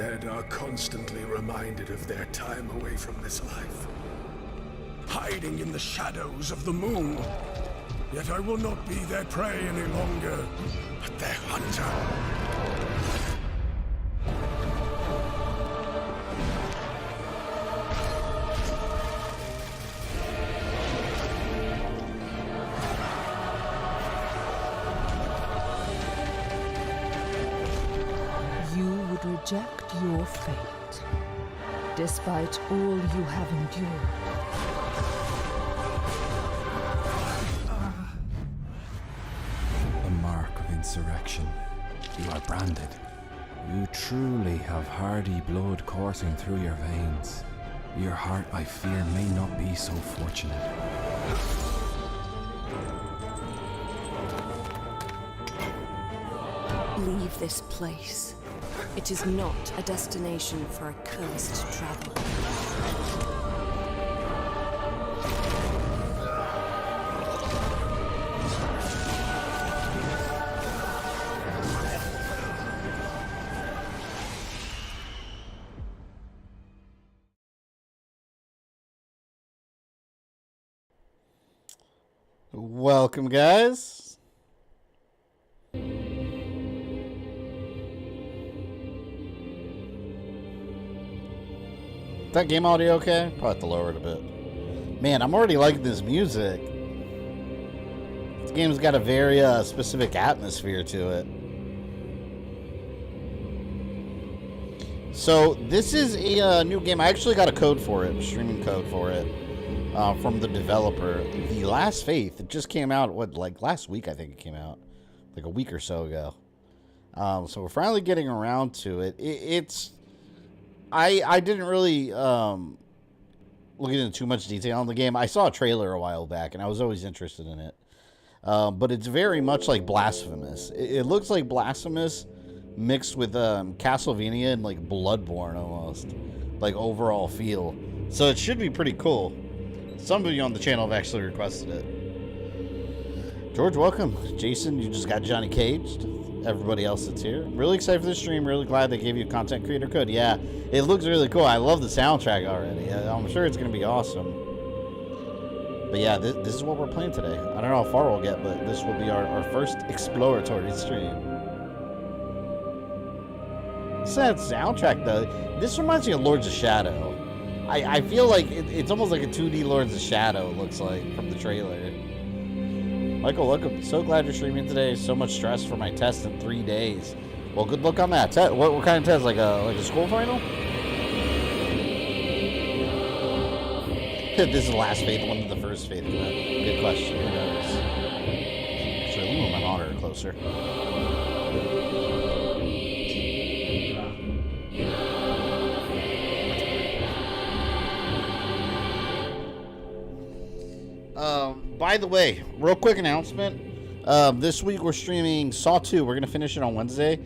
dead are constantly reminded of their time away from this life, hiding in the shadows of the moon. Yet I will not be their prey any longer, but their hunter. Reject your fate, despite all you have endured. A mark of insurrection. You are branded. You truly have hardy blood coursing through your veins. Your heart, I fear, may not be so fortunate. Leave this place. It is not a destination for a cursed traveler. Welcome, guys. Is that game audio okay? Probably have to lower it a bit. Man, I'm already liking this music. This game's got a very specific atmosphere to it. So, this is a new game. I actually got a code for it, a streaming code for it, from the developer. The Last Faith. It just came out, like last week, I think it came out. Like a week or so ago. So, we're finally getting around to it. I didn't really look into too much detail on the game. I saw a trailer a while back, and I was always interested in it. But it's very much like Blasphemous. It looks like Blasphemous mixed with Castlevania and like Bloodborne almost. Like overall feel. So it should be pretty cool. Some of you on the channel have actually requested it. George, welcome. Jason, you just got Johnny Caged. Everybody else that's here. I'm really excited for this stream. Really glad they gave you a content creator code. Yeah, it looks really cool. I love the soundtrack already. I'm sure it's going to be awesome. But yeah, this is what we're playing today. I don't know how far we'll get, but this will be our first exploratory stream. It's that soundtrack, though. This reminds me of Lords of Shadow. I feel like it's almost like a 2D Lords of Shadow, looks like, from the trailer. Michael, welcome. So glad you're streaming today. So much stress for my test in 3 days. Well, good luck on that. What kind of test? Like a school final? This is the Last Faith, one of the first Faith. Good question. Who knows? Actually, let me move my monitor closer. By the way, real quick announcement. This week we're streaming Saw 2. We're going to finish it on Wednesday.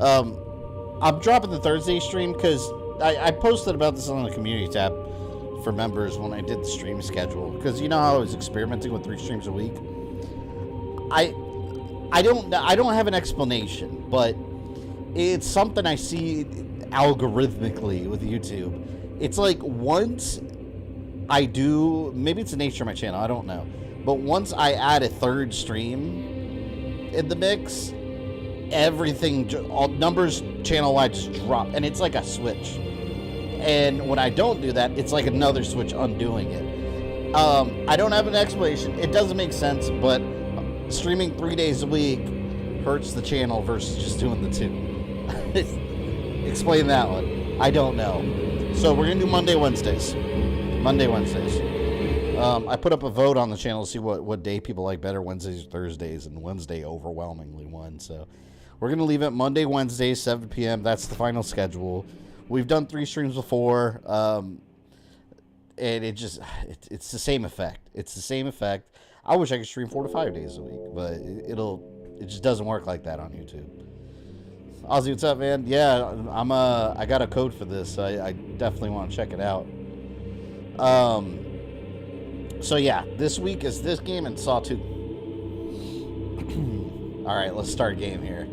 I'm dropping the Thursday stream because I posted about this on the community tab for members when I did the stream schedule. Because you know how I was experimenting with 3 streams a week? I don't have an explanation, but it's something I see algorithmically with YouTube. It's like once I do, maybe it's the nature of my channel, I don't know. But once I add a 3rd stream in the mix, everything, all numbers channel-wide just drop. And it's like a switch. And when I don't do that, it's like another switch undoing it. I don't have an explanation. It doesn't make sense, but streaming 3 days a week hurts the channel versus just doing the 2. Explain that one. I don't know. So we're going to do Monday, Wednesdays. I put up a vote on the channel to see what day people like better, Wednesdays or Thursdays, and Wednesday overwhelmingly won. So we're going to leave it Monday, Wednesday, 7 p.m. That's the final schedule. We've done 3 streams before, and it's the same effect. It's the same effect. I wish I could stream 4 to 5 days a week, but it just doesn't work like that on YouTube. Ozzy, what's up, man? Yeah, I got a code for this. I definitely want to check it out. So yeah, this week is this game and Saw 2. All right, let's start game here.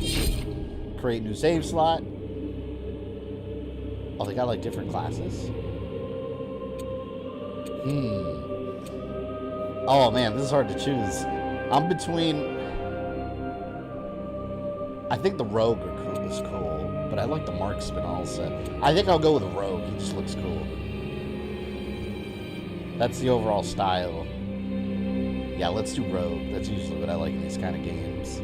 Create new save slot. Oh, they got like different classes? Oh man, this is hard to choose. I'm between... I think the Rogue is cool, but I like the Marksman also. I think I'll go with the Rogue, he just looks cool. That's the overall style. Yeah, let's do Rogue. That's usually what I like in these kind of games.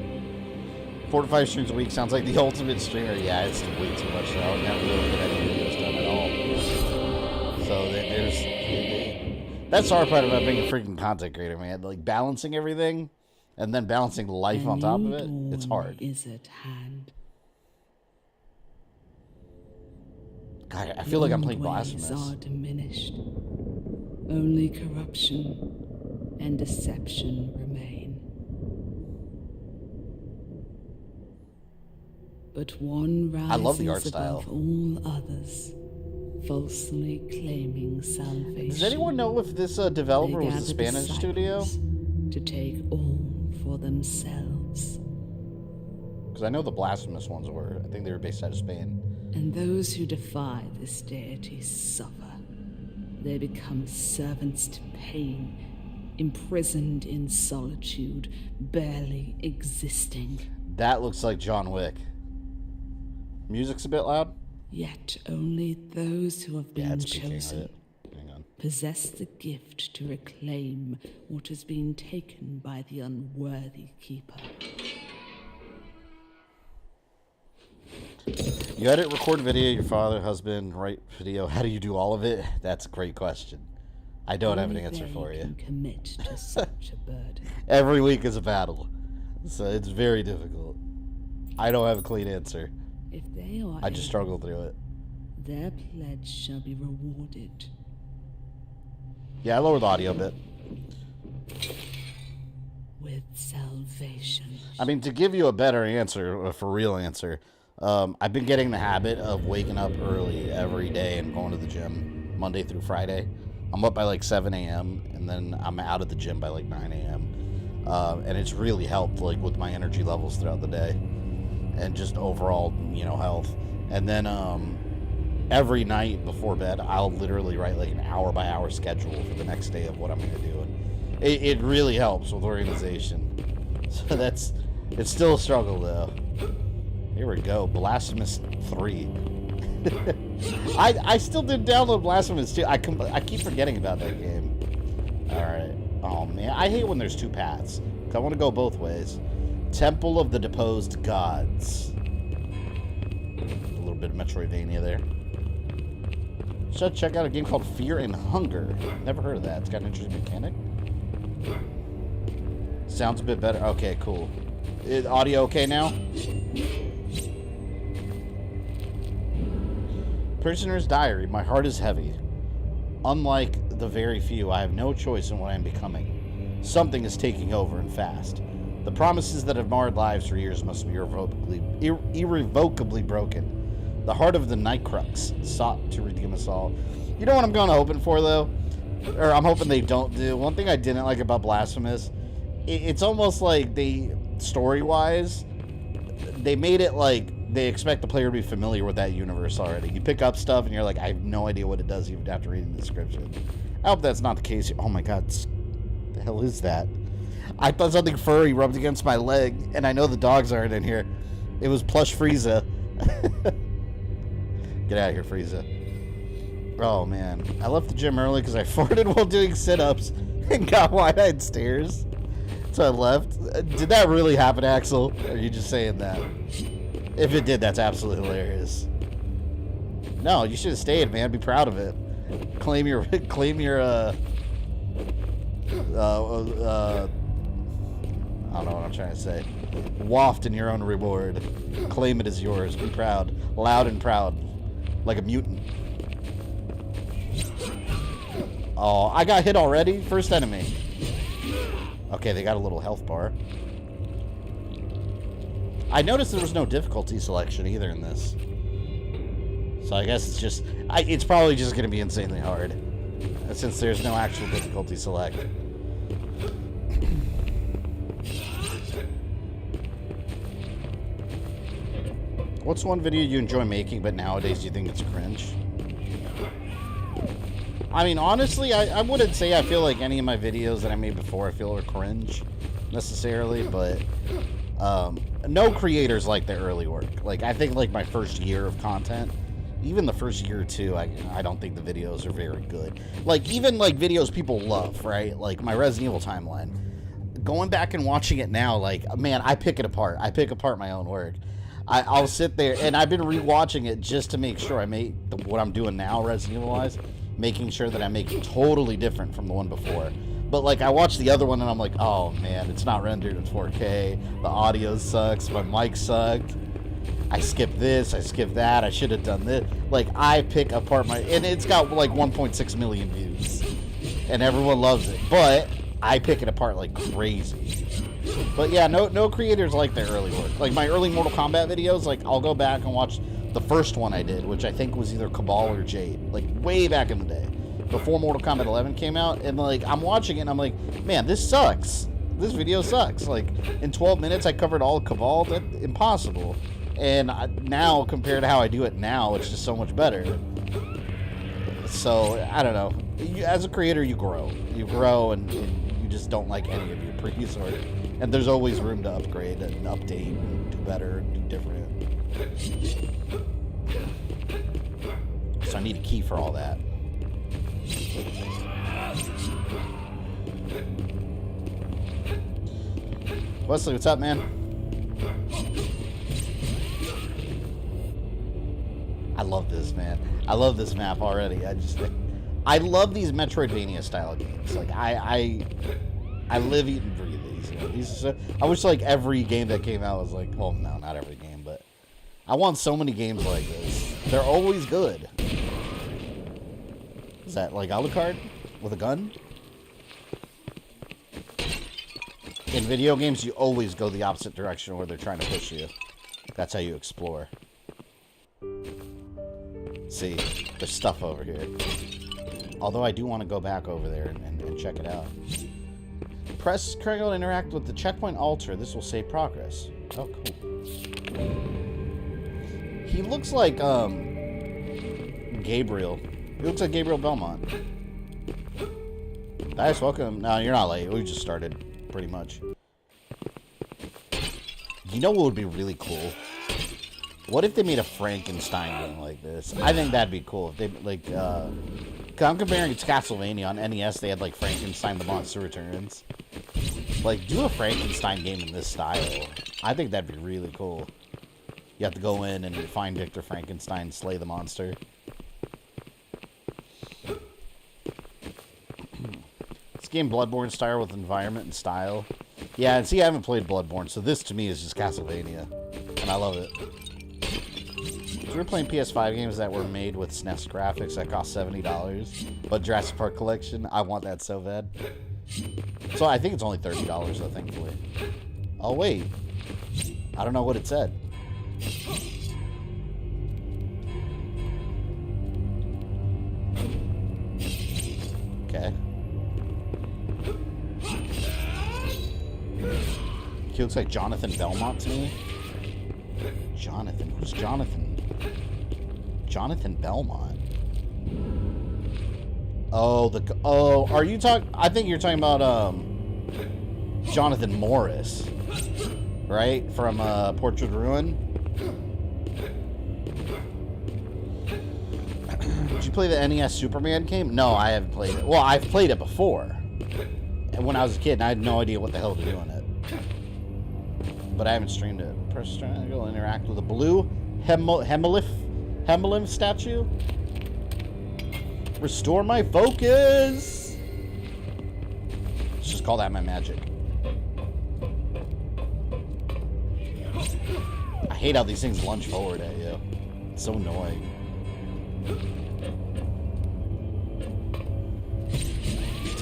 4 to 5 streams a week sounds like the ultimate streamer. Yeah, it's way too much. I would never really get any videos done at all. So there's... That's the hard part about being a freaking content creator, man. Like, balancing everything, and then balancing life on top of it, it's hard. Is at hand. God, I feel like I'm playing Blasphemous. Are diminished. Only corruption and deception remain. But one rises I love the art style. above all others, falsely claiming salvation. Does anyone know if this developer was a Spanish studio? To take all for themselves. Because I know the Blasphemous ones were. I think they were based out of Spain. And those who defy this deity suffer. They become servants to pain, imprisoned in solitude, barely existing. That looks like John Wick. Music's a bit loud. Yet only those who have been chosen Hang on. possess the gift to reclaim what has been taken by the unworthy keeper. You edit, record video, your father, husband, write video. How do you do all of it? That's a great question. I don't have an answer for you. Can commit to such a burden. Every week is a battle, so it's very difficult. I don't have a clean answer. If they are I just struggle through it. Their pledge shall be rewarded. Yeah, I lowered the audio a bit. With salvation. I mean, to give you a better answer, a for real answer, I've been getting the habit of waking up early every day and going to the gym Monday through Friday. I'm up by like 7 a.m. and then I'm out of the gym by like 9 a.m. And it's really helped like with my energy levels throughout the day and just overall, you know, health. And then every night before bed, I'll literally write like an hour-by-hour schedule for the next day of what I'm going to do. And it really helps with organization. So it's still a struggle though. Here we go, Blasphemous 3. I still did download Blasphemous 2. I keep forgetting about that game. Alright. Oh man, I hate when there's two paths. 'Cause I want to go both ways. Temple of the Deposed Gods. A little bit of Metroidvania there. Should check out a game called Fear and Hunger. Never heard of that. It's got an interesting mechanic. Sounds a bit better. Okay, cool. Audio okay now? Prisoner's Diary. My heart is heavy. Unlike the very few, I have no choice in what I am becoming. Something is taking over and fast. The promises that have marred lives for years must be irrevocably broken. The heart of the Night Crux sought to redeem us all. You know what I'm going hoping for, though? Or I'm hoping they don't do. One thing I didn't like about Blasphemous, it's almost like they, story-wise, they made it like they expect the player to be familiar with that universe already. You pick up stuff and you're like, I have no idea what it does even after reading the description. I hope that's not the case. Oh my god, the hell is that? I thought something furry rubbed against my leg, and I know the dogs aren't in here. It was Plush Frieza. Get out of here, Frieza. Oh man, I left the gym early because I farted while doing sit-ups and got wide-eyed stares. So I left. Did that really happen, Axel? Or are you just saying that? If it did, that's absolutely hilarious. No, you should have stayed, man. Be proud of it. Claim your I don't know what I'm trying to say. Waft in your own reward. Claim it as yours. Be proud. Loud and proud. Like a mutant. Oh, I got hit already? First enemy. Okay, they got a little health bar. I noticed there was no difficulty selection either in this. So I guess it's just... it's probably just going to be insanely hard. Since there's no actual difficulty select. What's one video you enjoy making, but nowadays you think it's cringe? I mean, honestly, I wouldn't say I feel like any of my videos that I made before I feel are cringe, necessarily, but no creators like the early work. Like, I think, like, my first year of content, even the first year or two, I don't think the videos are very good. Like, even, like, videos people love, right? Like, my Resident Evil timeline. Going back and watching it now, like, man, I pick it apart. I pick apart my own work. I'll sit there, and I've been rewatching it just to make sure I make what I'm doing now, Resident Evil-wise, making sure that I make it totally different from the one before. But, like, I watched the other one, and I'm like, oh, man, it's not rendered in 4K. The audio sucks. My mic sucked. I skipped this. I skipped that. I should have done this. Like, I pick apart my... And it's got, like, 1.6 million views. And everyone loves it. But I pick it apart like crazy. But, yeah, no creators like their early work. Like, my early Mortal Kombat videos, like, I'll go back and watch the first one I did, which I think was either Cabal or Jade. Like, way back in the day. Before Mortal Kombat 11 came out, and, like, I'm watching it, and I'm like, man, this sucks. This video sucks. Like, in 12 minutes, I covered all of Cabal. That's impossible. And now, compared to how I do it now, it's just so much better. So, I don't know. As a creator, you grow. You grow, and you just don't like any of your previous work. And there's always room to upgrade and update and do better and do different. So I need a key for all that. Wesley, what's up, man? I love this, man. I love this map already. I love these Metroidvania style games. Like, I live, eat, and breathe these. You know? These are so, I wish, like, every game that came out was like, well, no, not every game, but I want so many games like this. They're always good. Is that, like, Alucard with a gun? In video games, you always go the opposite direction where they're trying to push you. That's how you explore. See, there's stuff over here. Although I do want to go back over there and check it out. Press triangle to interact with the checkpoint altar. This will save progress. Oh, cool. He looks like, Gabriel. He looks like Gabriel Belmont. Nice, welcome. No, you're not late. We just started, pretty much. You know what would be really cool? What if they made a Frankenstein game like this? I think that'd be cool. If they, like, I'm comparing it to Castlevania. On NES, they had, like, Frankenstein the Monster Returns. Like, do a Frankenstein game in this style. I think that'd be really cool. You have to go in and find Victor Frankenstein, slay the monster. This game, Bloodborne style with environment and style. Yeah, and see, I haven't played Bloodborne, so this to me is just Castlevania. And I love it. If you're playing PS5 games that were made with SNES graphics that cost $70, but Jurassic Park Collection, I want that so bad. So I think it's only $30 though, thankfully. Oh, wait. I don't know what it said. Okay. He looks like Jonathan Belmont to me. Jonathan? Who's Jonathan? Jonathan Belmont. Oh, are you talking? I think you're talking about Jonathan Morris, right? From Portrait of Ruin. Did you play the NES Superman game? No, I haven't played it. Well, I've played it before, and when I was a kid, and I had no idea what the hell to do in it. But I haven't streamed it. Press triangle, interact with a blue Hemelim statue. Restore my focus. Let's just call that my magic. I hate how these things lunge forward at you. It's so annoying.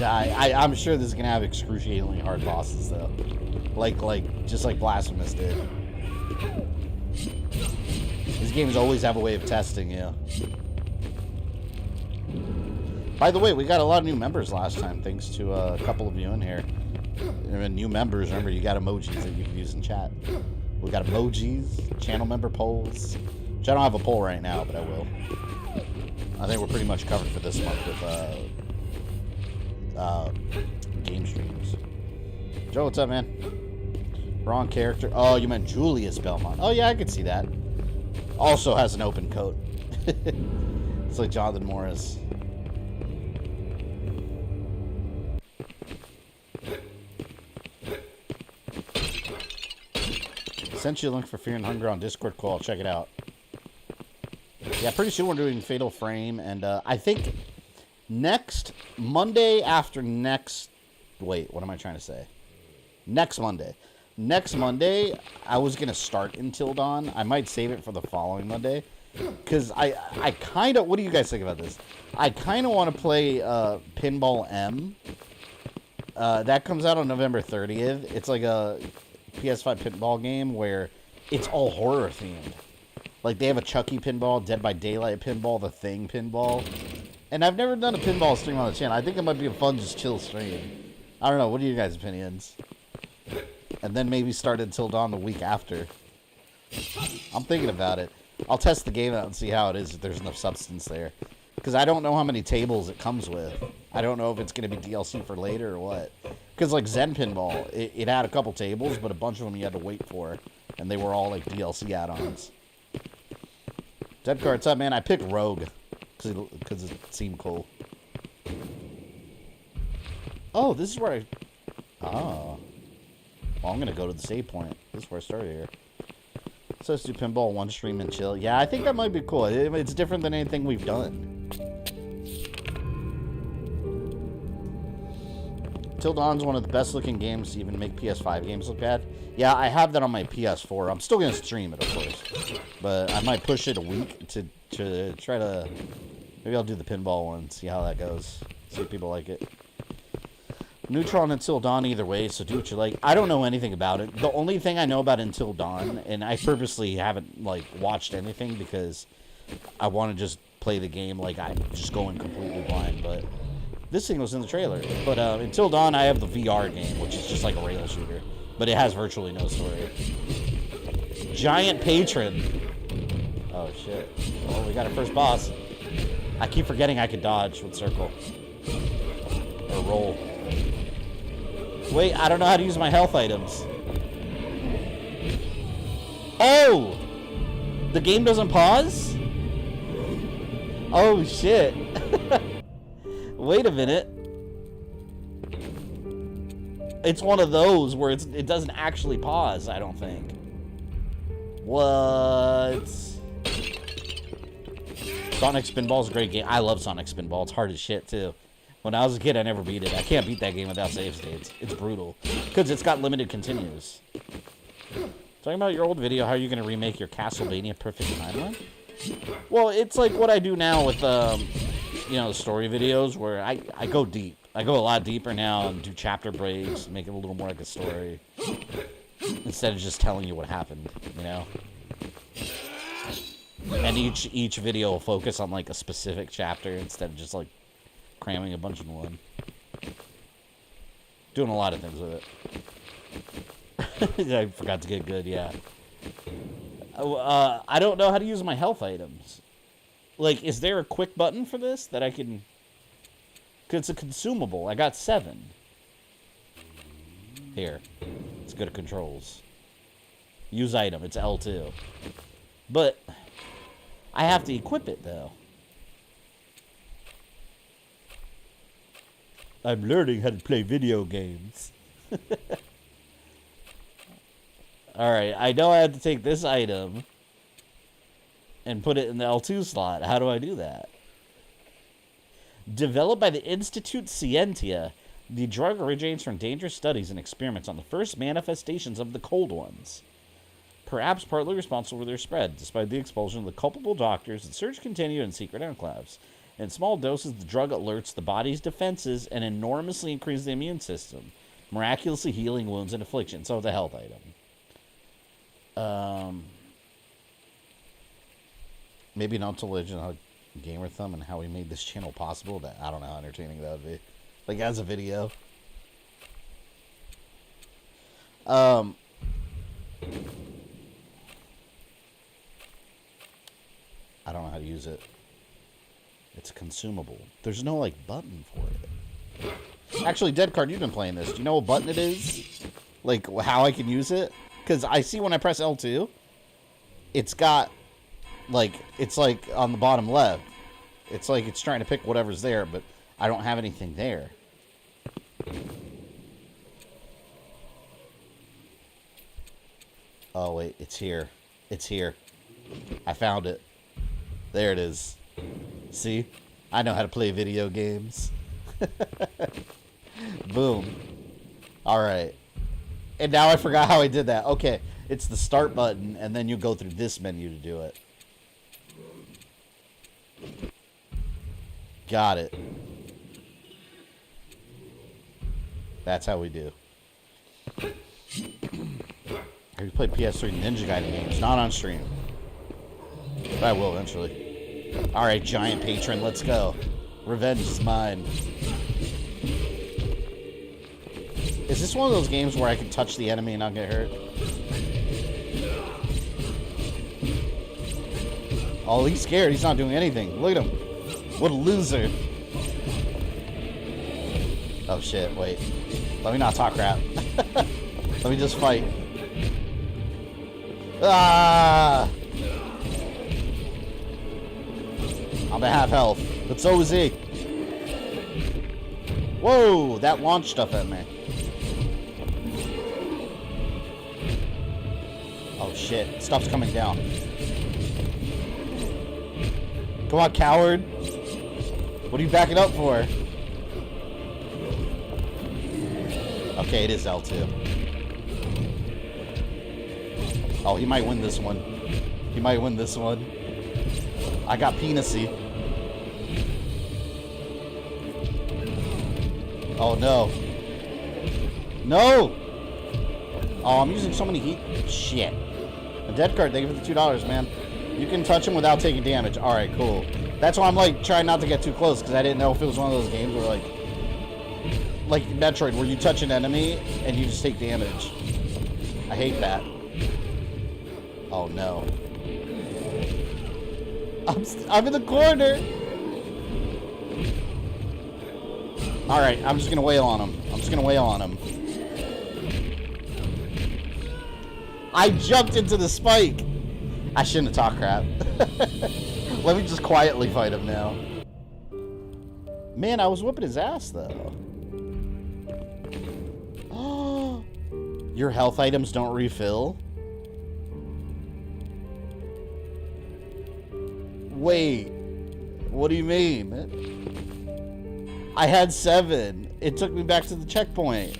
I'm sure this is gonna have excruciatingly hard bosses though. Just like Blasphemous did. These games always have a way of testing you. By the way, we got a lot of new members last time, thanks to a couple of you in here. And new members, remember, you got emojis that you can use in chat. We got emojis, channel member polls. Which I don't have a poll right now, but I will. I think we're pretty much covered for this month with game streams. Joe, what's up, man? Wrong character. Oh, you meant Julius Belmont. Oh, yeah, I can see that. Also has an open coat. It's like Jonathan Morris. Sent you a link for Fear and Hunger on Discord. Cool, I'll check it out. Yeah, pretty soon we're doing Fatal Frame, and I think next Monday after next... Wait, what am I trying to say? Next Monday. Next Monday, I was going to start Until Dawn. I might save it for the following Monday. Because I kind of... What do you guys think about this? I kind of want to play Pinball M. That comes out on November 30th. It's like a PS5 pinball game where it's all horror themed. Like, they have a Chucky pinball, Dead by Daylight pinball, The Thing pinball. And I've never done a pinball stream on the channel. I think it might be a fun, just chill stream. I don't know. What are you guys' opinions? And then maybe start Until Dawn the week after. I'm thinking about it. I'll test the game out and see how it is, if there's enough substance there. Because I don't know how many tables it comes with. I don't know if it's going to be DLC for later or what. Because, like, Zen Pinball, it had a couple tables, but a bunch of them you had to wait for. And they were all, like, DLC add-ons. Deadcar, what's up, man? I picked Rogue. Because it seemed cool. Oh, this is where I... Oh. Well, I'm going to go to the save point. This is where I started here. So let's do pinball, one stream, and chill. Yeah, I think that might be cool. It's different than anything we've done. Till Dawn's one of the best looking games to even make PS5 games look bad. Yeah, I have that on my PS4. I'm still going to stream it, of course. But I might push it a week to try to... Maybe I'll do the pinball one, see how that goes. See if people like it. Neutron and Until Dawn either way, so do what you like. I don't know anything about it. The only thing I know about Until Dawn, and I purposely haven't, like, watched anything because I want to just play the game like I'm just going completely blind, but this thing was in the trailer. But Until Dawn, I have the VR game, which is just like a rail shooter, but it has virtually no story. Giant Patron. Oh, shit. Oh, we got our first boss. I keep forgetting I could dodge with circle. Or roll. Wait, I don't know how to use my health items. Oh! The game doesn't pause? Oh, shit. Wait a minute. It's one of those where it doesn't actually pause, I don't think. What? Sonic Spinball's a great game. I love Sonic Spinball. It's hard as shit, too. When I was a kid, I never beat it. I can't beat that game without save states. It's brutal. Because it's got limited continues. Talking about your old video, how are you going to remake your Castlevania Perfect Timeline? Well, it's like what I do now with, you know, story videos where I go deep. I go a lot deeper now and do chapter breaks, make it a little more like a story. Instead of just telling you what happened, you know? And each video will focus on, like, a specific chapter instead of just, like, cramming a bunch in one. Doing a lot of things with it. I forgot to get good, yeah. I don't know how to use my health items. Like, is there a quick button for this that I can... Because it's a consumable. I got 7. Here. Let's go to controls. Use item. It's L2. But I have to equip it, though. I'm learning how to play video games. Alright, I know I have to take this item and put it in the L2 slot. How do I do that? Developed by the Institute Scientia, the drug originates from dangerous studies and experiments on the first manifestations of the Cold Ones. Perhaps partly responsible for their spread. Despite the expulsion of the culpable doctors, the search continued in secret enclaves. In small doses, the drug alerts the body's defenses and enormously increases the immune system, miraculously healing wounds and afflictions. So it's a health item. Maybe not to legend on GamerThumb and how we made this channel possible. That I don't know how entertaining that would be. Like as a video. how to use it. It's consumable. There's no, like, button for it. Actually, Dead Card, you've been playing this. Do you know what button it is? Like, how I can use it? Because I see when I press L2, it's got, like, it's like on the bottom left. It's like it's trying to pick whatever's there, but I don't have anything there. Oh, wait, it's here. It's here. I found it. There it is. See? I know how to play video games. Boom. Alright. And now I forgot how I did that. Okay, it's the start button, and then you go through this menu to do it. Got it. That's how we do. I play PS3 Ninja Gaiden games, not on stream. But I will eventually. Alright, giant patron, let's go. Revenge is mine. Is this one of those games where I can touch the enemy and not get hurt? Oh, he's scared. He's not doing anything. Look at him. What a loser. Oh, shit. Wait. Let me not talk crap. Let me just fight. Ah! I'm at half health. But so is he. Whoa! That launched stuff at me. Oh, shit. Stuff's coming down. Come on, coward. What are you backing up for? Okay, it is L2. Oh, he might win this one. He might win this one. I got penisy. Oh, no. No! Oh, I'm using so many heat. Shit. A dead card, thank you for the $2, man. You can touch him without taking damage. Alright, cool. That's why I'm, like, trying not to get too close, because I didn't know if it was one of those games where, like Metroid, where you touch an enemy and you just take damage. I hate that. Oh, no. I'm in the corner! Alright, I'm just gonna wail on him. I'm just gonna wail on him. I jumped into the spike! I shouldn't have talked crap. Let me just quietly fight him now. Man, I was whooping his ass, though. Oh, your health items don't refill? Wait, what do you mean? I had 7. It took me back to the checkpoint.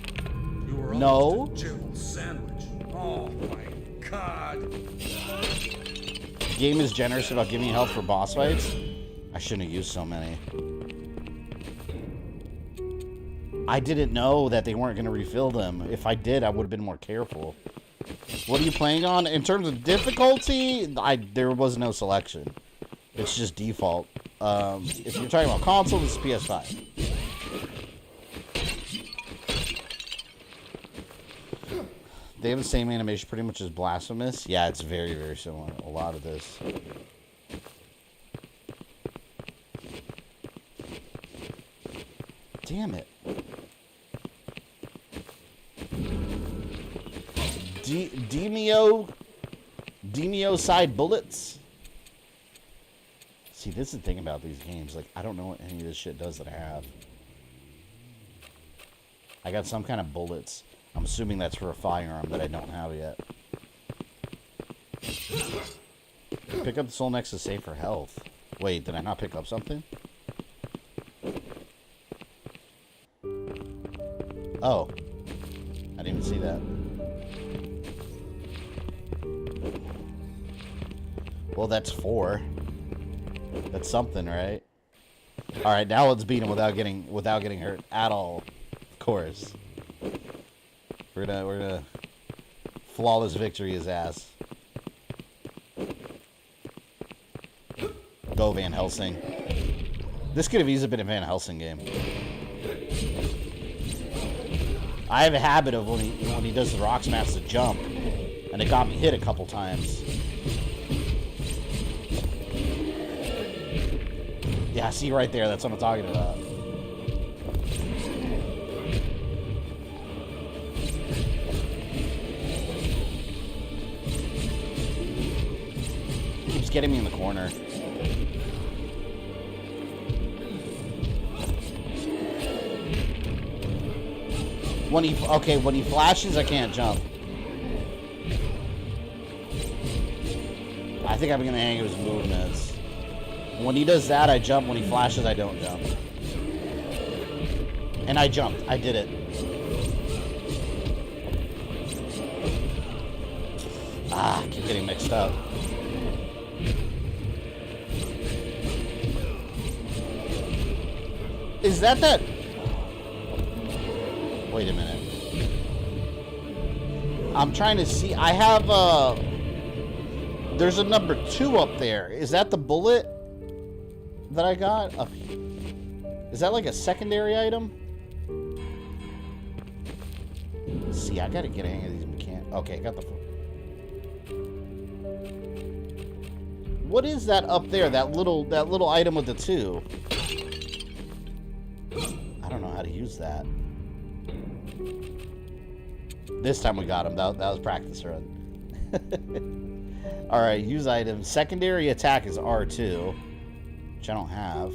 You were no. A Jill sandwich. Oh my god. The game is generous about giving you health for boss fights. I shouldn't have used so many. I didn't know that they weren't going to refill them. If I did, I would have been more careful. What are you playing on? In terms of difficulty, there was no selection. It's just default. If you're talking about console, this is PS5. They have the same animation pretty much as Blasphemous. Yeah, it's very, very similar. A lot of this. Damn it. Demio side bullets? See, this is the thing about these games. Like, I don't know what any of this shit does that I have. I got some kind of bullets. I'm assuming that's for a firearm that I don't have yet. Pick up the soul next to save for health. Wait, did I not pick up something? Oh. I didn't even see that. Well, that's 4. That's something, right? Alright, now let's beat him without getting hurt at all. Of course. We're gonna flawless victory his ass. Go Van Helsing. This could have easily been a Van Helsing game. I have a habit of when he does the rock smash to jump, and it got me hit a couple times. Yeah, see right there. That's what I'm talking about. Keeps getting me in the corner. When he flashes, I can't jump. I think I'm gonna hang his movements. When he does that, I jump. When he flashes, I don't jump. And I jumped. I did it. Ah, I keep getting mixed up. Is that? Wait a minute. I'm trying to see. I have, there's a number 2 up there. Is that the bullet that I got? Up here? Is that like a secondary item? Let's see, I gotta get a hang of these mechanics. Okay, got the... What is that up there? That little item with the 2? I don't know how to use that. This time we got him. That was practice run. Alright, use items. Secondary attack is R2, which I don't have.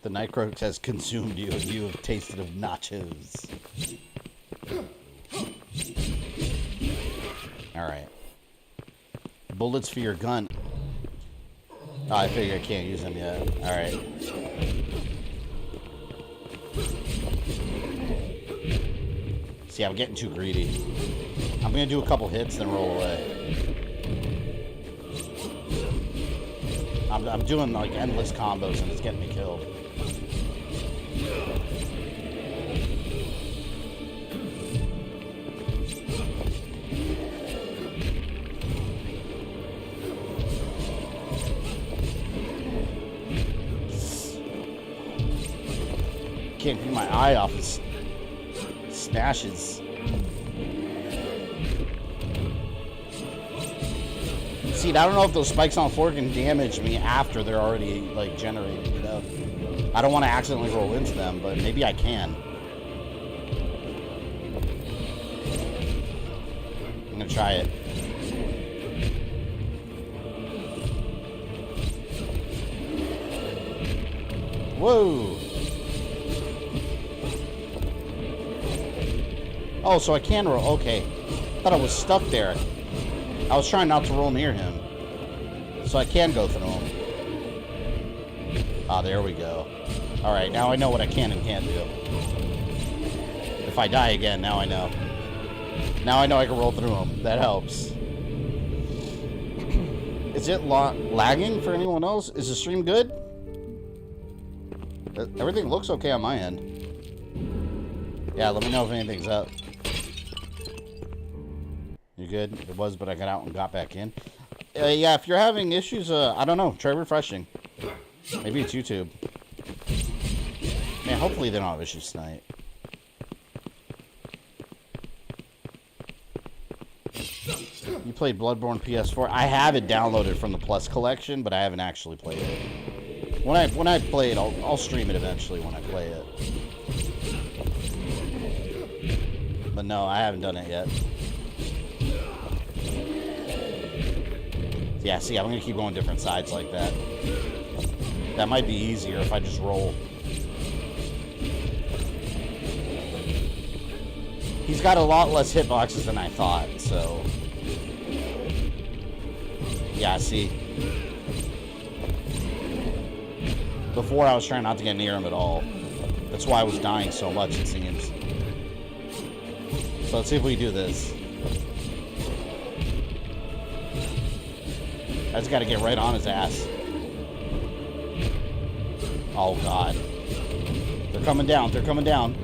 The Nightcroak has consumed you and you have tasted of nachos. Alright. Bullets for your gun. Oh, I figure I can't use them yet. Alright. See, I'm getting too greedy. I'm gonna do a couple hits, then roll away. I'm doing, like, endless combos, and it's getting me killed. Can't keep my eye off his smashes. See, I don't know if those spikes on the floor can damage me after they're already, like, generated, you know? I don't want to accidentally roll into them, but maybe I can. I'm gonna try it. Whoa! Oh, so I can roll. Okay. I thought I was stuck there. I was trying not to roll near him. So I can go through him. Ah, there we go. Alright, now I know what I can and can't do. If I die again, now I know. Now I know I can roll through him. That helps. Is it lagging for anyone else? Is the stream good? Everything looks okay on my end. Yeah, let me know if anything's up. You good? It was, but I got out and got back in. Yeah, if you're having issues, I don't know. Try refreshing. Maybe it's YouTube. Man, hopefully they don't have issues tonight. You played Bloodborne PS4? I have it downloaded from the Plus collection, but I haven't actually played it. When I play it, I'll stream it eventually when I play it. But no, I haven't done it yet. Yeah, see, I'm going to keep going different sides like that. That might be easier if I just roll. He's got a lot less hitboxes than I thought, so... Yeah, see. Before, I was trying not to get near him at all. That's why I was dying so much, it seems. So let's see if we do this. I just gotta get right on his ass. Oh, God. They're coming down. They're coming down.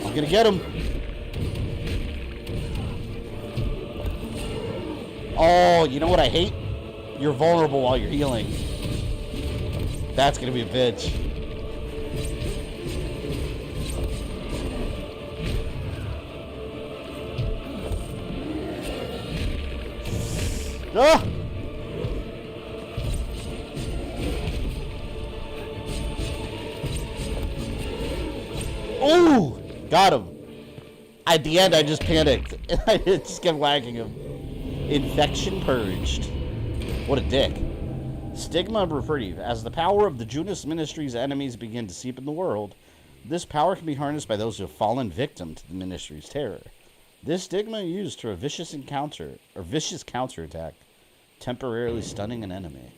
I'm gonna get him. Oh, you know what I hate? You're vulnerable while you're healing. That's gonna be a bitch. Ah! Ooh! Got him. At the end, I just panicked. I just kept whacking him. Infection purged. What a dick. Stigma of reprieve. As the power of the Judas Ministry's enemies begin to seep in the world, this power can be harnessed by those who have fallen victim to the Ministry's terror. This stigma is used to a vicious counterattack, temporarily stunning an enemy.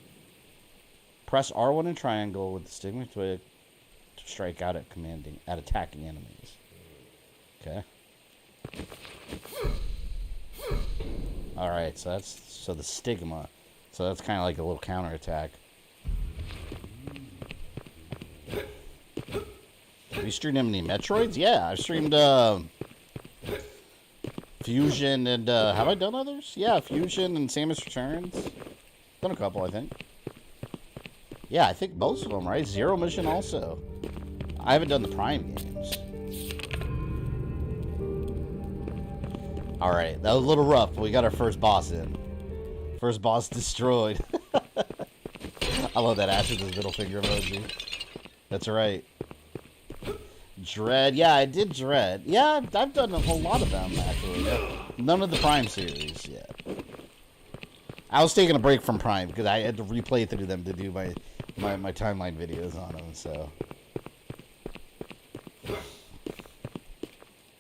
Press R1 and triangle with the stigma to strike out at attacking enemies. Okay. Alright, so the stigma. So that's kind of like a little counterattack. Have you streamed any Metroids? Yeah, I've streamed Fusion and have I done others? Yeah, Fusion and Samus Returns. Done a couple, I think. Yeah, I think most of them, right? Zero Mission also. I haven't done the Prime games. Alright, that was a little rough, but we got our first boss in. First boss destroyed. I love that Ash with his middle finger emoji. That's right. Dread. Yeah, I did Dread. Yeah, I've done a whole lot of them, actually. None of the Prime series yet. I was taking a break from Prime because I had to replay through them to do my timeline videos on them, so.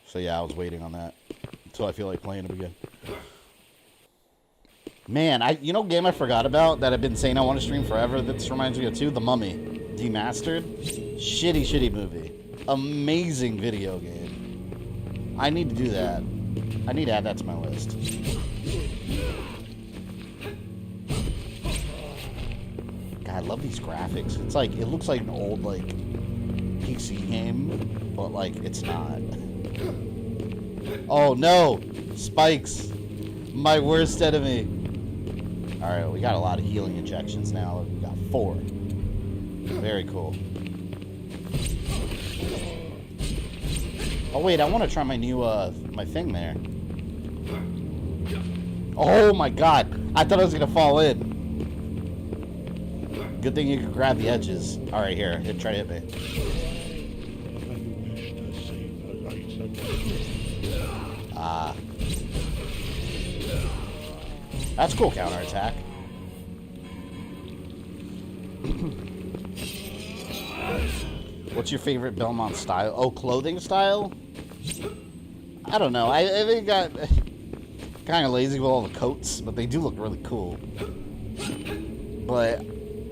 So yeah, I was waiting on that until I feel like playing them again. Man, you know, game I forgot about that I've been saying I want to stream forever. This reminds me of too, The Mummy Demastered. Shitty movie. Amazing video game. I need to do that. I need to add that to my list. God, I love these graphics. It's like it looks like an old like PC game, but like it's not. Oh no, spikes. My worst enemy. Alright, we got a lot of healing injections now. We got 4. Very cool. Oh wait, I want to try my new, my thing there. Oh my god! I thought I was gonna fall in. Good thing you can grab the edges. Alright, here. Try to hit me. Ah. That's cool counterattack. What's your favorite Belmont style? Oh, clothing style? I don't know. I think I got kind of lazy with all the coats, but they do look really cool. But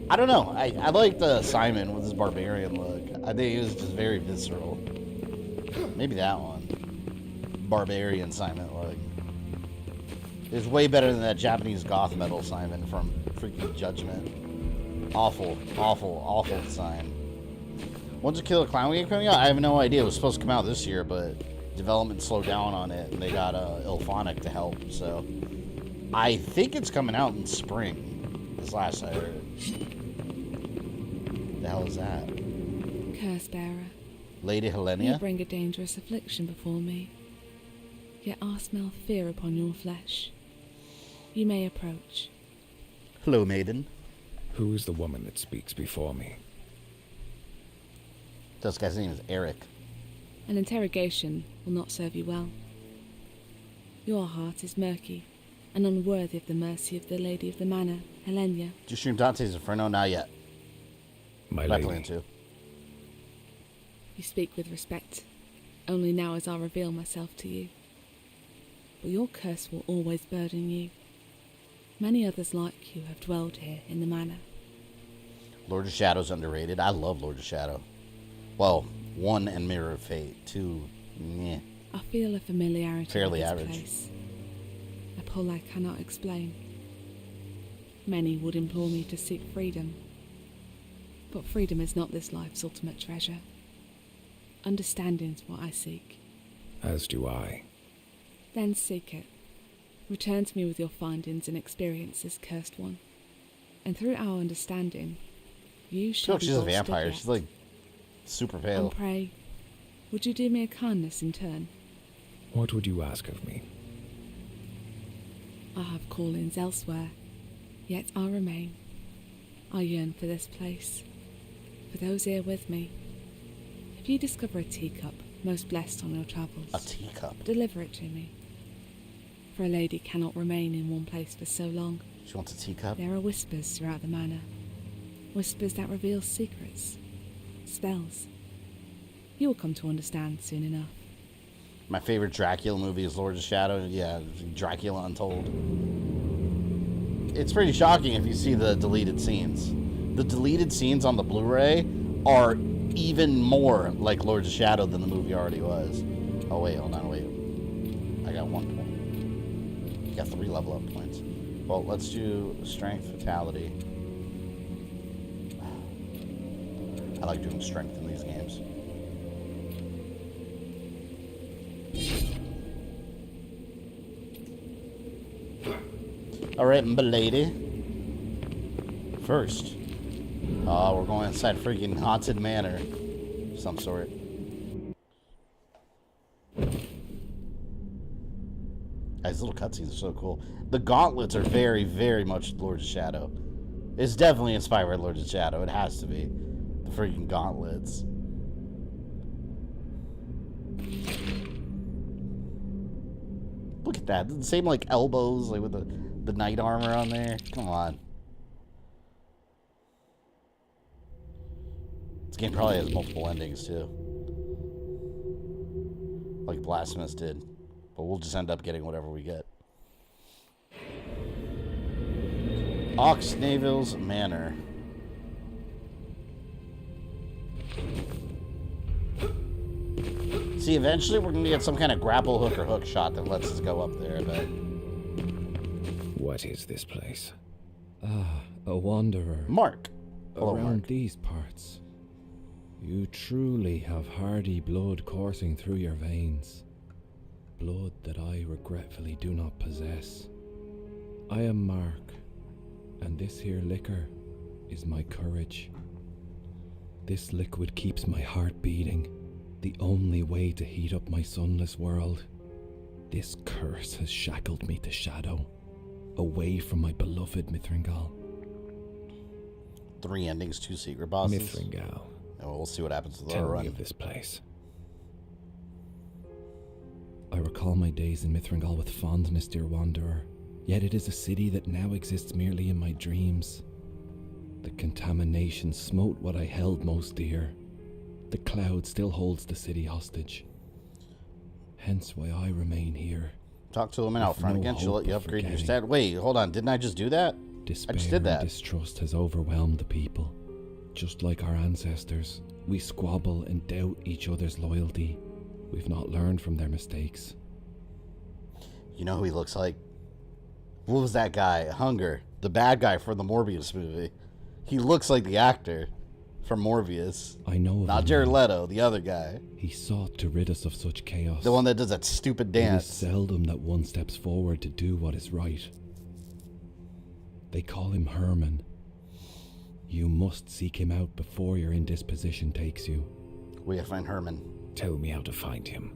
I don't know. I like the Simon with his barbarian look. I think he was just very visceral. Maybe that one. Barbarian Simon look. It's way better than that Japanese goth metal Simon from freaking Judgment. Awful, awful, awful design. When's the Killer Clown game coming out? I have no idea. It was supposed to come out this year, but development slowed down on it, and they got Ilphonic to help. So I think it's coming out in spring. This last I heard. The hell is that? Curse bearer. Lady Helenia? You bring a dangerous affliction before me. Yet I smell fear upon your flesh. You may approach. Hello, maiden. Who is the woman that speaks before me? This guy's name is Eric. An interrogation will not serve you well. Your heart is murky and unworthy of the mercy of the Lady of the Manor, Helenia. Did you stream Dante's Inferno? Not yet. My I lady. plan to. You speak with respect, only now as I reveal myself to you. But your curse will always burden you. Many others like you have dwelled here in the manor. Lord of Shadow's underrated. I love Lord of Shadow. Well, 1 and Mirror of Fate. 2, meh. I feel a familiarity Fairly with this average. place. A pull I cannot explain. Many would implore me to seek freedom. But freedom is not this life's ultimate treasure. Understanding's what I seek. As do I. Then seek it. Return to me with your findings and experiences, cursed one. And through our understanding, you I feel shall like be she's a bolstered vampire. yet. She's like super pale. And pray, would you do me a kindness in turn? What would you ask of me? I have callings elsewhere, Yet I remain. I yearn for this place, for those here with me. If you discover a teacup, most blessed on your travels, A teacup? deliver it to me. For a lady cannot remain in one place for so long. She wants a teacup? There are whispers throughout the manor. Whispers that reveal secrets, spells. You will come to understand soon enough. My favorite Dracula movie is Lord of Shadow. Yeah, Dracula Untold. It's pretty shocking if you see the deleted scenes. The deleted scenes on the Blu-ray are even more like Lord of Shadow than the movie already was. Oh, wait, hold on, wait. I got 1 point. You got 3 level up points. Well, let's do Strength, Vitality. I like doing Strength in these games. Alright, lady. First, we're going inside freaking Haunted Manor of some sort. These little cutscenes are so cool. The gauntlets are very, very much Lord of Shadow. It's definitely inspired by Lord of Shadow. It has to be. The freaking gauntlets. Look at that. The same like elbows, like with the knight armor on there. Come on. This game probably has multiple endings too. Like Blasphemous did. But we'll just end up getting whatever we get. Oxnaville's Manor. See, eventually we're going to get some kind of grapple hook or hook shot that lets us go up there, but... What is this place? A wanderer. Mark. Hello, Around Mark. these parts. You truly have hardy blood coursing through your veins. Blood that I regretfully do not possess. I am Mark, and this here liquor is my courage. This liquid keeps my heart beating, the only way to heat up my sunless world. This curse has shackled me to Shadow, away from my beloved Mithringal. 3 endings, 2 secret bosses. Mithringal. And we'll see what happens with the Tell run. me of this place. I recall my days in Mithringal with fondness, dear wanderer, yet it is a city that now exists merely in my dreams. The contamination smote what I held most dear. The cloud still holds the city hostage. Hence why I remain here. Talk to him out With front no again. She'll let you hope of upgrade your forgetting. stat. Wait, hold on. Didn't I just do that? Despair I just did that. and distrust has overwhelmed the people. Just like our ancestors, we squabble and doubt each other's loyalty. We've not learned from their mistakes. You know who he looks like? What was that guy? Hunger. The bad guy from the Morbius movie. He looks like the actor from Morbius. I know of Not him Jared now. Leto, the other guy. He sought to rid us of such chaos. The one that does that stupid It is dance. seldom that one steps forward to do what is right. They call him Hermann. You must seek him out before your indisposition takes you. We gotta find Herman. Tell me how to find him.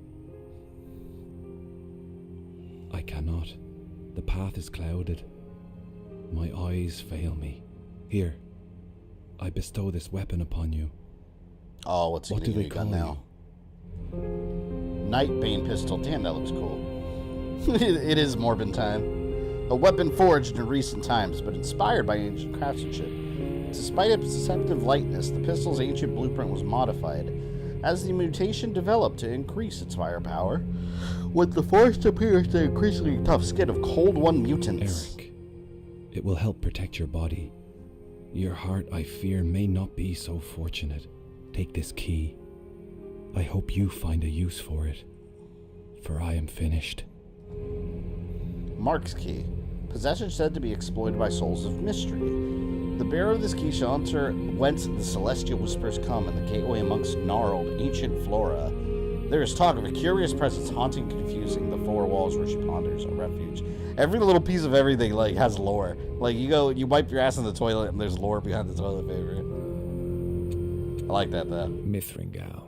I cannot. The path is clouded. My eyes fail me. Here, I bestow this weapon upon you. Oh, what's he What gonna do give they you gun call now? Nightbane pistol. Damn, that looks cool. It is Morbin time. A weapon forged in recent times, but inspired by ancient craftsmanship. Despite its deceptive lightness, the pistol's ancient blueprint was modified as the mutation developed to increase its firepower, with the force to pierce the increasingly tough skin of Cold One mutants. Eric, it will help protect your body. Your heart, I fear, may not be so fortunate. Take this key. I hope you find a use for it, for I am finished. Mark's key. Possession said to be exploited by souls of mystery. The bearer of this key shall enter whence the celestial whispers come, and the gateway amongst gnarled ancient flora. There is talk of a curious presence haunting, confusing the 4 walls where she ponders a refuge. Every little piece of everything like has lore. Like you wipe your ass in the toilet and there's lore behind the toilet paper. I like that though. Mithringal.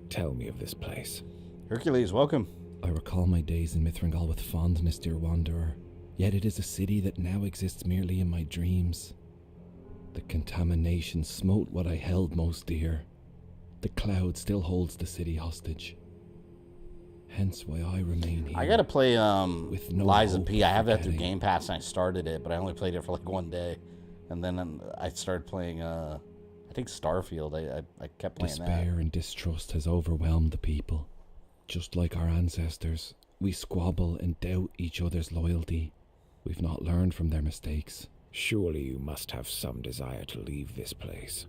Tell me of this place. Hercules, welcome. I recall my days in Mithringal with fondness, dear wanderer, Yet it is a city that now exists merely in my dreams. The contamination smote what I held most dear. The cloud still holds the city hostage. Hence why I remain here. I gotta play with no Lies of hope P. of I have that through forgetting. Game Pass and I started it, but I only played it for like one day. And then I started playing, I think Starfield. I kept playing Despair and distrust has overwhelmed the people. Just like our ancestors, we squabble and doubt each other's loyalty. We've not learned from their mistakes. Surely you must have some desire to leave this place.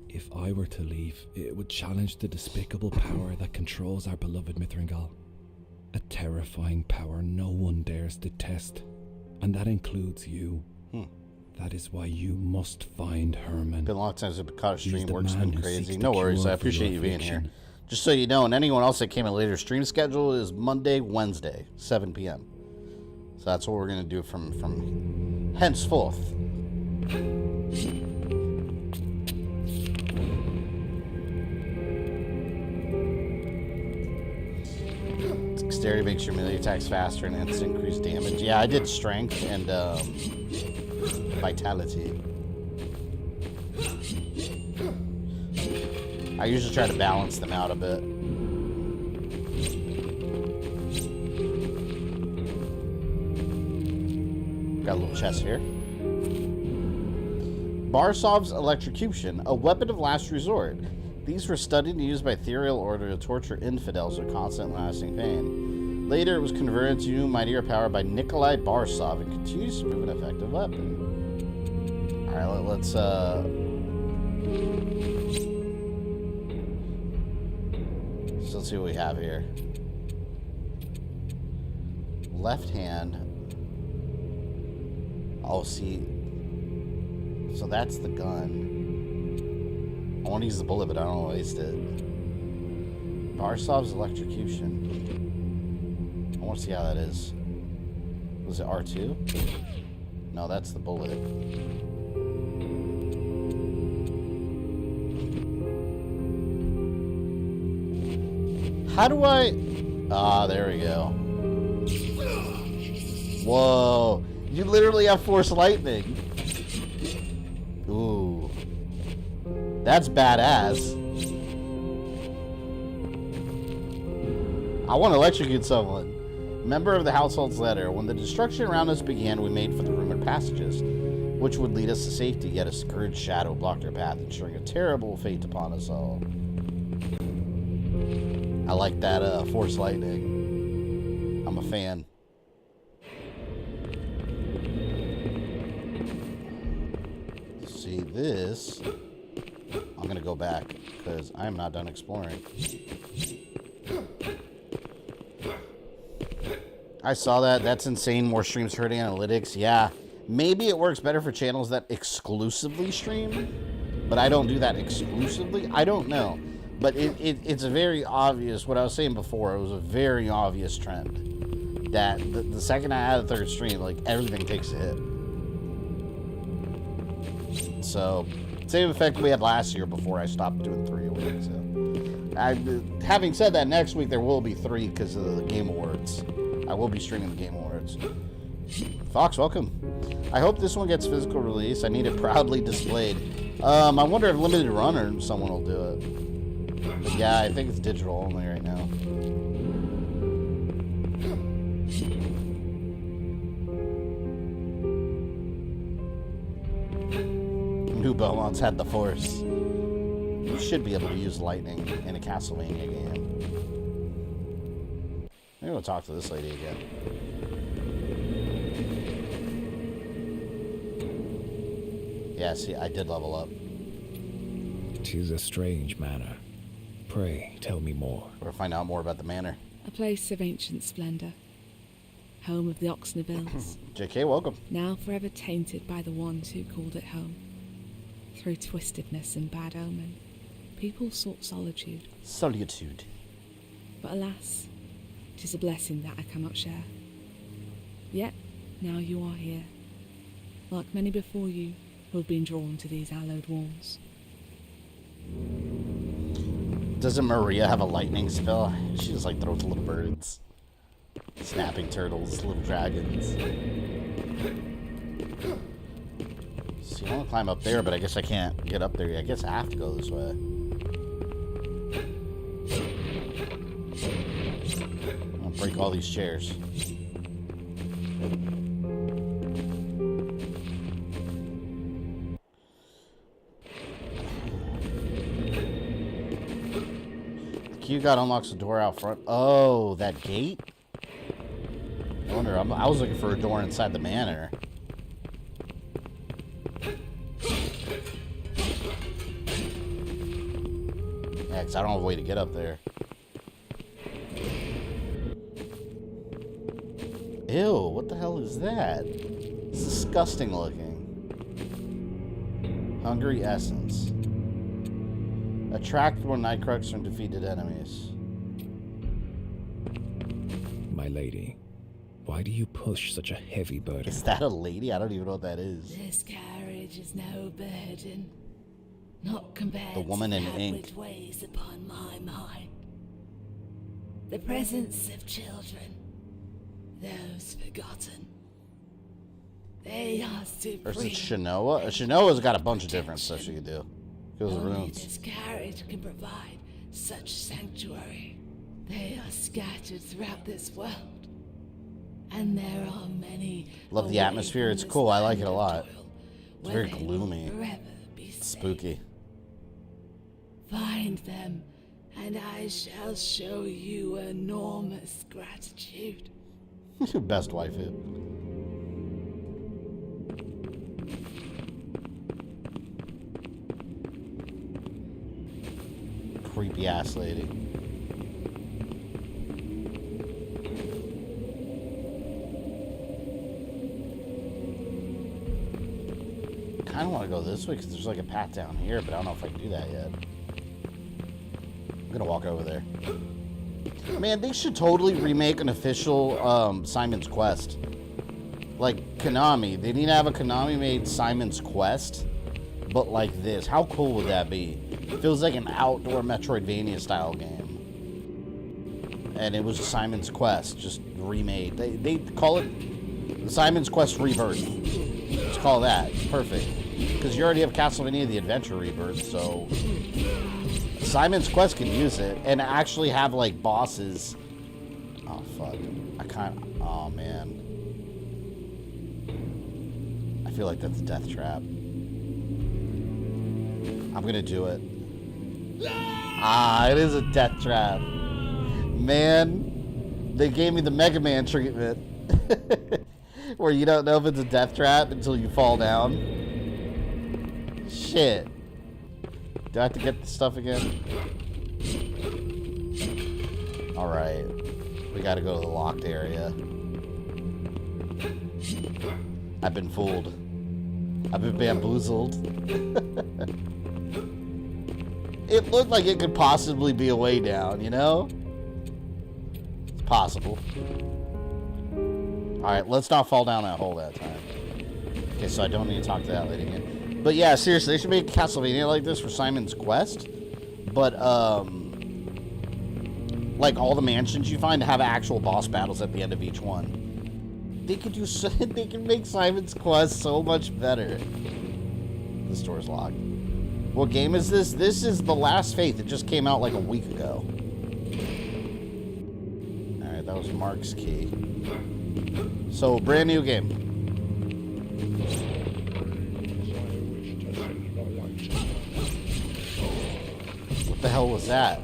If I were to leave, it would challenge the despicable power that controls our beloved Mithrangal. A terrifying power no one dares to test, and that includes you. That is why you must find Hermann. Been a long time since I've caught a He's stream. the Work's man been who crazy. seeks No the worries. cure I for appreciate your you being here. affliction. Just so you know, and anyone else that came in later, stream schedule is Monday, Wednesday, 7 p.m. So that's what we're gonna do from henceforth. Dexterity makes your melee attacks faster and hence increased damage. Yeah, I did strength and vitality. I usually try to balance them out a bit. Got a little chest here. Barsov's electrocution, a weapon of last resort. These were studied and used by Ethereal Order to torture infidels with constant and lasting pain. Later, it was converted to new mightier power by Nikolai Barsov and continues to prove an effective weapon. Alright, let's see what we have here. Left hand. Oh, see. So that's the gun. I want to use the bullet, but I don't want to waste it. Barsov's electrocution. I want to see how that is. Was it R2? No, that's the bullet. How do I... Ah, there we go. Whoa. You literally have Force Lightning. Ooh. That's badass. I want to electrocute someone. Member of the Household's Letter. When the destruction around us began, we made for the rumored passages, which would lead us to safety, yet a scourged shadow blocked our path, ensuring a terrible fate upon us all. I like that Force Lightning. I'm a fan. See this. I'm gonna go back because I'm not done exploring. I saw that. That's insane. More streams hurting analytics. Yeah. Maybe it works better for channels that exclusively stream, but I don't do that exclusively. I don't know. But it's a very obvious, what I was saying before, it was a very obvious trend that the second I add a third stream, like, everything takes a hit. So, same effect we had last year before I stopped doing 3 a week. So, having said that, next week there will be 3 because of the Game Awards. I will be streaming the Game Awards. Fox, welcome. I hope this one gets physical release. I need it proudly displayed. I wonder if limited run or someone will do it. But yeah, I think it's digital only right now. New Beaumont's had the Force. You should be able to use lightning in a Castlevania game. Maybe we'll talk to this lady again. Yeah, see, I did level up. 'Tis a strange manor. Pray, tell me more. We're gonna find out more about the manor. A place of ancient splendour, home of the Oxnevilles, JK, welcome. now forever tainted by the ones who called it home. Through twistedness and bad omen, people sought solitude, Solitude. but alas, 'tis a blessing that I cannot share. Yet, now you are here, like many before you who have been drawn to these hallowed walls. Doesn't Maria have a lightning spell? She just like throws little birds. Snapping turtles, little dragons. See, I want to climb up there, but I guess I can't get up there. I guess I have to go this way. I'll break all these chairs. The key got unlocks the door out front. Oh, that gate? I wonder, I was looking for a door inside the manor. Yeah, because I don't have a way to get up there. Ew, what the hell is that? It's disgusting looking. Hungry Essence. Attract more Nightcrucks from defeated enemies. My lady, why do you push such a heavy burden? Is that a lady? I don't even know what that is. This carriage is no burden, not compared The woman to in that ink. which weighs upon my mind. The presence of children, those forgotten. They are supreme. Or is it Shinoa? Shinoa's got a bunch of different stuff she can do. Kills Only runes. this carriage can provide such sanctuary. They are scattered throughout this world, and there are many. Love the away atmosphere. from It's this cool. I like land it a of lot. toil, It's where very they will gloomy. forever be It's safe. spooky. Find them, and I shall show you enormous gratitude. Best waifu. Creepy ass lady. Kind of want to go this way because there's like a path down here, but I don't know if I can do that yet. I'm gonna walk over there. Man, they should totally remake an official Simon's Quest. Like Konami. They need to have a Konami-made Simon's Quest, but like this. How cool would that be? It feels like an outdoor Metroidvania style game. And it was Simon's Quest, just remade. They call it the Simon's Quest Rebirth. Let's call that. It's perfect. Because you already have Castlevania The Adventure Rebirth, so Simon's Quest can use it and actually have like bosses. Oh fuck. Oh man. I feel like that's a death trap. I'm gonna do it. Ah, it is a death trap. Man, they gave me the Mega Man treatment. Where you don't know if it's a death trap until you fall down. Shit. Do I have to get the stuff again? Alright. We gotta go to the locked area. I've been fooled. I've been bamboozled. It looked like it could possibly be a way down, you know? It's possible. Alright, let's not fall down that hole that time. Okay, so I don't need to talk to that lady again. But yeah, seriously, they should make a Castlevania like this for Simon's Quest. But, like all the mansions you find have actual boss battles at the end of each one. They could do so, they can make Simon's Quest so much better. The store's locked. What game is this? This is The Last Faith. It just came out like a week ago. Alright, that was Mark's key. So, brand new game. What the hell was that?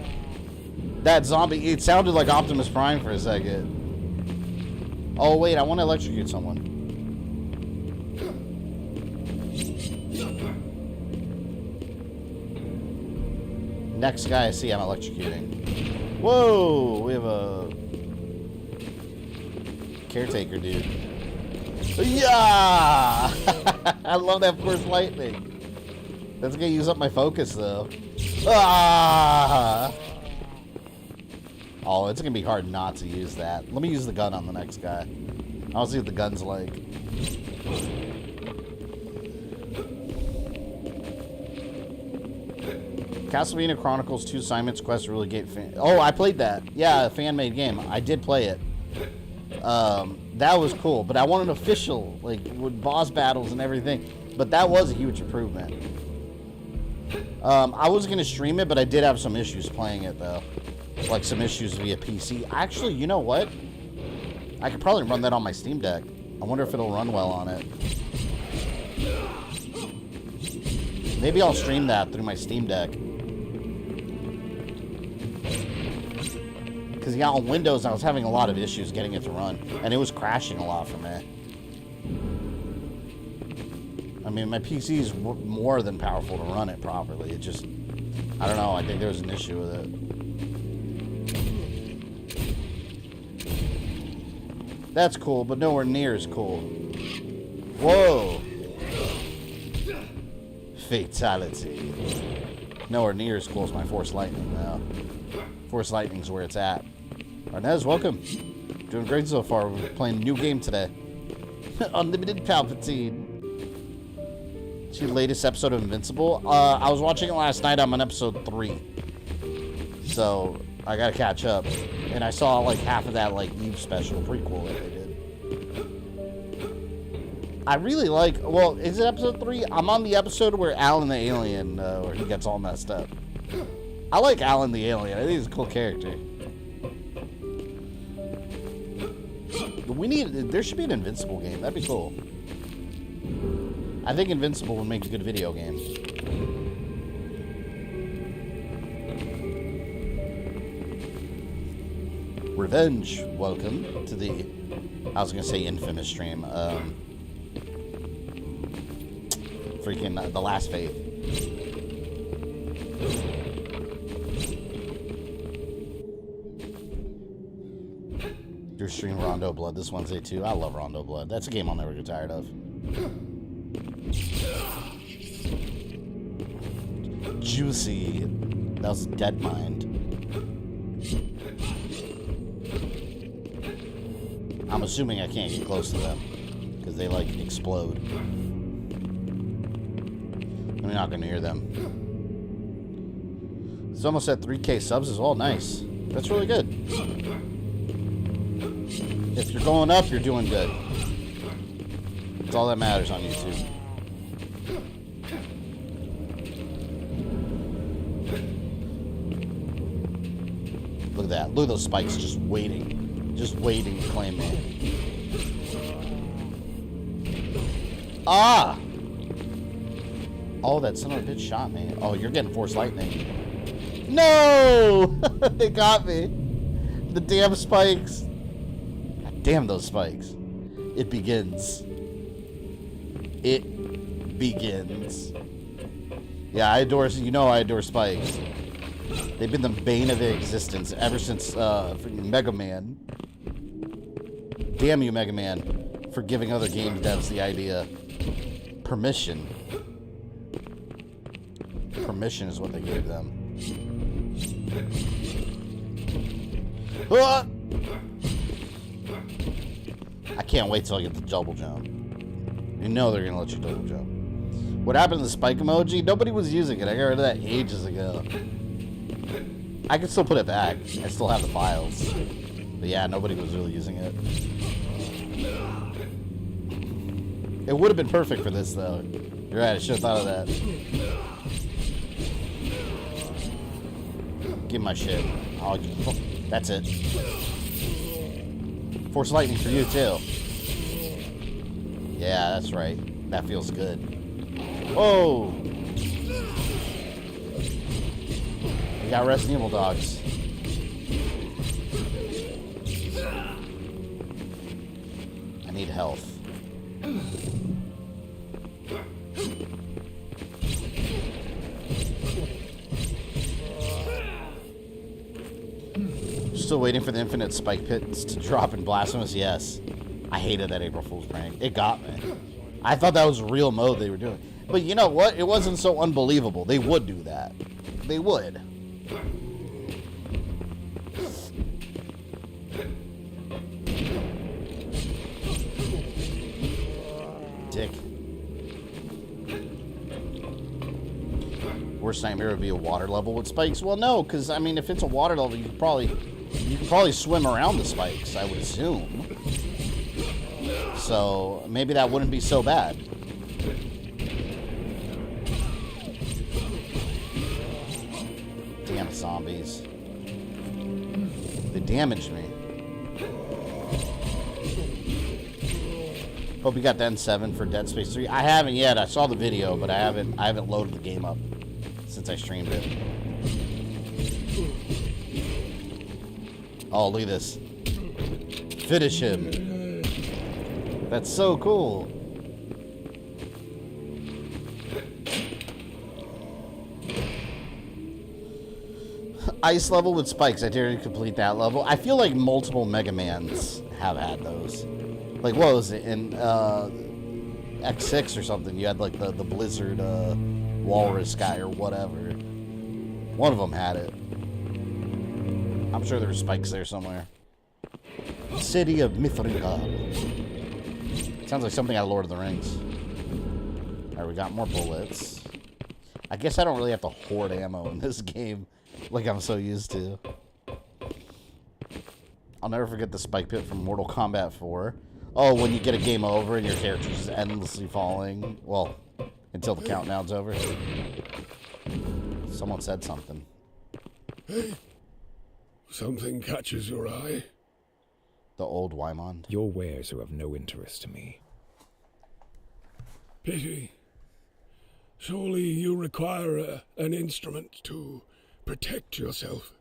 That zombie, it sounded like Optimus Prime for a second. Oh, wait, I want to electrocute someone. Next guy I see, I'm electrocuting. Whoa, we have a caretaker dude. Yeah! I love that first lightning. That's gonna use up my focus though. Ah! Oh, it's gonna be hard not to use that. Let me use the gun on the next guy. I want to see what the gun's like. Castlevania Chronicles 2 Simon's Quest really get fan. Oh, I played that. Yeah, a fan-made game. I did play it. That was cool, but I want an official, like, with boss battles and everything. But that was a huge improvement. I was going to stream it, but I did have some issues playing it, though. Like, some issues via PC. Actually, you know what? I could probably run that on my Steam Deck. I wonder if it'll run well on it. Maybe I'll stream that through my Steam Deck. Because, yeah, on Windows, I was having a lot of issues getting it to run. And it was crashing a lot for me. I mean, my PC is more than powerful to run it properly. It just, I don't know, I think there was an issue with it. That's cool, but nowhere near as cool. Whoa! Fatality. Nowhere near as cool as my Force Lightning, though. Force Lightning's where it's at. Arnez, welcome. Doing great so far. We're playing a new game today. Unlimited Palpatine. It's the latest episode of Invincible. I was watching it last night. I'm on episode 3. So, I gotta catch up. And I saw, like, half of that, like, Eve special prequel that they did. I really like... Well, is it episode 3? I'm on the episode where Alan the Alien, where he gets all messed up. I like Alan the Alien. I think he's a cool character. There should be an Invincible game. That'd be cool. I think Invincible would make a good video game. Revenge, welcome to the... I was gonna say infamous stream. Freaking The Last Faith. Your stream Rondo Blood this Wednesday too. I love Rondo Blood. That's a game I'll never get tired of. Juicy. That was Dead Mind. I'm assuming I can't get close to them because they like explode. I'm not gonna hear them. It's almost at 3K subs as well. Nice. That's really good. If you're going up, you're doing good. That's all that matters on YouTube. Look at that. Look at those spikes just waiting. Just waiting to claim me. Ah! Oh, that son of a bitch shot me. Oh, you're getting Force Lightning. No! They got me. The damn spikes. God damn those spikes. It begins. It begins. Yeah, I adore spikes. They've been the bane of their existence ever since freaking Mega Man. Damn you, Mega Man, for giving other game devs the idea. Permission. Permission is what they gave them. Ah! I can't wait till I get the double jump. You know they're gonna let you double jump. What happened to the spike emoji? Nobody was using it. I got rid of that ages ago. I can still put it back. I still have the files. But yeah, nobody was really using it. It would have been perfect for this, though. You're right, I should have thought of that. Give me my shit. Oh, that's it. Force Lightning for you, too. Yeah, that's right. That feels good. Whoa! We got Resident Evil dogs. I need health. Still waiting for the infinite spike pits to drop in Blasphemous? Yes. I hated that April Fool's prank. It got me. I thought that was real mode they were doing. But you know what? It wasn't so unbelievable. They would do that. They would. Dick. Worst nightmare would be a water level with spikes. Well, no, because I mean, if it's a water level, you could probably swim around the spikes, I would assume. So maybe that wouldn't be so bad. Damn zombies! They damaged me. Hope you got the N7 for Dead Space 3. I haven't yet. I saw the video, but I haven't loaded the game up since I streamed it. Oh, look at this. Finish him. That's so cool. Ice level with spikes. I dare to complete that level. I feel like multiple Mega Mans have had those. Like, what was it? In X6 or something, you had like the Blizzard Walrus guy or whatever. One of them had it. I'm sure there were spikes there somewhere. City of Mithril. Sounds like something out of Lord of the Rings. Alright, we got more bullets. I guess I don't really have to hoard ammo in this game like I'm so used to. I'll never forget the spike pit from Mortal Kombat 4. Oh, when you get a game over and your character's just endlessly falling. Well, until the countdown's over. Someone said something. Hey, something catches your eye. The old Wymond. Your wares are of no interest to me. Pity. Surely you require an instrument to protect yourself.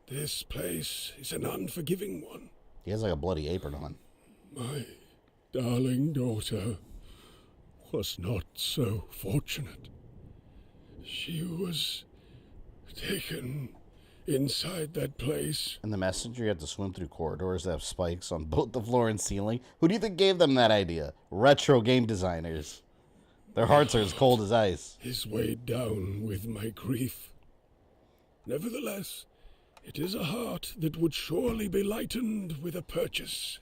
This place is an unforgiving one. He has like a bloody apron on. My darling daughter was not so fortunate. She was taken inside that place. In the messenger, you have to swim through corridors that have spikes on both the floor and ceiling. Who do you think gave them that idea? Retro game designers. Their hearts are as cold as ice. Is weighed down with my grief. Nevertheless, it is a heart that would surely be lightened with a purchase.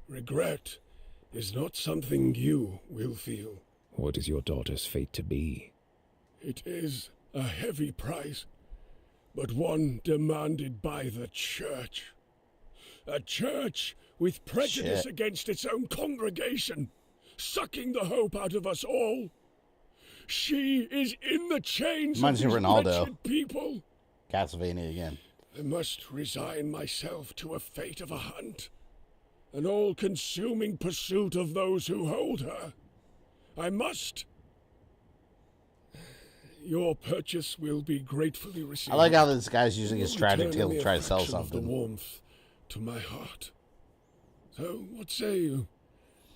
Regret is not something you will feel. What is your daughter's fate to be? It is a heavy price, but one demanded by the church. A church with prejudice against its own congregation, sucking the hope out of us all. She is in the chains Reminds of me these of Ronaldo. wretched people. Castlevania again. I must resign myself to a fate of a hunt, an all-consuming pursuit of those who hold her. I must. Your purchase will be gratefully received. I like how this guy's using his tragic Return tale me to a try to sell fraction of the something. warmth to my heart. So, what say you?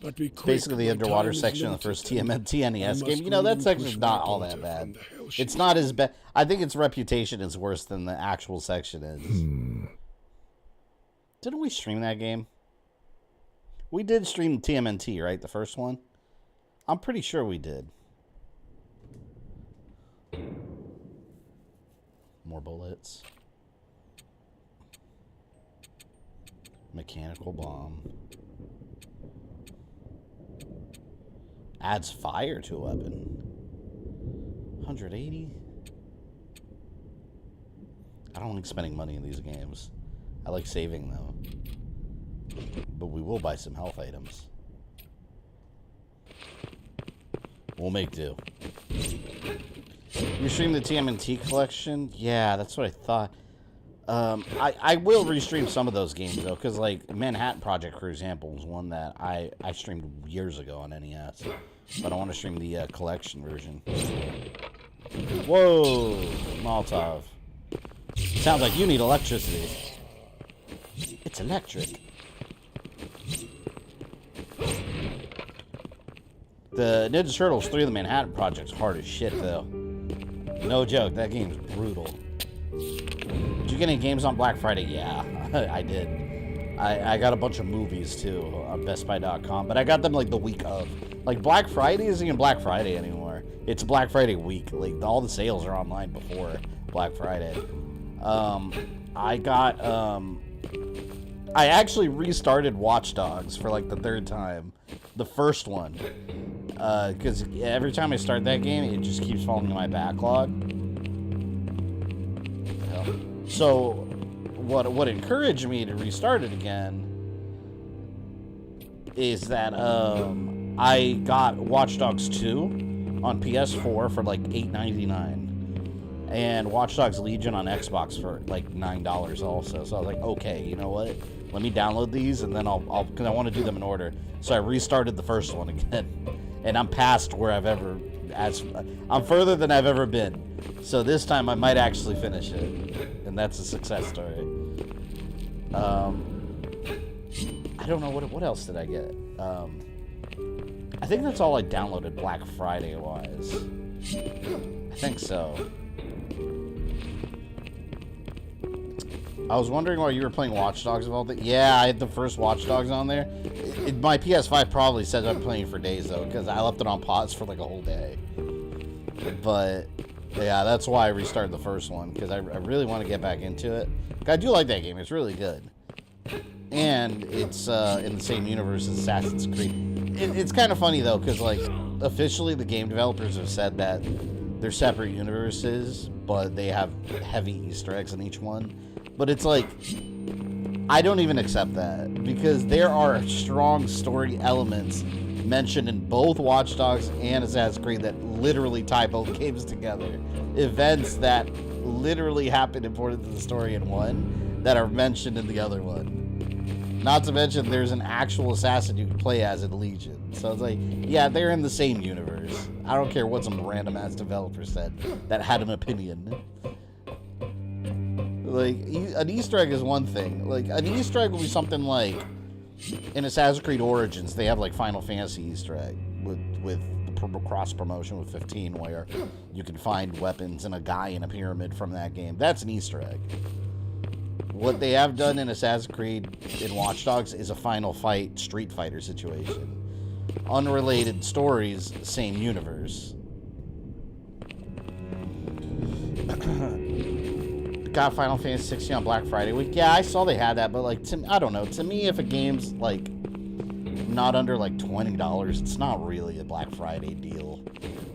But be quick, Basically the my underwater time is section of the first limited, TMNT and I NES must game. You know, that section's relinquish not my all that daughter bad. from the hell she It's not as bad. I think its reputation is worse than the actual section is. Didn't we stream that game? We did stream TMNT, right? The first one? I'm pretty sure we did. More bullets. Mechanical bomb. Adds fire to a weapon. 180? I don't like spending money in these games. I like saving, though. But we will buy some health items. We'll make do. You stream the TMNT collection? Yeah, that's what I thought. I will restream some of those games, though, because, like, Manhattan Project, for example, was one that I streamed years ago on NES. But I want to stream the collection version. Whoa! Molotov. Sounds like you need electricity. It's electric. The Ninja Turtles 3 of the Manhattan Project's hard as shit, though. No joke, that game's brutal. Did you get any games on Black Friday? Yeah, I did. I got a bunch of movies, too, on BestBuy.com, but I got them, like, the week of. Like, Black Friday isn't even Black Friday anymore. It's Black Friday week. Like, all the sales are online before Black Friday. I actually restarted Watch Dogs for, like, the third time. The first one. because every time I start that game, it just keeps falling in my backlog. So, what encouraged me to restart it again is that I got Watch Dogs 2 on PS4 for like $8.99, and Watch Dogs Legion on Xbox for like $9 also. So I was like, okay, you know what? Let me download these, and then I'll because I want to do them in order. So I restarted the first one again, and I'm past where I'm further than I've ever been. So this time I might actually finish it, and that's a success story. I don't know what else did I get. I think that's all I downloaded Black Friday wise. I think so. I was wondering why you were playing Watch Dogs of all that. Yeah, I had the first Watch Dogs on there. My PS5 probably said I'm playing for days though, because I left it on pause for like a whole day. But yeah, that's why I restarted the first one, because I really want to get back into it. I do like that game. It's really good. And it's in the same universe as Assassin's Creed. It's kind of funny though, because like officially the game developers have said that they're separate universes, but they have heavy Easter eggs in each one. But it's like, I don't even accept that, because there are strong story elements mentioned in both Watch Dogs and Assassin's Creed that literally tie both games together. Events that literally happen important to the story in one that are mentioned in the other one. Not to mention there's an actual assassin you can play as in Legion. So it's like, yeah, they're in the same universe. I don't care what some random ass developer said that had an opinion. Like, an Easter egg is one thing. Like, an Easter egg will be something like, in Assassin's Creed Origins, they have, like, Final Fantasy Easter egg with the cross-promotion with 15, where you can find weapons and a guy in a pyramid from that game. That's an Easter egg. What they have done in Assassin's Creed in Watch Dogs is a final fight Street Fighter situation. Unrelated stories, same universe. Got Final Fantasy 16 on Black Friday week. Yeah, I saw they had that, but like, I don't know. To me, if a game's like not under like $20, it's not really a Black Friday deal.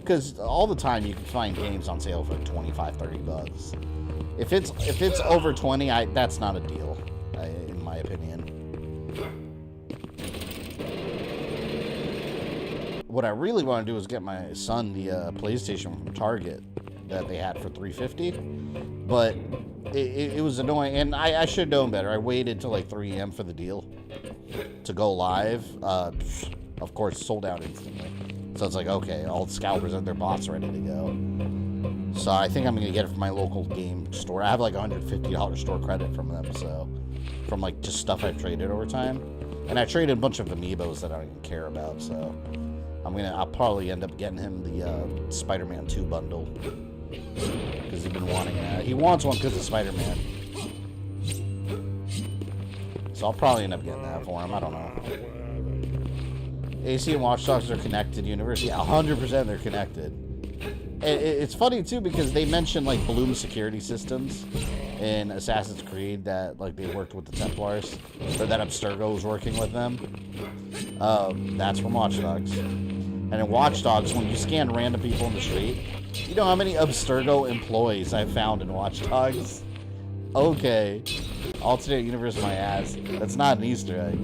Because all the time you can find games on sale for $25-$30. If it's over 20, that's not a deal, in my opinion. What I really want to do is get my son the PlayStation from Target that they had for $350, but it was annoying, and I should have known better. I waited till like 3 a.m. for the deal to go live. Of course, sold out instantly. So it's like, okay, all the scalpers and their bots ready to go. So I think I'm gonna get it from my local game store. I have like $150 store credit from them, so from like just stuff I've traded over time, and I traded a bunch of amiibos that I don't even care about. So I'll probably end up getting him the Spider-Man 2 bundle, because he's been wanting that. He wants one because of Spider-Man. So I'll probably end up getting that for him. I don't know. AC and Watch Dogs are connected universe. Yeah, 100% they're connected. It's funny too, because they mentioned like Bloom security systems in Assassin's Creed, that like they worked with the Templars, or that Abstergo was working with them. That's from Watch Dogs. And in Watch Dogs, when you scan random people in the street, you know how many Abstergo employees I've found in Watch Dogs? Okay. Alternate universe my ass. That's not an Easter egg.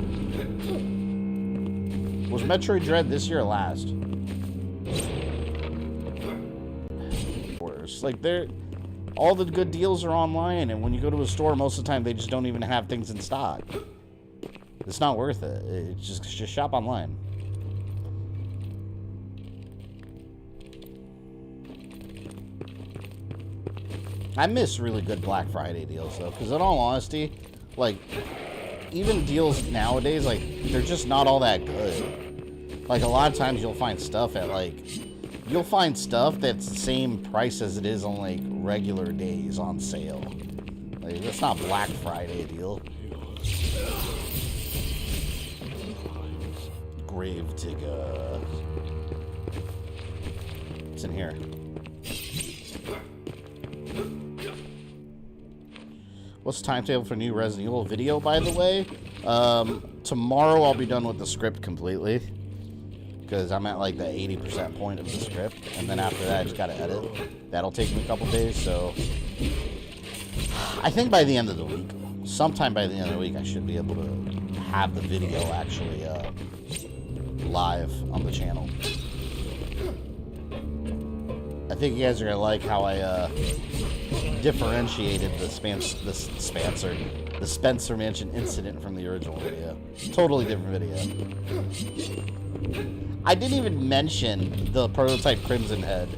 Was Metroid Dread this year or last? Like, all the good deals are online, and when you go to a store, most of the time they just don't even have things in stock. It's not worth it. It's just shop online. I miss really good Black Friday deals though, because in all honesty, like, even deals nowadays, like, they're just not all that good. Like, a lot of times you'll find stuff at like, you'll find stuff that's the same price as it is on like regular days on sale. Like, that's not Black Friday deal. Grave digger. It's in here. What's the timetable for new Resident Evil video, by the way? Tomorrow I'll be done with the script completely. because I'm at like the 80% point of the script, and then after that I just gotta edit. That'll take me a couple days, so I think by the end of the week, sometime by the end of the week, I should be able to have the video actually live on the channel. I think you guys are gonna like how I differentiated the Spencer Mansion incident from the original video. Totally different video. I didn't even mention the prototype Crimson Head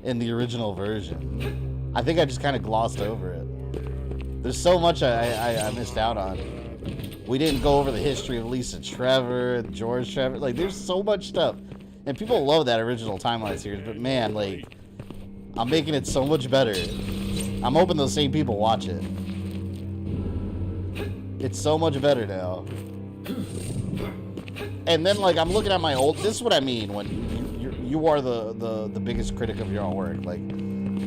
in the original version. I think I just kind of glossed over it. There's so much I missed out on. We didn't go over the history of Lisa Trevor and George Trevor. Like, there's so much stuff. And people love that original Timeline series, but man, like, I'm making it so much better. I'm hoping those same people watch it. It's so much better now. And then, like, I'm looking at my old... This is what I mean when you are the biggest critic of your own work. Like,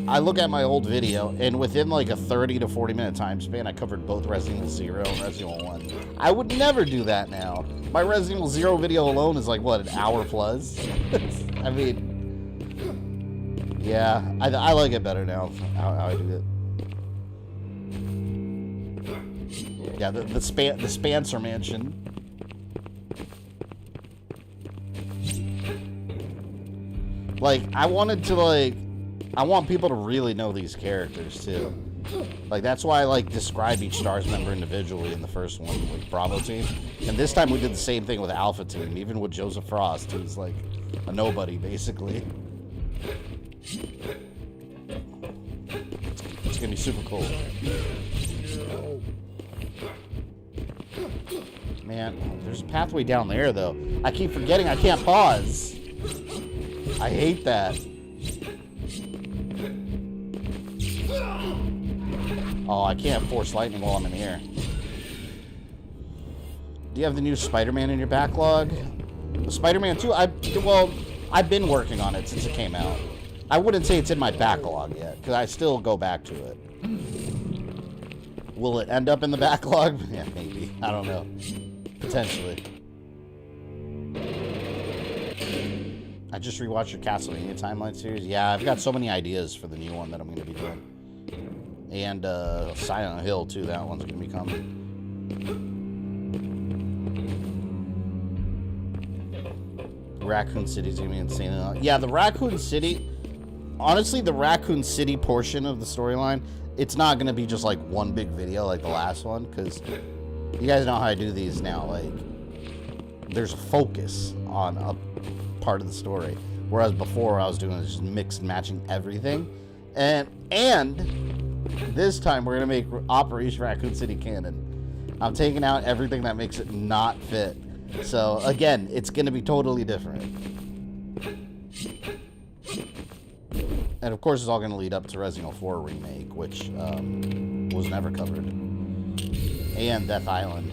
I look at my old video, and within, like, a 30 to 40-minute time span, I covered both Resident Evil 0 and Resident Evil 1. I would never do that now. My Resident Evil 0 video alone is, like, what, an hour plus? I mean... Yeah, I like it better now, how I do it. Yeah, the Spencer Mansion. Like, I want people to really know these characters, too. Like, that's why I, like, describe each STARS member individually in the first one with Bravo Team. And this time we did the same thing with Alpha Team, even with Joseph Frost, who's, like, a nobody, basically. It's gonna be super cool. Man, there's a pathway down there, though. I keep forgetting I can't pause. I hate that. Oh, I can't force lightning while I'm in the air. Do you have the new Spider-Man in your backlog? The Spider-Man 2? I've been working on it since it came out. I wouldn't say it's in my backlog yet, because I still go back to it. Will it end up in the backlog? Yeah, maybe. I don't know. Potentially. I just rewatched your Castlevania Timeline series. Yeah, I've got so many ideas for the new one that I'm going to be doing. And Silent Hill, too. That one's going to be coming. Raccoon City's going to be insane. Yeah, the Raccoon City... Honestly, the Raccoon City portion of the storyline, it's not going to be just, like, one big video like the last one, because you guys know how I do these now. Like, there's a focus on a part of the story, whereas before I was doing just mixed matching everything. And this time we're going to make Operation Raccoon City canon. I'm taking out everything that makes it not fit. So, again, it's going to be totally different. And of course, it's all going to lead up to Resident Evil 4 remake, which was never covered, and Death Island.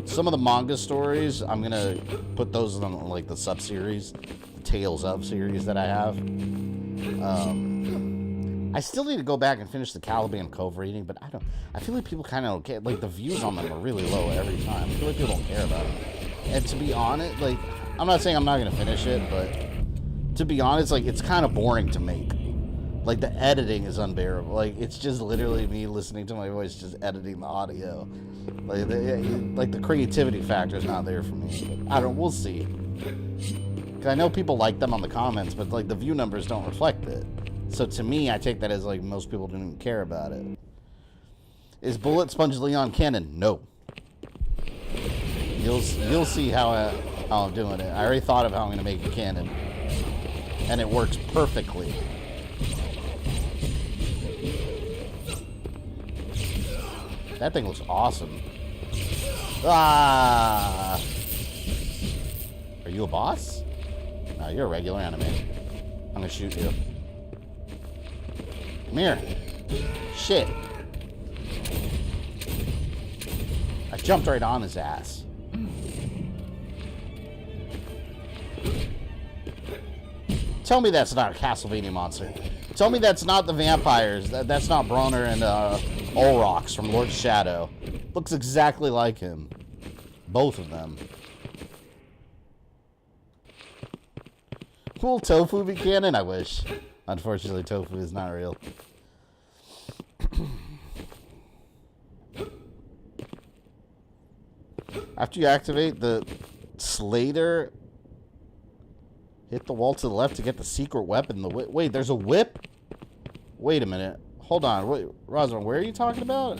Some of the manga stories, I'm going to put those in like the sub-series, the Tales of series that I have. I still need to go back and finish the Caliban Cove reading, but I feel like people kind of don't care. Like, the views on them are really low every time. I feel like people don't care about them. And to be honest, like, I'm not saying I'm not going to finish it, but to be honest, like, it's kind of boring to make. Like, the editing is unbearable. Like, it's just literally me listening to my voice, just editing the audio. Like, the creativity factor is not there for me. But I don't know, we'll see. 'Cause I know people like them on the comments, but, like, the view numbers don't reflect it. So to me, I take that as, like, most people don't even care about it. Is Bullet Sponge Leon canon? No. You'll see how I'm doing it. I already thought of how I'm going to make it canon. And it works perfectly. That thing looks awesome. Ah! Are you a boss? No, you're a regular anime. I'm gonna shoot you. Come here. Shit. I jumped right on his ass. Tell me that's not a Castlevania monster. Tell me that's not the vampires. That's not Bronner and Olrox from Lord Shadow. Looks exactly like him. Both of them. Will tofu be canon? I wish. Unfortunately, tofu is not real. After you activate the Slater, hit the wall to the left to get the secret weapon. Wait, there's a whip? Wait a minute. Hold on. Wait, Rosalind, where are you talking about?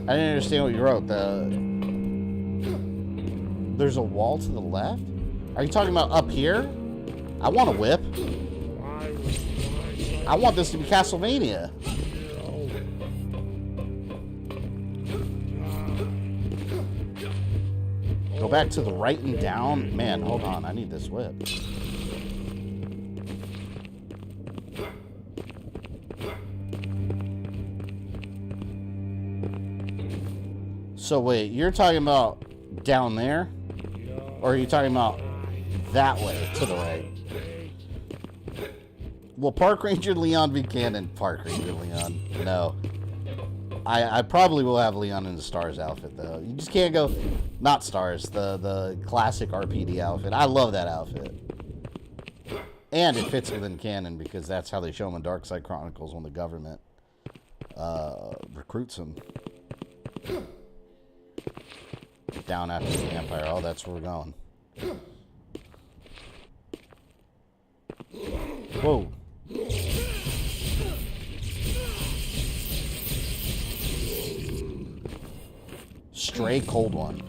I didn't understand what you wrote. There's a wall to the left? Are you talking about up here? I want a whip. I want this to be Castlevania. Go back to the right and down. Man, hold on. I need this whip. So wait, you're talking about down there? Or are you talking about that way, to the right? Will Park Ranger Leon be canon? Park Ranger Leon. No. I probably will have Leon in the Stars outfit, though. You just can't go... Not Stars, the classic RPD outfit. I love that outfit. And it fits within canon, because that's how they show him in Dark Side Chronicles when the government recruits him. Down after the Empire. Oh, that's where we're going. Whoa. Stray cold one.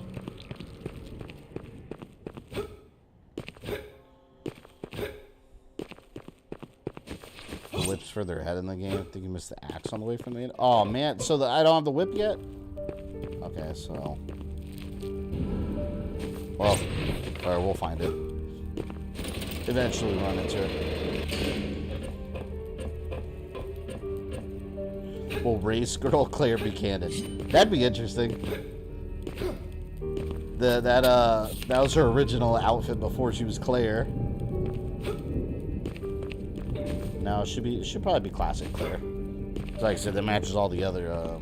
The whip's further ahead in the game. I think you missed the axe on the way from the end. Oh man, so I don't have the whip yet? Okay, so... Well, alright, we'll find it. Eventually run into it. Will Race Girl Claire be canon? That'd be interesting. That was her original outfit before she was Claire. No, it should probably be classic Claire. Like I said, that matches all the other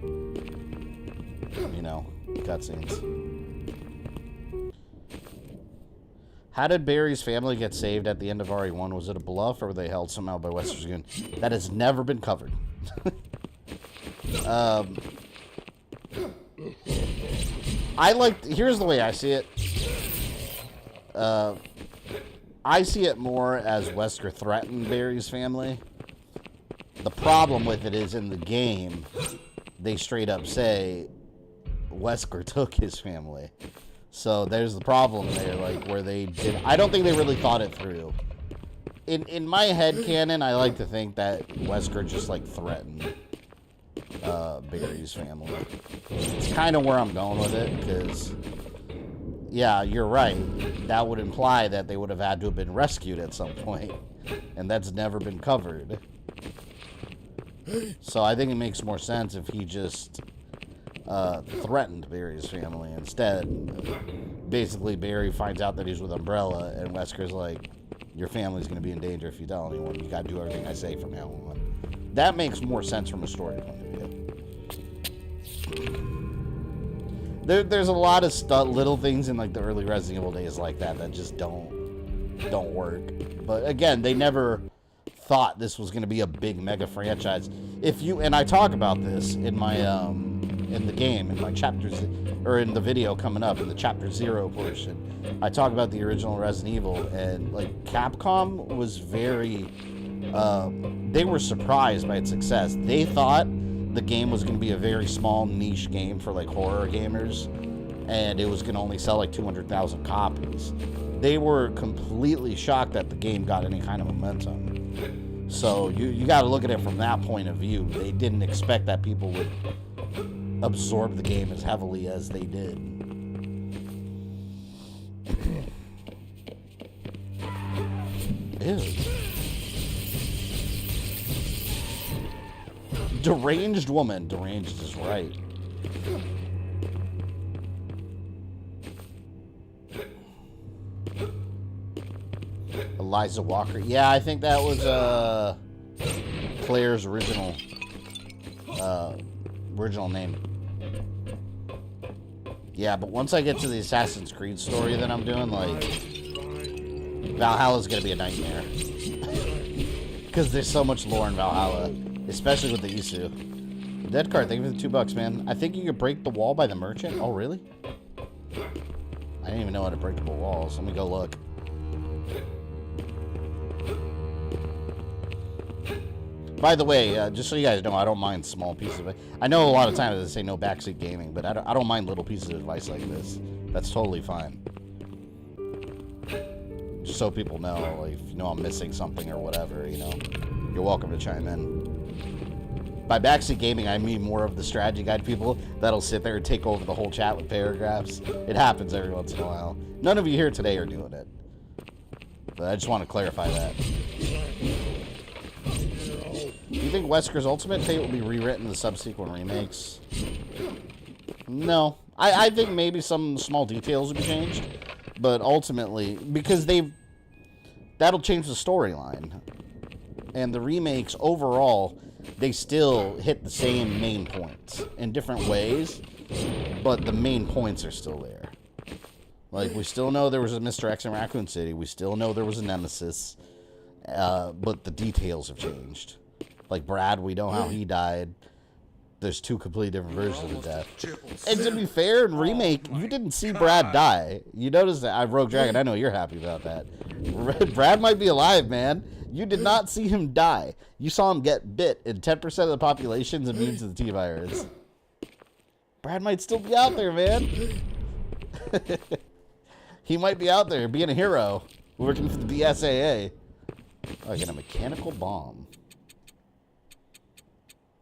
you know, cutscenes. How did Barry's family get saved at the end of RE1? Was it a bluff, or were they held somehow by Wesker Dragoon? That has never been covered. Here's the way I see it. I see it more as Wesker threatened Barry's family. The problem with it is in the game, they straight up say Wesker took his family. So there's the problem there, like, where they did... I don't think they really thought it through. In my head canon, I like to think that Wesker just, like, threatened Barry's family. It's kind of where I'm going with it, because... Yeah, you're right. That would imply that they would have had to have been rescued at some point. And that's never been covered. So I think it makes more sense if he just... threatened Barry's family instead. Basically, Barry finds out that he's with Umbrella, and Wesker's like, your family's going to be in danger if you tell anyone. You got to do everything I say from now on. That makes more sense from a story point of view. There's a lot of little things in like the early Resident Evil days like that just don't work. But again, they never thought this was going to be a big mega franchise. And I talk about this in my in the game, in my chapters, or in the video coming up, in the Chapter 0 portion. I talk about the original Resident Evil, and like Capcom was very, they were surprised by its success. They thought the game was going to be a very small niche game for like horror gamers, and it was going to only sell like 200,000 copies. They were completely shocked that the game got any kind of momentum. So you got to look at it from that point of view. They didn't expect that people would absorb the game as heavily as they did. Ew. Deranged woman. Deranged is right. Liza Walker. Yeah, I think that was Claire's original name. Yeah, but once I get to the Assassin's Creed story that I'm doing, like, Valhalla's gonna be a nightmare. Because there's so much lore in Valhalla, especially with the Isu. Dead card, thank you for the $2, man. I think you could break the wall by the merchant. Oh, really? I didn't even know how to break the walls. Let me go look. By the way, just so you guys know, I don't mind small pieces of it. I know a lot of times they say no backseat gaming, but I don't mind little pieces of advice like this. That's totally fine. Just so people know, like, if you know I'm missing something or whatever, you know, you're welcome to chime in. By backseat gaming, I mean more of the strategy guide people that'll sit there and take over the whole chat with paragraphs. It happens every once in a while. None of you here today are doing it. But I just want to clarify that. Do you think Wesker's Ultimate Fate will be rewritten in the subsequent remakes? No. I think maybe some small details will be changed. But ultimately, because that'll change the storyline. And the remakes overall, they still hit the same main points in different ways, but the main points are still there. Like, we still know there was a Mr. X in Raccoon City. We still know there was a Nemesis. But the details have changed. Like Brad, we know how he died. There's two completely different versions of death. And to be fair, in Remake, you didn't see Brad die. You noticed that. I Rogue Dragon, I know you're happy about that. Brad might be alive, man. You did not see him die. You saw him get bit, and 10% of the population's immune to the T-virus. Brad might still be out there, man. He might be out there being a hero, working for the BSAA. Oh, I got a mechanical bomb.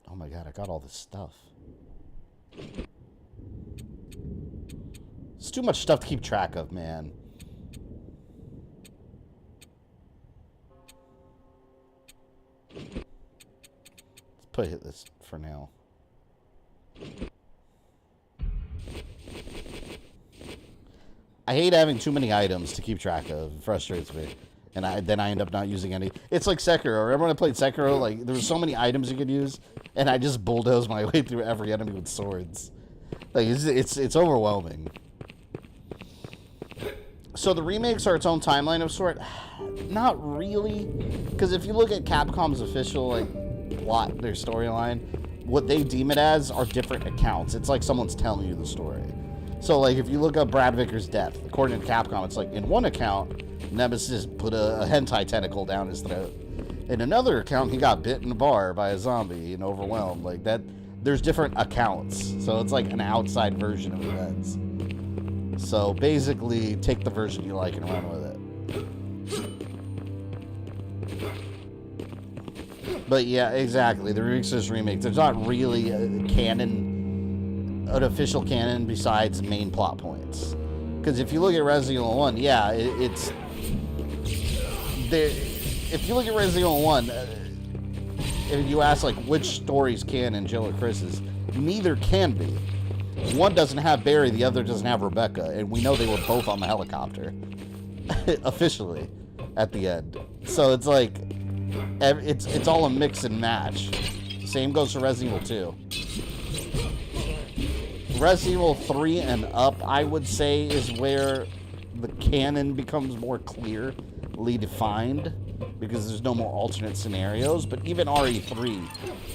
Oh my god, I got all this stuff. It's too much stuff to keep track of, man. Let's put this for now. I hate having too many items to keep track of. It frustrates me. And then I end up not using any. It's like Sekiro. Remember when I played Sekiro? Like, there were so many items you could use, and I just bulldozed my way through every enemy with swords. Like, it's overwhelming. So the remakes are its own timeline of sort. Not really, because if you look at Capcom's official plot, their storyline, what they deem it as are different accounts. It's like someone's telling you the story. So like if you look up Brad Vickers' death, according to Capcom, it's like in one account, Nemesis put a hentai tentacle down his throat. In another account, he got bit in a bar by a zombie and overwhelmed. Like that, there's different accounts. So it's like an outside version of events. So basically, take the version you like and run with it. But yeah, exactly. The Remixers remake. There's not really a canon, an official canon besides main plot points. Because if you look at Resident Evil 1, yeah, it's there. If you look at Resident Evil 1, if you ask like which stories canon, Jill or Chris's, neither can be. One doesn't have Barry, the other doesn't have Rebecca, and we know they were both on the helicopter officially at the end. So it's like it's all a mix and match. Same goes for Resident Evil 2. Resident Evil 3 and up, I would say, is where the canon becomes more clearly defined because there's no more alternate scenarios. But even RE3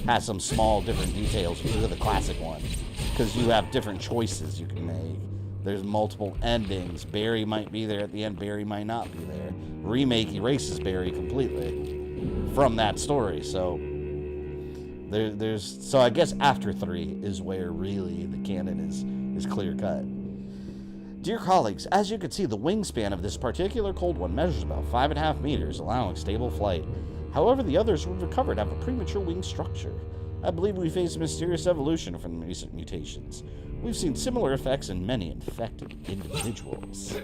has some small different details because of the classic one. Because you have different choices you can make. There's multiple endings. Barry might be there at the end. Barry might not be there. Remake erases Barry completely from that story. So so I guess after 3 is where really the canon is clear cut. Dear colleagues, as you can see, the wingspan of this particular cold one measures about 5.5 meters, allowing stable flight. However, the others we've recovered have a premature wing structure. I believe we face a mysterious evolution from recent mutations. We've seen similar effects in many infected individuals.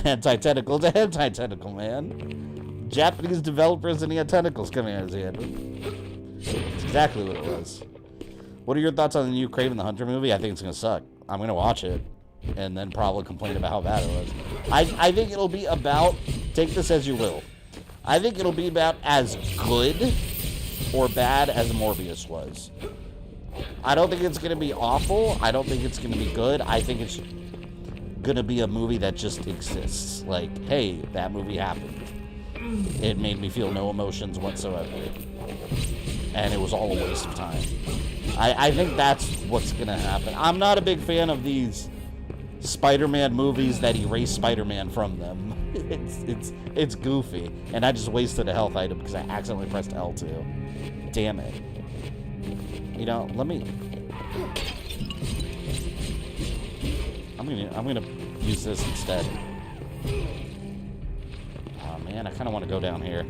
Hand-tentacle to hand-tentacle, man. Japanese developers and he had tentacles coming out of his hand. That's exactly what it was. What are your thoughts on the new Kraven the Hunter movie? I think it's going to suck. I'm going to watch it and then probably complain about how bad it was. I think it'll be about Take this as you will. I think it'll be about as good or bad as Morbius was. I don't think it's going to be awful. I don't think it's going to be good. I think it's going to be a movie that just exists. Like, hey, that movie happened. It made me feel no emotions whatsoever. And it was all a waste of time. I think that's what's going to happen. I'm not a big fan of these Spider-Man movies that erase Spider-Man from them. It's goofy. And I just wasted a health item because I accidentally pressed L2. Damn it. You know, let me... I'm gonna use this instead. Oh man, I kind of want to go down here.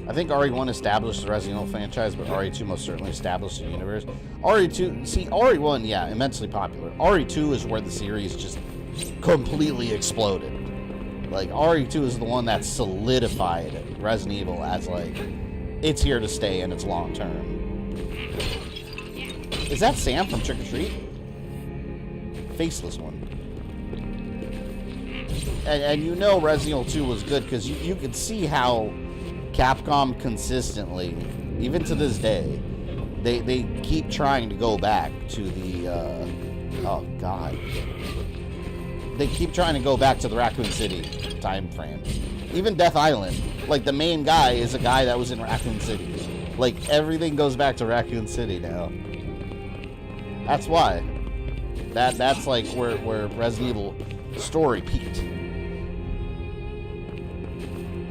I think RE1 established the Resident Evil franchise, but RE2 most certainly established the universe. RE2, see, RE1, yeah, immensely popular. RE2 is where the series just completely exploded. Like, RE2 is the one that solidified Resident Evil as, like, it's here to stay and it's long term. Is that Sam from Trick or Treat? Faceless one. And you know Resident Evil 2 was good because you could see how Capcom consistently, even to this day, they keep trying to go back to the, oh god. They keep trying to go back to the Raccoon City time frame. Even Death Island, like the main guy is a guy that was in Raccoon City. Like everything goes back to Raccoon City now. That's why. That's like where Resident Evil story peaked.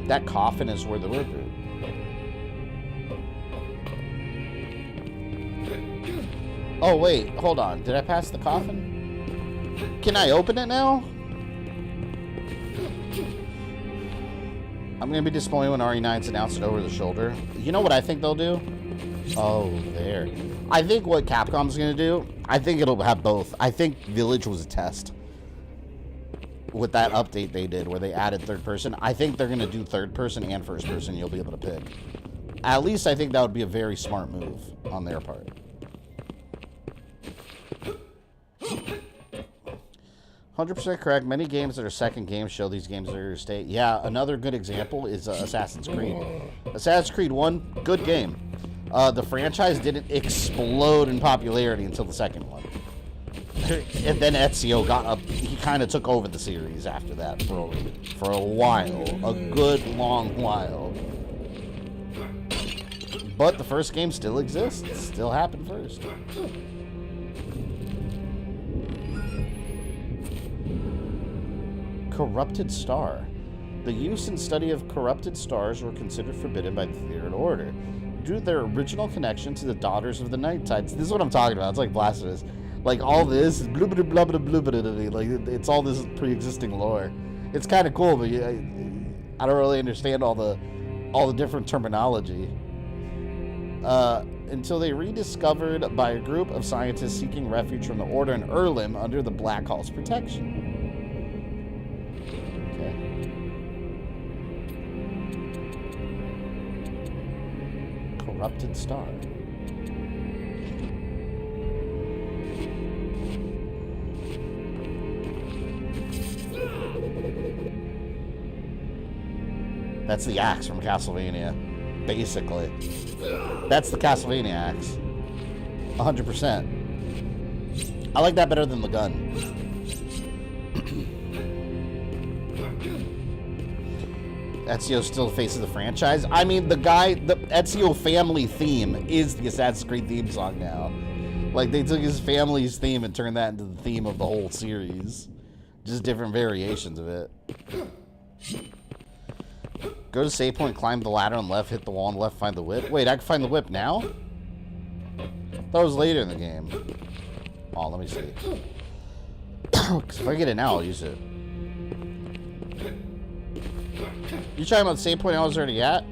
That coffin is where the worker. Oh wait, hold on. Did I pass the coffin? Can I open it now? I'm gonna be disappointed when RE9's announced it over the shoulder. You know what I think they'll do? Oh, there. I think what Capcom's gonna do, I think it'll have both. I think Village was a test. With that update they did where they added third person, I think they're gonna do third person and first person. You'll be able to pick. At least I think that would be a very smart move on their part. 100% correct. Many games that are second games show these games are here to stay. Yeah, another good example is Assassin's Creed. Assassin's Creed 1, good game. The franchise didn't explode in popularity until the second one. And then Ezio got up. He kind of took over the series after that for a while, a good long while. But the first game still exists. It still happened first. Corrupted Star. The use and study of corrupted stars were considered forbidden by the Third Order due to their original connection to the Daughters of the Night Tides. This is what I'm talking about. It's like Blasphemous. Like, all this is blah, blah, blah, blah, blah, blah, blah, like, it's all this pre-existing lore. It's kind of cool, but I don't really understand all the different terminology. Until they rediscovered by a group of scientists seeking refuge from the Order in Erlim under the Black Hall's protection. Okay. Corrupted Star. That's the axe from Castlevania, basically. That's the Castlevania axe. 100%. I like that better than the gun. Ezio still the face of the franchise. I mean, the Ezio family theme is the Assassin's Creed theme song now. Like, they took his family's theme and turned that into the theme of the whole series. Just different variations of it. Go to save point, climb the ladder on the left, hit the wall on the left, find the whip. Wait, I can find the whip now? That was later in the game. Oh, let me see. Because if I get it now, I'll use it. You talking about the save point I was already at?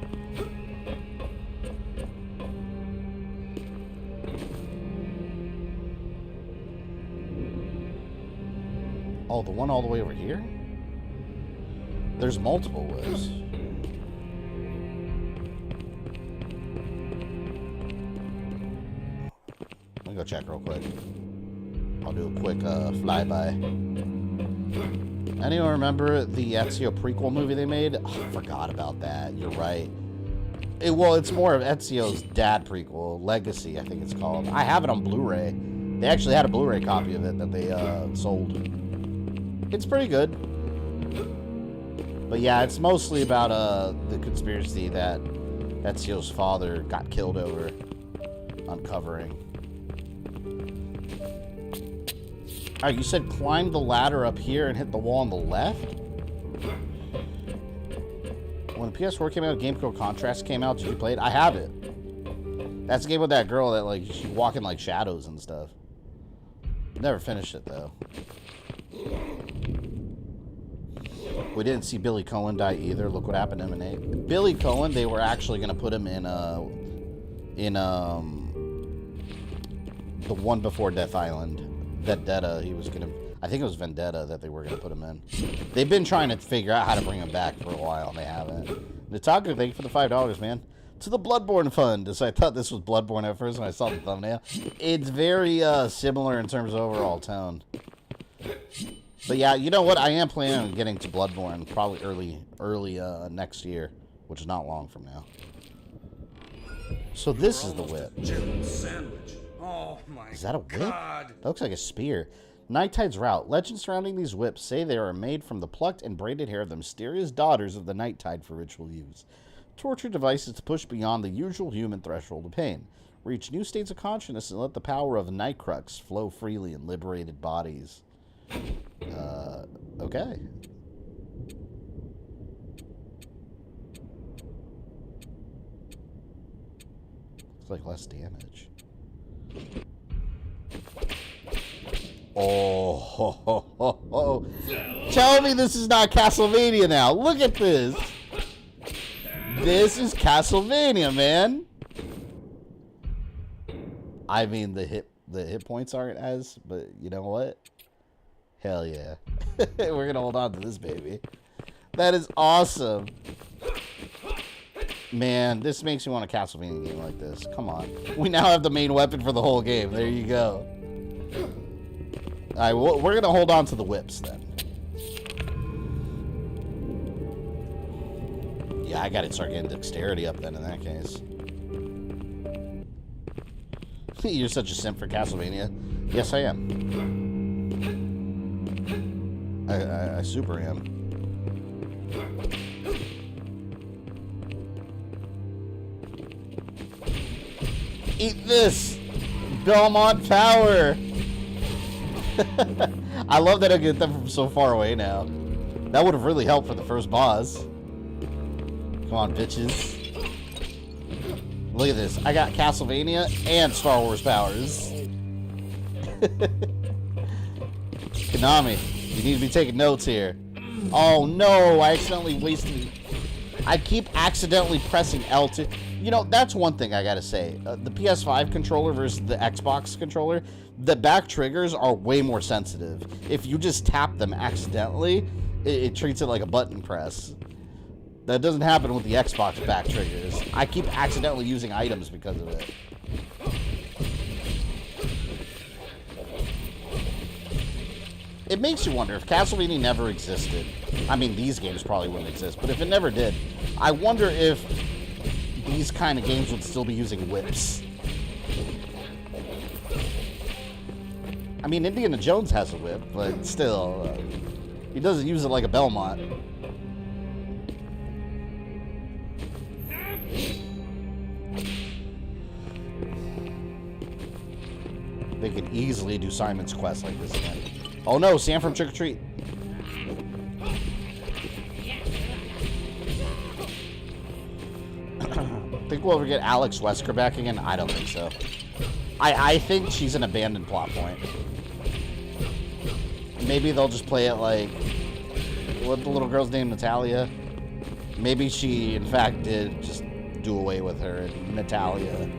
Oh, the one all the way over here? There's multiple whips. Let me go check real quick. I'll do a quick flyby. Anyone remember the Ezio prequel movie they made? Oh, I forgot about that. You're right. Well, it's more of Ezio's dad prequel, Legacy, I think it's called. I have it on Blu-ray. They actually had a Blu-ray copy of it that they sold. It's pretty good. But yeah, it's mostly about the conspiracy that Ezio's father got killed over uncovering. Alright, you said climb the ladder up here and hit the wall on the left? When the PS4 came out, Game Code Contrast came out, did you play it? I have it. That's the game with that girl that, like, she's walking like shadows and stuff. Never finished it, though. We didn't see Billy Cohen die either. Look what happened to him in 8. Billy Cohen, they were actually going to put him in the one before Death Island. Vendetta, he was going to... I think it was Vendetta that they were going to put him in. They've been trying to figure out how to bring him back for a while, and they haven't. Nataku, thank you for the $5, man. To the Bloodborne Fund. So I thought this was Bloodborne at first when I saw the thumbnail. It's very similar in terms of overall tone. But yeah, you know what? I am planning on getting to Bloodborne probably early next year, which is not long from now. So this is the whip. Oh my Is that a whip? God. That looks like a spear. Night Tide's route. Legends surrounding these whips say they are made from the plucked and braided hair of the mysterious daughters of the Night Tide for ritual use. Torture devices to push beyond the usual human threshold of pain. Reach new states of consciousness and let the power of Night Crux flow freely in liberated bodies. Okay. Looks like less damage. Oh, ho, ho, ho, ho. Tell me this is not Castlevania now. Look at this. This is Castlevania, man. I mean, the hit points aren't as, but you know what? Hell yeah. We're going to hold on to this baby. That is awesome. Man, this makes me want a Castlevania game like this. Come on. We now have the main weapon for the whole game. There you go. Alright, well, we're going to hold on to the whips then. Yeah, I got to start getting dexterity up then in that case. You're such a simp for Castlevania. Yes, I am. I super am. Eat this! Belmont Power! I love that I get them from so far away now. That would have really helped for the first boss. Come on, bitches. Look at this. I got Castlevania and Star Wars powers. Konami, you need to be taking notes here. Oh no, I accidentally wasted... I keep accidentally pressing L2. You know, that's one thing I gotta say. The PS5 controller versus the Xbox controller, the back triggers are way more sensitive. If you just tap them accidentally, it treats it like a button press. That doesn't happen with the Xbox back triggers. I keep accidentally using items because of it. It makes you wonder if Castlevania never existed. I mean, these games probably wouldn't exist, but if it never did, I wonder if these kind of games would still be using whips. I mean, Indiana Jones has a whip, but still, he doesn't use it like a Belmont. They could easily do Simon's Quest like this again. Oh no, Sam from Trick or Treat. Think we'll ever get Alex Wesker back again? I don't think so. I think she's an abandoned plot point. Maybe they'll just play it like... What the little girl's name? Natalia? Maybe she, in fact, did just do away with her, and Natalia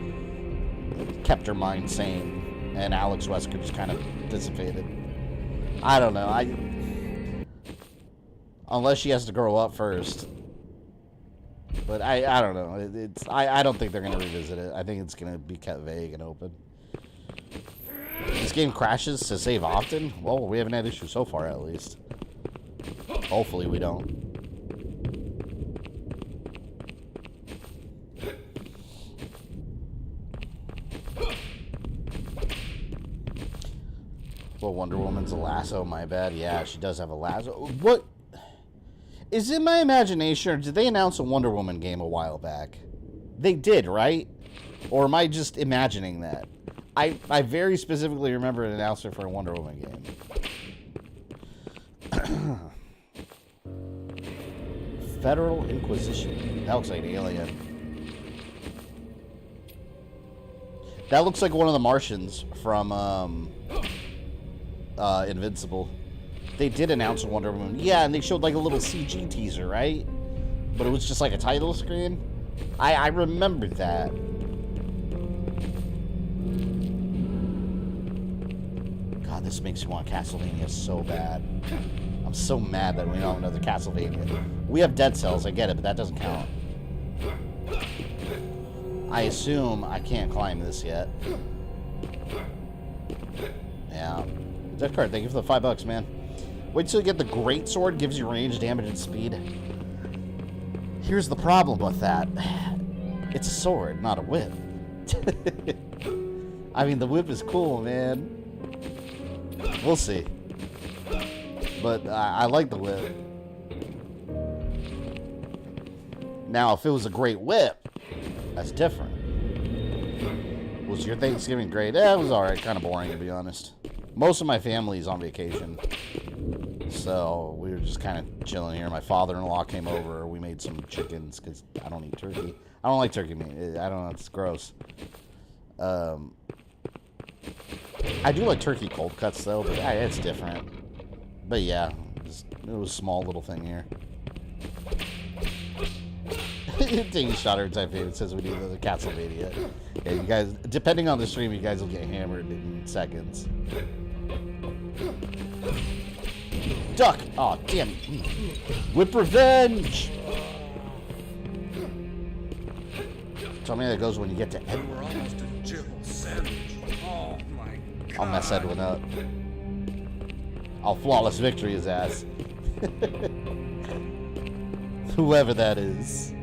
kept her mind sane, and Alex Wesker just kind of dissipated. I don't know. Unless she has to grow up first. But I don't know. I don't think they're going to revisit it. I think it's going to be kept vague and open. This game crashes to save often? Well, we haven't had issues so far, at least. Hopefully we don't. Well, Wonder Woman's a lasso, my bad. Yeah, she does have a lasso. What? Is it my imagination, or did they announce a Wonder Woman game a while back? They did, right? Or am I just imagining that? I very specifically remember an announcement for a Wonder Woman game. Federal Inquisition. That looks like Alien. That looks like one of the Martians from Invincible. They did announce a Wonder Woman. Yeah, and they showed like a little CG teaser, right? But it was just like a title screen. I remember that. God, this makes me want Castlevania so bad. I'm so mad that we don't have another Castlevania. We have Dead Cells, I get it, but that doesn't count. I assume I can't climb this yet. Yeah. Dead card, thank you for the $5, man. Wait till you get the Great Sword, gives you range, damage, and speed. Here's the problem with that. It's a sword, not a whip. I mean, the whip is cool, man. We'll see. But I like the whip. Now, if it was a great whip, that's different. Was your Thanksgiving great? It was alright, kind of boring, to be honest. Most of my family's on vacation. So, we were just kind of chilling here. My father-in-law came over. We made some chickens, because I don't eat turkey. I don't like turkey meat. I don't know, it's gross. I do like turkey cold cuts, though, but it's different. But yeah, it was a small little thing here. Taking a shot every time favorite says we need another Castlevania. Yeah, you guys, depending on the stream, you guys will get hammered in seconds. Duck! Aw, oh, damn it. Whip revenge! Tell me how that goes when you get to Edward. We're almost a Jill sandwich. Oh my God. I'll mess Edwin up. I'll flawless victory his ass. Whoever that is.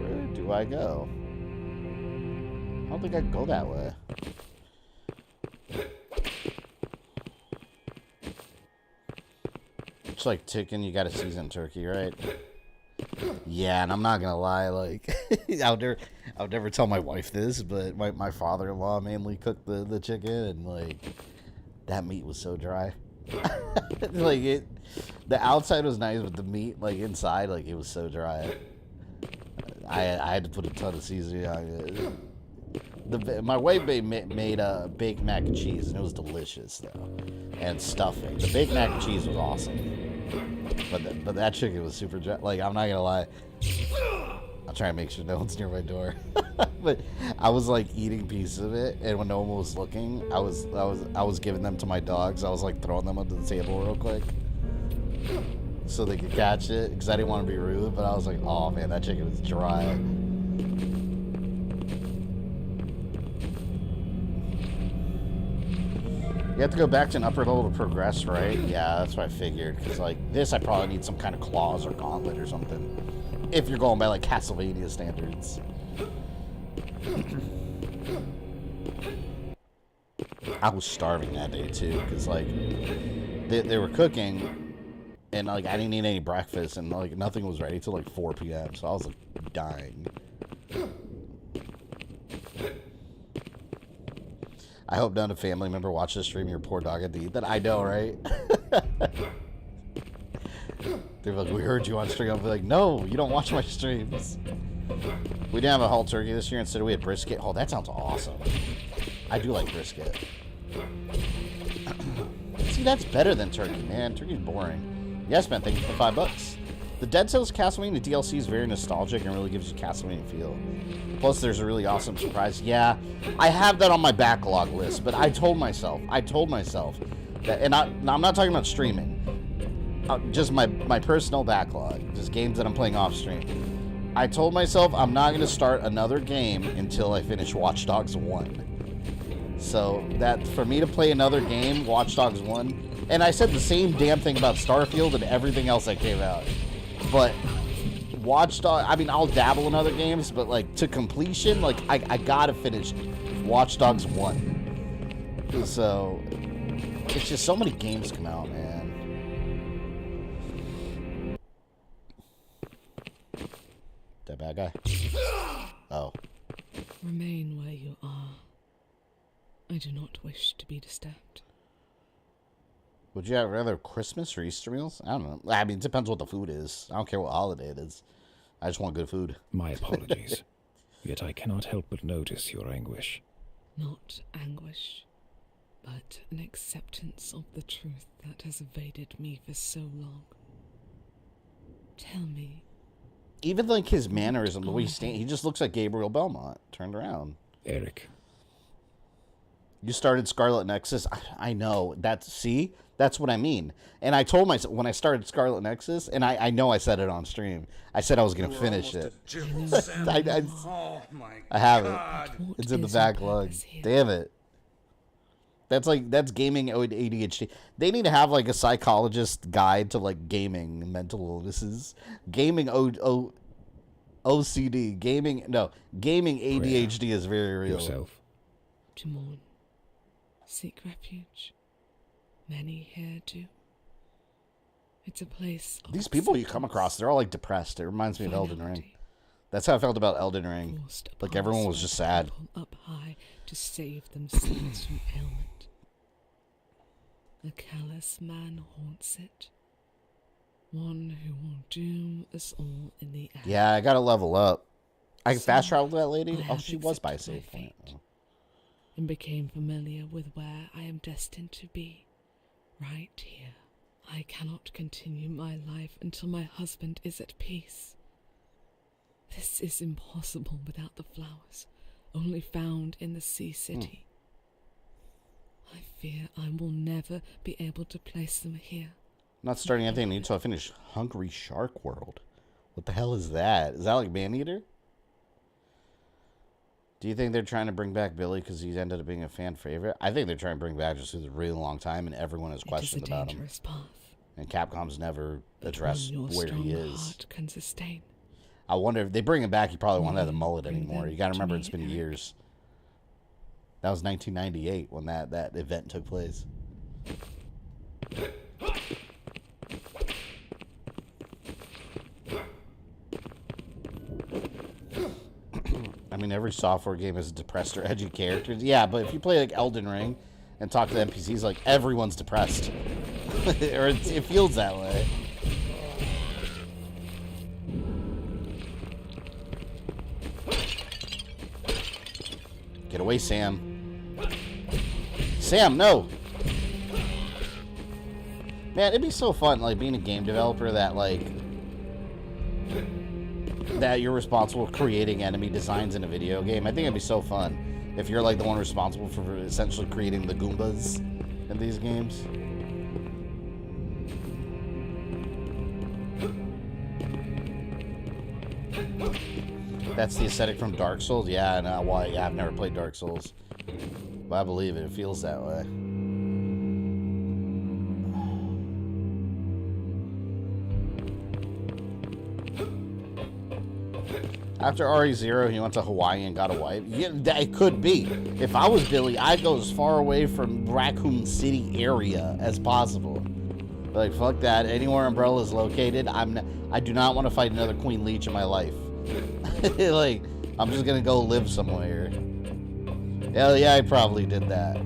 Where do I go? I don't think I can go that way. It's like chicken, you gotta season turkey, right? Yeah, and I'm not gonna lie, like, I would never tell my wife this, but my father-in-law mainly cooked the chicken, and, like, that meat was so dry. Like, the outside was nice, but the meat, like, inside, like, it was so dry. I had to put a ton of seasoning on it. My wife made a baked mac and cheese, and it was delicious, though. And stuffing. The baked mac and cheese was awesome. But that chicken was super dry. Like, I'm not gonna lie. I'll try and make sure no one's near my door. But I was like eating pieces of it, and when no one was looking, I was giving them to my dogs. I was like throwing them onto the table real quick, so they could catch it. Because I didn't want to be rude, but I was like, oh man, that chicken was dry. You have to go back to an upper level to progress, right? Yeah, that's what I figured. Because, like, this, I probably need some kind of claws or gauntlet or something. If you're going by, like, Castlevania standards. I was starving that day, too. Because, like, they were cooking, and, like, I didn't eat any breakfast, and, like, nothing was ready till, like, 4 p.m. So I was, like, dying. I hope none of family member watches the stream. Your poor dog had to eat that. I know, right? They're like, we heard you on stream. I'll be like, no, you don't watch my streams. We didn't have a whole turkey this year. Instead, we had brisket. Oh, that sounds awesome. I do like brisket. See, that's better than turkey, man. Turkey's boring. Yes, man, thank you for $5. The Dead Cells Castlevania DLC is very nostalgic and really gives you Castlevania feel. Plus, there's a really awesome surprise. Yeah, I have that on my backlog list, but I told myself that, and I'm not talking about streaming, just my personal backlog, just games that I'm playing off stream. I told myself I'm not going to start another game until I finish Watch Dogs 1. So that for me to play another game, Watch Dogs 1, and I said the same damn thing about Starfield and everything else that came out. But Watch Dogs, I mean, I'll dabble in other games, but like to completion, like I gotta finish Watch Dogs 1. So it's just so many games come out, man. That bad guy? Oh. Remain where you are. I do not wish to be disturbed. Would you rather Christmas or Easter meals? I don't know. I mean, it depends what the food is. I don't care what holiday it is. I just want good food. My apologies. Yet I cannot help but notice your anguish. Not anguish, but an acceptance of the truth that has evaded me for so long. Tell me. Even like his mannerism, the way he stands, he just looks like Gabriel Belmont turned around. Eric. You started Scarlet Nexus. I know. That's what I mean. And I told myself when I started Scarlet Nexus, and I know I said it on stream, I said I was going to finish it. I have it. It's in the backlog. Damn it. That's gaming ADHD. They need to have like a psychologist guide to like gaming mental illnesses. Gaming OCD. Gaming ADHD is very real. Yourself. To mourn. Seek refuge. Many here do. It's a place of These people you come across, they're all like depressed. It reminds me of Elden Ring. That's how I felt about Elden Ring. Like everyone was just sad. Up high to save themselves from ailment. A callous man haunts it. One who will doom us all in the end. Yeah, I gotta level up. I can So, fast travel to that lady? I Oh, have she was by a accepted my safe point. fate. And became familiar with where I am destined to be. Right here. I cannot continue my life until my husband is at peace. This is impossible without the flowers, only found in the sea city. I fear I will never be able to place them here. I'm not starting anything new until I finish Hungry Shark World. What the hell is that? Is that like Maneater? Do you think they're trying to bring back Billy because he's ended up being a fan favorite? I think they're trying to bring back just because it's a really long time and everyone has questions about him. Path, And Capcom's never addressed your where he strong is. heart can sustain. I wonder if they bring him back, he probably won't have the mullet Bring anymore. them You gotta to remember me, it's been Eric. years. That was 1998 when that event took place. I mean, every software game has depressed or edgy characters. Yeah, but if you play like Elden Ring and talk to the NPCs, like everyone's depressed. Or it feels that way. Get away, Sam. Sam, no! Man, it'd be so fun, like, being a game developer that, like, that you're responsible for creating enemy designs in a video game. I think it'd be so fun if you're, like, the one responsible for essentially creating the Goombas in these games. That's the aesthetic from Dark Souls? Yeah, no, why? Yeah, I've never played Dark Souls. But I believe it. It feels that way. After RE0, he went to Hawaii and got a wife. Yeah, it could be. If I was Billy, I'd go as far away from Raccoon City area as possible. Like, fuck that. Anywhere Umbrella's located, I do not want to fight another Queen Leech in my life. Like, I'm just gonna go live somewhere. Hell yeah, I probably did that.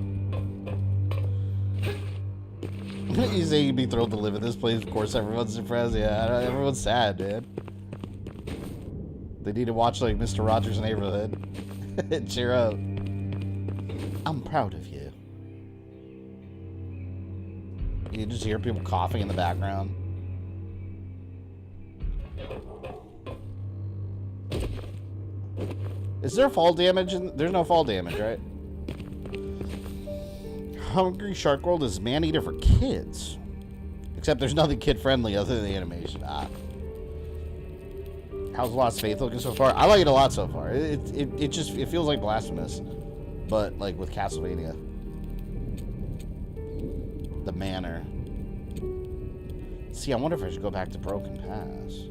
You say you'd be thrilled to live in this place. Of course, everyone's depressed. Yeah, everyone's sad, man. They need to watch, like, Mr. Rogers' Neighborhood. Cheer up. I'm proud of you. You just hear people coughing in the background. Is there fall damage? There's no fall damage, right? Hungry Shark World is Maneater for kids. Except there's nothing kid-friendly other than the animation. How's Lost Faith looking so far? I like it a lot so far. It feels like Blasphemous. But, like, with Castlevania. The manor. See, I wonder if I should go back to Broken Pass.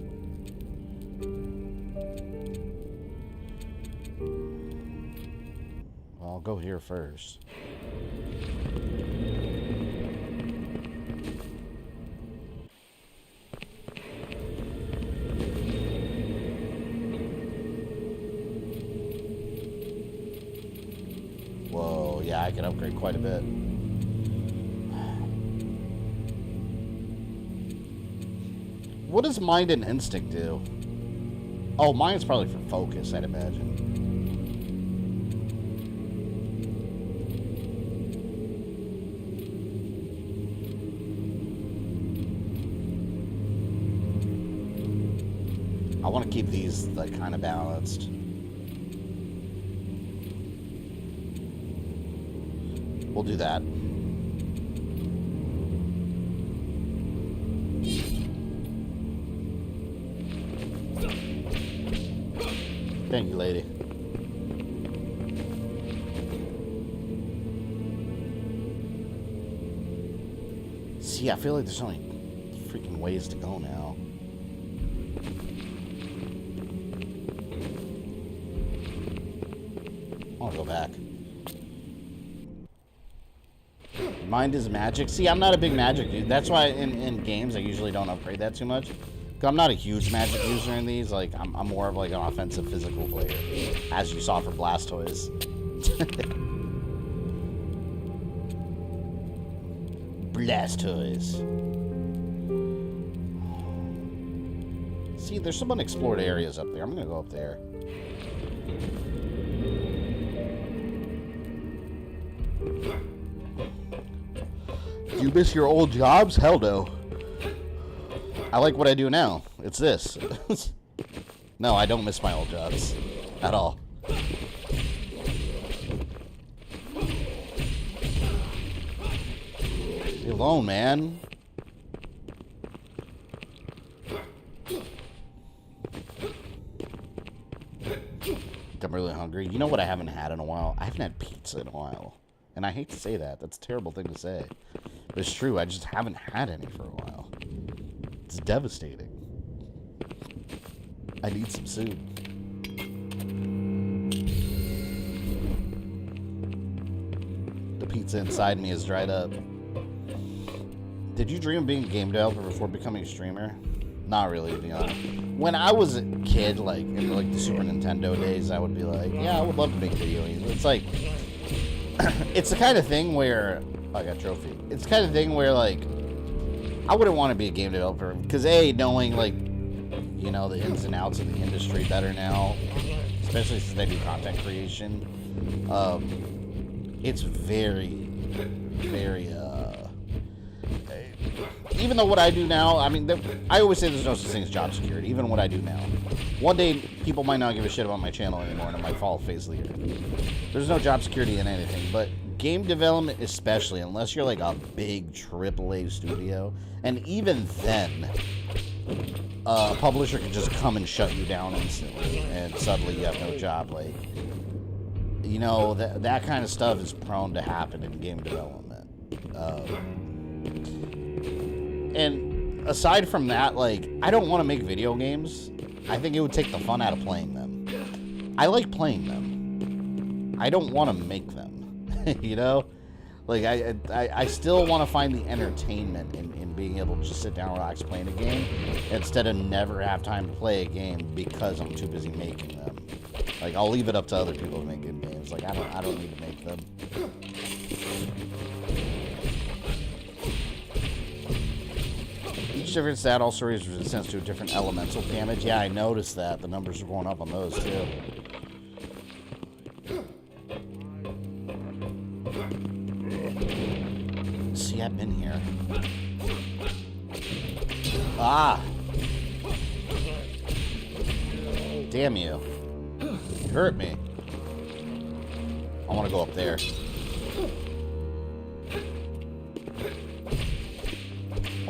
Well, I'll go here first. Whoa, yeah, I can upgrade quite a bit. What does Mind and Instinct do? Oh, mine's probably for focus, I'd imagine. I want to keep these, like, kind of balanced. We'll do that. Thank you, lady. See, I feel like there's only freaking ways to go now. I'll go back. Mind is magic. See, I'm not a big magic dude. That's why in games I usually don't upgrade that too much. I'm not a huge magic user in these. Like, I'm more of like an offensive physical player, as you saw for Blastoise. Blastoise. See, there's some unexplored areas up there. I'm gonna go up there. Do you miss your old jobs? Hell no. I like what I do now. It's this. No, I don't miss my old jobs. At all. Leave me alone, man. I'm really hungry. You know what I haven't had in a while? I haven't had pizza in a while. And I hate to say that. That's a terrible thing to say. But it's true. I just haven't had any for a while. It's devastating. I need some soup. The pizza inside me is dried up. Did you dream of being a game developer before becoming a streamer? Not really, to be honest. When I was a kid, like in like the Super Nintendo days, I would be like, yeah, I would love to make video games. It's like, it's the kind of thing where, oh, I got a trophy. It's the kind of thing where, like, I wouldn't want to be a game developer because, A, knowing, like, you know, the ins and outs of the industry better now, especially since they do content creation, it's very, very, even though what I do now, I mean, I always say there's no such thing as job security, even what I do now. One day, people might not give a shit about my channel anymore, and it might fall off the face of the earth. There's no job security in anything, but game development especially, unless you're like a big AAA studio, and even then, a publisher can just come and shut you down instantly, and suddenly you have no job. Like, you know, that kind of stuff is prone to happen in game development. And aside from that, like, I don't want to make video games. I think it would take the fun out of playing them. I like playing them. I don't want to make them. You know? Like, I still want to find the entertainment in being able to just sit down and relax playing a game instead of never have time to play a game because I'm too busy making them. Like, I'll leave it up to other people to make good games. Like, I don't need to make them. Each different stat also resistance to a different elemental damage. Yeah, I noticed that. The numbers are going up on those, too. See, I've been here. Ah! Damn you. You hurt me. I want to go up there.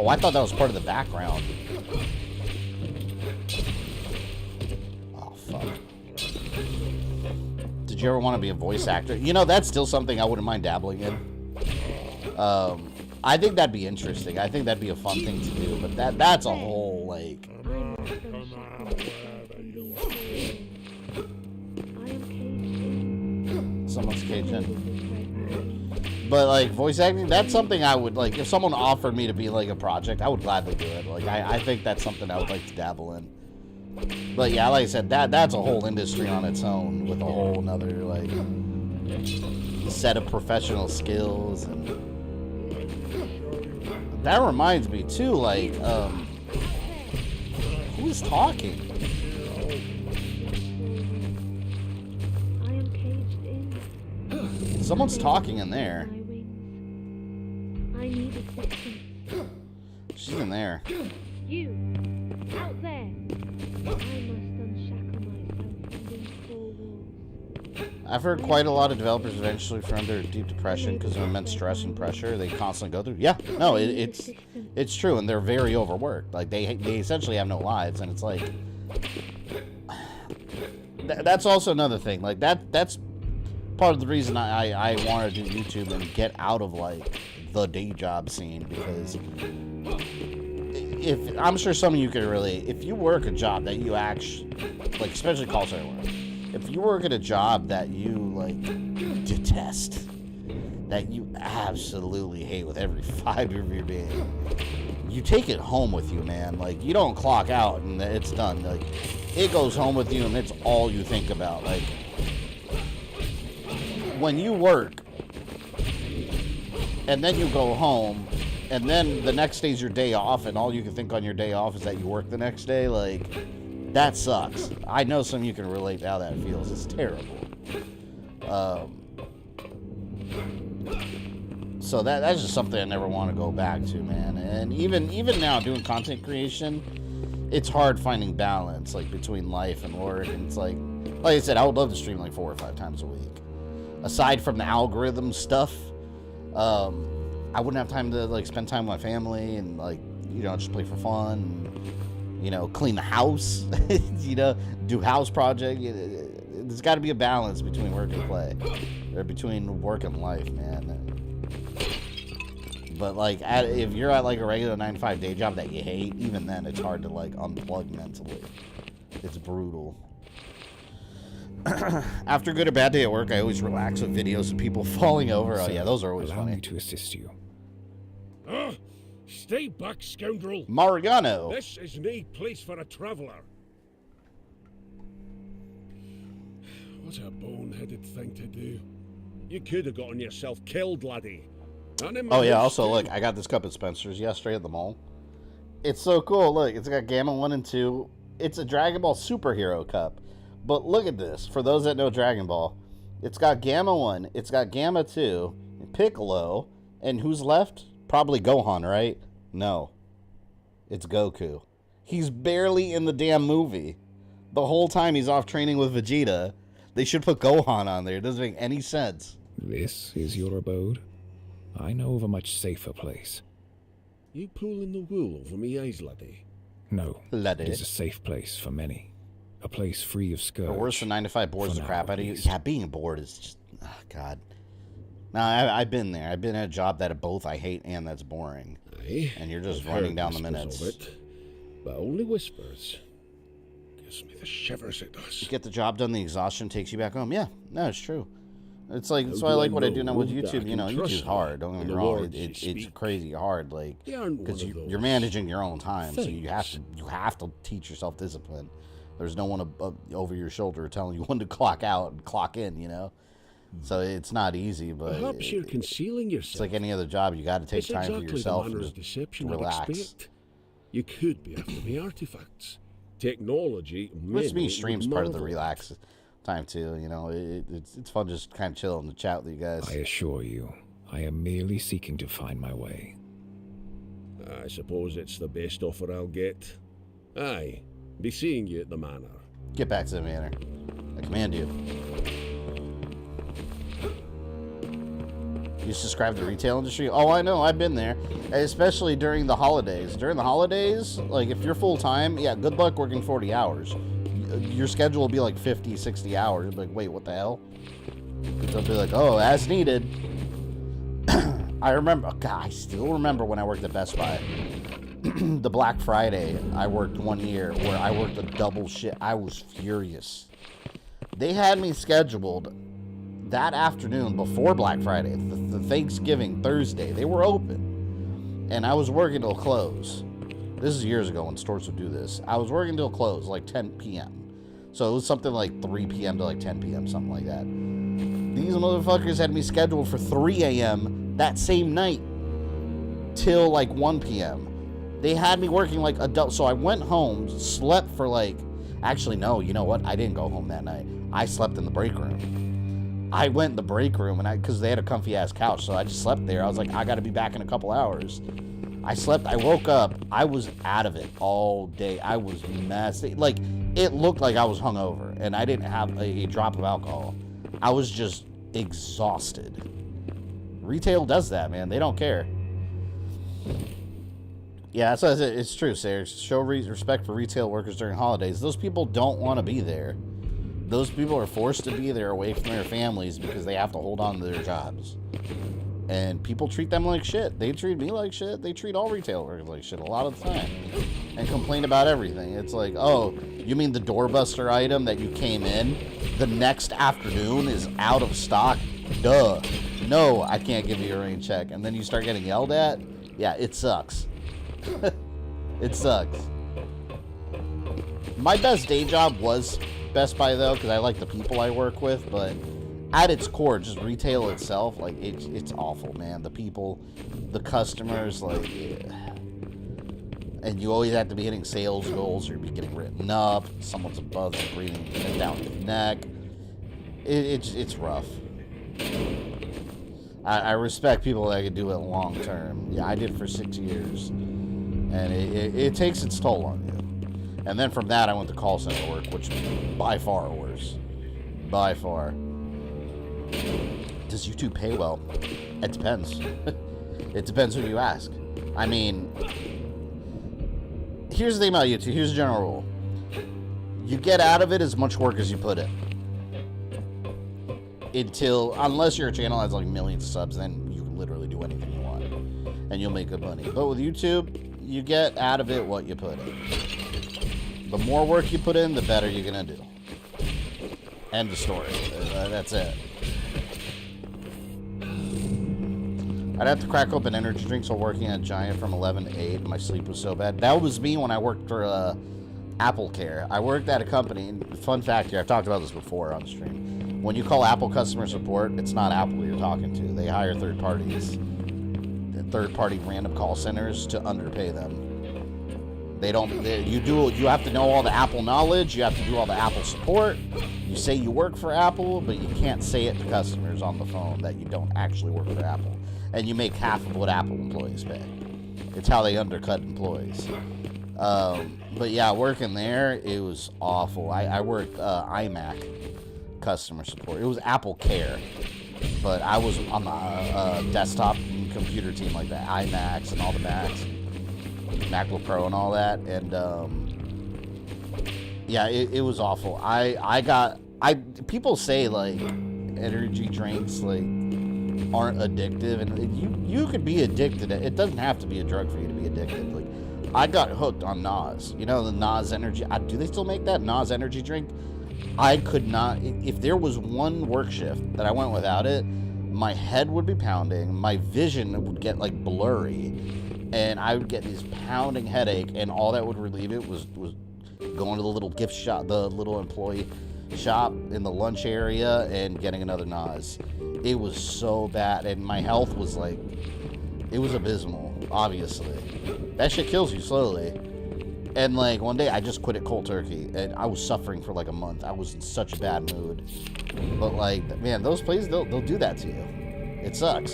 Oh, I thought that was part of the background. Did did you ever want to be a voice actor? You know, that's still something I wouldn't mind dabbling in. I think that'd be interesting. I think that'd be a fun thing to do, but that's a whole, like... Someone's caged in. But, like, voice acting, that's something I would, like, if someone offered me to be, like, a project, I would gladly do it. Like, I think that's something I would like to dabble in. But, yeah, like I said, that's a whole industry on its own with a whole nother, like, set of professional skills. And that reminds me, too, like, who's talking? Someone's talking in there. She's in there. You, out there. I must unshackle myself from these four walls. I've heard quite a lot of developers eventually from under deep depression because of immense stress and pressure they constantly go through. Yeah, no, it's true, and they're very overworked. Like they essentially have no lives, and it's like that's also another thing. Like that's part of the reason I want to do YouTube and get out of like the day job scene, because if I'm sure some of you could relate, if you work a job that you actually like, especially call center work, if you work at a job that you like detest, that you absolutely hate with every fiber of your being, you take it home with you, man. Like, you don't clock out and it's done. Like, it goes home with you and it's all you think about. Like, when you work and then you go home and then the next day's your day off and all you can think on your day off is that you work the next day, like, that sucks. I know some of you can relate to how that feels. It's terrible. So that's just something I never want to go back to, man. And even now doing content creation, it's hard finding balance, like, between life and work. And it's like I said, I would love to stream like 4 or 5 times a week. Aside from the algorithm stuff, I wouldn't have time to like spend time with my family and like, you know, just play for fun, and, you know, clean the house, you know, do house project. There's got to be a balance between work and play, or between work and life, man. But like, if you're at like a regular 9-to-5 day job that you hate, even then it's hard to like unplug mentally. It's brutal. After a good or bad day at work, I always relax with videos of people falling over. Oh yeah, those are always Allow funny. me to assist you. Stay back, scoundrel. Mariano. This is no place for a traveller. What a boneheaded thing to do. You could have gotten yourself killed, laddie. Oh yeah, also look, I got this cup at Spencer's yesterday at the mall. It's so cool. Look, it's got Gamma 1 and 2. It's a Dragon Ball superhero cup. But look at this. For those that know Dragon Ball, it's got Gamma 1, it's got Gamma 2, Piccolo, and who's left? Probably Gohan, right? No. It's Goku. He's barely in the damn movie. The whole time he's off training with Vegeta. They should put Gohan on there. It doesn't make any sense. This is your abode? I know of a much safer place. You pulling the wool over me eyes, laddie? No, Laddie. it is a safe place for many. A place free of scourge. Or worse than 9-to-5 bores the For crap now, out of you. at least. Yeah, being bored is just, oh, God. No, I've been there. I've been at a job that both I hate and that's boring. Aye, And you're just I've running heard down the whispers minutes. of it, but only whispers. Gives me the shivers, it does. You get the job done, the exhaustion takes you back home. Yeah, no, it's true. It's like, that's How why I do like I what I do know now with that I YouTube. You know, can trust YouTube's you hard. Don't get in me the wrong. words you It's speak? crazy hard, like, You aren't because one of you're those managing your own time, so you things. have to teach yourself discipline. There's no one over your shoulder telling you when to clock out and clock in. You know, so it's not easy, but Perhaps you're concealing yourself. it's like any other job. You got to take It's time exactly for yourself the and manner of just deception relax. I'd expect. You could be after the artifacts. Technology Which maybe means streams part of the marvel at. relax time too. You know, it's fun just kind of chill in the chat with you guys. I assure you, I am merely seeking to find my way. I suppose it's the best offer I'll get. Aye, be seeing you at the manor. Get back to the manor. I command you. You subscribe to the retail industry? Oh, I know. I've been there. Especially during the holidays. During the holidays, like, if you're full-time, yeah, good luck working 40 hours. your schedule will be like 50, 60 hours. You'll be like, wait, what the hell? They'll be like, oh, as needed. I remember, God, I still remember when I worked at Best Buy. The Black Friday, I worked 1 year where I worked a double shift. I was furious. They had me scheduled that afternoon before Black Friday, the Thanksgiving Thursday. They were open, and I was working till close. This is years ago when stores would do this. I was working till close, like 10 p.m. So it was something like 3 p.m. to like 10 p.m., something like that. These motherfuckers had me scheduled for 3 a.m. that same night till like 1 p.m. They had me working like adult. So I went home, slept for like, actually, no, you know what? I didn't go home that night. I slept in the break room. I went in the break room, and because they had a comfy ass couch, so I just slept there. I was like, I got to be back in a couple hours. I slept. I woke up. I was out of it all day. I was messy. Like, it looked like I was hungover, and I didn't have a drop of alcohol. I was just exhausted. Retail does that, man. They don't care. Yeah, that's what I said. It's true, Sarah. Show respect for retail workers during holidays. Those people don't want to be there. Those people are forced to be there away from their families because they have to hold on to their jobs. And people treat them like shit. They treat me like shit. They treat all retail workers like shit a lot of the time. And complain about everything. It's like, oh, you mean the doorbuster item that you came in the next afternoon is out of stock? Duh. No, I can't give you a rain check. And then you start getting yelled at? Yeah, it sucks. It sucks. My best day job was Best Buy, though, because I like the people I work with, but at its core, just retail itself, like, it's awful, man. The people, the customers, like, yeah. And you always have to be hitting sales goals, or you'll be getting written up, someone's above and breathing down your neck. It's rough. I respect people that can do it long term. Yeah, I did for 6 years. And it takes its toll on you. And then from that, I went to call center work, which by far worse. By far. Does YouTube pay well? It depends. It depends who you ask. I mean, here's the thing about YouTube. Here's the general rule. You get out of it as much work as you put in. Unless your channel has like millions of subs, then you can literally do anything you want. And you'll make good money. But with YouTube, you get out of it what you put in. The more work you put in, the better you're going to do. End of story. That's it. I'd have to crack open energy drinks while working at Giant from 11 to 8. My sleep was so bad. That was me when I worked for Apple Care. I worked at a company. And fun fact here, I've talked about this before on stream. When you call Apple customer support, it's not Apple you're talking to. They hire third parties. Third-party random call centers to underpay them. You have to know all the Apple knowledge. You have to do all the Apple support. You say you work for Apple, but you can't say it to customers on the phone that you don't actually work for Apple. And you make half of what Apple employees pay. It's how they undercut employees. But yeah, working there, it was awful. I worked iMac customer support. It was Apple Care. But I was on the desktop and computer team, like the iMacs and all the Macs, MacBook Pro and all that, and yeah, it was awful. People say like energy drinks like aren't addictive, and you could be addicted. It doesn't have to be a drug for you to be addicted. Like, I got hooked on NOS. You know the NOS energy. Do they still make that NOS energy drink? I could not, if there was one work shift that I went without it, my head would be pounding, my vision would get like blurry, and I would get this pounding headache, and all that would relieve it was going to the little gift shop, the little employee shop in the lunch area, and getting another NOS. It was so bad, and my health was like, it was abysmal, obviously. That shit kills you slowly. And like one day I just quit it cold turkey, and I was suffering for like a month. I was in such a bad mood. But like, man, those places, they'll do that to you. It sucks.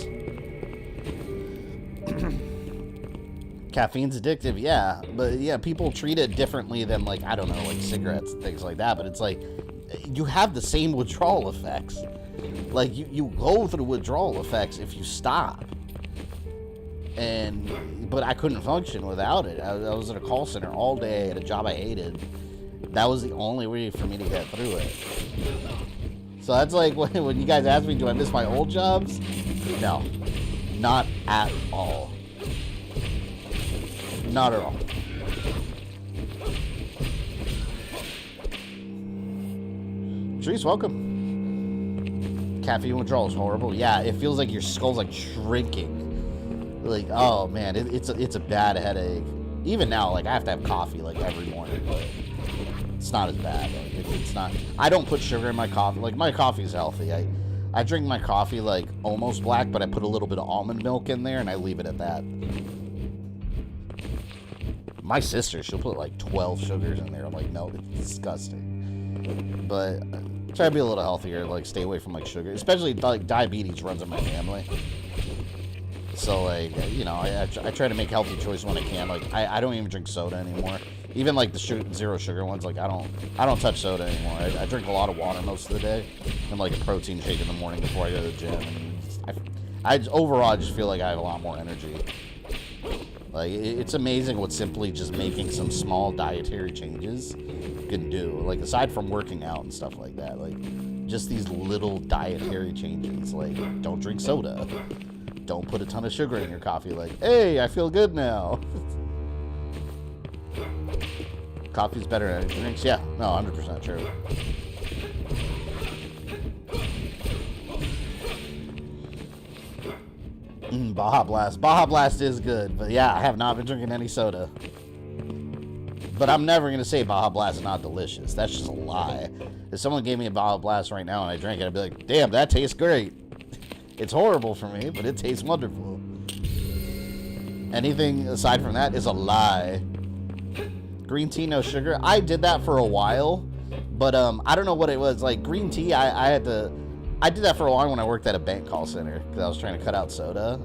Caffeine's addictive, yeah. But yeah, people treat it differently than like, I don't know, like cigarettes and things like that. But it's like, you have the same withdrawal effects. Like you go through withdrawal effects if you stop. But I couldn't function without it. I was at a call center all day at a job I hated, That was the only way for me to get through it. So that's like when you guys ask me, do I miss my old jobs? No, not at all. Not at all. Trees, welcome. Caffeine withdrawal is horrible. Yeah, it feels like your skull's like shrinking. Like, oh man, it's a bad headache. Even now, like I have to have coffee like every morning, but it's not as bad. Like, it's not. I don't put sugar in my coffee. Like my coffee is healthy. I drink my coffee like almost black, but I put a little bit of almond milk in there and I leave it at that. My sister, she'll put like 12 sugars in there. I'm like, no, it's disgusting. But try to be a little healthier, like stay away from like sugar, especially like diabetes runs in my family. So like, you know, I try to make healthy choices when I can. Like I don't even drink soda anymore. Even like the zero sugar ones, like I don't touch soda anymore. I drink a lot of water most of the day and like a protein shake in the morning before I go to the gym. And overall I just feel like I have a lot more energy. Like it's amazing what simply just making some small dietary changes can do. Like aside from working out and stuff like that, like just these little dietary changes. Like don't drink soda. Don't put a ton of sugar in your coffee. Like, hey, I feel good now. Coffee's better than energy drinks. Yeah, no, 100% true. Baja Blast. Baja Blast is good, but yeah, I have not been drinking any soda. But I'm never going to say Baja Blast is not delicious. That's just a lie. If someone gave me a Baja Blast right now and I drank it, I'd be like, damn, that tastes great. It's horrible for me, but it tastes wonderful. Anything aside from that is a lie. Green tea, no sugar. I did that for a while, but I don't know what it was. Like green tea, I did that for a while when I worked at a bank call center because I was trying to cut out soda,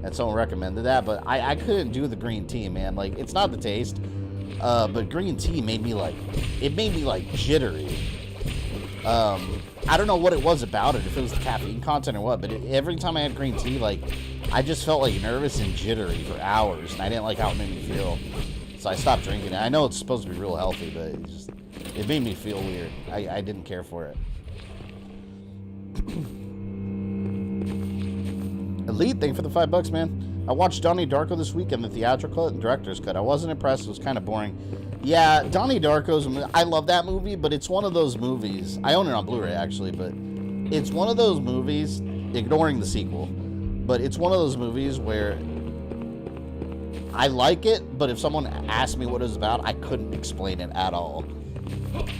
and someone recommended that. But I couldn't do the green tea, man. Like it's not the taste, but green tea made me like jittery. I don't know what it was about it, if it was the caffeine content or what, but every time I had green tea, like, I just felt, like, nervous and jittery for hours, and I didn't like how it made me feel. So I stopped drinking it. I know it's supposed to be real healthy, but it made me feel weird. I didn't care for it. Elite, thank you for the $5, man. I watched Donnie Darko this weekend, the theatrical and director's cut. I wasn't impressed. It was kind of boring. Yeah, Donnie Darko's, I love that movie, but it's one of those movies. I own it on Blu-ray, actually, but it's one of those movies, ignoring the sequel, but it's one of those movies where I like it, but if someone asked me what it was about, I couldn't explain it at all.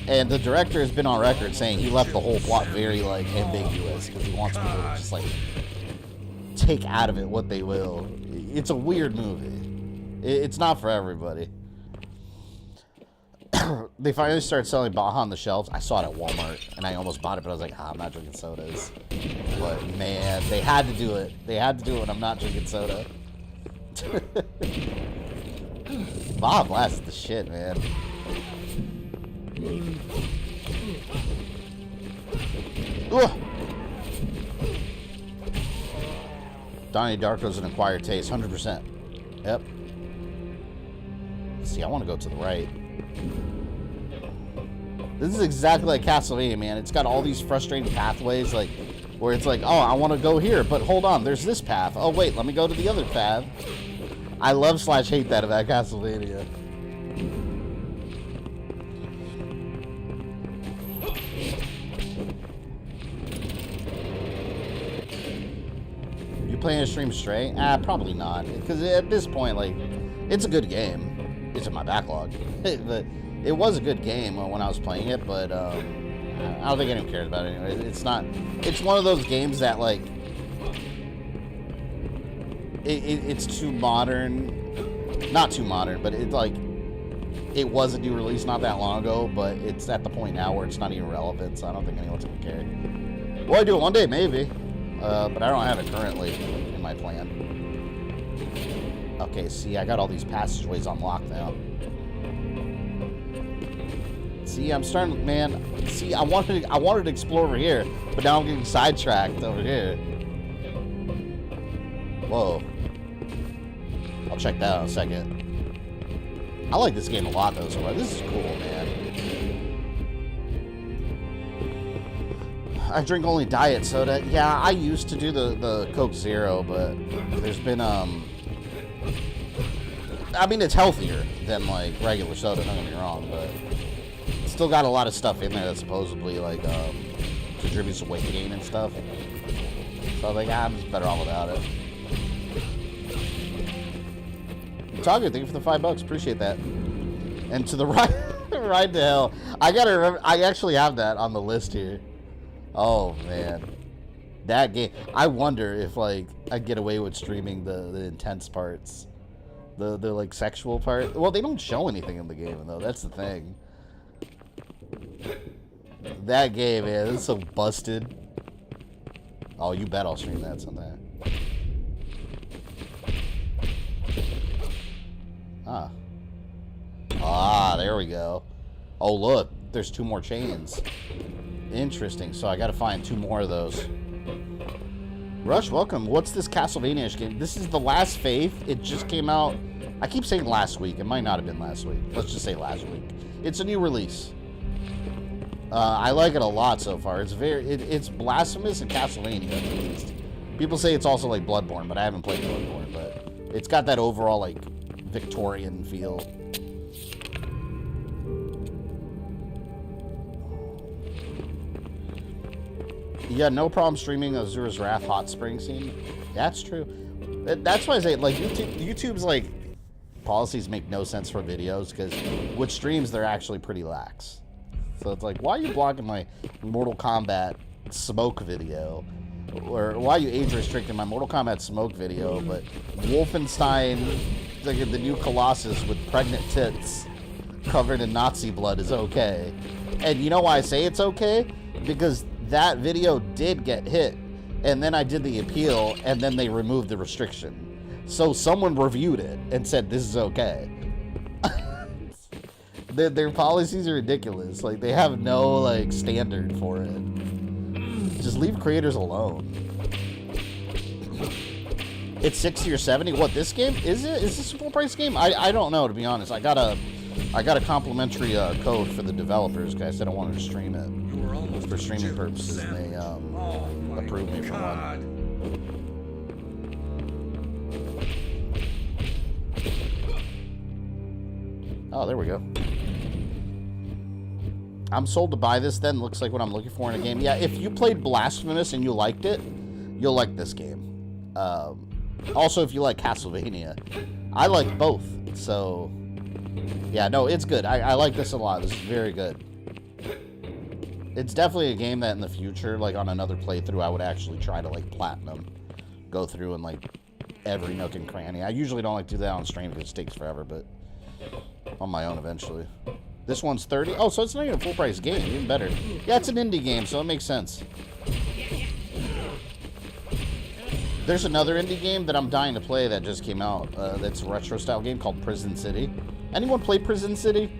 And the director has been on record saying he left the whole plot very, like, ambiguous, because he wants people to just, like, take out of it what they will. It's a weird movie. It's not for everybody. They finally started selling Baja on the shelves. I saw it at Walmart, and I almost bought it, but I was like, I'm not drinking sodas. But, man, they had to do it. They had to do it when I'm not drinking soda. Baja Blast is the shit, man. Ugh. Donnie Darko's an acquired taste, 100%. Yep. See, I want to go to the right. This is exactly like Castlevania, man. It's got all these frustrating pathways, like, where it's like, oh, I want to go here, but hold on, there's this path. Oh, wait, let me go to the other path. I love / hate that about Castlevania. You playing a stream straight? Probably not. Because at this point, like, it's a good game. It's in my backlog. But it was a good game when I was playing it, but I don't think anyone cares about it anyway. It's not. It's one of those games that, like, it's too modern. Not too modern, but it's like, it was a new release not that long ago, but it's at the point now where it's not even relevant, so I don't think anyone's gonna care. Will I do it one day? Maybe. But I don't have it currently in my plan. Okay, see, I got all these passageways unlocked now. See, I'm starting, man. See, I wanted to explore over here, but now I'm getting sidetracked over here. Whoa. I'll check that out in a second. I like this game a lot, though, so this is cool, man. I drink only diet soda. Yeah, I used to do the Coke Zero, but there's been I mean, it's healthier than like regular soda, don't get me wrong, but it's still got a lot of stuff in there that supposedly like contributes to weight gain and stuff. So I was like, I'm just better off without it. Tiger, thank you for the $5. Appreciate that. And to the ride to hell. I gotta remember. I actually have that on the list here. Oh man, that game. I wonder if like I get away with streaming the intense parts, the like sexual part. Well, they don't show anything in the game though. That's the thing. That game, man, it's so busted. Oh, you bet I'll stream that someday. Ah, there we go. Oh, look, there's 2 more chains. Interesting. So I got to find 2 more of those. Rush, welcome. What's this Castlevania game? This is The Last Faith. It just came out. I keep saying last week. It might not have been last week. Let's just say last week. It's a new release. I like it a lot so far. It's it's Blasphemous and Castlevania at least. People say it's also like Bloodborne, but I haven't played Bloodborne. But it's got that overall like Victorian feel. Yeah, no problem streaming Azura's Wrath Hot Spring scene. That's true. That's why I say like YouTube's like policies make no sense for videos because with streams they're actually pretty lax. So it's like, why are you blocking my Mortal Kombat smoke video? Or why are you age restricting my Mortal Kombat smoke video? But Wolfenstein, the new Colossus with pregnant tits covered in Nazi blood is okay. And you know why I say it's okay? Because that video did get hit. And then I did the appeal, and then they removed the restriction. So someone reviewed it and said, this is okay. Their policies are ridiculous. Like, they have no, like, standard for it. Just leave creators alone. It's 60 or 70. What, this game? Is it? Is this a full price game? I don't know, to be honest. I got a complimentary code for the developers because I said I wanted to stream it for streaming purposes, and they approved me for one. Oh, there we go. I'm sold to buy this then. Looks like what I'm looking for in a game. Yeah, if you played Blasphemous and you liked it, you'll like this game. Also, if you like Castlevania. I like both. So, yeah, no, it's good. I like this a lot. This is very good. It's definitely a game that in the future, like on another playthrough, I would actually try to like platinum. Go through and like every nook and cranny. I usually don't like to do that on stream because it takes forever, but on my own eventually. This one's 30. Oh, so it's not even a full price game. Even better. Yeah, it's an indie game, so it makes sense. There's another indie game that I'm dying to play that just came out. That's a retro style game called Prison City. Anyone play Prison City?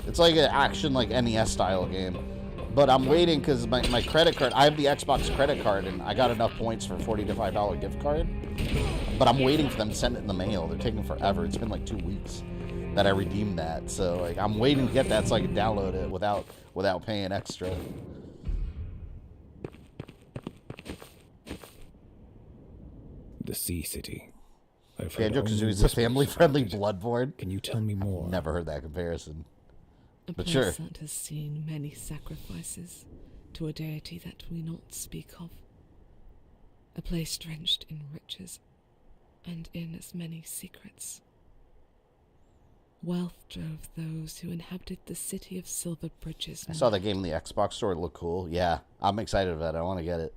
It's like an action, like NES style game. But I'm waiting because my credit card, I have the Xbox credit card and I got enough points for a $40 to $5 gift card. But I'm waiting for them to send it in the mail. They're taking forever. It's been like 2 weeks that I redeemed that. So like I'm waiting to get that so I can download it without paying extra. The Sea City. Banjo-Kazooie is a family-friendly Bloodborne. Can you tell me more? Never heard that comparison. A But place sure. that has seen many sacrifices to a deity that we not speak of. A place drenched in riches and in as many secrets. Wealth drove those who inhabited the city of silver bridges. I saw that game in the Xbox store. It looked cool. Yeah, I'm excited about it. I want to get it.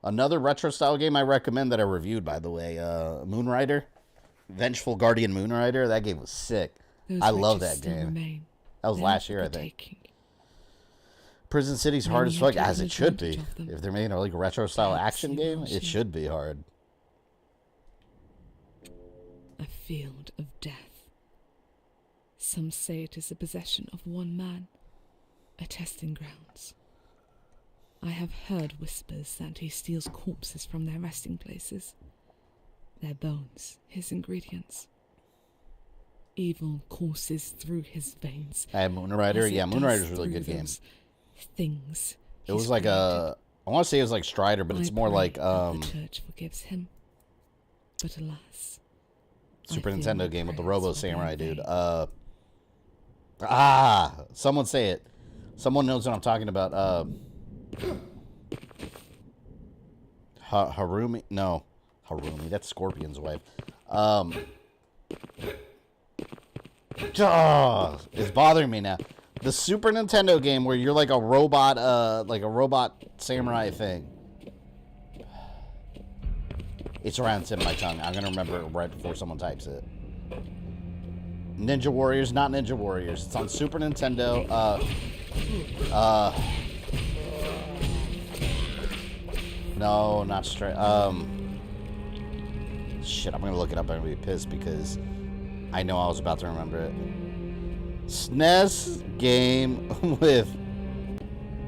Another retro-style game I recommend that I reviewed, by the way, Moonrider. Vengeful Guardian Moonrider. That game was sick. Those I love riches that still game. remain. That was They last are year, I for the think. taking. Prison City's hard as Many fuck, have as taken it should be. advantage of them. If they're making a like retro-style Perhaps action you game, will it see. should be hard. A field of death. Some say it is the possession of one man, a testing grounds. I have heard whispers that he steals corpses from their resting places, their bones, his ingredients. Evil courses through his veins. I have Moonrider. as it Yeah, does Moonrider's a really through good game. those things It was like a... I want to say it was like Strider, but it's more like... The church forgives him. But alas... Super I feel Nintendo my game with the prayers Robo will be Samurai in dude. vain. Someone say it. Someone knows what I'm talking about. Harumi? No. Harumi, that's Scorpion's wife. It's bothering me now. The Super Nintendo game where you're like a robot samurai thing. It's around the tip of my tongue. I'm gonna remember it right before someone types it. Ninja Warriors, not Ninja Warriors. It's on Super Nintendo. No, not straight. Shit, I'm gonna look it up. I'm gonna be pissed because I know I was about to remember it. SNES game with...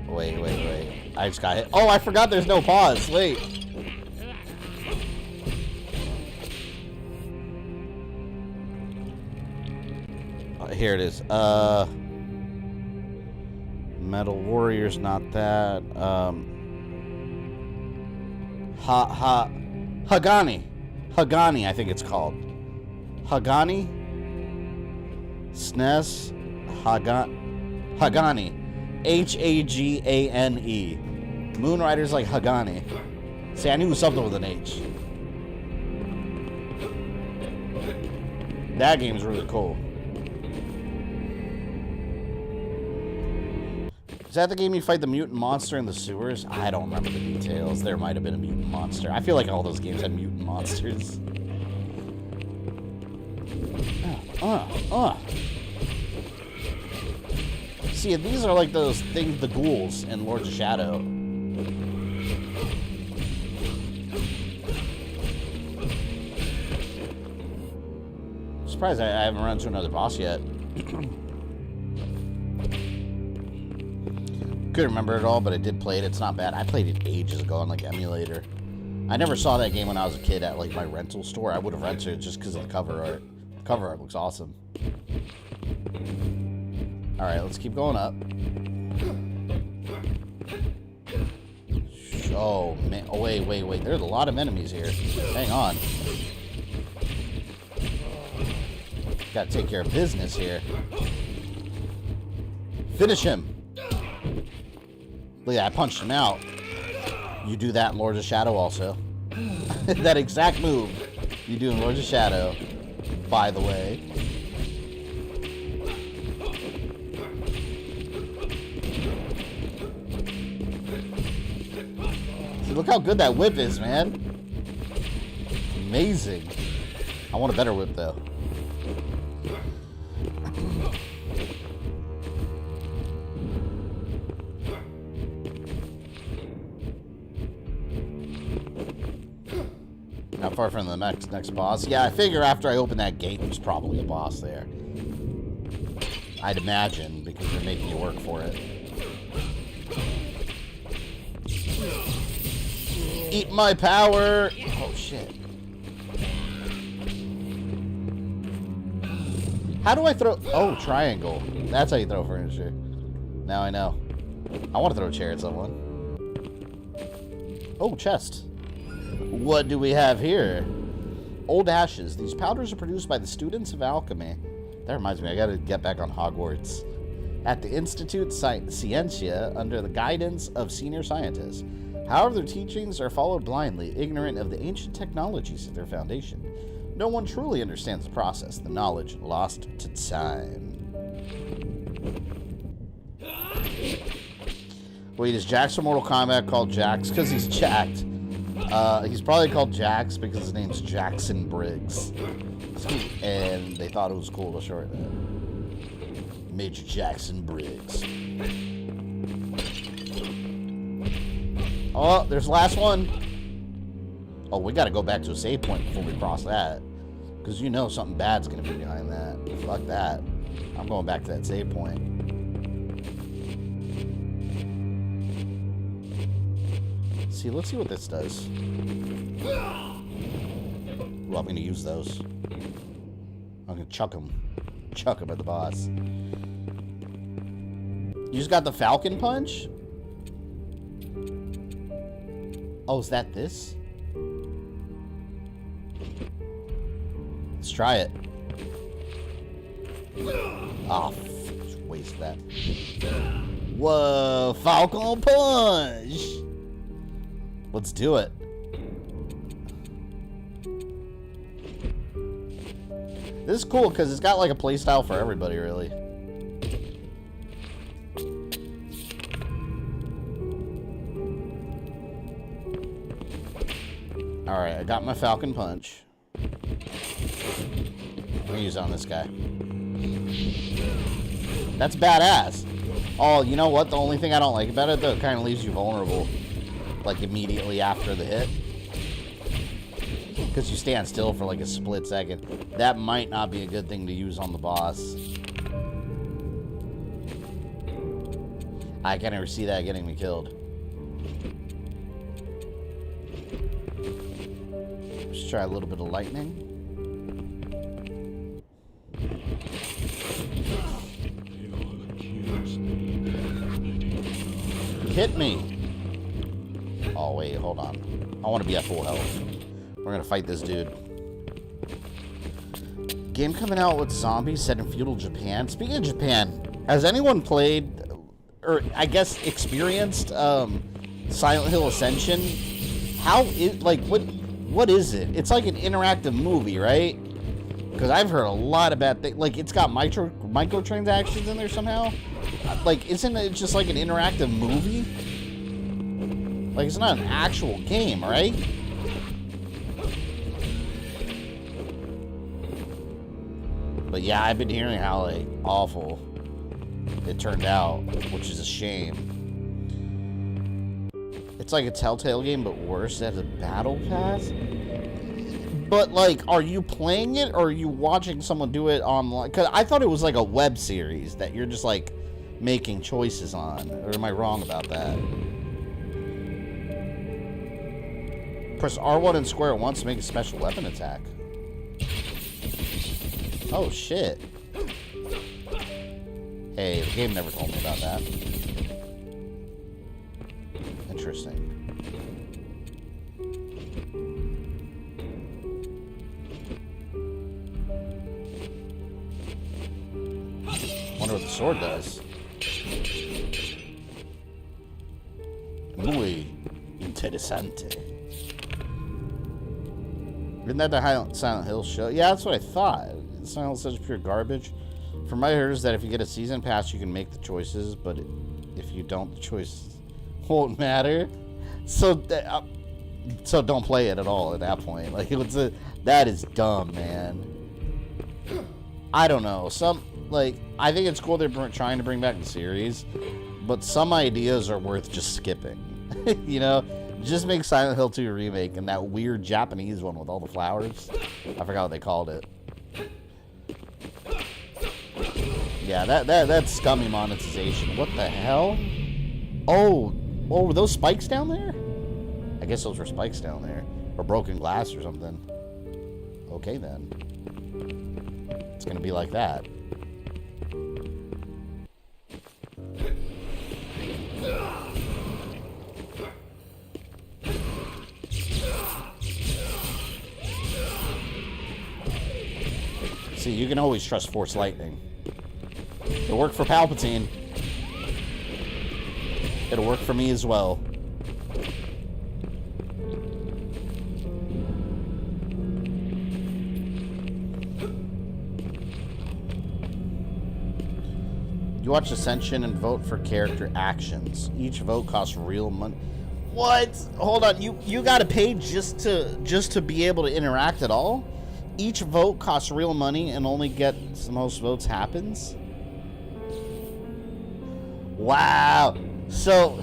Wait. I just got hit. Oh, I forgot there's no pause. Wait. Here it is. Metal Warriors, not that. Hagani, I think it's called. Hagani? SNES? Hagani. Hagane. Moonrider's like Hagani. See, I knew it was something with an H. That game's really cool. Is that the game you fight the mutant monster in the sewers? I don't remember the details. There might have been a mutant monster. I feel like all those games had mutant monsters. See, these are like those things, the ghouls in Lords of Shadow. I'm surprised I haven't run into another boss yet. Couldn't remember it all, but I did play it. It's not bad. I played it ages ago on like emulator. I never saw that game when I was a kid at like my rental store. I would have rented it just because of the cover art. The cover art looks awesome. All right, let's keep going up. Oh man! Oh wait. There's a lot of enemies here. Hang on. Got to take care of business here. Finish him. Look, yeah, I punched him out. You do that in Lords of Shadow also. That exact move you do in Lords of Shadow, by the way. See, look how good that whip is, man. Amazing. I want a better whip, though. Not far from the next boss. Yeah, I figure after I open that gate, there's probably a boss there. I'd imagine, because they're making you work for it. Eat my power! Oh, shit. How do I throw... Oh, triangle. That's how you throw furniture. Now I know. I want to throw a chair at someone. Oh, chest. What do we have here? Old ashes. These powders are produced by the students of alchemy. That reminds me, I gotta get back on Hogwarts. At the Institute Scientia, under the guidance of senior scientists. However, their teachings are followed blindly, ignorant of the ancient technologies at their foundation. No one truly understands the process, the knowledge lost to time. Wait, is Jax from Mortal Kombat called Jax? Because he's jacked. He's probably called Jax because his name's Jackson Briggs. And they thought it was cool to shorten it. Major Jackson Briggs. Oh, there's the last one. Oh, we gotta go back to a save point before we cross that. Because you know something bad's gonna be behind that. Fuck that. I'm going back to that save point. See, let's see what this does. Ooh, I'm gonna use those. I'm gonna chuck them. Chuck them at the boss. You just got the Falcon Punch? Oh, is that this? Let's try it. Oh, just waste that. Whoa, Falcon Punch! Let's do it. This is cool because it's got like a playstyle for everybody, really. Alright, I got my Falcon Punch. I'm gonna use it on this guy. That's badass. Oh, you know what? The only thing I don't like about it, though, it kind of leaves you vulnerable. Like, immediately after the hit. Because you stand still for like a split second. That might not be a good thing to use on the boss. I can't ever see that getting me killed. Let's try a little bit of lightning. Hit me. Oh, wait, hold on. I want to be at full health. We're gonna fight this dude. Game coming out with zombies set in feudal Japan. Speaking of Japan, has anyone played, or I guess experienced, Silent Hill Ascension? How is, like, what is it? It's like an interactive movie, right? Because I've heard a lot of bad things. Like, it's got microtransactions in there somehow. Like, isn't it just like an interactive movie? Like, it's not an actual game, right? But yeah, I've been hearing how, like, awful it turned out, which is a shame. It's like a Telltale game, but worse. It has a battle pass. But, like, are you playing it, or are you watching someone do it online? Because I thought it was like a web series that you're just, like, making choices on. Or am I wrong about that? Press R1 and square at once to make a special weapon attack. Oh, shit. Hey, the game never told me about that. Interesting. Wonder what the sword does. Muy interesante. Isn't that the Silent Hill show? Yeah, that's what I thought. Silent Hill is such pure garbage. From my heard is that if you get a season pass, you can make the choices, but if you don't, the choices won't matter. So don't play it at all at that point. Like, that is dumb, man. I don't know. I think it's cool they're trying to bring back the series, but some ideas are worth just skipping. You know? Just make Silent Hill 2 remake and that weird Japanese one with all the flowers. I forgot what they called it. Yeah, that's scummy monetization. What the hell? Oh, were those spikes down there? I guess those were spikes down there. Or broken glass or something. Okay, then. It's gonna be like that. See, you can always trust Force Lightning. It'll work for Palpatine. It'll work for me as well. You watch Ascension and vote for character actions. Each vote costs real money. What? Hold on. You got to pay just to be able to interact at all? Each vote costs real money and only gets the most votes happens? Wow. So,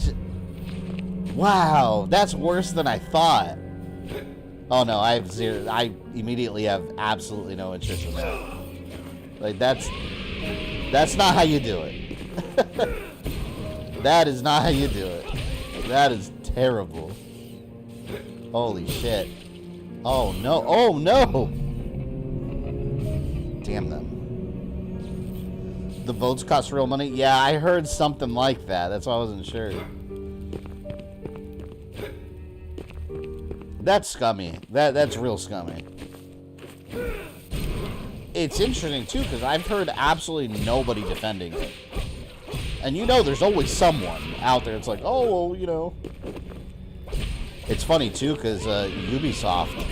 wow, that's worse than I thought. Oh no, I immediately have absolutely no interest in that. Like, that's not how you do it. That is not how you do it. That is terrible. Holy shit. Oh no, oh no! Damn them. The votes cost real money? Yeah, I heard something like that. That's why I wasn't sure. That's scummy. That's real scummy. It's interesting, too, because I've heard absolutely nobody defending it. And you know there's always someone out there. It's like, oh, well, you know. It's funny, too, because Ubisoft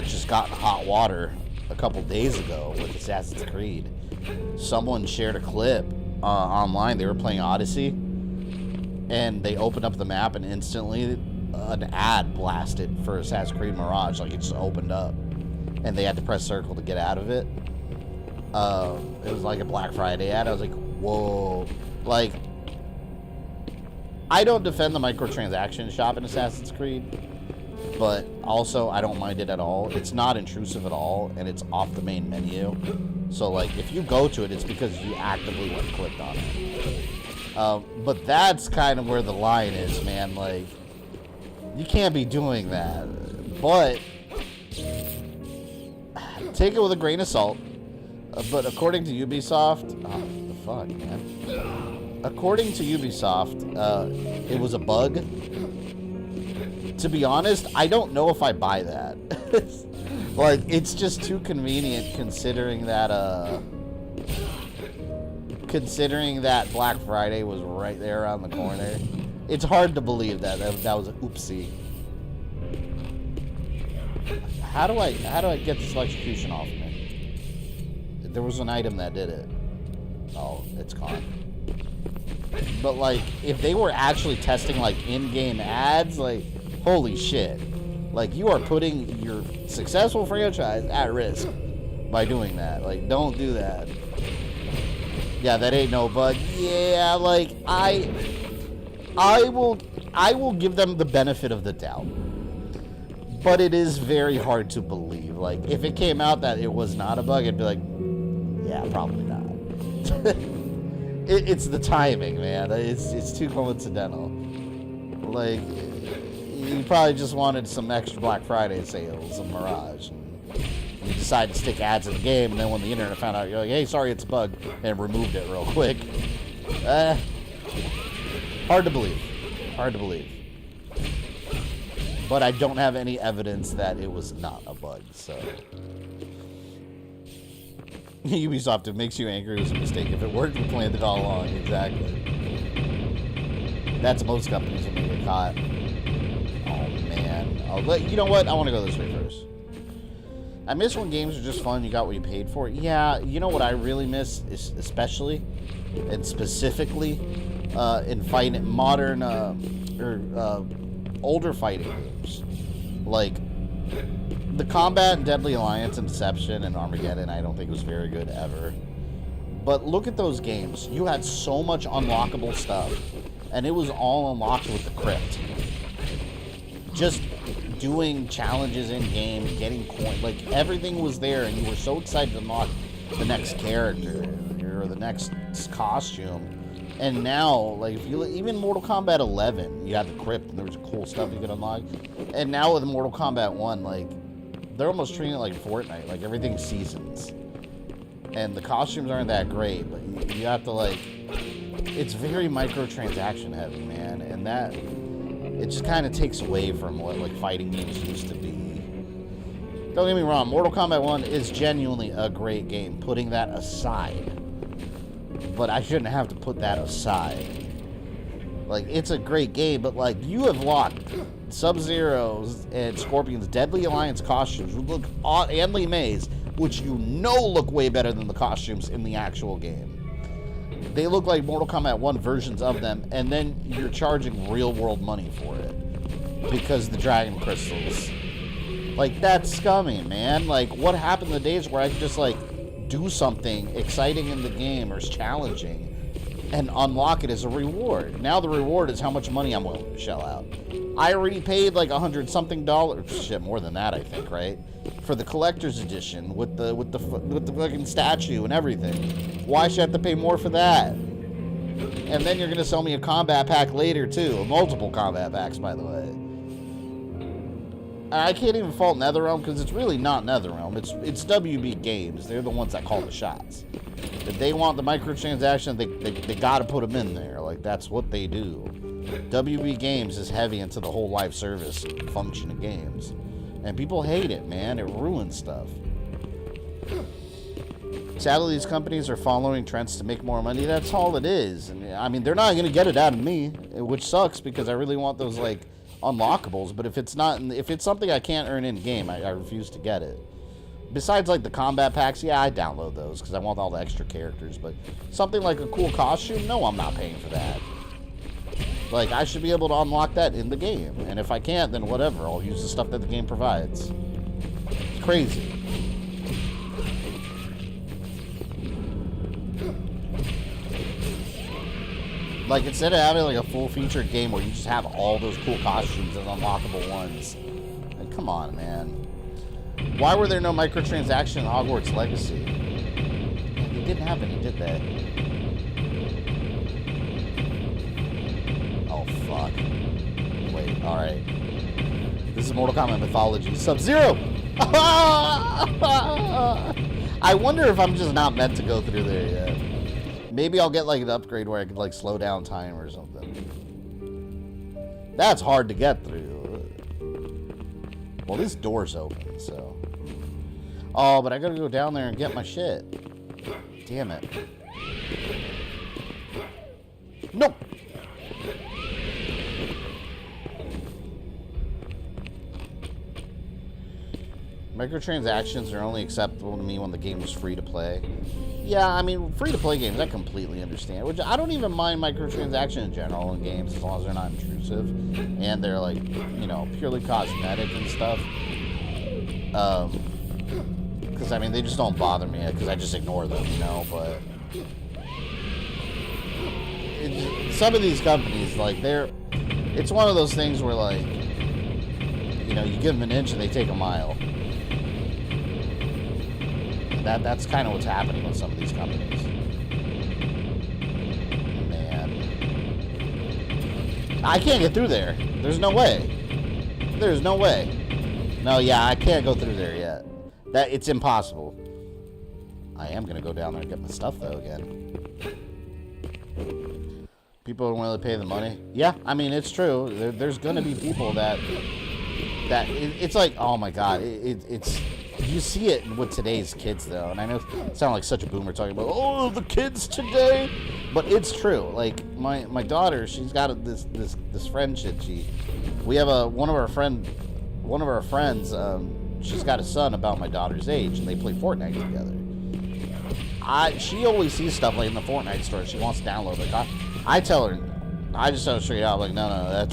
just got in hot water a couple days ago with Assassin's Creed. Someone shared a clip online. They were playing Odyssey. And they opened up the map and instantly an ad blasted for Assassin's Creed Mirage. Like, it just opened up. And they had to press circle to get out of it. It was like a Black Friday ad. I was like, whoa. Like, I don't defend the microtransaction shop in Assassin's Creed, but also I don't mind it at all. It's not intrusive at all, and it's off the main menu. So, like, if you go to it, it's because you actively went and clicked on it. But that's kind of where the line is, man. Like, you can't be doing that. But take it with a grain of salt. But according to Ubisoft, the fuck, man. According to Ubisoft, it was a bug. To be honest, I don't know if I buy that. Like, it's just too convenient considering that Black Friday was right there around the corner. It's hard to believe that was an oopsie. How do I get this electrocution off me? There was an item that did it. Oh, it's gone. But, like, if they were actually testing, like, in-game ads, like, holy shit. Like, you are putting your successful franchise at risk by doing that. Like, don't do that. Yeah, that ain't no bug. Yeah, like, I will give them the benefit of the doubt. But it is very hard to believe. Like, if it came out that it was not a bug, I'd be like, yeah, probably not. It's the timing, man. It's too coincidental. Like, you probably just wanted some extra Black Friday sales of Mirage. And you decided to stick ads in the game, and then when the internet found out, you're like, hey, sorry, it's a bug, and removed it real quick. Hard to believe. Hard to believe. But I don't have any evidence that it was not a bug, so. Ubisoft, it makes you angry, it was a mistake. If it worked, we planned it all along. Exactly. That's most companies when they get caught. Oh, man. You know what? I want to go this way first. I miss when games are just fun, you got what you paid for. Yeah, you know what I really miss, is especially, and specifically, in fighting modern, older fighting games. Like, the combat in Deadly Alliance and Deception and Armageddon, I don't think was very good ever. But look at those games. You had so much unlockable stuff, and it was all unlocked with the crypt. Just doing challenges in game, getting coins, like everything was there, and you were so excited to unlock the next character or the next costume. And now, like, if you even Mortal Kombat 11, you had the crypt, and there was cool stuff you could unlock. And now with Mortal Kombat 1, like, they're almost treating it like Fortnite, like everything's seasons. And the costumes aren't that great, but you have to, like, it's very microtransaction heavy, man. And that, it just kind of takes away from what, like, fighting games used to be. Don't get me wrong, Mortal Kombat 1 is genuinely a great game, putting that aside. But I shouldn't have to put that aside. Like, it's a great game, but, like, you have locked Sub-Zero's and Scorpion's Deadly Alliance costumes, and Lee May's, which you know look way better than the costumes in the actual game. They look like Mortal Kombat 1 versions of them, and then you're charging real-world money for it. Because the Dragon Crystals. Like, that's scummy, man. Like, what happened to the days where I could just, like, do something exciting in the game or challenging and unlock it as a reward? Now the reward is how much money I'm willing to shell out. I already paid like $100-something, shit, more than that, I think, right? For the collector's edition with the fucking statue and everything. Why should I have to pay more for that? And then you're gonna sell me a combat pack later too, multiple combat packs, by the way. And I can't even fault NetherRealm because it's really not NetherRealm. It's WB Games. They're the ones that call the shots. If they want the microtransaction, they got to put them in there. Like, that's what they do. WB Games is heavy into the whole live service function of games. And people hate it, man. It ruins stuff. Sadly, these companies are following trends to make more money. That's all it is. And, I mean, they're not going to get it out of me, which sucks because I really want those, like, unlockables. But if it's not, if it's something I can't earn in game, I refuse to get it. Besides, like, the combat packs, yeah, I download those because I want all the extra characters. But something like a cool costume, no, I'm not paying for that. Like, I should be able to unlock that in the game. And if I can't, then whatever. I'll use the stuff that the game provides. It's crazy. Like, instead of having, like, a full-featured game where you just have all those cool costumes and unlockable ones. Like, come on, man. Why were there no microtransactions in Hogwarts Legacy? They didn't have any, did they? Oh, fuck. Wait, alright. This is Mortal Kombat Mythology. Sub-Zero! I wonder if I'm just not meant to go through there yet. Maybe I'll get, like, an upgrade where I can, like, slow down time or something. That's hard to get through. Well, this door's open, so... Oh, but I gotta go down there and get my shit. Damn it. No! Microtransactions are only acceptable to me when the game is free to play. Yeah, I mean, free to play games, I completely understand. Which I don't even mind microtransactions in general in games as long as they're not intrusive. And they're, like, you know, purely cosmetic and stuff. Because, I mean, they just don't bother me because I just ignore them, you know, but... some of these companies, like, it's one of those things where, like, you know, you give them an inch and they take a mile. That's kind of what's happening with some of these companies. Man. I can't get through there. There's no way. There's no way. No, yeah, I can't go through there yet. It's impossible. I am going to go down there and get my stuff, though, again. People don't really pay the money. Yeah, I mean, it's true. There's going to be people that it's like, oh my god, it's you see it with today's kids though, and I know I sound like such a boomer talking about, oh, the kids today, but it's true. Like my daughter, she's got this friendship. We have one of our friends. She's got a son about my daughter's age, and they play Fortnite together. She always sees stuff like in the Fortnite store. She wants to download it. I tell her, I just tell her straight out, like, no,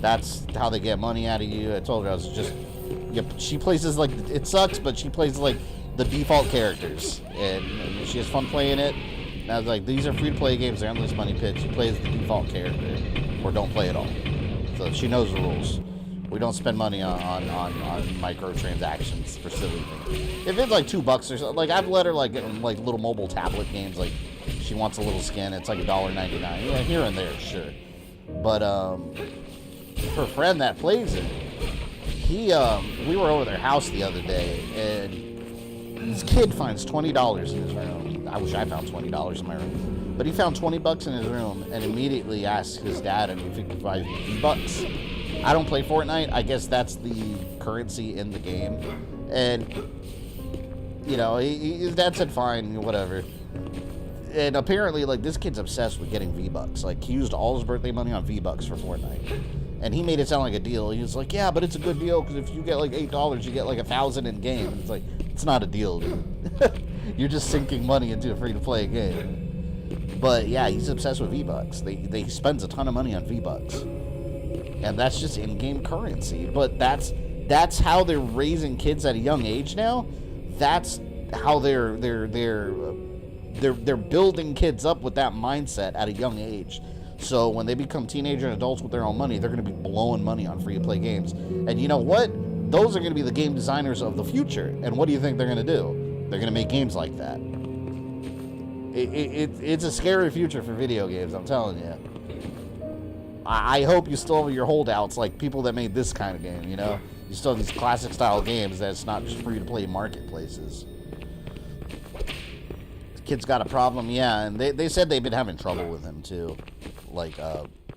that's how they get money out of you. I told her I was just, yep. She plays as, like, it sucks, but she plays like the default characters, and she has fun playing it. And I was like, these are free-to-play games. They're endless money pits. She plays the default character, or don't play at all. So she knows the rules. We don't spend money on microtransactions for silly things. If it's like $2 or something, like I've let her like get like little mobile tablet games. Like she wants a little skin. It's like $1.99. Yeah, here and there, sure. But her friend that plays it, we were over their house the other day, and this kid finds $20 in his room. I wish I found $20 in my room, but he found $20 in his room and immediately asked his dad if he could buy $50. I don't play Fortnite. I guess that's the currency in the game. And, you know, his dad said, fine, whatever. And apparently, like, this kid's obsessed with getting V-Bucks. Like, he used all his birthday money on V-Bucks for Fortnite. And he made it sound like a deal. He was like, yeah, but it's a good deal, because if you get, like, $8, you get, like, 1,000 in game. And it's like, it's not a deal, dude. You're just sinking money into a free-to-play game. But, yeah, he's obsessed with V-Bucks. He spends a ton of money on V-Bucks. And that's just in-game currency. But that's how they're raising kids at a young age now. That's how they're building kids up with that mindset at a young age. So when they become teenagers and adults with their own money, they're going to be blowing money on free-to-play games. And you know what? Those are going to be the game designers of the future. And what do you think they're going to do? They're going to make games like that. It's a scary future for video games, I'm telling you. I hope you still have your holdouts, like people that made this kind of game, you know? You still have these classic style games that's not just free-to-play marketplaces. The kid's got a problem, yeah, and they said they've been having trouble with him, too. Like,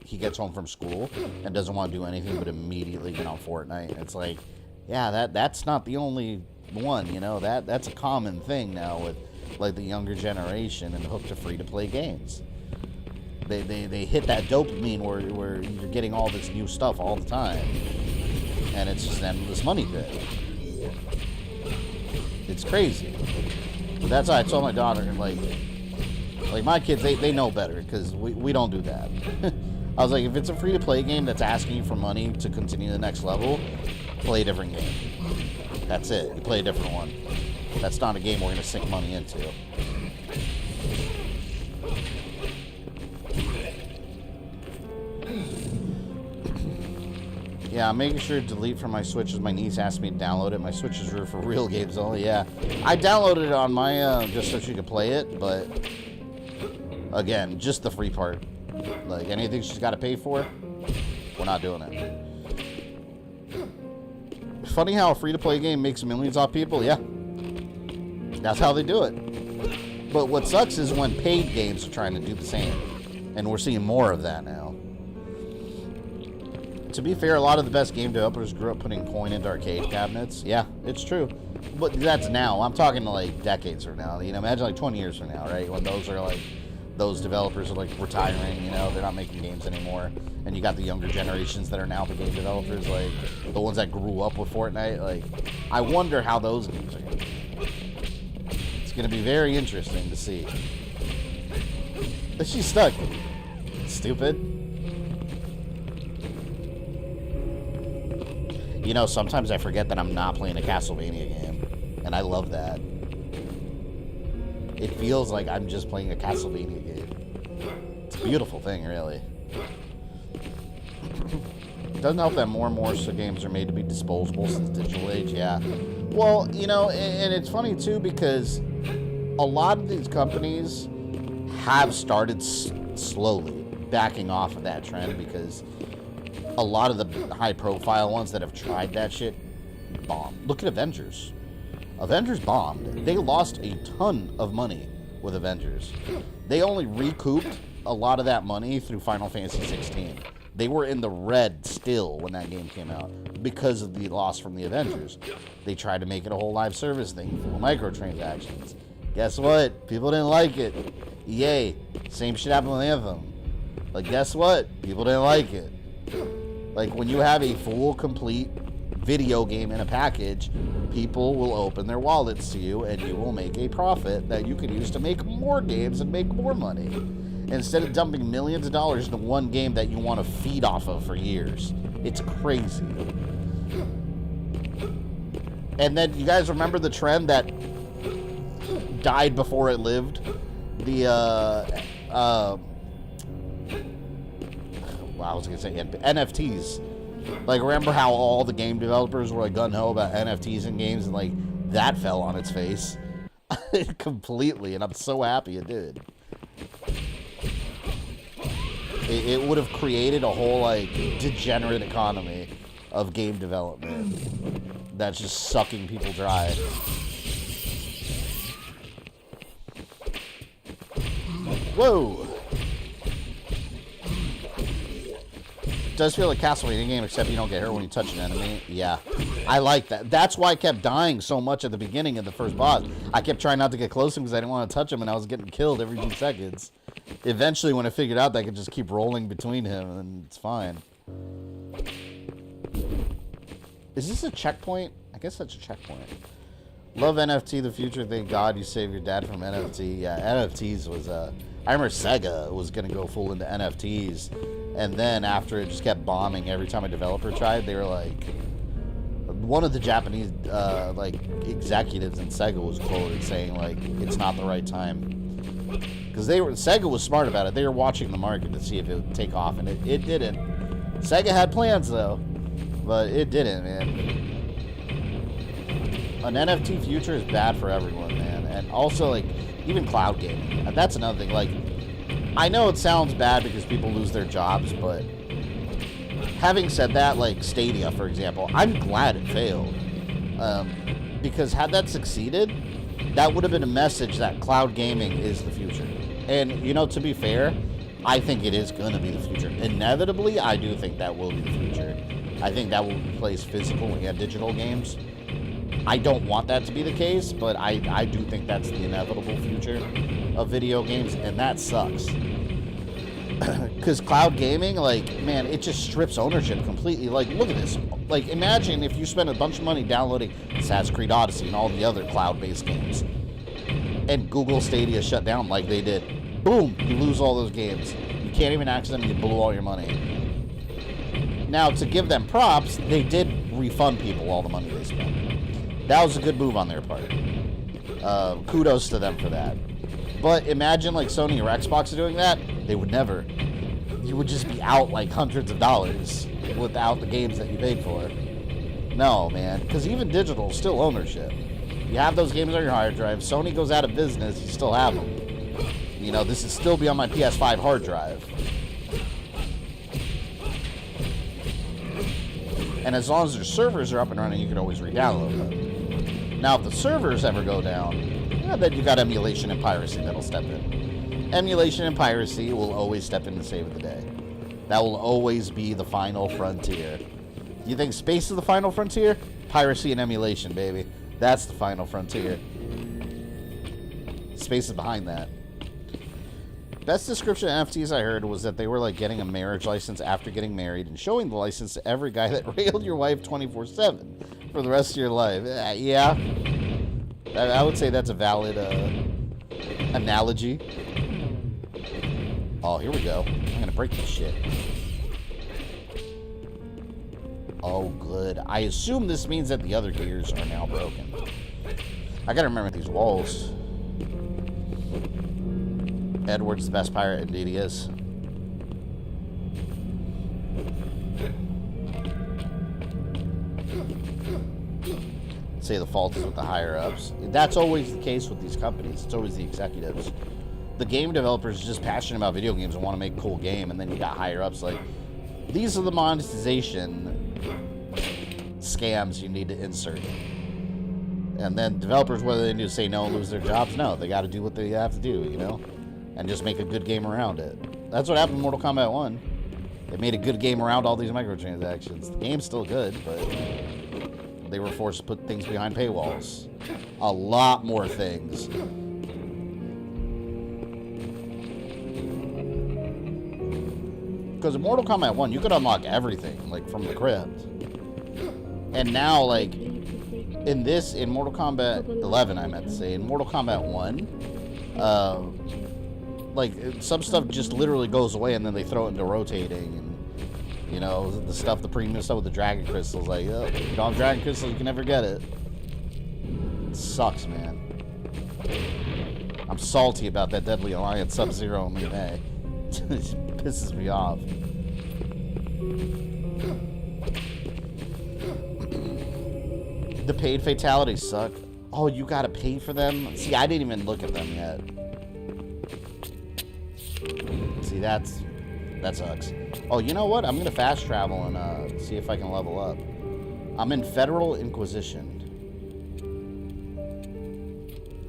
he gets home from school and doesn't want to do anything but immediately get on Fortnite. And it's like, yeah, that's not the only one, you know, that's a common thing now with like the younger generation and hooked to free-to-play games. They hit that dopamine where you're getting all this new stuff all the time, and it's just an endless money pit. It's crazy. But that's why I told my daughter, like my kids, they know better, because we don't do that. I was like, if it's a free-to-play game that's asking you for money to continue the next level, play a different game. That's it. You play a different one. That's not a game we're going to sink money into. Yeah, I'm making sure to delete from my Switch as my niece asked me to download it. My Switch is for real games only, yeah. I downloaded it on my, just so she could play it, but again, just the free part. Like, anything she's got to pay for, we're not doing it. Funny how a free-to-play game makes millions off people, yeah. That's how they do it. But what sucks is when paid games are trying to do the same. And we're seeing more of that now. To be fair, a lot of the best game developers grew up putting coin into arcade cabinets. Yeah, it's true. But that's now. I'm talking like decades from now. You know, imagine like 20 years from now, right? When those are like, those developers are like retiring, you know, they're not making games anymore. And you got the younger generations that are now the game developers, like the ones that grew up with Fortnite. Like, I wonder how those games are going to be. It's going to be very interesting to see. But she's stuck. Stupid. You know, sometimes I forget that I'm not playing a Castlevania game. And I love that. It feels like I'm just playing a Castlevania game. It's a beautiful thing, really. It doesn't help that more and more games are made to be disposable since the digital age, yeah. Well, you know, and it's funny, too, because a lot of these companies have started slowly backing off of that trend, because a lot of the high-profile ones that have tried that shit bombed. Look at Avengers. Avengers bombed. They lost a ton of money with Avengers. They only recouped a lot of that money through Final Fantasy 16. They were in the red still when that game came out because of the loss from the Avengers. They tried to make it a whole live service thing, full of microtransactions. Guess what? People didn't like it. EA, same shit happened with Anthem. Like, guess what? People didn't like it. Like, when you have a full, complete video game in a package, people will open their wallets to you, and you will make a profit that you can use to make more games and make more money. Instead of dumping millions of dollars into one game that you want to feed off of for years. It's crazy. And then, you guys remember the trend that died before it lived? The, I was going to say NFTs. Like, remember how all the game developers were like gung-ho about NFTs in games, and like that fell on its face completely, and I'm so happy it did. It would have created a whole like degenerate economy of game development that's just sucking people dry. Whoa! It does feel like a Castlevania game, except you don't get hurt when you touch an enemy. Yeah, I like that. That's why I kept dying so much at the beginning of the first boss. I kept trying not to get close to him because I didn't want to touch him, and I was getting killed every 2 seconds. Eventually, when I figured out that I could just keep rolling between him, and it's fine. Is this a checkpoint? I guess that's a checkpoint. Love NFT, the future. Thank God you saved your dad from NFT. Yeah, NFTs was, I remember Sega was going to go full into NFTs. And then after it just kept bombing every time a developer tried, they were like, one of the Japanese like executives in Sega was quoted saying like, it's not the right time. Because Sega was smart about it. They were watching the market to see if it would take off, and it didn't. Sega had plans though, but it didn't, man. An NFT future is bad for everyone, man. And also like even cloud gaming. That's another thing. Like, I know it sounds bad because people lose their jobs, but having said that, like Stadia, for example, I'm glad it failed. Because had that succeeded, that would have been a message that cloud gaming is the future. And, you know, to be fair, I think it is going to be the future. Inevitably, I do think that will be the future. I think that will replace physical and digital games. I don't want that to be the case, but I do think that's the inevitable future of video games, and that sucks. Because cloud gaming, like, man, it just strips ownership completely. Like, look at this. Like, imagine if you spent a bunch of money downloading Assassin's Creed Odyssey and all the other cloud-based games, and Google Stadia shut down like they did. Boom, you lose all those games. You can't even access them, and you blew all your money. Now, to give them props, they did refund people all the money they spent. That was a good move on their part. Kudos to them for that. But imagine, like, Sony or Xbox doing that. They would never. You would just be out, like, hundreds of dollars without the games that you paid for. No, man. Because even digital is still ownership. You have those games on your hard drive. Sony goes out of business, you still have them. You know, this would still be on my PS5 hard drive. And as long as their servers are up and running, you can always re-download them. Now, if the servers ever go down, yeah, then you got emulation and piracy that'll step in. Emulation and piracy will always step in to save the day. That will always be the final frontier. You think space is the final frontier? Piracy and emulation, baby. That's the final frontier. Space is behind that. Best description of NFTs I heard was that they were like getting a marriage license after getting married and showing the license to every guy that railed your wife 24/7 for the rest of your life. Yeah. I would say that's a valid analogy. Oh, here we go. I'm going to break this shit. Oh, good. I assume this means that the other gears are now broken. I got to remember these walls. Edward's the best pirate, indeed he is. Say the fault is with the higher-ups. That's always the case with these companies. It's always the executives. The game developers are just passionate about video games and want to make a cool game, and then you got higher-ups like, these are the monetization scams you need to insert. And then developers, whether they do say no and lose their jobs, no, they got to do what they have to do, you know? And just make a good game around it. That's what happened in Mortal Kombat 1. They made a good game around all these microtransactions. The game's still good, but they were forced to put things behind paywalls. A lot more things. Because in Mortal Kombat 1, you could unlock everything, like, from the crypt. And now, like, in Mortal Kombat 11, I meant to say, in Mortal Kombat 1, like, some stuff just literally goes away and then they throw it into rotating. And, you know, the stuff, the premium stuff with the Dragon Crystals, like, oh, you don't have Dragon Crystals, you can never get it. It sucks, man. I'm salty about that Deadly Alliance Sub-Zero in May. It pisses me off. The paid fatalities suck. Oh, you gotta pay for them? See, I didn't even look at them yet. See, that sucks. Oh, you know what? I'm gonna fast travel and see if I can level up. I'm in Federal Inquisition.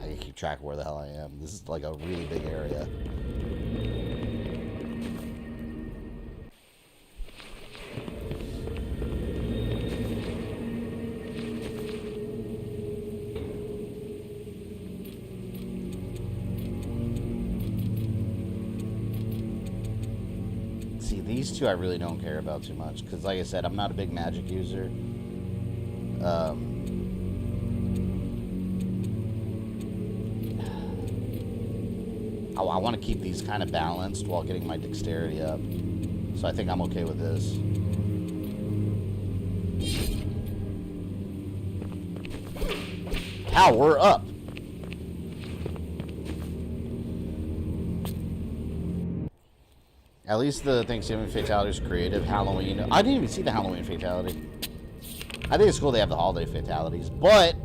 I can keep track of where the hell I am. This is like a really big area. These two I really don't care about too much because, like I said, I'm not a big magic user. I want to keep these kind of balanced while getting my dexterity up, so I think I'm okay with this. Power up! At least the Thanksgiving fatalities are creative. Halloween. I didn't even see the Halloween fatality. I think it's cool they have the holiday fatalities. But,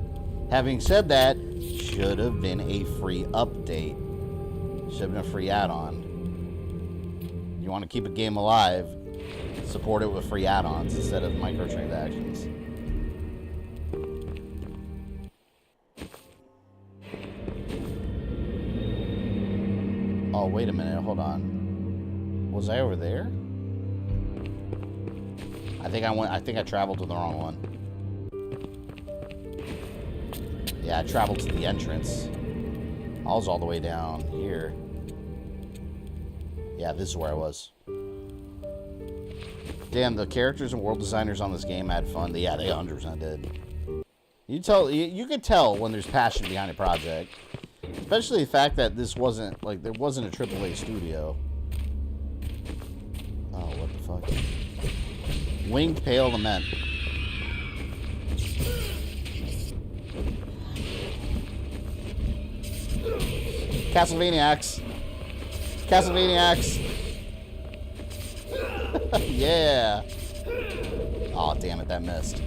having said that, should have been a free update. Should have been a free add-on. You want to keep a game alive, support it with free add-ons instead of microtransactions. Oh, wait a minute. Hold on. Was I over there? I think I traveled to the wrong one. Yeah, I traveled to the entrance. I was all the way down here. Yeah, this is where I was. Damn, the characters and world designers on this game had fun. Yeah, they 100% did. You could tell when there's passion behind a project. Especially the fact that this wasn't, like, there wasn't a AAA studio. Oh, what the fuck? Winged Pale Lament. Castlevania. Castlevania. Yeah. Oh, damn it, that missed.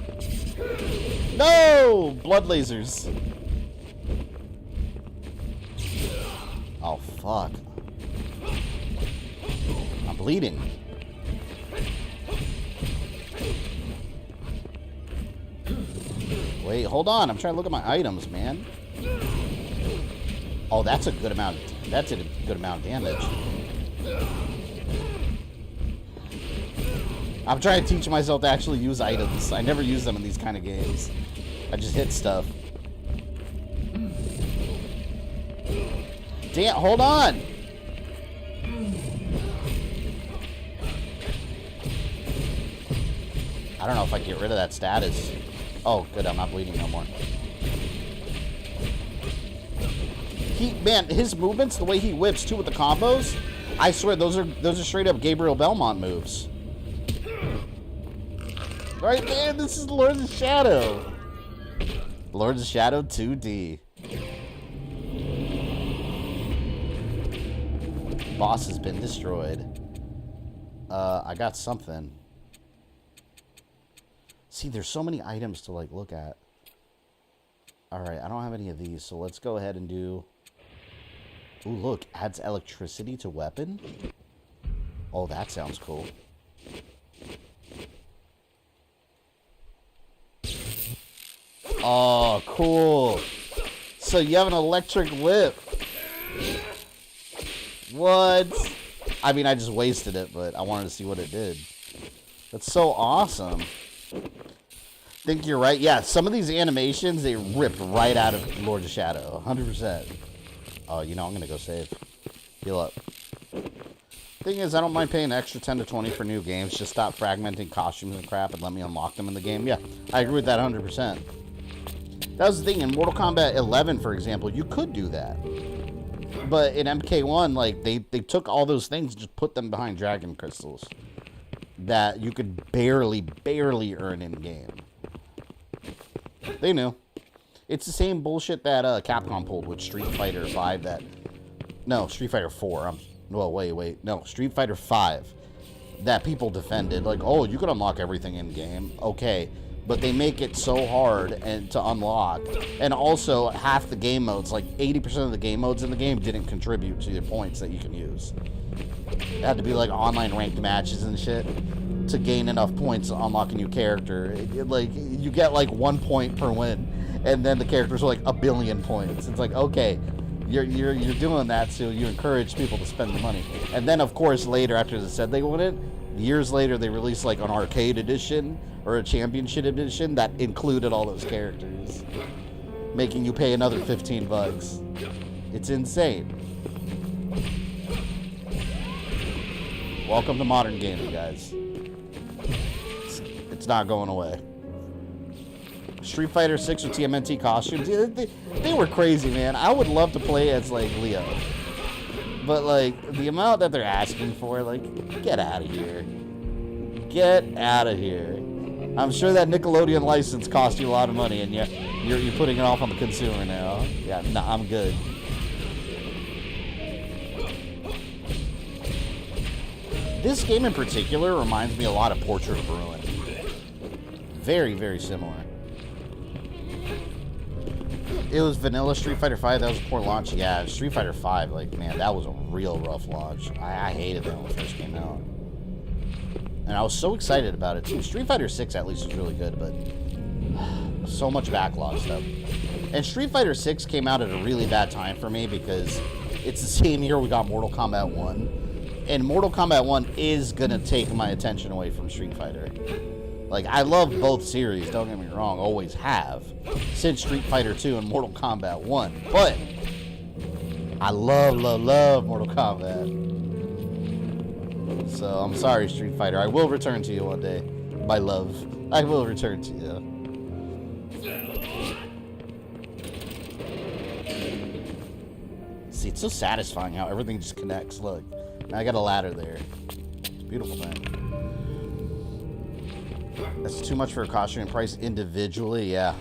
No! Blood lasers. Oh, fuck. I'm bleeding. Wait, hold on. I'm trying to look at my items, man. Oh, that's a good amount. That's a good amount of damage. I'm trying to teach myself to actually use items. I never use them in these kind of games. I just hit stuff. Damn, hold on! I don't know if I can get rid of that status. Oh, good, I'm not bleeding no more. Man, his movements, the way he whips too with the combos, I swear those are straight up Gabriel Belmont moves. Right, man, this is Lords of Shadow. Lords of Shadow 2D. Boss has been destroyed. I got something. See, there's so many items to, like, look at. Alright, I don't have any of these, so let's go ahead and do... Ooh, look, adds electricity to weapon. Oh, that sounds cool. Oh, cool. So you have an electric whip. What? I mean, I just wasted it, but I wanted to see what it did. That's so awesome. Think you're right. Yeah, some of these animations, they ripped right out of Lord of Shadow. 100%. Oh, you know, I'm going to go save. Heal up. Thing is, I don't mind paying an extra 10 to 20 for new games. Just stop fragmenting costumes and crap and let me unlock them in the game. Yeah, I agree with that 100%. That was the thing. In Mortal Kombat 11, for example, you could do that. But in MK1, like, they took all those things and just put them behind Dragon Crystals that you could barely earn in-game. They knew. It's the same bullshit that Capcom pulled with Street Fighter 5 that... No, Street Fighter 4. Wait. No, Street Fighter 5 that people defended. Like, oh, you can unlock everything in-game. Okay. But they make it so hard and to unlock. And also, half the game modes, like 80% of the game modes in the game didn't contribute to the points that you can use. It had to be like online ranked matches and shit to gain enough points to unlock a new character. Like, you get like 1 point per win. And then the characters are like 1 billion points. It's like, okay, you're doing that so you encourage people to spend the money. And then, of course, later, after they said they wanted, years later, they released like an arcade edition or a championship edition that included all those characters, making you pay another $15. It's insane. Welcome to modern gaming, guys. It's not going away. Street Fighter 6 with TMNT costumes, they were crazy, man. I would love to play as, like, Leo. But, like, the amount that they're asking for, like, get out of here. Get out of here. I'm sure that Nickelodeon license cost you a lot of money, and you're putting it off on the consumer now. Yeah, nah, I'm good. This game in particular reminds me a lot of Portrait of Ruin. Very, very similar. It was vanilla Street Fighter 5. That was a poor launch. Yeah, Street Fighter 5, like, man, that was a real rough launch. I hated that when it first came out. And I was so excited about it, too. Street Fighter 6, at least, was really good, but so much backlog stuff. And Street Fighter 6 came out at a really bad time for me because it's the same year we got Mortal Kombat 1. And Mortal Kombat 1 is gonna take my attention away from Street Fighter. Like, I love both series, don't get me wrong, always have. Since Street Fighter 2 and Mortal Kombat 1. But I love Mortal Kombat. So, I'm sorry, Street Fighter. I will return to you one day. My love. I will return to you. See, it's so satisfying how everything just connects. Look, now I got a ladder there. It's a beautiful thing. That's too much for a costume price individually, yeah.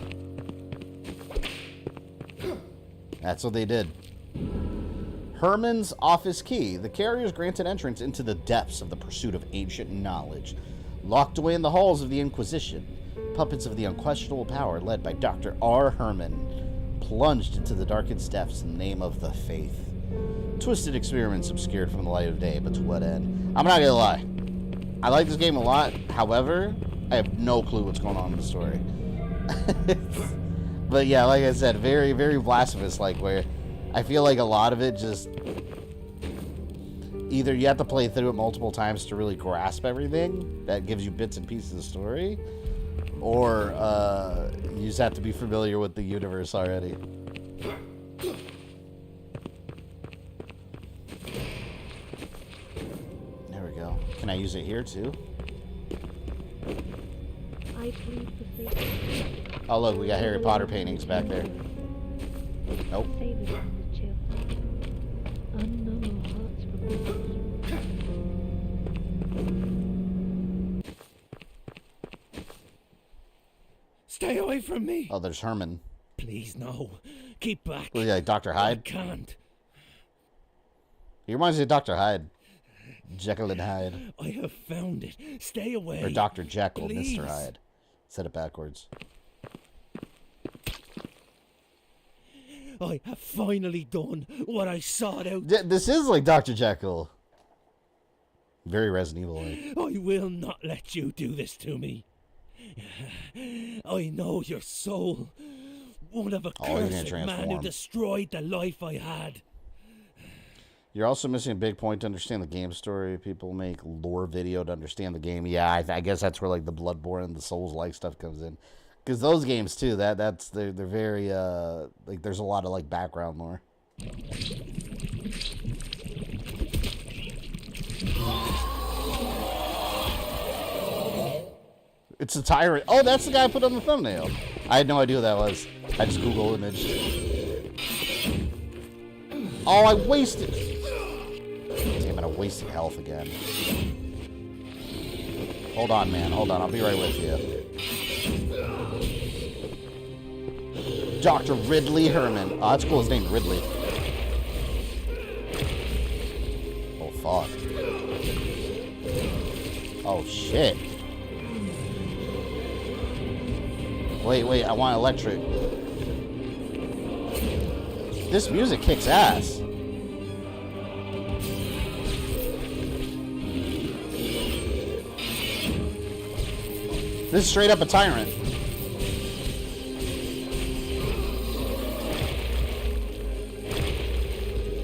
That's what they did. Hermann's office key. The carriers granted entrance into the depths of the pursuit of ancient knowledge. Locked away in the halls of the Inquisition, puppets of the unquestionable power led by Dr. R. Hermann plunged into the darkest depths in the name of the faith. Twisted experiments obscured from the light of day, but to what end? I'm not gonna lie. I like this game a lot. However, I have no clue what's going on in the story. But yeah, like I said, very, very Blasphemous, like, where I feel like a lot of it just... Either you have to play through it multiple times to really grasp everything that gives you bits and pieces of the story, or you just have to be familiar with the universe already. There we go. Can I use it here too? I plead for faith. Oh look, we got Harry Potter paintings back there. Nope. Save us from the chill. Unknown our hearts from Stay away from me! Oh, there's Hermann. Please, no. Keep back. What, like Dr. Hyde? I can't. He reminds me of Dr. Hyde. Jekyll and Hyde. I have found it. Stay away. Or Dr. Jekyll, Please. Mr. Hyde. Said it backwards. I have finally done what I sought out. This is like Dr. Jekyll. Very Resident Evil-like. I will not let you do this to me. I know your soul. One of a Oh, you're gonna cursed man who transform. destroyed the life I had. You're also missing a big point to understand the game story. People make lore video to understand the game. Yeah, I guess that's where like the Bloodborne and the Souls-like stuff comes in. Because those games too, they're very like there's a lot of like background lore. It's a tyrant. Oh, that's the guy I put on the thumbnail. I had no idea who that was. I just Google image. Oh, I wasted. Damn it, I wasted health again. Hold on, man. Hold on. I'll be right with you. Dr. Ridley Hermann. Oh, that's cool. His name's Ridley. Oh, fuck. Oh, shit. Wait. I want electric. This music kicks ass. This is straight up a tyrant.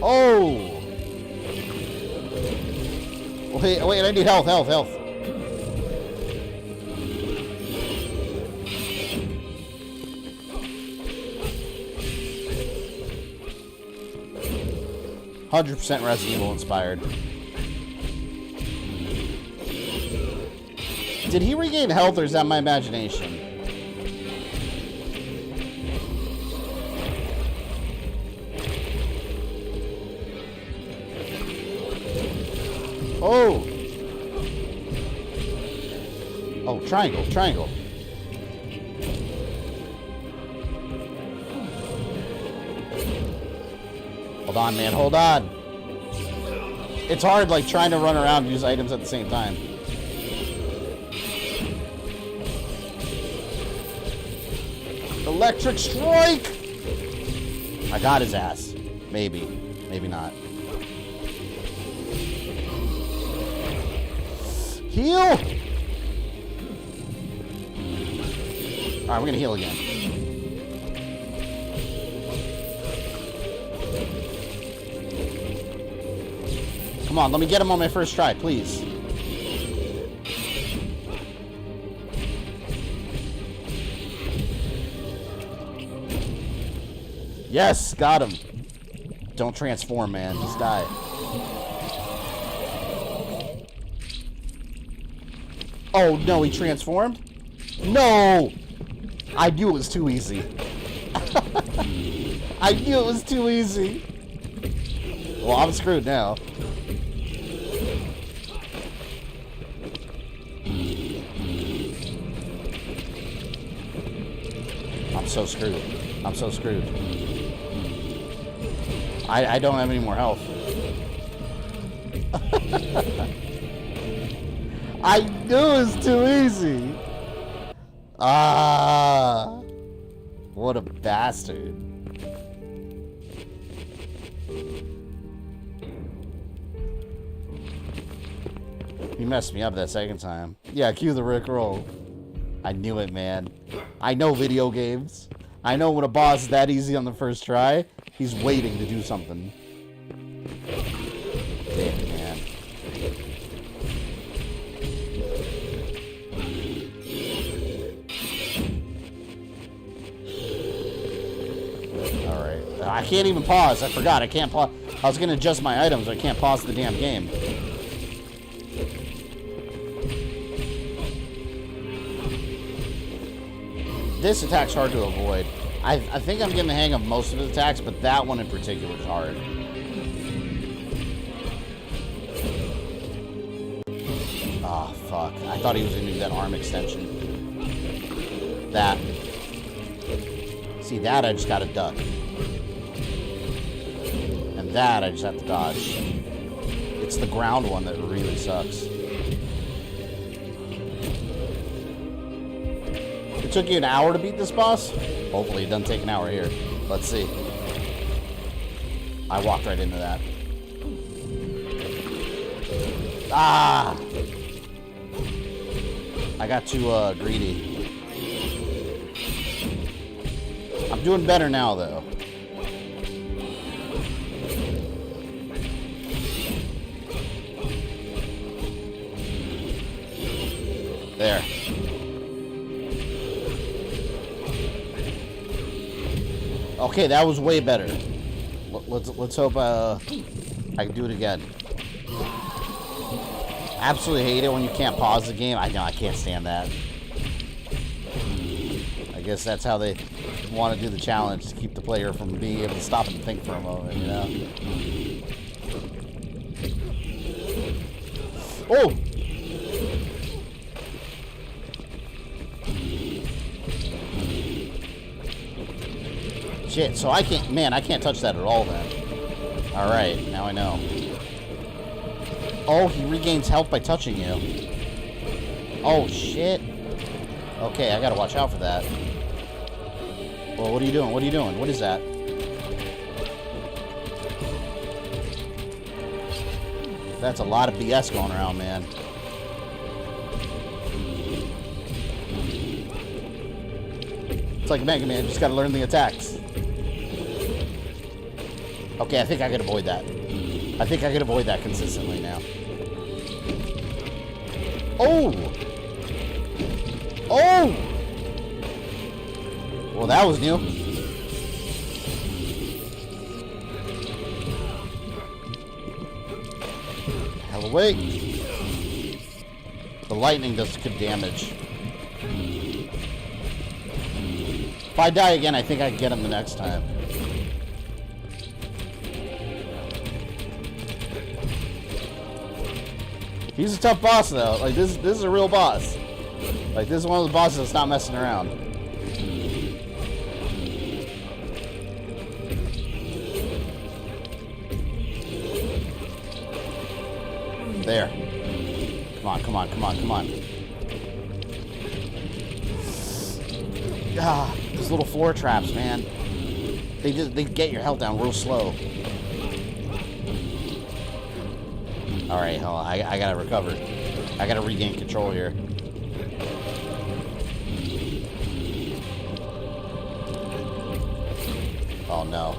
Oh! Wait, I need health. 100% Resident Evil inspired. Did he regain health or is that my imagination? Oh! Oh, triangle. Hold on, man, hold on. It's hard, like, trying to run around and use items at the same time. Electric strike! I got his ass. Maybe. Maybe not. Heal! Alright, we're gonna heal again. Come Come on, let me get him on my first try, please. Yes, got him. Don't transform, man. Just die. Oh, no, he transformed? No! I knew it was too easy. I knew it was too easy. Well, I'm screwed now. I'm so screwed. I'm so screwed. I don't have any more health. I knew it was too easy. Ah, what a bastard. He messed me up that second time. Yeah, cue the Rickroll. I knew it, man. I know video games. I know when a boss is that easy on the first try, he's waiting to do something. Damn, man. Alright. I can't even pause. I forgot. I can't pause. I was going to adjust my items, but I can't pause the damn game. This attack's hard to avoid. I think I'm getting the hang of most of his attacks, but that one in particular is hard. Oh, fuck. I thought he was going to do that arm extension. That. See, that I just got to duck. And that I just have to dodge. It's the ground one that really sucks. It took you an hour to beat this boss? Hopefully it doesn't take an hour here. Let's see. I walked right into that. Ah! I got too greedy. I'm doing better now, though. There. Okay, that was way better. Let's hope I can do it again. Absolutely hate it when you can't pause the game. I know, I can't stand that. I guess that's how they want to do the challenge, to keep the player from being able to stop and think for a moment, you know? Oh! Shit, so I can't, man, I can't touch that at all then. Alright, now I know. Oh, he regains health by touching you. Oh, shit. Okay, I gotta watch out for that. Well, what are you doing? What are you doing? What is that? That's a lot of BS going around, man. It's like Mega Man, just gotta learn the attacks. Okay, I think I can avoid that. I think I can avoid that consistently now. Oh! Oh! Well, that was new. Hell away. The lightning does good damage. If I die again, I think I can get him the next time. He's a tough boss, though. Like, this is a real boss. Like, this is one of the bosses that's not messing around. There. Come on, come on, come on, come on. Ah, these little floor traps, man. They get your health down real slow. Alright, hold on. I gotta recover. I gotta regain control here. Oh no.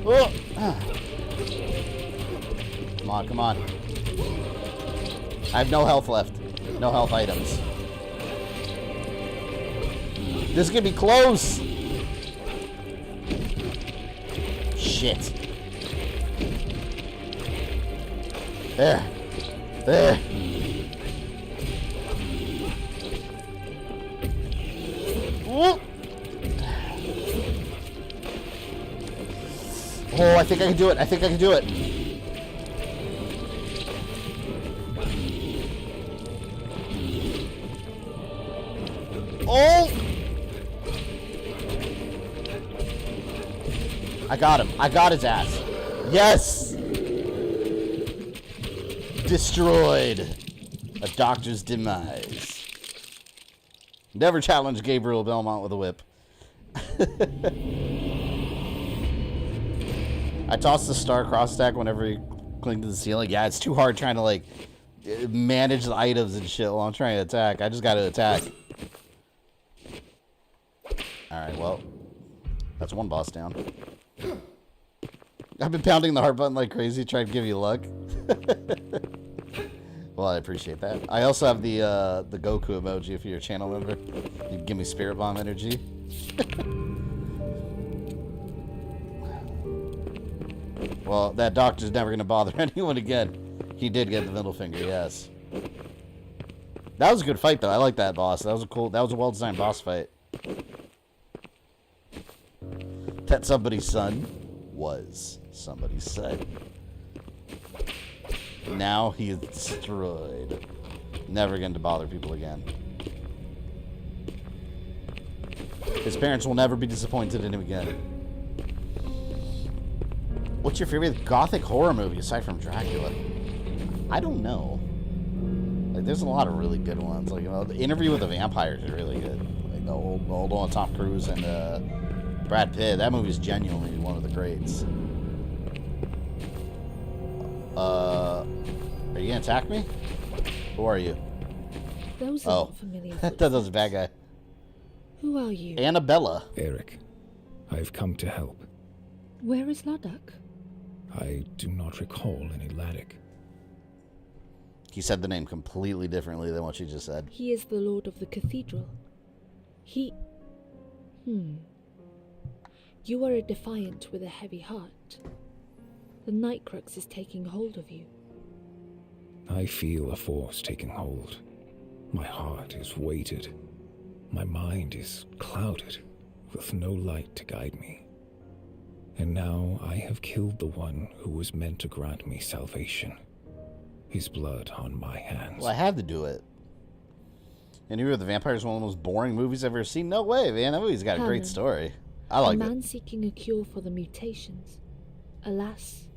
Oh. Come on, come on. I have no health left. No health items. This is gonna be close. Shit. There. There. Whoop. Oh, I think I can do it. I think I can do it. Oh! I got him. I got his ass. Yes! Destroyed. A doctor's demise. Never challenge Gabriel Belmont with a whip. I tossed the star cross stack whenever he clinged to the ceiling. Yeah, it's too hard trying to, like, manage the items and shit while I'm trying to attack. I just gotta attack. Alright, well. That's one boss down. I've been pounding the heart button like crazy, trying to give you luck. Well, I appreciate that. I also have the Goku emoji if you're a channel member. You can give me Spirit Bomb energy. Well, that doctor's never going to bother anyone again. He did get the middle finger, yes. That was a good fight, though. I like that boss. That was a well-designed boss fight. That somebody's son was somebody's son. Now he is destroyed. Never going to bother people again. His parents will never be disappointed in him again. What's your favorite gothic horror movie aside from Dracula? I don't know. Like, there's a lot of really good ones. Like, you know, The Interview with the Vampire is really good. Like the old one with Tom Cruise and Brad Pitt. That movie is genuinely one of the greats. Are you gonna attack me? Who are you? Those are not familiar. That was a bad guy. Who are you? Annabella. Eric, I've come to help. Where is Ladakh? I do not recall any Ladakh. He said the name completely differently than what she just said. He is the Lord of the Cathedral. You are a defiant with a heavy heart. The Night Crux is taking hold of you. I feel a force taking hold. My heart is weighted. My mind is clouded, with no light to guide me. And now I have killed the one who was meant to grant me salvation. His blood on my hands. Well, I had to do it. Interview with the Vampire is one of the most boring movies I've ever seen. No way, man. That movie's got a great story. I like it. A man seeking a cure for the mutations. Alas,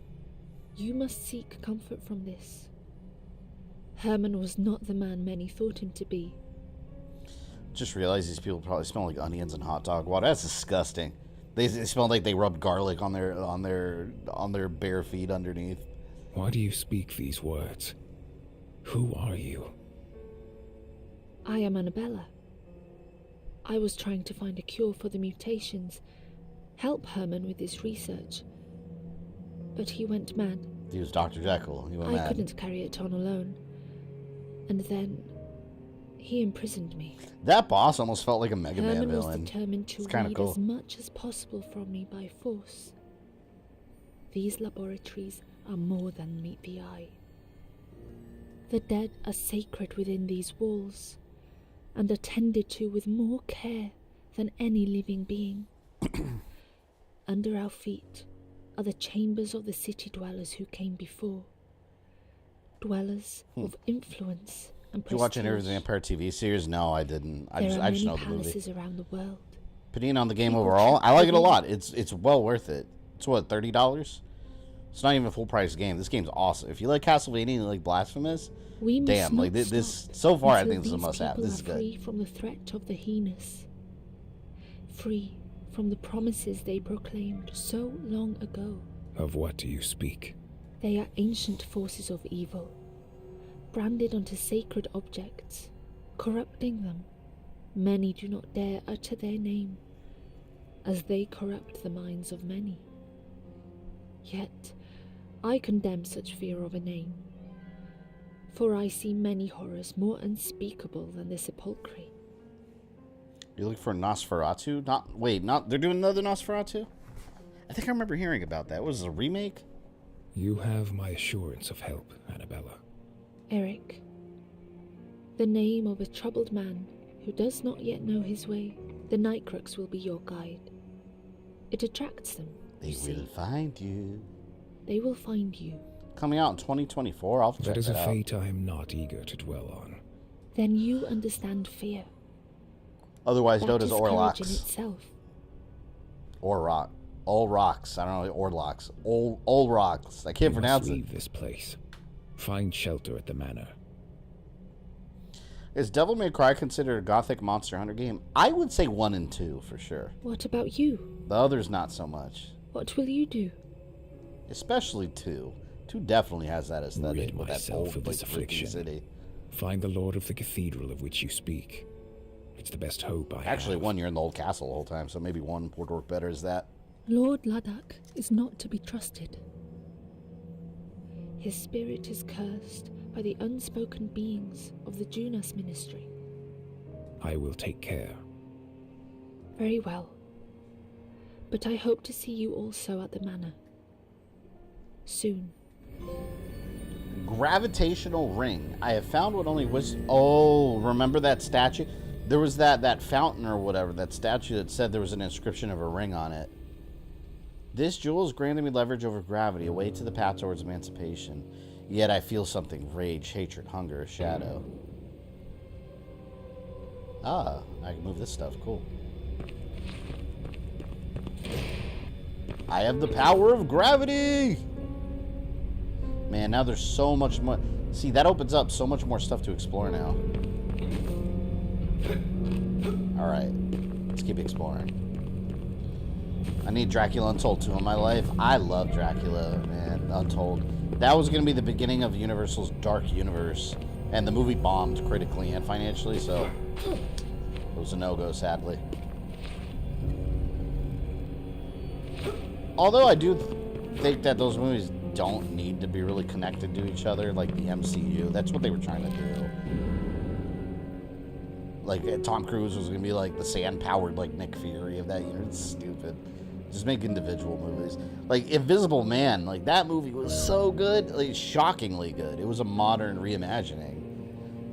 you must seek comfort from this. Hermann was not the man many thought him to be. Just realized these people probably smell like onions and hot dog water. That's disgusting. They smell like they rubbed garlic on their bare feet underneath. Why do you speak these words? Who are you? I am Annabella. I was trying to find a cure for the mutations, help Hermann with his research. But he went mad. He was Dr. Jekyll. He went mad. I couldn't carry it on alone. And then he imprisoned me. That boss almost felt like a Mega Man Hermann villain. was determined to read as much as possible from me by force. These laboratories are more than meet the eye. The dead are sacred within these walls, and attended to with more care than any living being. Under our feet are the chambers of the city dwellers who came before. Dwellers of influence and prestige. Did you watch any of the Vampire TV series? No, I didn't. I just know the movie. Palaces around the world. Opinion on the game overall? I like it a lot. It's well worth it. It's what, $30? It's not even a full price game. This game's awesome. If you like Castlevania and you like Blasphemous, damn, like this so far I think this is a must have. This is good. Free from the threat of the heinous. Free from the promises they proclaimed so long ago. Of what do you speak? They are ancient forces of evil, branded onto sacred objects, corrupting them. Many do not dare utter their name, as they corrupt the minds of many. Yet, I condemn such fear of a name, for I see many horrors more unspeakable than the sepulchre. You look for Nosferatu? They're doing another Nosferatu? I think I remember hearing about that. Was it a remake? You have my assurance of help, Annabella. Eric, the name of a troubled man who does not yet know his way, the Nightcrux will be your guide. It attracts them. They will find you. They will find you. Coming out in 2024, I'll check that out. That is a fate I am not eager to dwell on. Then you understand fear. Otherwise known as That is courage in Orlocks. itself. All rocks. I don't know, Orlocks. All rocks. I can't pronounce it. Leave this place. Find shelter at the manor. Is Devil May Cry considered a gothic Monster Hunter game? I would say 1 and 2 for sure. What about you? The others not so much. What will you do? Especially 2. 2 definitely has that aesthetic Rid with that myself old of this freaking affliction. city. Find the lord of the cathedral of which you speak. It's the best hope I have. Actually, 1 you're in the old castle the whole time, so maybe 1 would work better as that. Lord Ladakh is not to be trusted. His spirit is cursed by the unspoken beings of the Junas ministry. I will take care. Very well. But I hope to see you also at the manor. Soon. Gravitational ring. I have found what only was... Oh, remember that statue? There was that fountain or whatever, that statue that said there was an inscription of a ring on it. This jewel is granting me leverage over gravity, a way to the path towards emancipation. Yet I feel something: rage, hatred, hunger, a shadow. Ah, I can move this stuff. Cool. I have the power of gravity! Man, now there's so much more. See, that opens up so much more stuff to explore now. Alright, let's keep exploring. I need Dracula Untold 2 in my life. I love Dracula and Untold. That was going to be the beginning of Universal's Dark Universe. And the movie bombed critically and financially, so it was a no-go, sadly. Although I do think that those movies don't need to be really connected to each other, like the MCU. That's what they were trying to do. Like, Tom Cruise was going to be like the sand-powered, like, Nick Fury of that year. It's stupid. Just make individual movies. Like, Invisible Man, like, that movie was so good. Like, shockingly good. It was a modern reimagining.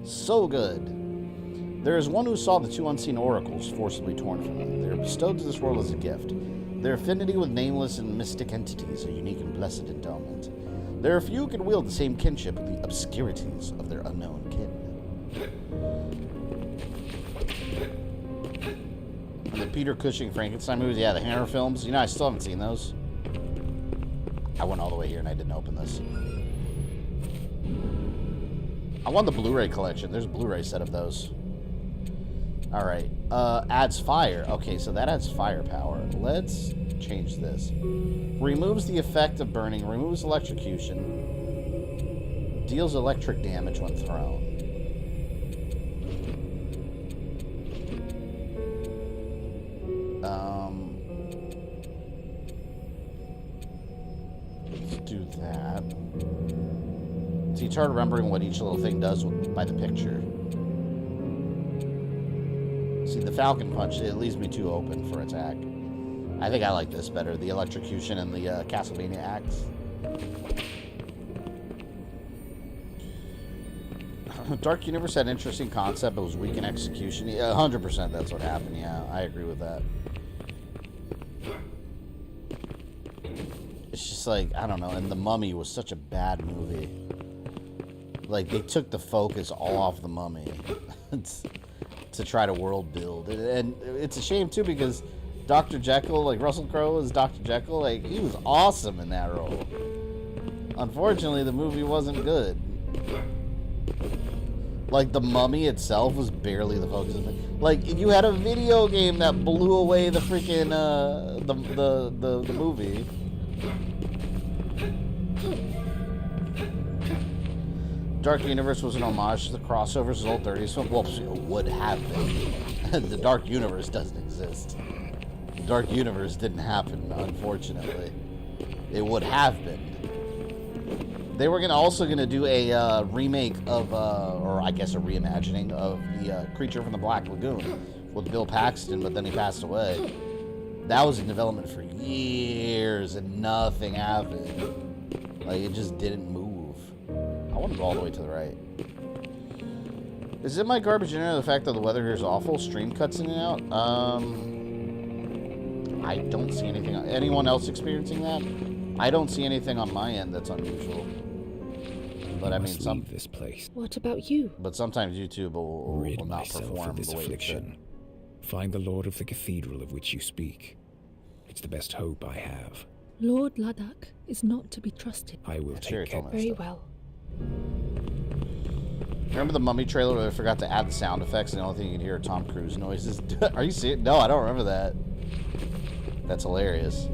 So good. There is one who saw the 2 unseen oracles forcibly torn from them. They are bestowed to this world as a gift. Their affinity with nameless and mystic entities, a unique and blessed endowment. There are few who can wield the same kinship with the obscurities of their unknown kin. And the Peter Cushing Frankenstein movies, yeah, the Hammer films. You know, I still haven't seen those. I went all the way here and I didn't open this. I want the Blu-ray collection. There's a Blu-ray set of those. Alright. Adds fire. Okay, so that adds firepower. Let's change this. Removes the effect of burning. Removes electrocution. Deals electric damage when thrown. Let's do that. See, it's hard remembering what each little thing does by the picture. See, the Falcon Punch, it leaves me too open for attack. I think I like this better, the electrocution and the Castlevania axe. Dark Universe had an interesting concept, but was weak in execution. Yeah, 100% that's what happened, yeah, I agree with that. It's just like, I don't know, and The Mummy was such a bad movie. Like, they took the focus all off The Mummy to try to world build. And it's a shame, too, because Dr. Jekyll, like Russell Crowe as Dr. Jekyll, like, he was awesome in that role. Unfortunately, the movie wasn't good. Like, The Mummy itself was barely the focus of it. Like, if you had a video game that blew away the freaking, the movie. Dark Universe was an homage to the crossovers of the old 30s film. Well, it would have been. The Dark Universe doesn't exist. The Dark Universe didn't happen, unfortunately. It would have been. They were also gonna do a remake of, or I guess a reimagining of the Creature from the Black Lagoon with Bill Paxton, but then he passed away. That was in development for years and nothing happened. Like, it just didn't move. I want to go all the way to the right. Is it my garbage internet, the fact that the weather here is awful? Stream cuts in and out? I don't see anything. Anyone else experiencing that? I don't see anything on my end that's unusual. But I mean, leave this place. What about you? But sometimes YouTube will Rid not myself perform of this the way it affliction. should. Find the Lord of the Cathedral of which you speak. It's the best hope I have. Lord Ladakh is not to be trusted. I will Sure, take care. Very well. Remember the Mummy trailer where they forgot to add the sound effects and the only thing you can hear are Tom Cruise noises? Are you serious? No, I don't remember that. That's hilarious.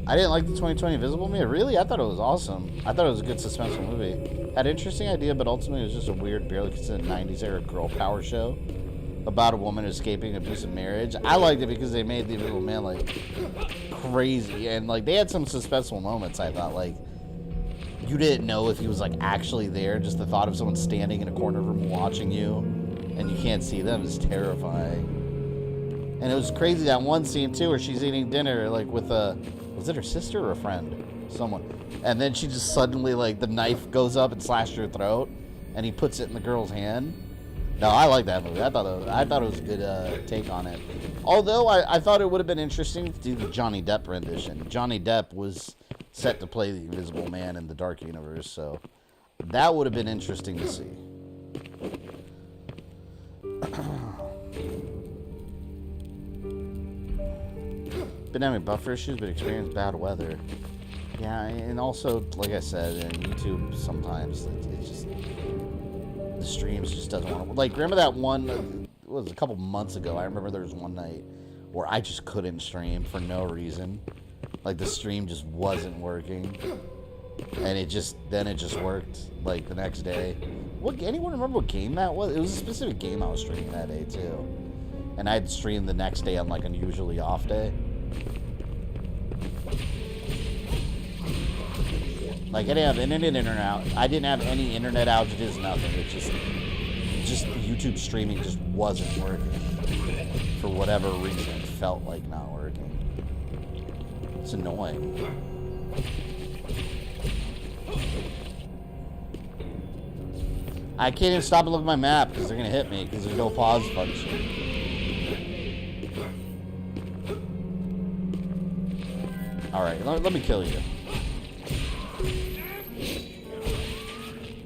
I didn't like the 2020 Invisible Man. Really? I thought it was awesome. I thought it was a good suspenseful movie. Had an interesting idea, but ultimately it was just a weird, barely considered 90s era girl power show about a woman escaping an abusive marriage. I liked it because they made the Invisible Man, like, crazy. And, like, they had some suspenseful moments, I thought. Like, you didn't know if he was, like, actually there. Just the thought of someone standing in a corner room watching you and you can't see them is terrifying. And it was crazy, that one scene, too, where she's eating dinner, like, with a... Was it her sister or a friend? Someone. And then she just suddenly, like, the knife goes up and slashes her throat, and he puts it in the girl's hand. No, I like that movie. I thought it was a good take on it. Although I thought it would have been interesting to do the Johnny Depp rendition. Johnny Depp was set to play the Invisible Man in the Dark Universe, so that would have been interesting to see. Been having buffer issues, but experienced bad weather. Yeah, and also, like I said, in YouTube, sometimes it just, the streams just doesn't want to. Like, remember that one? It was a couple months ago. I remember there was one night where I just couldn't stream for no reason. Like, the stream just wasn't working, and it just worked like the next day. Anyone remember what game that was? It was a specific game I was streaming that day too, and I'd stream the next day on like an usually off day. Like, I didn't have internet out. I didn't have any internet outages, nothing. It's just YouTube streaming just wasn't working for whatever reason. It felt like not working. It's annoying. I can't even stop and look at my map because they're gonna hit me because there's no pause function. All right, let me kill you.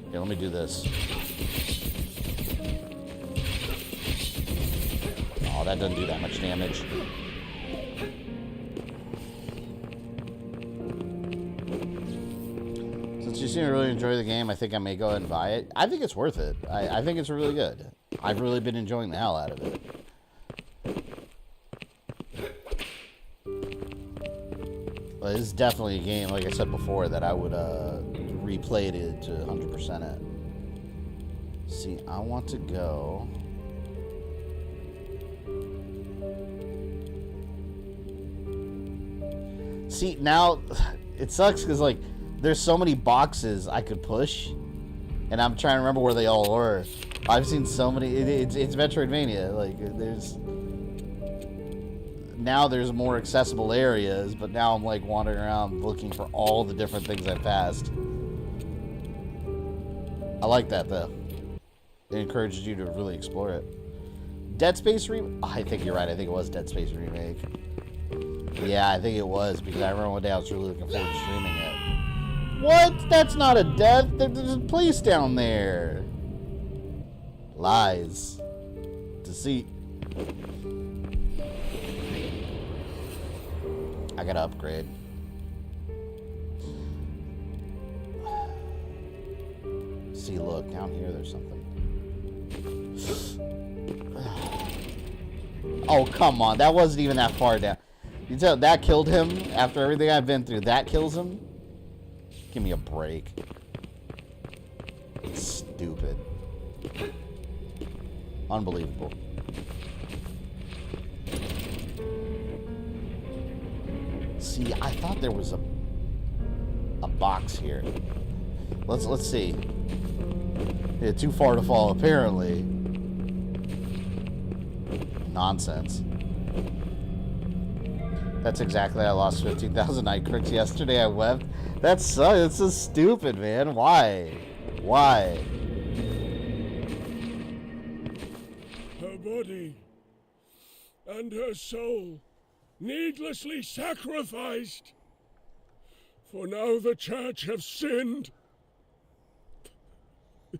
Okay, let me do this. Oh, that doesn't do that much damage. Since you seem to really enjoy the game, I think I may go ahead and buy it. I think it's worth it. I think it's really good. I've really been enjoying the hell out of it. But it's definitely a game, like I said before, that I would replay it to 100% it. See, I want to go... See, now, it sucks because, like, there's so many boxes I could push, and I'm trying to remember where they all were. I've seen so many... It's Metroidvania. Like, there's... Now there's more accessible areas, but now I'm like wandering around looking for all the different things I passed. I like that though. It encourages you to really explore it. Dead Space I think you're right. I think it was Dead Space Remake. Yeah, I think it was because I remember one day I was really looking forward to streaming it. What? That's not a death. There's a place down there. Lies. Deceit. I gotta upgrade. See, look, down here there's something. Oh, come on. That wasn't even that far down. You tell that killed him after everything I've been through. That kills him? Give me a break. Stupid. Unbelievable. See, I thought there was a box here. Let's see. Yeah, too far to fall, apparently. Nonsense. That's exactly. I lost 15,000 night cricks yesterday. I wept. That's so stupid, man. Why? Why? Her body and her soul needlessly sacrificed. For now the church have sinned.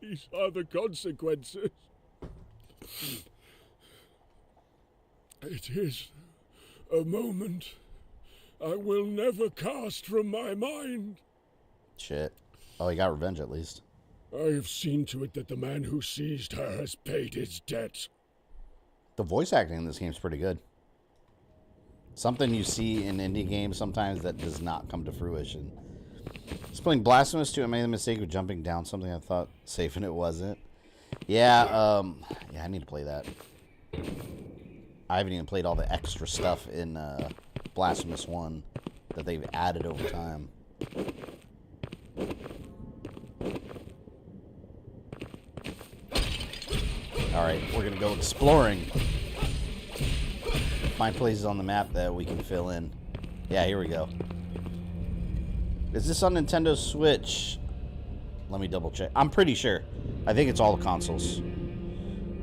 These are the consequences. It is a moment I will never cast from my mind. Shit. Oh, he got revenge at least. I have seen to it that the man who seized her has paid his debt. The voice acting in this game is pretty good. Something you see in indie games sometimes that does not come to fruition. I was playing Blasphemous 2. I made the mistake of jumping down something I thought safe and it wasn't. Yeah, yeah, I need to play that. I haven't even played all the extra stuff in Blasphemous 1 that they've added over time. Alright, we're gonna go exploring. Find places on the map that we can fill in. Yeah, here we go. Is this on Nintendo Switch? Let me double check. I'm pretty sure. I think it's all the consoles.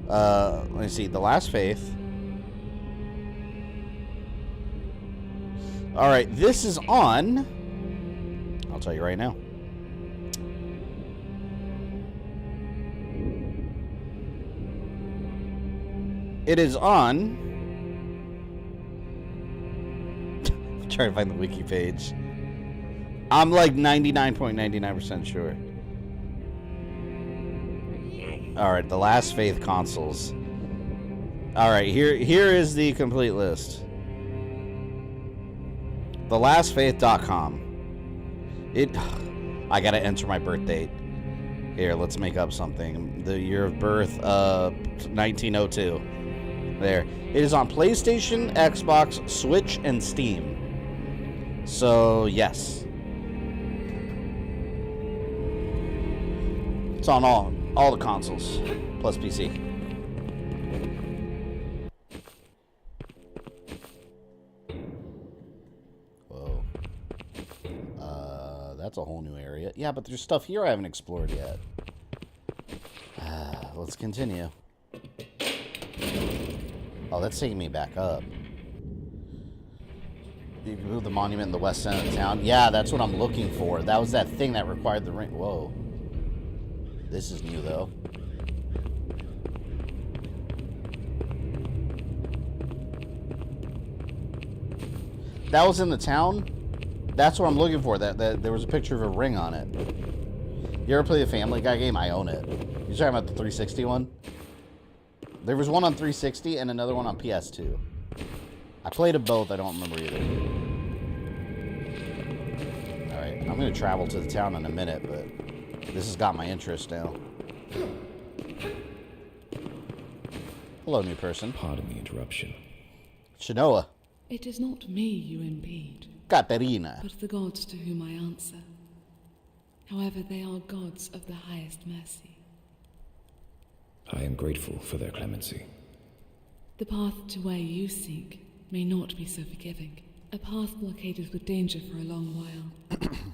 Let me see. The Last Faith. Alright, this is on... I'll tell you right now. It is on... I'm trying to find the wiki page. I'm like 99.99% sure. Alright, the Last Faith consoles. Alright, here is the complete list. TheLastFaith.com. I gotta enter my birth date. Here, let's make up something. The year of birth, 1902. There. It is on PlayStation, Xbox, Switch, and Steam. So, yes. It's on all the consoles, plus PC. Whoa. That's a whole new area. Yeah, but there's stuff here I haven't explored yet. Let's continue. Oh, that's taking me back up. You can move the monument in the west end of town. Yeah, that's what I'm looking for. That was that thing that required the ring. Whoa. This is new, though. That was in the town? That's what I'm looking for. That there was a picture of a ring on it. You ever play the Family Guy game? I own it. You talking about the 360 one? There was one on 360 and another one on PS2. I played them both. I don't remember either. Alright, I'm going to travel to the town in a minute, but this has got my interest now. Hello, new person. Pardon the interruption. Shinoa. It is not me you impede, Katerina. but the gods to whom I answer. However, they are gods of the highest mercy. I am grateful for their clemency. The path to where you seek may not be so forgiving. A path blockaded with danger for a long while.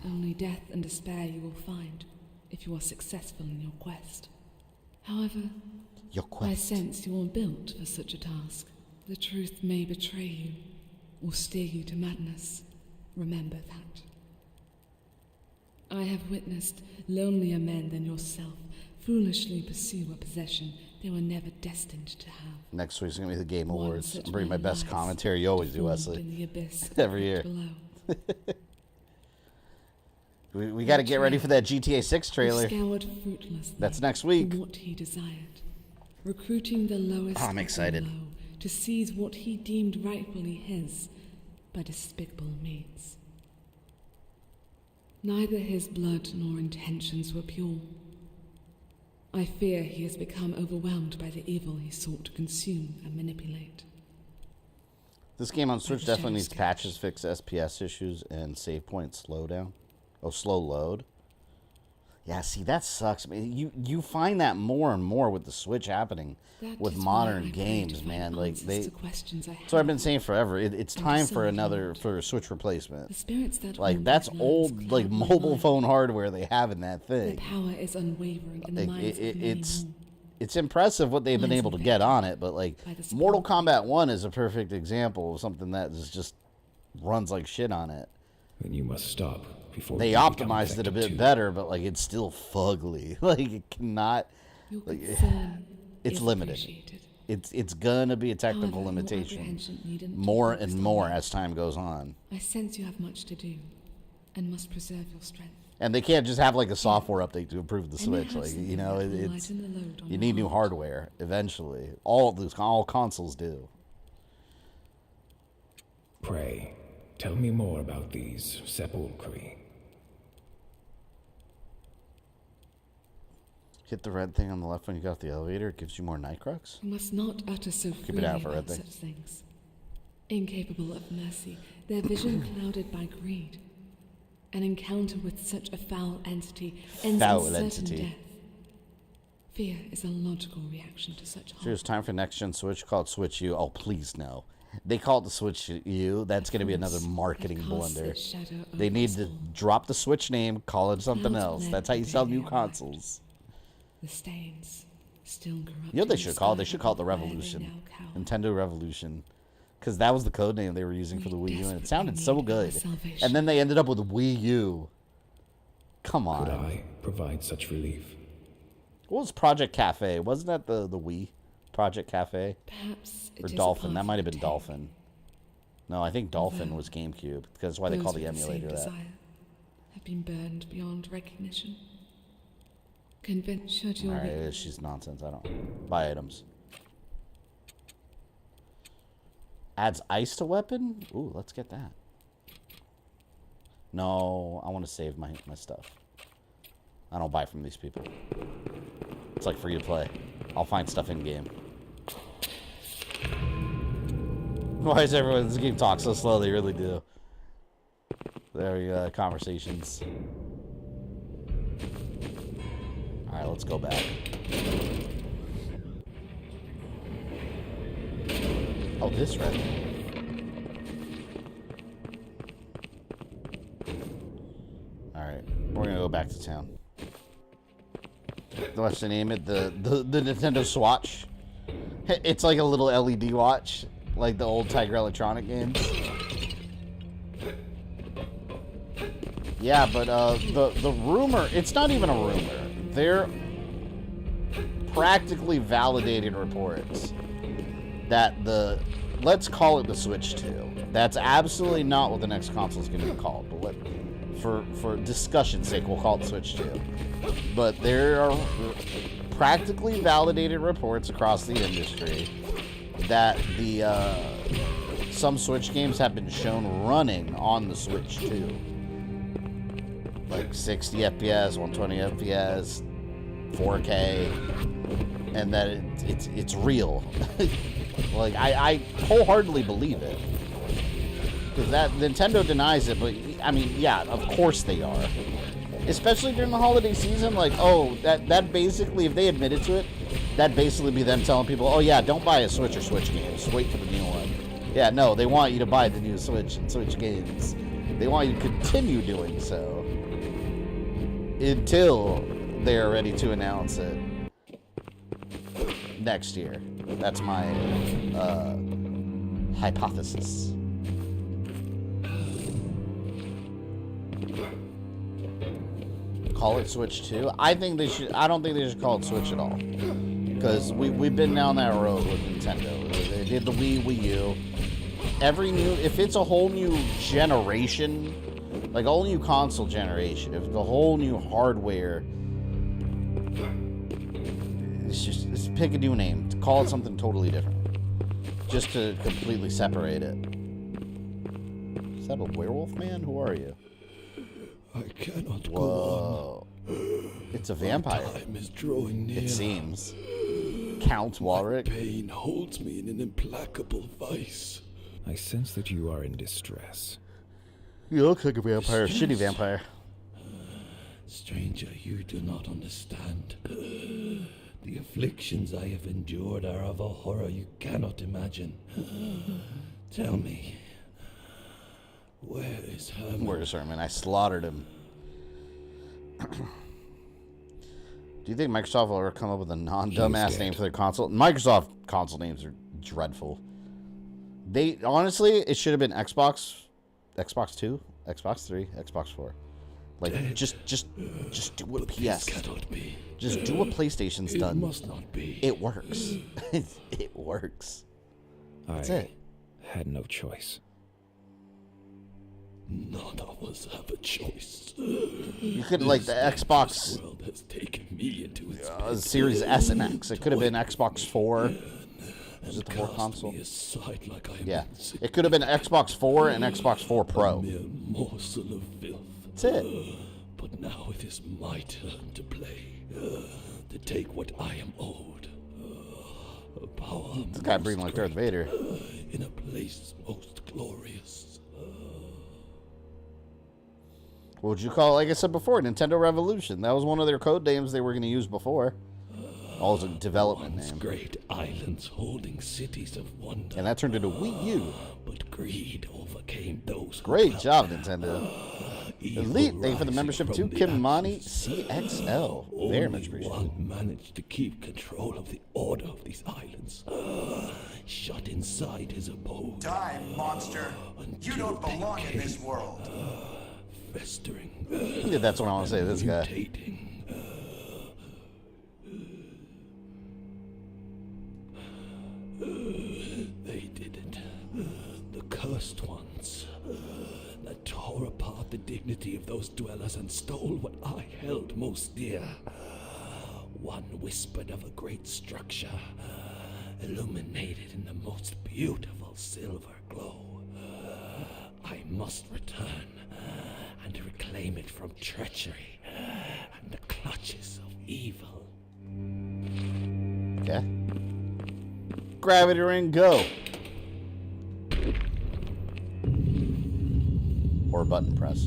Only death and despair you will find if you are successful in your quest. However, I sense you are built for such a task. The truth may betray you or steer you to madness. Remember that. I have witnessed lonelier men than yourself foolishly pursue a possession they were never destined to have. Next week's going to be the Game Awards. I'm bringing my best commentary. You always do, Wesley. Every year. we got to get ready for that GTA 6 trailer. That's next week. What he desired, recruiting the lowest I'm excited. low to seize what he deemed rightfully his by despicable means. Neither his blood nor intentions were pure. I fear he has become overwhelmed by the evil he sought to consume and manipulate. This game on Switch definitely needs patches, fix SPS issues, and save point slowdown. Oh, slow load. Yeah, see, that sucks, man. You find that more and more with the Switch happening with modern games, man. Like that's what I've been saying forever. It's time for a Switch replacement. Like that's old, like mobile phone hardware they have in that thing. The power is unwavering in the minds of many more. It's impressive what they've been able to get on it, but like Mortal Kombat 1 is a perfect example of something that is just runs like shit on it. Then you must stop before they optimized it a bit better, but like it's still fugly. Like it cannot. Like, it's limited. It's gonna be a technical limitation more and more as time goes on. I sense you have much to do, and must preserve your strength. And they can't just have like a software update to improve the Switch. Like you know, it's you need new hardware eventually. All consoles do. Pray, tell me more about these sepulchri. Hit the red thing on the left when you got off the elevator. It gives you more Nightcrux. You must not utter so freely about such things. Incapable of mercy, their vision clouded by greed. An encounter with such a foul entity ends in certain death. Fear is a logical reaction to such harm. Sure, it's time for next-gen Switch. Call it Switch U. Oh, please no. They call it the Switch U. That's going to be another marketing blunder. They need to drop the Switch name, call it something else. That's how you sell new consoles. The stains still corrupt. You know what they should call it? They should call it the Revolution. Nintendo Revolution. Because that was the code name they were using for the Wii U, and it sounded so good. And then they ended up with Wii U. Come on. Could I provide such relief? What was Project Cafe? Wasn't that the Wii? Project Cafe? Perhaps or Dolphin. That might have been Dolphin. No, I think Dolphin was GameCube. Because that's why they call the emulator that. Have been burned beyond recognition. Convinced should you Alright, she's nonsense. I don't buy items. Adds ice to weapon? Ooh, let's get that. No, I want to save my stuff. I don't buy from these people. It's like free to play. I'll find stuff in game. Why is everyone in this game talk so slow? They really do. There we go, conversations. Alright, let's go back. Oh, this red. Alright, we're gonna go back to town. What's the name? The Nintendo Swatch. It's like a little LED watch, like the old Tiger Electronic games. Yeah, but the rumor, it's not even a rumor. They're practically validated reports that let's call it the Switch 2. That's absolutely not what the next console is going to be called. But for discussion's sake, we'll call it Switch 2. But there are practically validated reports across the industry that some Switch games have been shown running on the Switch 2. Like 60 FPS, 120 FPS, 4K, and that it's real. Like I wholeheartedly believe it, because that Nintendo denies it, but I mean, yeah, of course they are. Especially during the holiday season, like, oh, that basically, if they admitted to it, that'd basically be them telling people, oh yeah, don't buy a Switch or Switch games, wait for the new one. Yeah, no, they want you to buy the new Switch and Switch games. They want you to continue doing so until they are ready to announce it next year. That's my hypothesis. Call it Switch 2? I don't think they should call it Switch at all. Because we've been down that road with Nintendo. They did the Wii U. If it's a whole new generation, like a whole new console generation, if the whole new hardware, it's pick a new name. Call it something totally different. Just to completely separate it. Is that a werewolf man? Who are you? I cannot go on. It's a vampire. Time is drawing near. It seems. Count Walrick. Pain holds me in an implacable vice. I sense that you are in distress. You look like a vampire. Shitty vampire. Stranger, you do not understand. The afflictions I have endured are of a horror you cannot imagine. Tell me, where is Hermann? Where's Hermann? I slaughtered him. Do you think Microsoft will ever come up with a non-dumbass name for their console? Microsoft console names are dreadful. They honestly, it should have been Xbox 2, Xbox 3, Xbox 4. Like, just do what PS. Cannot be. Just do what PlayStation's done. It must not be. It works. It works. That's it. Had no choice. None of us have a choice. You could, like, the Xbox This world has taken me into its Series S and X. It could have been Xbox 4. Is it the 4 cast console? me aside like I am Yeah. insane. It could have been Xbox 4 and Xbox 4 Pro. A mere morsel of filth. That's it. But now it is my turn to play, to take what I am owed. A power This guy breathing like Darth Vader. in a place most glorious. What would you call it? Like I said before, Nintendo Revolution. That was one of their code names they were going to use before. Also, a development Once name. great islands holding cities of wonder. And that turned into Wii U. But greed overcame those. Great job, Nintendo. Evil Elite, thank you for the rising membership from too. the Kimani ashes. CXL. Very much Only appreciated. one managed to keep control of the order of these islands. Shut inside his abode. Die, monster. You don't belong in this world. Festering. Yeah, that's what I want to say. This guy. Mutating. They did it. The cursed ones. That tore apart the dignity of those dwellers and stole what I held most dear. One whispered of a great structure, illuminated in the most beautiful silver glow. I must return and reclaim it from treachery and the clutches of evil. Okay. Gravity ring, go. Or button press.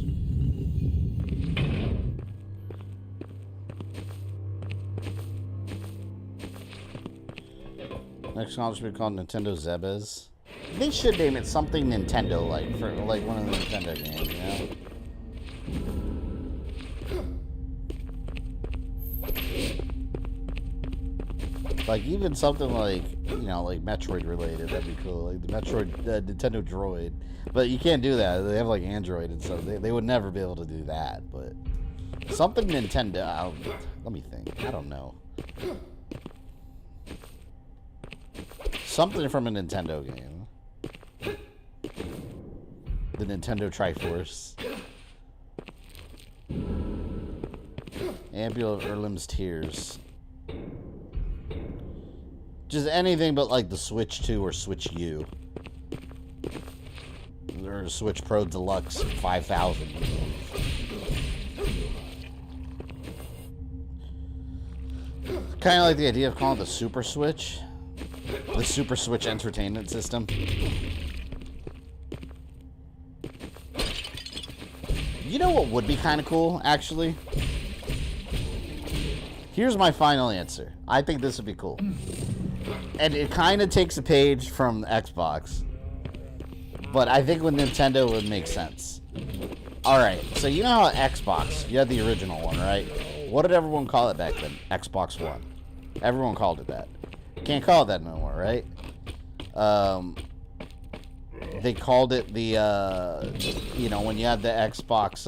Next console should be called Nintendo Zebes. They should name it something Nintendo like for like one of the Nintendo games, you know? Like even something like, you know, like Metroid related, that'd be cool. Like the Metroid Nintendo Droid. But you can't do that. They have like Android and stuff. They would never be able to do that. But something Nintendo. Let me think. I don't know. Something from a Nintendo game. The Nintendo Triforce. Ampule of Erlim's Tears. Just anything but like the Switch 2 or Switch U. Or Switch Pro Deluxe 5000. Kind of like the idea of calling it the Super Switch. The Super Switch Entertainment System. You know what would be kind of cool, actually? Here's my final answer. I think this would be cool. And it kind of takes a page from Xbox. But I think with Nintendo it would make sense. Alright, so you know how Xbox, you had the original one, right? What did everyone call it back then? Xbox One. Everyone called it that. Can't call it that no more, right? They called it the, you know, when you had the Xbox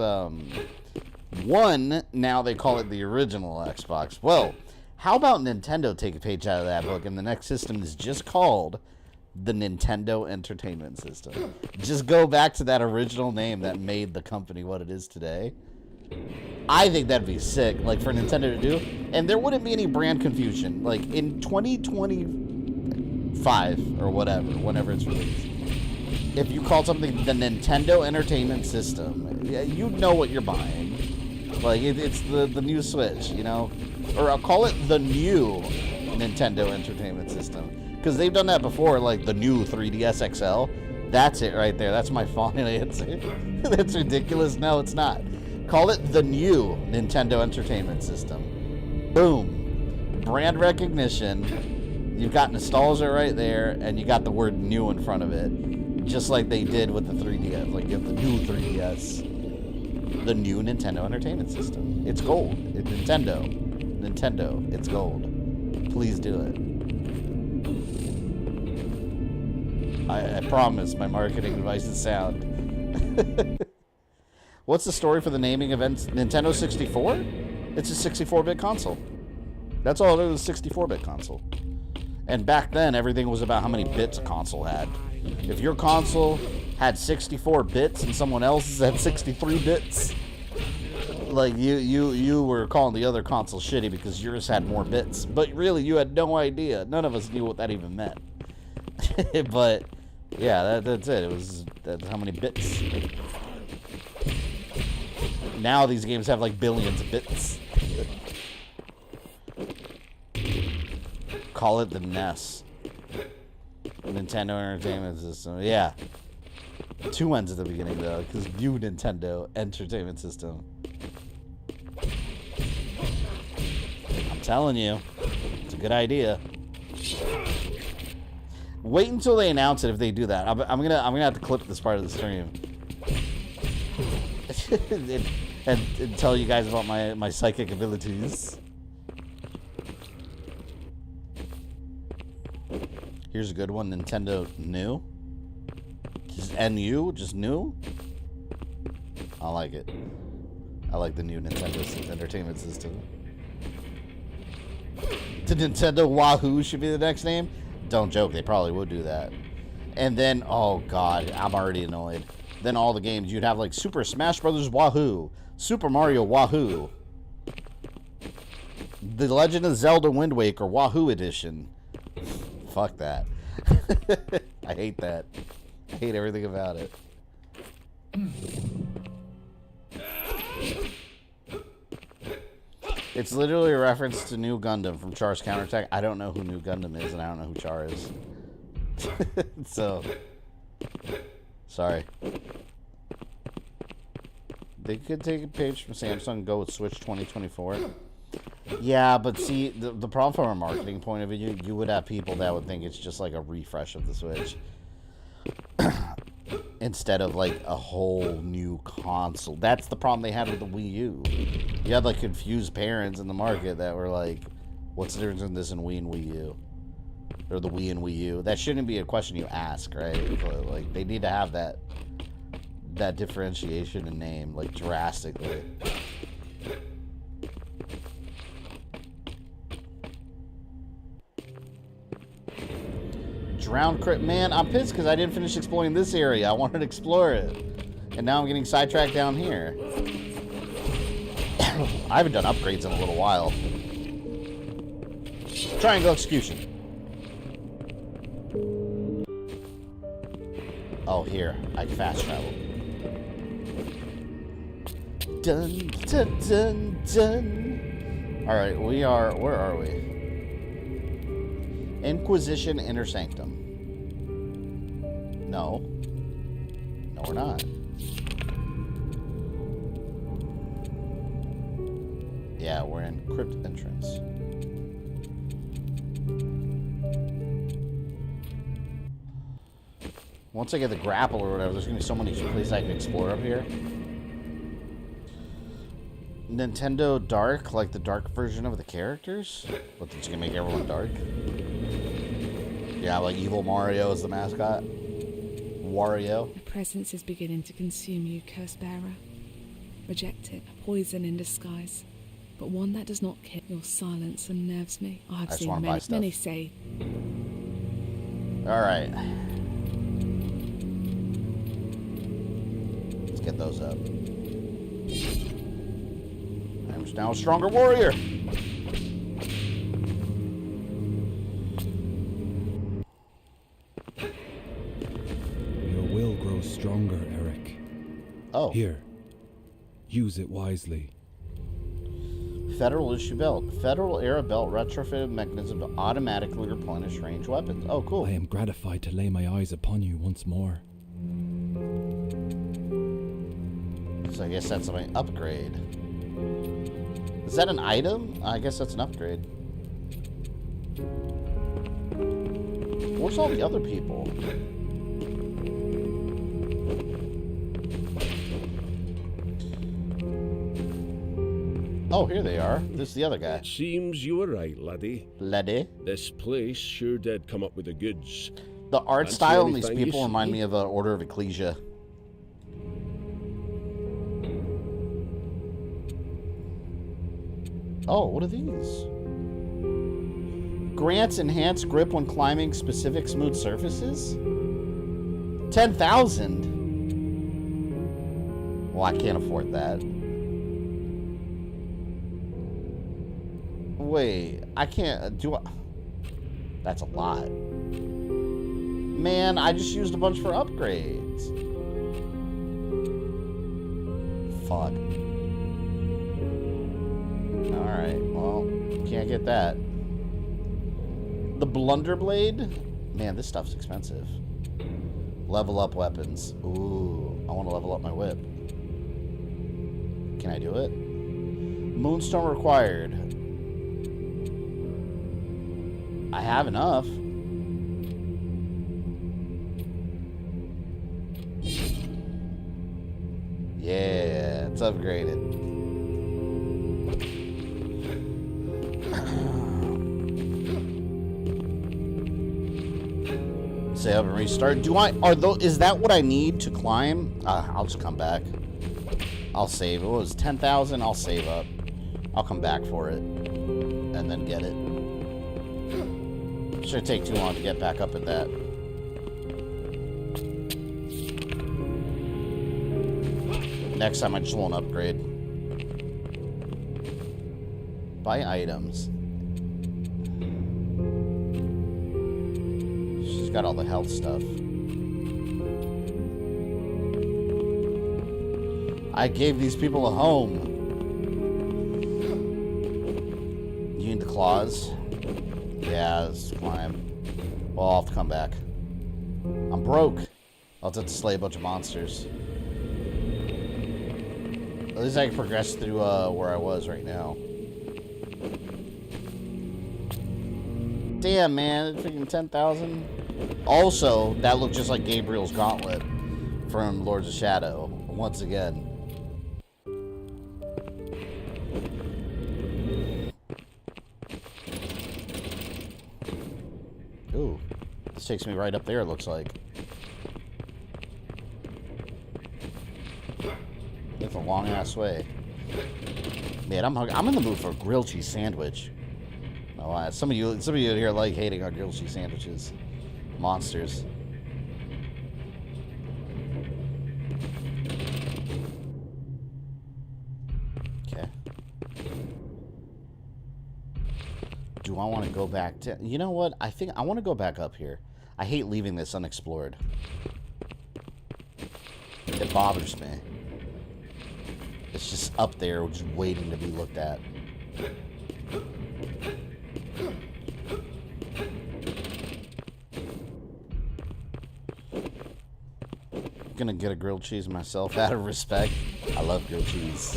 One, now they call it the original Xbox. Well, how about Nintendo take a page out of that book and the next system is just called the Nintendo Entertainment System? Just go back to that original name that made the company what it is today. I think that'd be sick, like for Nintendo to do. And there wouldn't be any brand confusion. Like in 2025 or whatever, whenever it's released. If you call something the Nintendo Entertainment System, you know what you're buying. Like it's the new Switch, you know? Or I'll call it the new Nintendo Entertainment System. Because they've done that before, like the new 3DS XL. That's it right there. That's my final answer. That's ridiculous. No, it's not. Call it the new Nintendo Entertainment System. Boom. Brand recognition. You've got nostalgia right there, and you got the word new in front of it. Just like they did with the 3DS. Like, you have the new 3DS. The new Nintendo Entertainment System. It's gold. It's Nintendo. Nintendo. It's gold. Please do it. I promise my marketing advice is sound. What's the story for the naming of Nintendo 64? It's a 64-bit console. That's all it is, a 64-bit console. And back then, everything was about how many bits a console had. If your console had 64 bits and someone else's had 63 bits, like you were calling the other console shitty because yours had more bits. But really, you had no idea. None of us knew what that even meant. But yeah, that's it. That's how many bits. Now these games have like billions of bits. Call it the NES. Nintendo Entertainment System. Yeah. 2 ends at the beginning though, because new Nintendo Entertainment System. I'm telling you, it's a good idea. Wait until they announce it if they do that. I'm gonna have to clip this part of the stream. and tell you guys about my psychic abilities. Here's a good one. Nintendo New. Just NU, just new. I like it. I like the new Nintendo Entertainment System. The Nintendo Wahoo should be the next name. Don't joke, they probably would do that. And then, oh god, I'm already annoyed. Then all the games, you'd have like Super Smash Brothers Wahoo, Super Mario Wahoo, The Legend of Zelda Wind Waker Wahoo Edition. Fuck that. I hate that. I hate everything about it. It's literally a reference to New Gundam from Char's Counterattack. I don't know who New Gundam is, and I don't know who Char is. So, sorry. They could take a page from Samsung and go with Switch 2024. Yeah, but see, the problem from a marketing point of view, you would have people that would think it's just like a refresh of the Switch. Instead of like a whole new console. That's the problem they had with the Wii U. You had like confused parents in the market that were like, what's the difference in this and Wii and Wii U? Or the Wii and Wii U? That shouldn't be a question you ask, right? But, like, they need to have that differentiation in name, like, drastically. Drowned Crypt. Man, I'm pissed because I didn't finish exploring this area. I wanted to explore it. And now I'm getting sidetracked down here. I haven't done upgrades in a little while. Triangle Execution. Oh, here. I can fast travel. Dun, dun, dun, dun. Alright, we are... Where are we? Inquisition Inner Sanctum. No. No, we're not. Yeah, we're in Crypt Entrance. Once I get the grapple or whatever, there's going to be so many places I can explore up here. Nintendo Dark, like the dark version of the characters? What, did you gonna make everyone dark? Yeah, like Evil Mario is the mascot. Wario. The presence is beginning to consume you, curse bearer. Reject it, a poison in disguise. But one that does not kill. Your silence unnerves me. I have seen many say. Alright. Let's get those up. I'm now a stronger warrior. Your will grows stronger, Eric. Oh. Here. Use it wisely. Federal issue belt. Federal era belt retrofitted mechanism to automatically replenish range weapons. Oh, cool. I am gratified to lay my eyes upon you once more. So I guess that's my upgrade. Is that an item? I guess that's an upgrade. Where's all the other people? Oh, here they are. This is the other guy. It seems you were right, laddie. Laddie? This place sure did come up with the goods. The art Fancy style in these anything you people remind see? me of Order of Ecclesia. Oh, what are these? Grants enhanced grip when climbing specific smooth surfaces? 10,000? Well, I can't afford that. Wait, I can't do I? That's a lot. Man, I just used a bunch for upgrades. Fuck. Alright, well, can't get that. The Blunderblade? Man, this stuff's expensive. Level up weapons. Ooh, I want to level up my whip. Can I do it? Moonstone required. I have enough. Yeah, it's upgraded. Save up and restart. Is that what I need to climb? I'll just come back. I'll save. It was 10,000. I'll save up. I'll come back for it and then get it. Shouldn't take too long to get back up at that. Next time I just won't upgrade. Buy items. She's got all the health stuff. I gave these people a home. You need the claws? Yeah, let's climb. Well, I'll have to come back. I'm broke. I'll have to slay a bunch of monsters. At least I can progress through where I was right now. Damn, man. Freaking 10,000. Also, that looked just like Gabriel's gauntlet from Lords of Shadow. Once again. Ooh. This takes me right up there, it looks like. It's a long-ass way. Man, I'm hungry. I'm in the mood for a grilled cheese sandwich. Oh, some of you here like hating on grilled cheese sandwiches. Monsters. Okay. Do I want to go back to... You know what? I think I want to go back up here. I hate leaving this unexplored. It bothers me. It's just up there, just waiting to be looked at. Gonna get a grilled cheese myself out of respect. I love grilled cheese.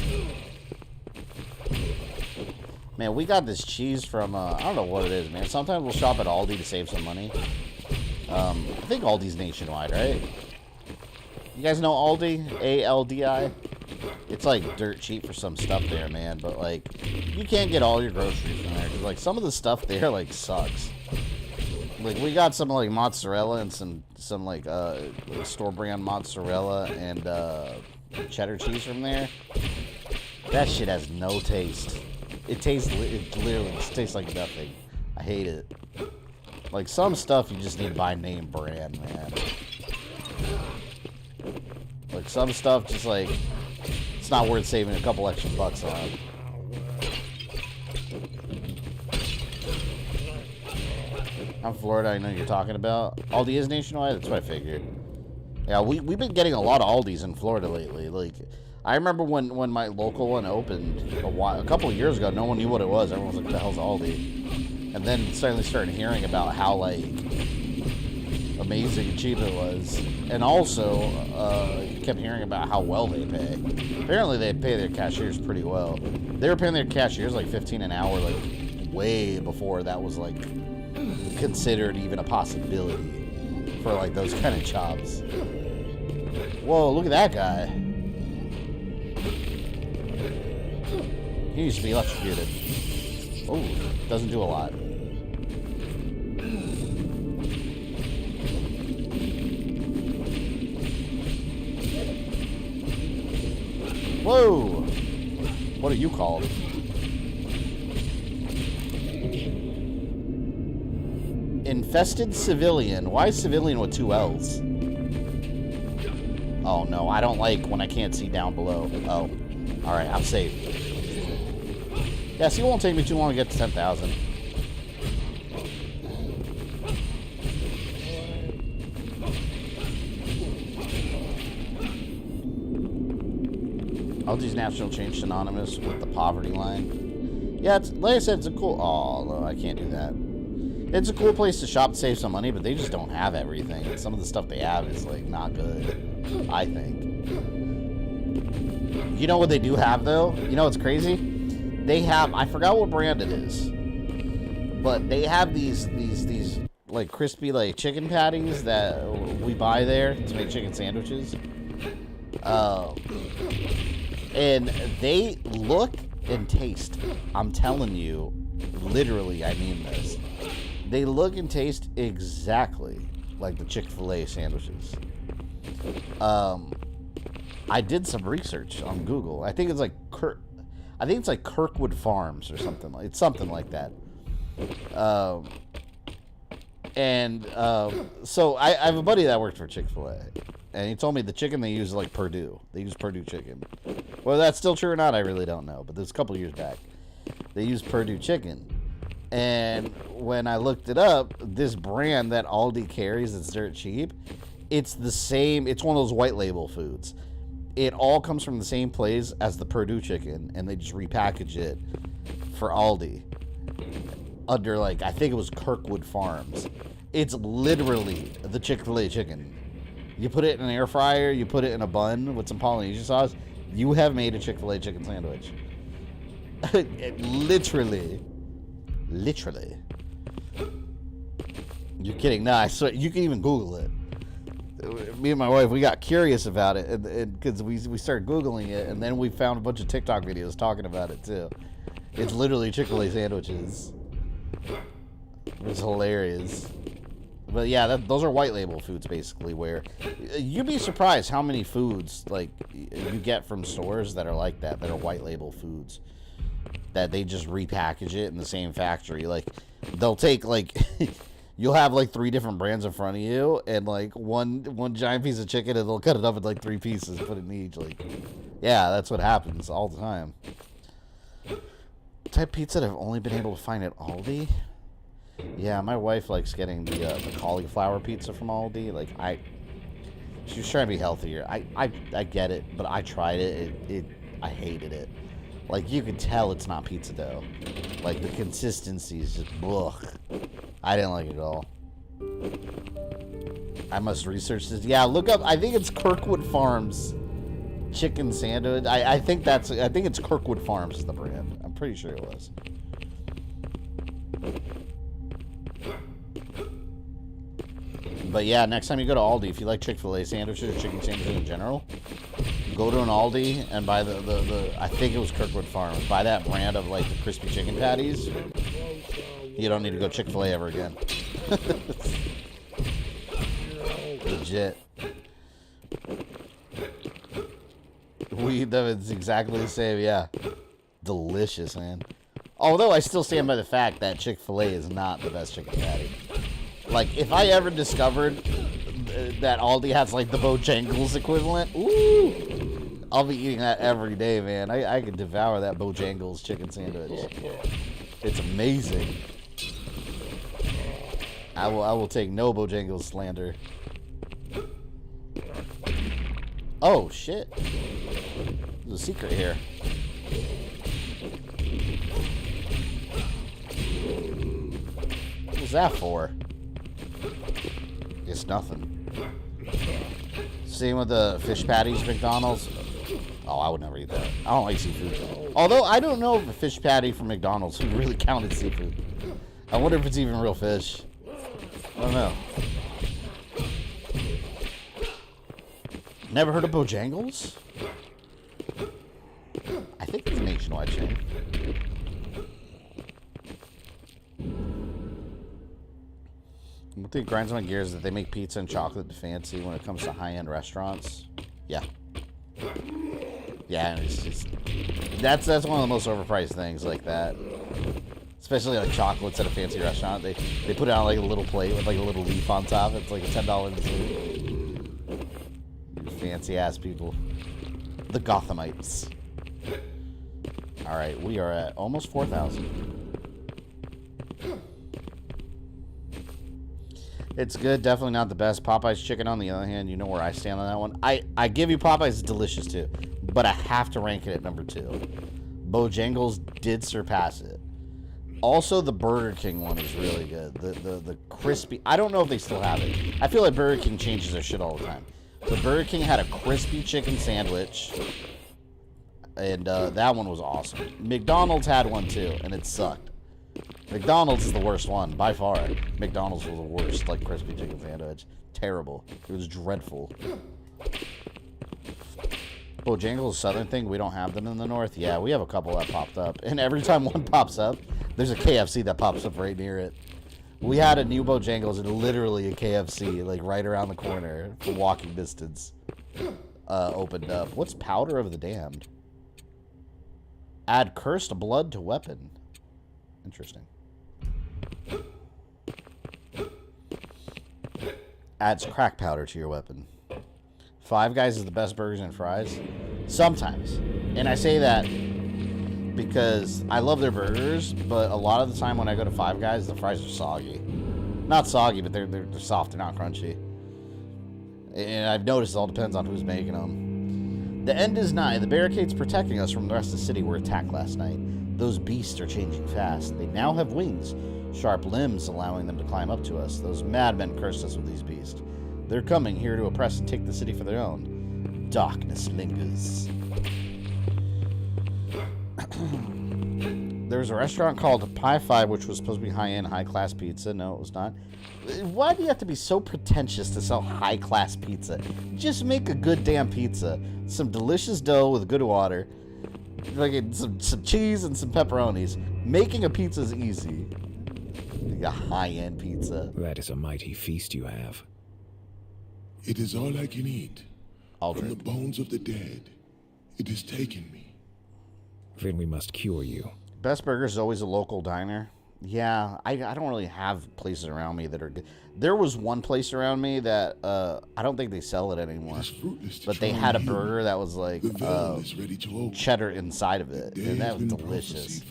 Man, we got this cheese from, I don't know what it is, man. Sometimes we'll shop at Aldi to save some money. I think Aldi's nationwide, right? You guys know Aldi? A-L-D-I? It's like dirt cheap for some stuff there, man. But like, you can't get all your groceries from there. Cause like some of the stuff there like sucks. Like we got some like mozzarella and some like store brand mozzarella and cheddar cheese from there. That shit has no taste. It literally tastes like nothing. I hate it. Like some stuff you just need to buy name brand, man. Like some stuff just like it's not worth saving a couple extra bucks on. I'm Florida, I know you're talking about. Aldi is nationwide? That's what I figured. Yeah, we've been getting a lot of Aldis in Florida lately. Like, I remember when my local one opened a couple of years ago, no one knew what it was. Everyone was like, what the hell's Aldi? And then suddenly started hearing about how, like, amazing and cheap it was. And also, you kept hearing about how well they pay. Apparently they pay their cashiers pretty well. They were paying their cashiers like $15 an hour, like way before that was like considered even a possibility for like those kind of jobs. Whoa, look at that guy. He needs to be electrocuted. Oh, doesn't do a lot. Whoa! What are you called? Infested civilian. Why is civilian with 2 L's? Oh no, I don't like when I can't see down below. Oh, alright, I'm safe. Yeah, see, it won't take me too long to get to 10,000. Aldi's National Change synonymous with the poverty line. Yeah, it's, like I said, it's a cool... Oh, no, I can't do that. It's a cool place to shop to save some money, but they just don't have everything. And some of the stuff they have is, like, not good, I think. You know what they do have, though? You know what's crazy? They have... I forgot what brand it is. But they have these like, crispy, like, chicken patties that we buy there to make chicken sandwiches. And they look and taste, I'm telling you, literally, I mean this. They look and taste exactly like the Chick-fil-A sandwiches. I did some research on Google. I think it's like Kirkwood Farms or something. It's something like that. So I have a buddy that worked for Chick-fil-A, and he told me the chicken they use is like Purdue. They use Purdue chicken. Whether that's still true or not, I really don't know. But this was a couple of years back. They use Purdue chicken. And when I looked it up, this brand that Aldi carries that's dirt cheap, it's the same. It's one of those white label foods. It all comes from the same place as the Purdue chicken, and they just repackage it for Aldi under, like, I think it was Kirkwood Farms. It's literally the Chick-fil-A chicken. You put it in an air fryer, you put it in a bun with some Polynesian sauce, you have made a Chick-fil-A chicken sandwich. Literally. You're kidding? Nah, I swear, you can even Google it. Me and my wife, we got curious about it, and because we started Googling it, and then we found a bunch of TikTok videos talking about it too. It's literally Chick-fil-A sandwiches. It's hilarious. But yeah, those are white label foods, basically, where you'd be surprised how many foods like you get from stores that are like that are white label foods, that they just repackage it in the same factory. Like, they'll take, like, you'll have like 3 different brands in front of you, and like one giant piece of chicken, and they'll cut it up in like 3 pieces, put it in each. Like, yeah, that's what happens all the time. Type pizza that I've only been able to find at Aldi. Yeah, my wife likes getting the cauliflower pizza from Aldi. Like, she was trying to be healthier. I get it, but I tried it. I hated it. Like, you can tell it's not pizza dough. Like, the consistency is just ugh. I didn't like it at all. I must research this. Yeah, look up. I think it's Kirkwood Farms chicken sandwich. I think it's Kirkwood Farms is the brand. I'm pretty sure it was. But yeah, next time you go to Aldi, if you like Chick-fil-A sandwiches or chicken sandwiches in general, go to an Aldi and buy the I think it was Kirkwood Farms. Buy that brand of like the crispy chicken patties. You don't need to go Chick-fil-A ever again. Legit. We eat them, it's exactly the same, yeah. Delicious, man. Although I still stand by the fact that Chick-fil-A is not the best chicken patty. Like, if I ever discovered that Aldi has, like, the Bojangles equivalent, ooh, I'll be eating that every day, man. I could devour that Bojangles chicken sandwich. It's amazing. I will take no Bojangles slander. Oh, shit. There's a secret here. What was that for? It's nothing. Same with the fish patties, McDonald's. Oh, I would never eat that. I don't like seafood. Although, I don't know if a fish patty from McDonald's would really count as seafood. I wonder if it's even real fish. I don't know. Never heard of Bojangles? I think it's a nationwide chain. One thing that grinds my gears is that they make pizza and chocolate fancy when it comes to high-end restaurants. Yeah. Yeah, and it's just... That's one of the most overpriced things like that. Especially like chocolates at a fancy restaurant. They put it on like a little plate with like a little leaf on top. It's like a $10 dessert. Fancy ass people. The Gothamites. Alright, we are at almost 4,000. It's good, definitely not the best. Popeye's chicken, on the other hand, you know where I stand on that one. I give you Popeye's, it's delicious too, but I have to rank it at number 2. Bojangles did surpass it. Also, the Burger King one is really good. The crispy, I don't know if they still have it. I feel like Burger King changes their shit all the time. The Burger King had a crispy chicken sandwich, and that one was awesome. McDonald's had one too, and it sucked. McDonald's is the worst one, by far. McDonald's was the worst, like, crispy chicken sandwich. Terrible. It was dreadful. Bojangles is a southern thing. We don't have them in the north. Yeah, we have a couple that popped up. And every time one pops up, there's a KFC that pops up right near it. We had a new Bojangles and literally a KFC, like, right around the corner, for walking distance, opened up. What's Powder of the Damned? Add cursed blood to weapon. Interesting. Adds crack powder to your weapon. Five Guys is the best burgers and fries. Sometimes. And I say that because I love their burgers, but a lot of the time when I go to Five Guys, the fries are soggy. Not soggy, but they're soft. They're not crunchy. And I've noticed it all depends on who's making them. The end is nigh. The barricade's protecting us from the rest of the city were attacked last night. Those beasts are changing fast. They now have wings, sharp limbs allowing them to climb up to us. Those madmen cursed us with these beasts. They're coming here to oppress and take the city for their own. Darkness lingers. There was a restaurant called Pie Five, which was supposed to be high-end, high-class pizza. No, it was not. Why do you have to be so pretentious to sell high-class pizza? Just make a good damn pizza. Some delicious dough with good water. Like some cheese and some pepperonis. Making a pizza is easy. A high-end pizza. That is a mighty feast you have. It is all I can eat. Aldrin. From the bones of the dead. It has taken me. Then we must cure you. Best Burgers is always a local diner. Yeah, I don't really have places around me that are good. There was one place around me that I don't think they sell it anymore. But they had a burger that was like cheddar inside of it. And that was delicious.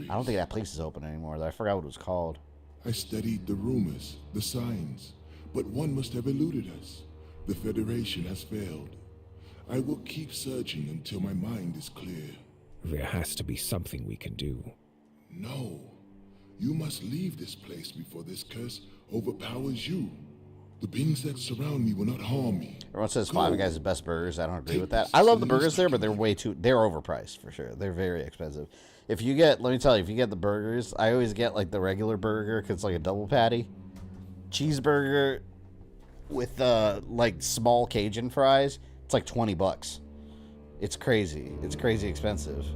I don't think that place is open anymore. I forgot what it was called. I studied the rumors, the signs, but one must have eluded us. The Federation has failed. I will keep searching until my mind is clear. There has to be something we can do. No. You must leave this place before this curse overpowers you. The beings that surround me will not harm me. Everyone says Five Guys is the best burgers. I don't agree with that. I love the burgers there, but they're they're overpriced for sure. They're very expensive. If you get, let me tell you, if you get the burgers, I always get like the regular burger because it's like a double patty. Cheeseburger with like small Cajun fries, it's like $20. It's crazy. It's crazy expensive.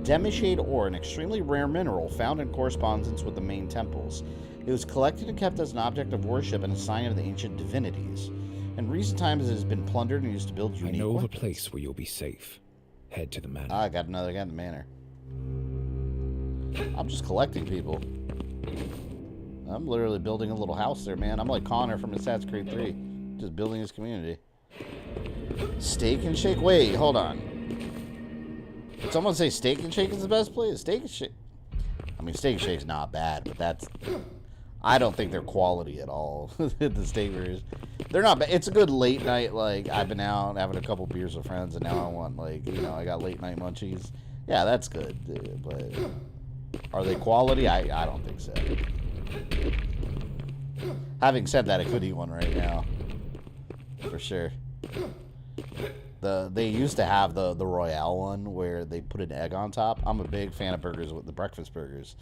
Demishade ore, an extremely rare mineral found in correspondence with the main temples. It was collected and kept as an object of worship and a sign of the ancient divinities. In recent times, it has been plundered and used to build unique I know of a weapons. place where you'll be safe. Head to the manor. I got another guy in the manor. I'm just collecting people. I'm literally building a little house there, man. I'm like Connor from Assassin's Creed 3. Just building his community. Steak and Shake? Wait, hold on. Did someone say Steak and Shake is the best place? Steak and Shake... I mean, Steak and Shake's not bad, but that's... I don't think they're quality at all. The steak burgers. They're not bad. It's a good late night, like, I've been out having a couple beers with friends, and now I want, like, you know, I got late night munchies. Yeah, that's good, but... Are they quality? I don't think so. Having said that, I could eat one right now. For sure. They used to have the Royale one where they put an egg on top. I'm a big fan of burgers with the breakfast burgers.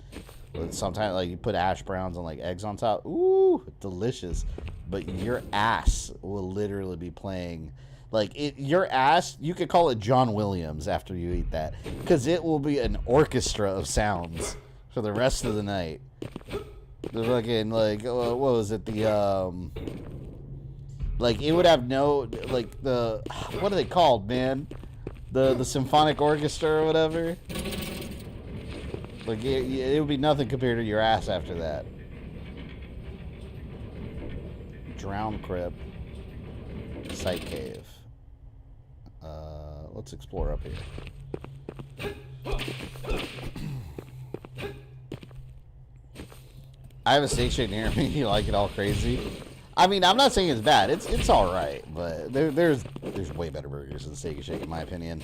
But sometimes like you put hash browns and like eggs on top. Ooh, delicious. But your ass will literally be playing like your ass, you could call it John Williams after you eat that, because it will be an orchestra of sounds for the rest of the night. The fucking like what was it, the like it would have no, like the, what are they called, man? The symphonic orchestra or whatever. Like it would be nothing compared to your ass after that. Drown Crypt. Sight Cave. Let's explore up here. I have a steak shake near me. You like it all crazy? I mean, I'm not saying it's bad. It's all right, but there's way better burgers than Steak and Shake in my opinion.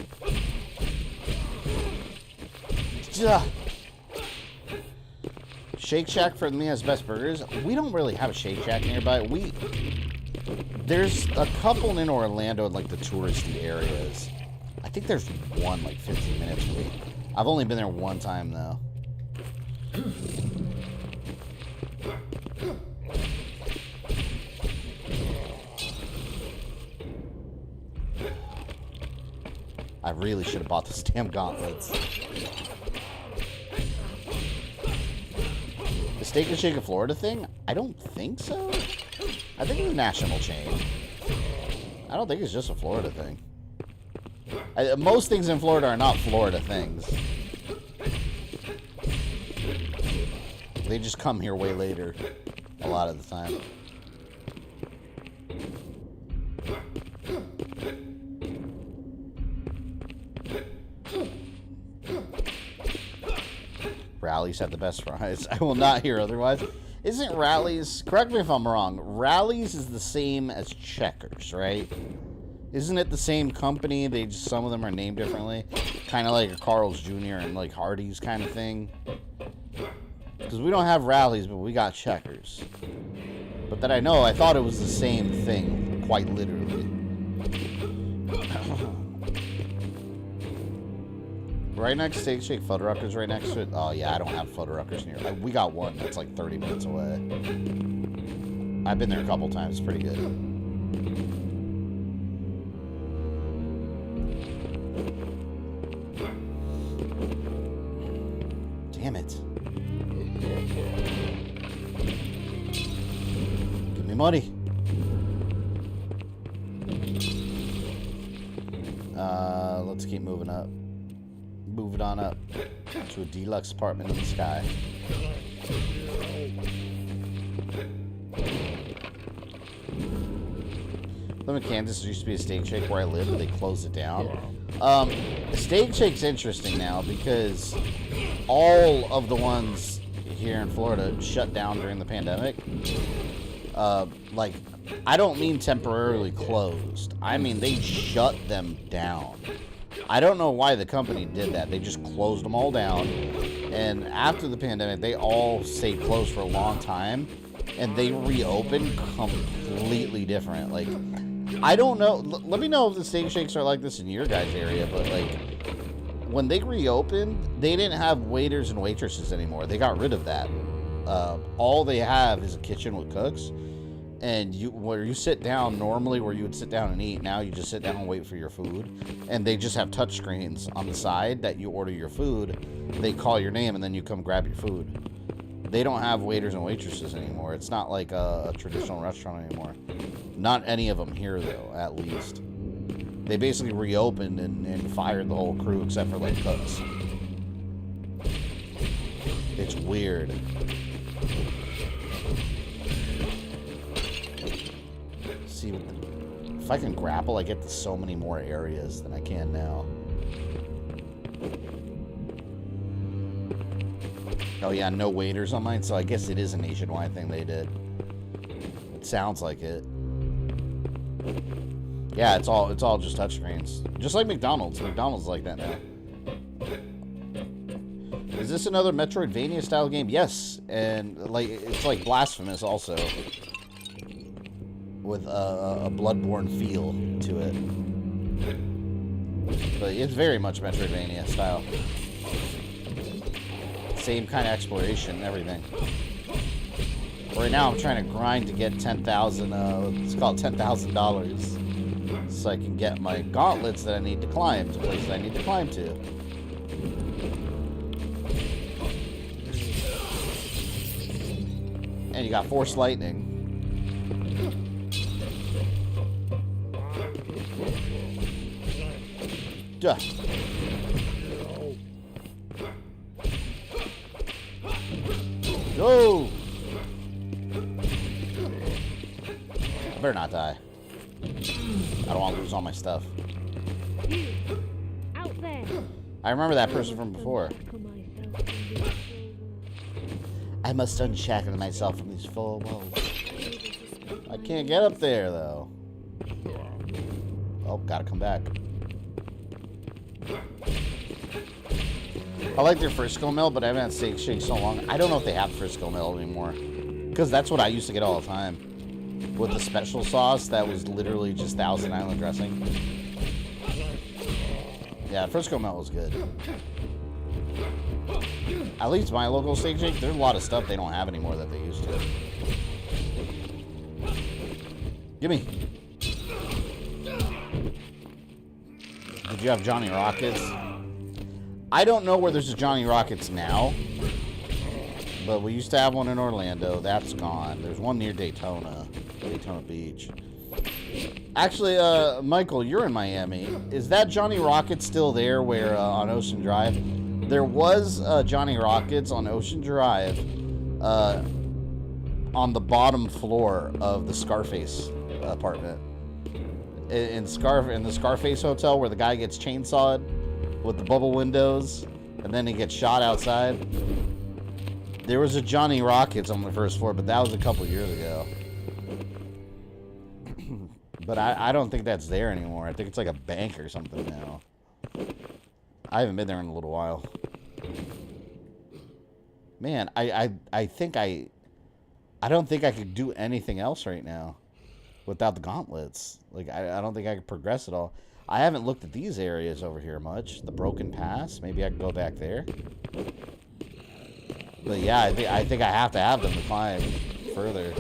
Shake Shack for me has best burgers. We don't really have a Shake Shack nearby. There's a couple in Orlando in like the touristy areas. I think there's one like 15 minutes away. I've only been there one time though. I really should have bought those damn gauntlets. The Steak and Shake in Florida thing? I don't think so. I think it's a national chain. I don't think it's just a Florida thing. Most things in Florida are not Florida things. They just come here way later. A lot of the time. Rallies have the best fries. I will not hear otherwise. Isn't Rallies, correct me if I'm wrong, Rallies is the same as Checkers, right? Isn't it the same company? They just, some of them are named differently. Kind of like a Carl's Jr. and like Hardee's kind of thing. Because we don't have Rallies, but we got Checkers. But that I know, I thought it was the same thing, quite literally. Right next to Steak Shake, Fuddruckers right next to it. Oh yeah, I don't have Fuddruckers near. We got one that's like 30 minutes away. I've been there a couple times. It's pretty good. Damn it. Give me money. Let's keep moving up. Move it on up to a deluxe apartment in the sky. Live in Kansas, there used to be a Steak Shake where I live, but they closed it down. Steak Shake's interesting now because all of the ones here in Florida shut down during the pandemic. Like, I don't mean temporarily closed. I mean they shut them down. I don't know why the company did that. They just closed them all down. And after the pandemic, they all stayed closed for a long time. And they reopened completely different. Like, I don't know. Let me know if the Steak Shakes are like this in your guys' area. But, like, when they reopened, they didn't have waiters and waitresses anymore. They got rid of that. All they have is a kitchen with cooks. And where you sit down normally, where you would sit down and eat, now you just sit down and wait for your food. And they just have touch screens on the side that you order your food. They call your name and then you come grab your food. They don't have waiters and waitresses anymore. It's not like a traditional restaurant anymore. Not any of them here though, at least. They basically reopened and fired the whole crew except for like cooks. It's weird. See, if I can grapple, I get to so many more areas than I can now. Oh yeah, no waiters on mine, so I guess it is a nationwide thing they did. It sounds like it. Yeah, it's all just touchscreens. Just like McDonald's. McDonald's is like that now. Is this another Metroidvania style game? Yes, and like it's like Blasphemous also, with a Bloodborne feel to it. But it's very much Metroidvania style. Same kind of exploration and everything. Right now I'm trying to grind to get 10,000, it's called $10,000. So I can get my gauntlets that I need to climb to places I need to climb to. And you got Force Lightning. Duh. Go! I better not die. I don't want to lose all my stuff. Out there. I remember that person from before. I must unshackle myself from these four walls. I can't get up there, though. Oh, gotta come back. I like their Frisco Mill, but I haven't had Steak Shake so long. I don't know if they have Frisco Mill anymore. Because that's what I used to get all the time. With the special sauce that was literally just Thousand Island dressing. Yeah, Frisco Mill was good. At least my local Steak Shake, there's a lot of stuff they don't have anymore that they used to. Gimme. Did you have Johnny Rockets? I don't know where there's a Johnny Rockets now. But we used to have one in Orlando. That's gone. There's one near Daytona Beach. Actually, Michael, you're in Miami. Is that Johnny Rockets still there where on Ocean Drive? There was Johnny Rockets on Ocean Drive on the bottom floor of the Scarface apartment. In the Scarface Hotel where the guy gets chainsawed with the bubble windows and then he gets shot outside. There was a Johnny Rockets on the first floor, but that was a couple years ago. But I don't think that's there anymore. I think it's like a bank or something now. I haven't been there in a little while. Man, I don't think I could do anything else right now without the gauntlets. Like, I don't think I could progress at all. I haven't looked at these areas over here much. The Broken Pass. Maybe I can go back there. But yeah, I think I have to have them to climb further.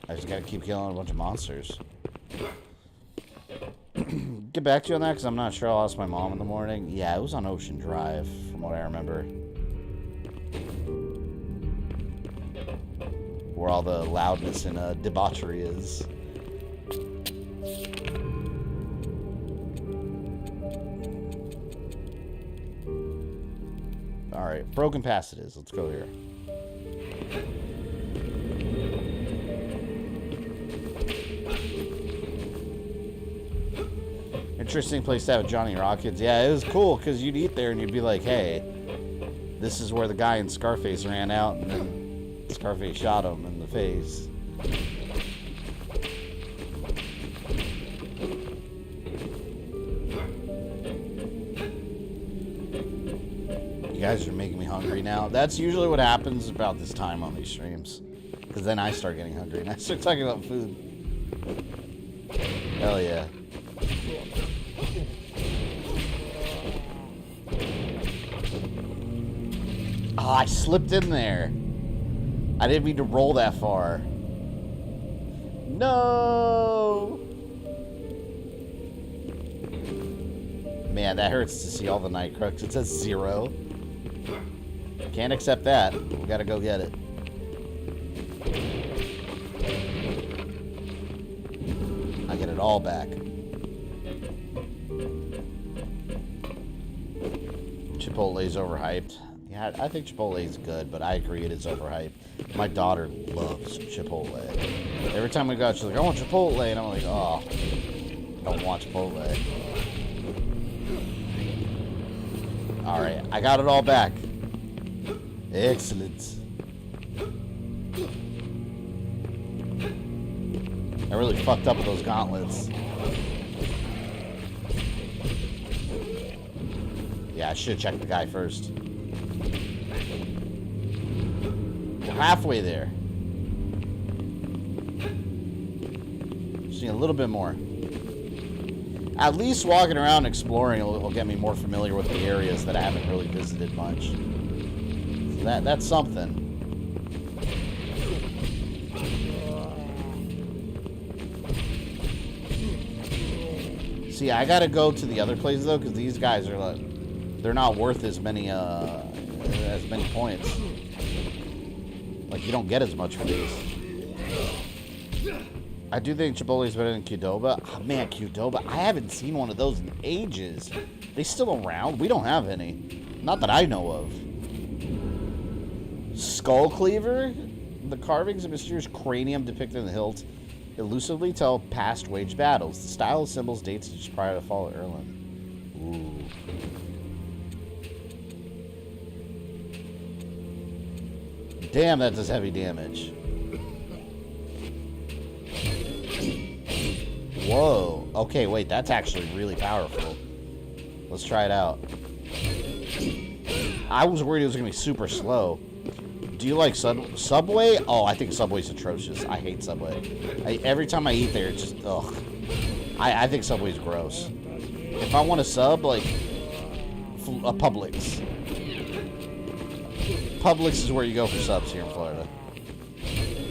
I just gotta keep killing a bunch of monsters. Get back to you on that because I'm not sure. I lost my mom in the morning. Yeah, it was on Ocean Drive, from what I remember. Where all the loudness and debauchery is. Alright, Broken Pass it is. Let's go here. Interesting place to have Johnny Rockets. Yeah, it was cool because you'd eat there and you'd be like, hey, this is where the guy in Scarface ran out and then Scarface shot him in the face. You guys are making me hungry now. That's usually what happens about this time on these streams. Because then I start getting hungry and I start talking about food. Hell yeah. Oh, I slipped in there. I didn't mean to roll that far. No! Man, that hurts to see all the night crooks. It says 0. Can't accept that. We gotta go get it. I get it all back. Chipotle's overhyped. Yeah, I think Chipotle is good, but I agree it is overhyped. My daughter loves Chipotle. Every time we go out, she's like, I want Chipotle. And I'm like, oh, I don't want Chipotle. Alright, I got it all back. Excellent. I really fucked up with those gauntlets. Yeah, I should have checked the guy first. We're halfway there. Just need a little bit more. At least walking around exploring will get me more familiar with the areas that I haven't really visited much. So that's something. See, I gotta go to the other places though, because these guys are like, they're not worth as many points. Like, you don't get as much for these. I do think Chiboli's better than Qdoba. Oh, man, Qdoba. I haven't seen one of those in ages. They still around? We don't have any. Not that I know of. Skull Cleaver? The carvings of mysterious cranium depicted in the hilt elusively tell past waged battles. The style of symbols dates just prior to the fall of Erlen. Ooh. Damn, that does heavy damage. Whoa. Okay, wait, that's actually really powerful. Let's try it out. I was worried it was going to be super slow. Do you like Subway? Oh, I think Subway's atrocious. I hate Subway. Every time I eat there, it's just, ugh. I think Subway's gross. If I want a sub, like, a Publix. Publix is where you go for subs here in Florida.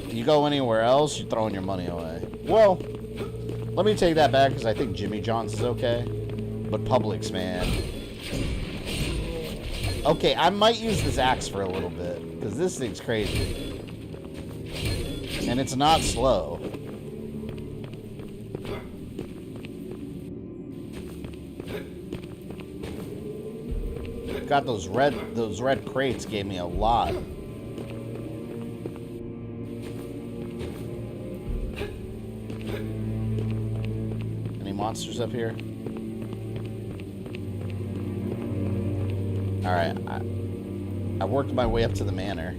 You go anywhere else, you're throwing your money away. Well, let me take that back, because I think Jimmy John's is okay. But Publix, man. Okay, I might use this axe for a little bit, because this thing's crazy. And it's not slow. Got those red crates gave me a lot. Any monsters up here? Alright, I worked my way up to the manor.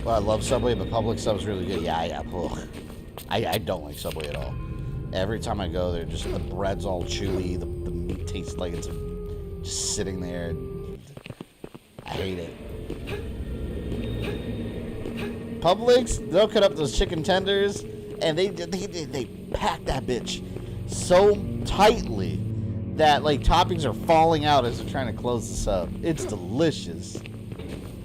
Well, I love Subway, but Publix Sub's really good. Yeah. I don't like Subway at all. Every time I go there, just the bread's all chewy, the meat tastes like it's just sitting there. I hate it. Publix, they'll cut up those chicken tenders, and they pack that bitch so tightly that, like, toppings are falling out as they're trying to close the sub. It's delicious.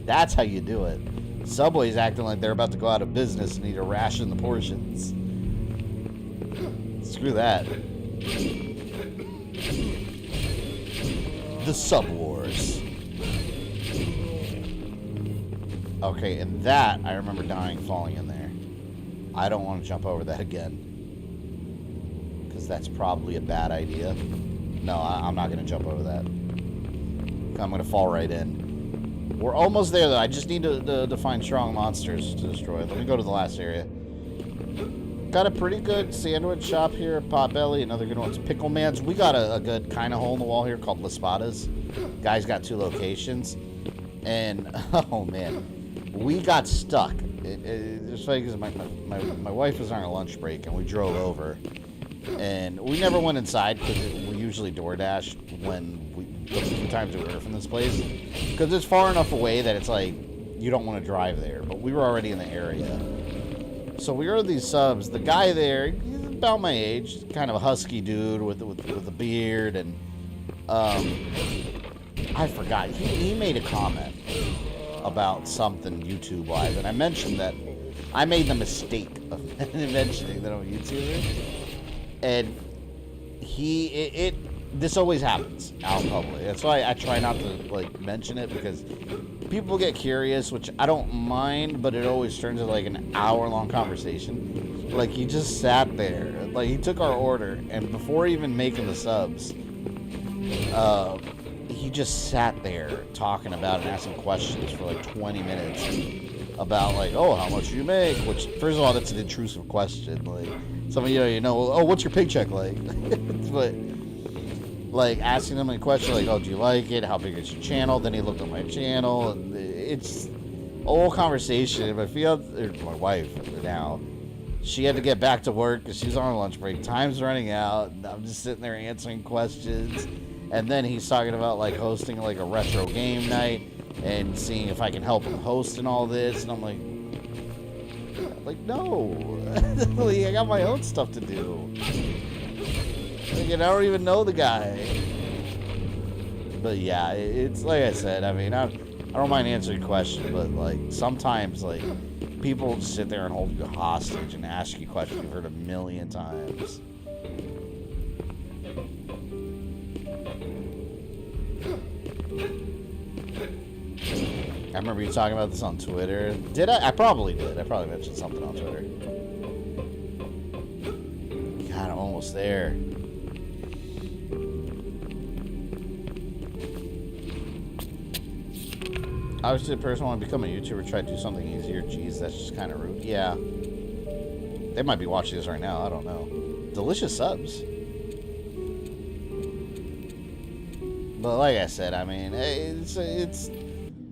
That's how you do it. Subway's acting like they're about to go out of business and need to ration the portions. Screw that. The Sub Wars. Okay, and that, I remember dying falling in there. I don't want to jump over that again. Because that's probably a bad idea. No, I'm not going to jump over that. I'm going to fall right in. We're almost there, though. I just need to find strong monsters to destroy. Let me go to the last area. Got a pretty good sandwich shop here. Potbelly, another good one's Pickle Man's. We got a good kind of hole in the wall here called La Spada's. Guy's got 2 locations. And, oh, man. We got stuck. It's funny because my wife was on a lunch break, and we drove over. And we never went inside because we usually DoorDash when the few times we were from this place. Because it's far enough away that it's like, you don't want to drive there. But we were already in the area. So we ordered these subs. The guy there, he's about my age, kind of a husky dude with a beard, and I forgot. He made a comment about something YouTube-wise, and I mentioned that I made the mistake of mentioning that I'm a YouTuber, and this always happens out in public. That's why I try not to, like, mention it, because people get curious, which I don't mind, but it always turns into, like, an hour-long conversation. Like, he just sat there. Like, he took our order, and before even making the subs, he just sat there talking about and asking questions for, like, 20 minutes about, like, oh, how much do you make? Which, first of all, that's an intrusive question. Like, some of you know, oh, what's your paycheck like? But, like, asking him a question like, oh, do you like it? How big is your channel? Then he looked at my channel, and it's a whole conversation. My fiance, or my wife now, She had to get back to work because she was on lunch break. Time's running out. And I'm just sitting there answering questions. And then he's talking about like hosting like a retro game night and seeing if I can help him host and all this. And I'm like no. Like, I got my own stuff to do. Like, and I don't even know the guy. But yeah, it's like I said. I mean, I don't mind answering questions, but like sometimes like people will just sit there and hold you hostage and ask you questions you've heard a million times. I remember you talking about this on Twitter. Did I? I probably did. I probably mentioned something on Twitter. God, I'm almost there. Obviously, the person want to become a YouTuber, try to do something easier. Jeez, that's just kind of rude. Yeah. They might be watching this right now. I don't know. Delicious subs. But like I said, I mean, it's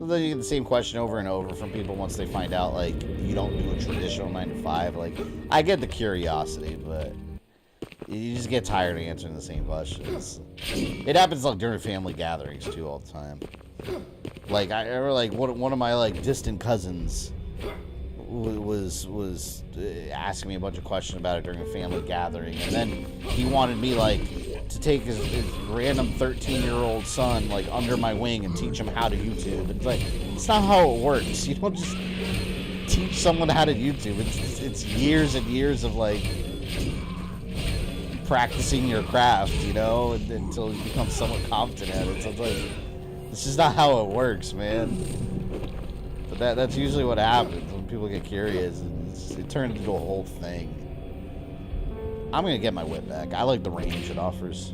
you get the same question over and over from people once they find out, like, you don't do a traditional 9 to 5. Like, I get the curiosity, but you just get tired of answering the same questions. It happens, like, during family gatherings, too, all the time. Like, I remember, like, one of my, like, distant cousins was asking me a bunch of questions about it during a family gathering, and then he wanted me, like, to take his random 13-year-old son, like, under my wing and teach him how to YouTube. It's like, it's not how it works. You don't just teach someone how to YouTube. It's years and years of, like, practicing your craft, you know, until you become somewhat competent at it. So it's like, it's just not how it works, man. But that's usually what happens when people get curious. It turns into a whole thing. I'm going to get my whip back. I like the range it offers.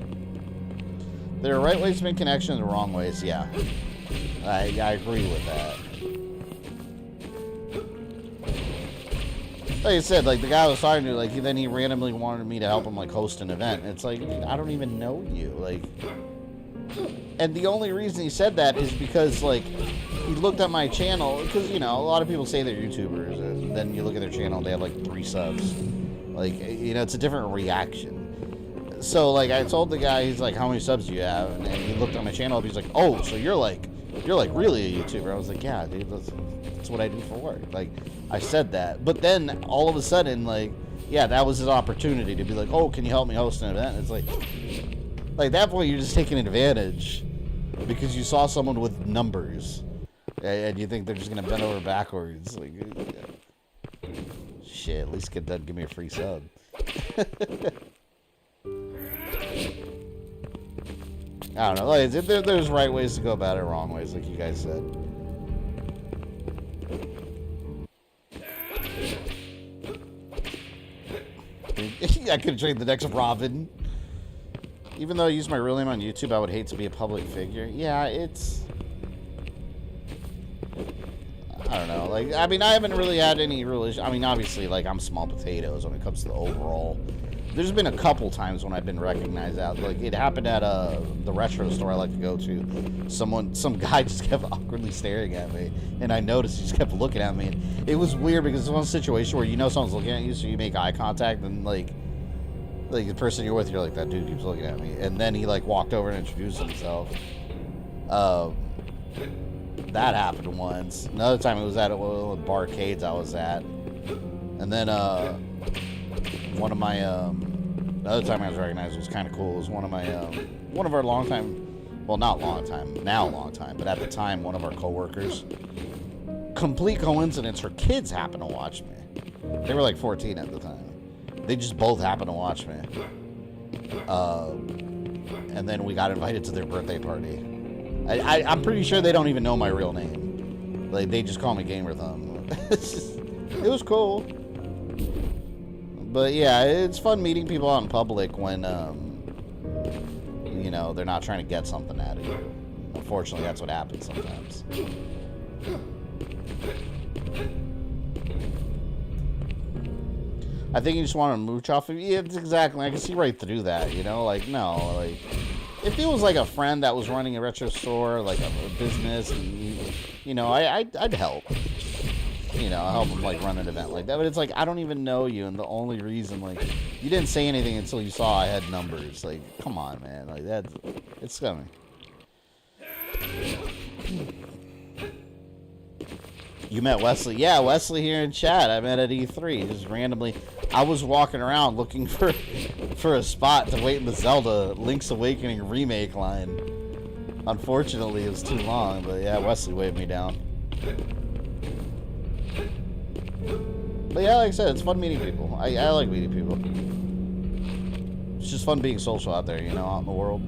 There are right ways to make connections and wrong ways. Yeah. I agree with that. Like I said, like the guy I was talking to, like then he randomly wanted me to help him like host an event. And it's like, I don't even know you. Like, and the only reason he said that is because like he looked at my channel, because you know a lot of people say they're YouTubers, and then you look at their channel, they have like 3 subs. Like, you know, it's a different reaction. So, like, I told the guy, he's like, how many subs do you have? And he looked on my channel, he's like, oh, so you're like really a YouTuber. I was like, yeah, dude, that's what I do for work. Like, I said that. But then, all of a sudden, like, yeah, that was his opportunity to be like, oh, can you help me host an event? And it's like at that point, you're just taking advantage because you saw someone with numbers. And you think they're just going to bend over backwards. Like, shit, at least get that. Give me a free sub. I don't know. Like, there's right ways to go about it, wrong ways, like you guys said. I could have trained the next Robin. Even though I use my real name on YouTube, I would hate to be a public figure. Yeah, it's... I don't know. Like, I mean, I haven't really had any real issue. I mean, obviously, like, I'm small potatoes when it comes to the overall. There's been a couple times when I've been recognized out. Like, it happened at the retro store I like to go to. Some guy just kept awkwardly staring at me, and I noticed he just kept looking at me. And it was weird because it's one situation where you know someone's looking at you, so you make eye contact, and like the person you're with, you're like, that dude keeps looking at me. And then he like walked over and introduced himself. That happened once. Another time it was at one of the barcades I was at. And then one of my another time I was recognized was kind of cool. It was one of our long time, well, not long time, now long time, but at the time one of our coworkers. Complete coincidence, her kids happened to watch me. They were like 14 at the time. They just both happened to watch me. And then we got invited to their birthday party. I'm pretty sure they don't even know my real name. Like, they just call me GamerThumb. It was cool. But yeah, it's fun meeting people out in public when, you know, they're not trying to get something out of you. Unfortunately, that's what happens sometimes. I think you just want to mooch off of you. Yeah, exactly. I can see right through that, you know? Like, no, like... If it was like a friend that was running a retro store, like a business, and, you know, I'd help. you know, help them like run an event like that. But it's like, I don't even know you, and the only reason, like, you didn't say anything until you saw I had numbers. Like, come on, man. Like, that's, it's scummy. You met Wesley? Yeah, Wesley here in chat. I met at E3. Just randomly. I was walking around looking for a spot to wait in the Zelda Link's Awakening remake line. Unfortunately, it was too long, but yeah, Wesley waved me down. But yeah, like I said, it's fun meeting people. I like meeting people. It's just fun being social out there, you know, out in the world.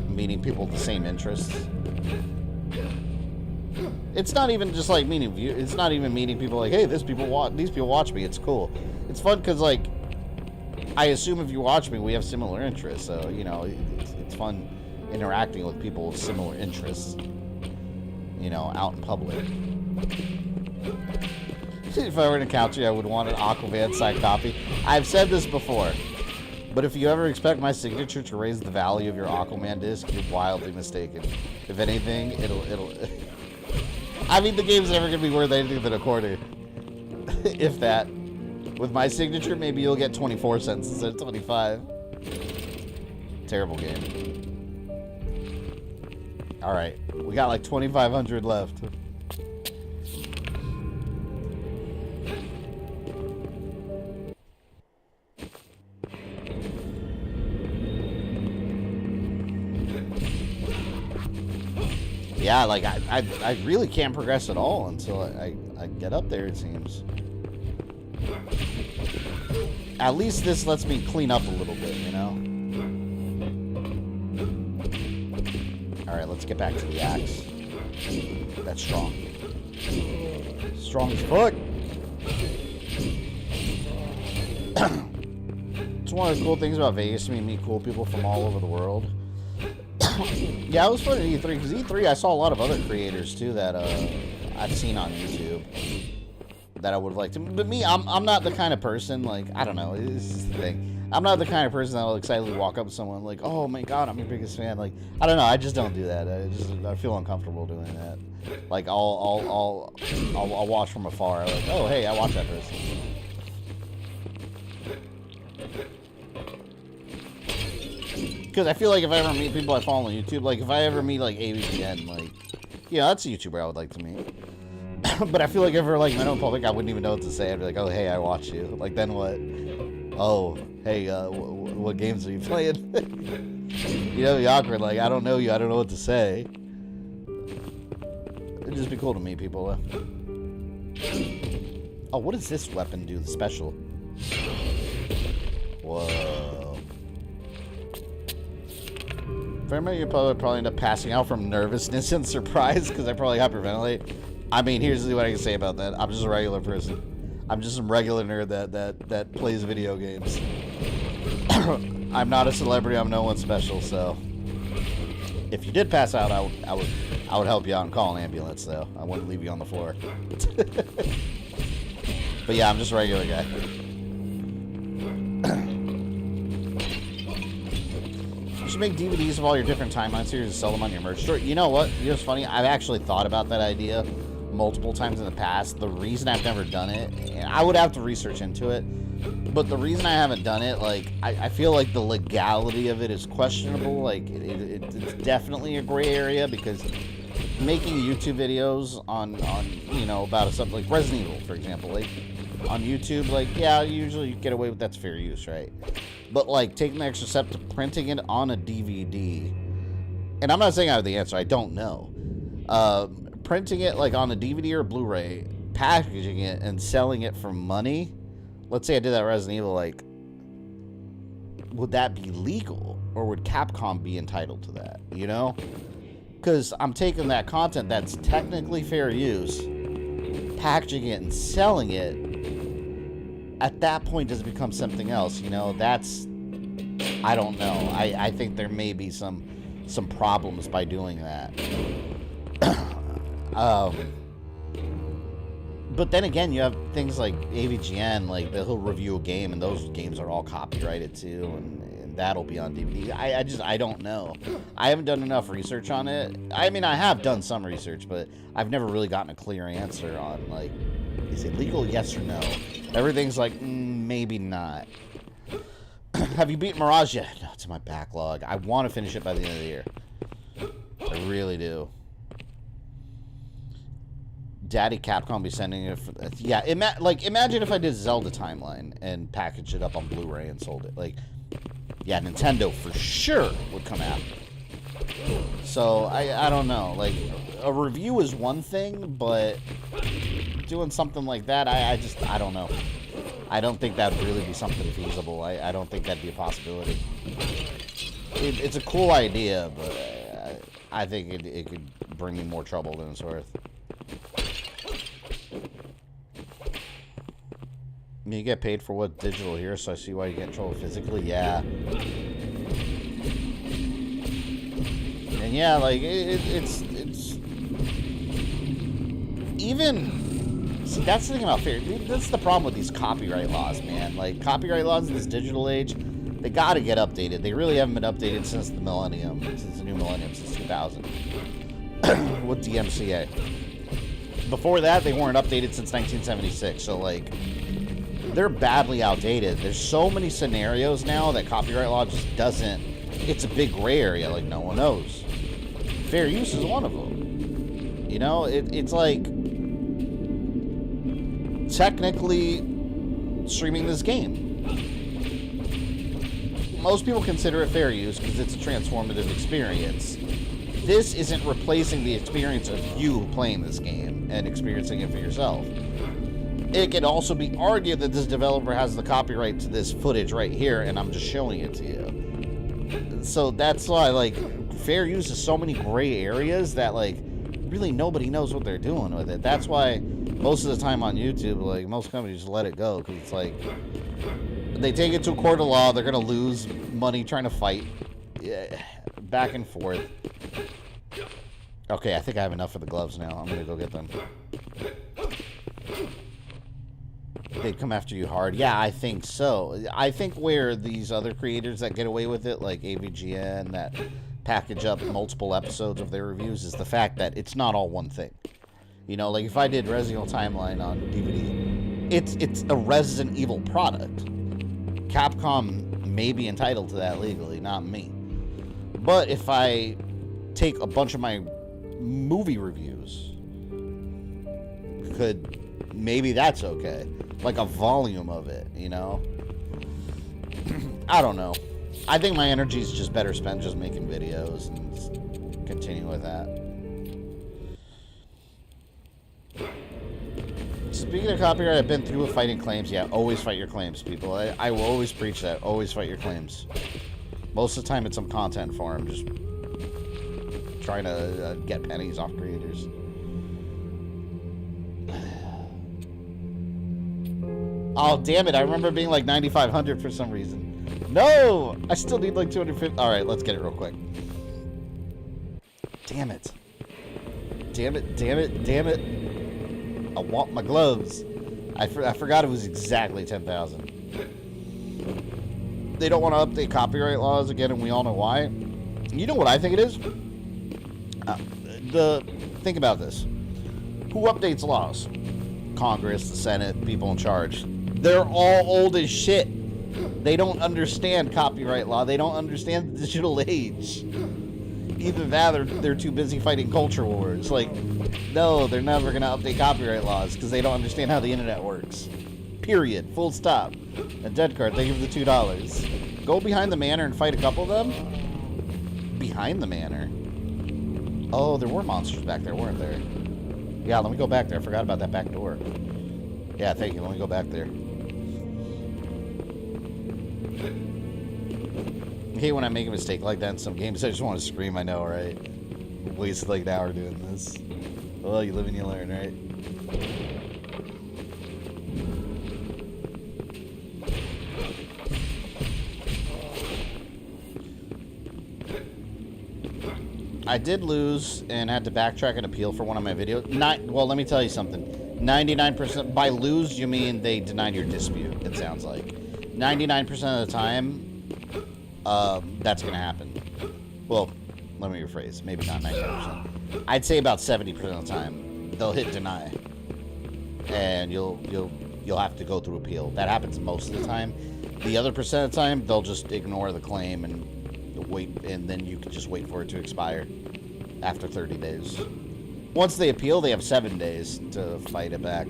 Meeting people with the same interests. It's not even just like meeting you. It's not even meeting people like, hey, these people watch me. It's cool. It's fun because, like, I assume if you watch me, we have similar interests. So, you know, it's fun interacting with people with similar interests, you know, out in public. If I were to encounter you, I would want an Aquaman signed copy. I've said this before, but if you ever expect my signature to raise the value of your Aquaman disc, you're wildly mistaken. If anything, it'll I mean, the game's never gonna be worth anything than a quarter. If that. With my signature, maybe you'll get 24 cents instead of 25. Terrible game. Alright, we got like 2,500 left. Yeah, like, I really can't progress at all until I get up there, it seems. At least this lets me clean up a little bit, you know? Alright, let's get back to the axe. That's strong. Strong as fuck! It's one of the cool things about Vegas. You meet cool people from all over the world. Yeah, it was fun at E3, because E3 I saw a lot of other creators too that I've seen on YouTube that I would have liked to. But me, I'm not the kind of person, like, I don't know, this is the thing. I'm not the kind of person that will excitedly walk up to someone like, oh my god, I'm your biggest fan. Like, I don't know, I just don't do that. I feel uncomfortable doing that. Like, I'll watch from afar, like, oh hey, I watch that person. Because I feel like if I ever meet people I follow on YouTube, like if I ever meet like AVGN, like, yeah, that's a YouTuber I would like to meet. But I feel like if we're like my own public, I wouldn't even know what to say. I'd be like, oh hey, I watch you. Like, then what? Oh hey, what games are you playing? You know, be awkward. Like, I don't know you. I don't know what to say. It'd just be cool to meet people. Oh, what does this weapon do? The special. Whoa. If I remember, you probably end up passing out from nervousness and surprise because I probably hyperventilate. I mean, here's what I can say about that. I'm just a regular person. I'm just some regular nerd that plays video games. I'm not a celebrity. I'm no one special. So, if you did pass out, I would help you out and call an ambulance. Though I wouldn't leave you on the floor. But yeah, I'm just a regular guy. You should make DVDs of all your different timeline series and sell them on your merch store. You know what? You know what's funny? I've actually thought about that idea multiple times in the past. The reason I've never done it, and I would have to research into it, but the reason I haven't done it, like, I feel like the legality of it is questionable. Like, it's definitely a gray area, because making YouTube videos on you know, about something like Resident Evil, for example, like, on YouTube, like, yeah, usually you get away with that's fair use, right? But, like, taking the extra step to printing it on a DVD, and I'm not saying I have the answer, I don't know. Printing it, like, on a DVD or Blu-ray, packaging it, and selling it for money, let's say I did that Resident Evil, like, would that be legal? Or would Capcom be entitled to that, you know? Because I'm taking that content that's technically fair use, packaging it and selling it. At that point, does it become something else? You know, that's, I don't know. I think there may be some problems by doing that. But then again, you have things like AVGN, like he'll review a game, and those games are all copyrighted too, and then that'll be on DVD. I don't know. I haven't done enough research on it. I mean, I have done some research, but I've never really gotten a clear answer on, like, is it legal, yes or no? Everything's like, maybe not. Have you beat Mirage yet? No, it's in my backlog. I want to finish it by the end of the year. I really do. Daddy Capcom be sending it for, yeah, imagine if I did Zelda Timeline and packaged it up on Blu-ray and sold it. Like, yeah, Nintendo for sure would come after. So I don't know, like, a review is one thing, but doing something like that, I don't know. I don't think that'd really be something feasible. I don't think that'd be a possibility. It's a cool idea, but I think it could bring me more trouble than it's worth. You get paid for what's digital here, so I see why you get in trouble physically. Yeah. And yeah, like, it's even, see, that's the thing about fair. That's the problem with these copyright laws, man. Like, copyright laws in this digital age, they gotta get updated. They really haven't been updated since the millennium, since the new millennium, since 2000. With DMCA. Before that, they weren't updated since 1976, so, like, they're badly outdated. There's so many scenarios now that copyright law just doesn't, it's a big gray area, like, no one knows. Fair use is one of them. You know, it's like, technically streaming this game. Most people consider it fair use because it's a transformative experience. This isn't replacing the experience of you playing this game and experiencing it for yourself. It can also be argued that this developer has the copyright to this footage right here, and I'm just showing it to you. So that's why, like, fair use is so many gray areas that, like, really nobody knows what they're doing with it. That's why most of the time on YouTube, like, most companies just let it go, because it's like, they take it to a court of law, they're going to lose money trying to fight. Yeah, back and forth. Okay, I think I have enough for the gloves now. I'm going to go get them. They'd come after you hard. Yeah, I think so. I think where these other creators that get away with it, like AVGN, that package up multiple episodes of their reviews, is the fact that it's not all one thing. You know, like if I did Resident Evil Timeline on DVD, it's a Resident Evil product. Capcom may be entitled to that legally, not me. But if I take a bunch of my movie reviews, maybe that's okay. Like a volume of it, you know? I don't know. I think my energy is just better spent just making videos and just continue with that. Speaking of copyright, I've been through with fighting claims. Yeah, always fight your claims, people. I will always preach that. Always fight your claims. Most of the time, it's some content forum, just trying to get pennies off creators. Oh, damn it. I remember being like 9,500 for some reason. No! I still need like 250. Alright, let's get it real quick. Damn it. Damn it, damn it, damn it. I want my gloves. I forgot it was exactly 10,000. They don't want to update copyright laws again, and we all know why. You know what I think it is? Think about this. Who updates laws? Congress, the Senate, people in charge. They're all old as shit. They don't understand copyright law. They don't understand the digital age. Either that or they're too busy fighting culture wars. Like, no, they're never going to update copyright laws because they don't understand how the internet works. Period. Full stop. A dead card, they give the $2. Go behind the manor and fight a couple of them? Behind the manor? Oh, there were monsters back there, weren't there? Yeah, let me go back there. I forgot about that back door. Yeah, thank you. Let me go back there. I hate when I make a mistake like that in some games. I just want to scream, I know, right? Wasted like an hour doing this. Well, you live and you learn, right? I did lose and had to backtrack and appeal for one of my videos. Well, let me tell you something. 99%, by lose, you mean they denied your dispute, it sounds like. 99% of the time, that's going to happen. Well, let me rephrase. Maybe not 99%. I'd say about 70% of the time they'll hit deny, and you'll have to go through appeal. That happens most of the time. The other percent of the time they'll just ignore the claim and wait, and then you can just wait for it to expire after 30 days. Once they appeal, they have 7 days to fight it back.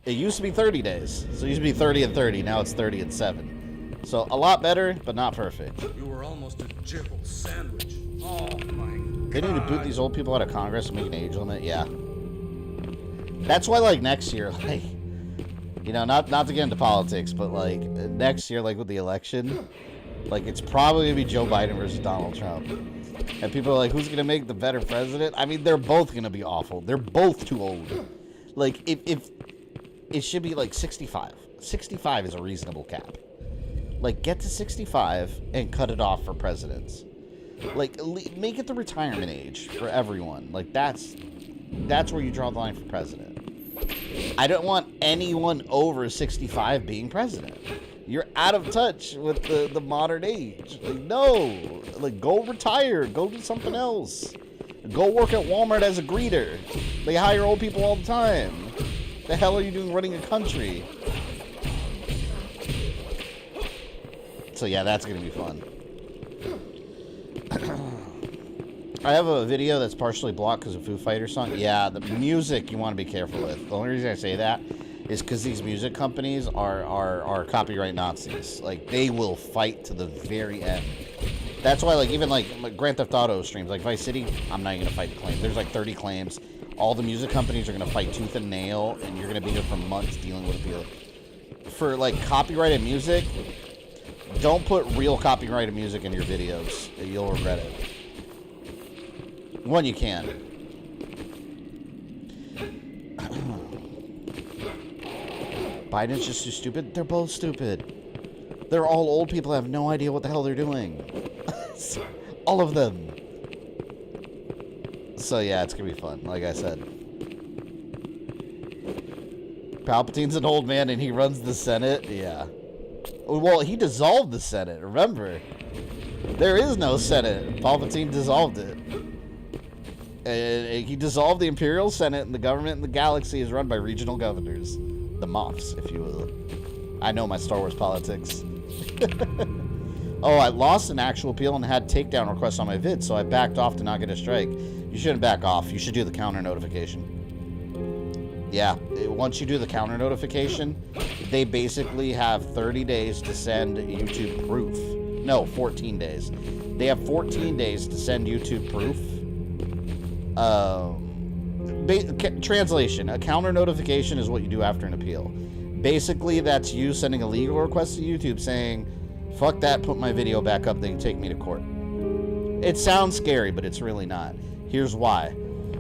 It used to be 30 days. So it used to be 30 and 30. Now it's 30 and 7. So a lot better, but not perfect. You were almost a jibble sandwich. Oh my God. They need to boot these old people out of Congress and make an age limit. Yeah. That's why, like, next year, like, you know, not to get into politics, but, like, next year, like, with the election, like, it's probably going to be Joe Biden versus Donald Trump. And people are like, who's going to make the better president? I mean, they're both going to be awful. They're both too old. Like, if it should be, like, 65. 65 is a reasonable cap. Like, get to 65 and cut it off for presidents. Like, make it the retirement age for everyone. Like, that's where you draw the line for president. I don't want anyone over 65 being president. You're out of touch with the modern age. Like, no. Like, go retire. Go do something else. Go work at Walmart as a greeter. They hire old people all the time. The hell are you doing running a country? So yeah, that's going to be fun. I have a video that's partially blocked because of Foo Fighters song. Yeah, the music you want to be careful with. The only reason I say that is because these music companies are copyright Nazis. Like, they will fight to the very end. That's why, like, even like Grand Theft Auto streams, like Vice City, I'm not even gonna fight the claim. There's like 30 claims. All the music companies are gonna fight tooth and nail, and you're gonna be here for months dealing with appeal. For like copyrighted music, don't put real copyrighted music in your videos. You'll regret it. One, you can. Biden's just too stupid. They're both stupid. They're all old people that have no idea what the hell they're doing. All of them. So yeah, it's gonna be fun, like I said. Palpatine's an old man and he runs the Senate. Yeah. Well, he dissolved the Senate, remember? There is no Senate. Palpatine dissolved it. He dissolved the Imperial Senate, and the government in the galaxy is run by regional governors. The Moffs, if you will. I know my Star Wars politics. Oh, I lost an actual appeal and had takedown requests on my vid, so I backed off to not get a strike. You shouldn't back off. You should do the counter notification. Yeah, once you do the counter notification, they basically have 30 days to send YouTube proof. No, 14 days. They have 14 days to send YouTube proof. Translation, a counter notification is what you do after an appeal. Basically, that's you sending a legal request to YouTube saying, fuck that, put my video back up, they can take me to court. It sounds scary, but it's really not. Here's why.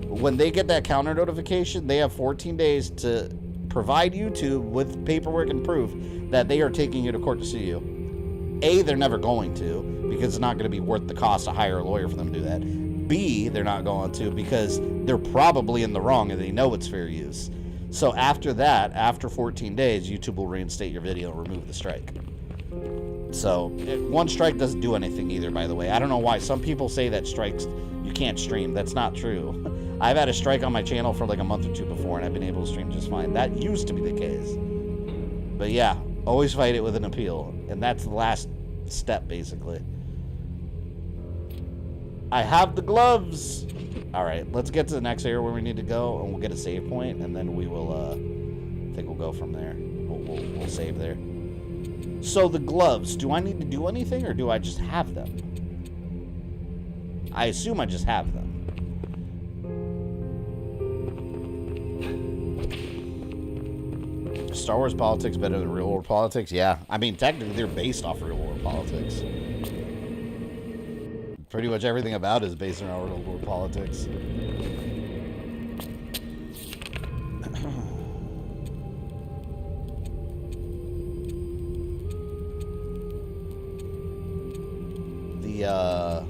When they get that counter notification, they have 14 days to provide YouTube with paperwork and proof that they are taking you to court to sue you. A, they're never going to, because it's not going to be worth the cost to hire a lawyer for them to do that. B, they're not going to because they're probably in the wrong and they know it's fair use. So after that, after 14 days, YouTube will reinstate your video and remove the strike. So one strike doesn't do anything either, by the way. I don't know why. Some people say that strikes, you can't stream. That's not true. I've had a strike on my channel for like a month or two before and I've been able to stream just fine. That used to be the case. But yeah, always fight it with an appeal. And that's the last step, basically. I have the gloves. All right, let's get to the next area where we need to go, and we'll get a save point, and then we will. I think we'll go from there. We'll save there. So the gloves. Do I need to do anything, or do I just have them? I assume I just have them. Star Wars politics better than real world politics? Yeah, I mean technically they're based off real world politics. Pretty much everything about it is based on our real world politics. Yeah,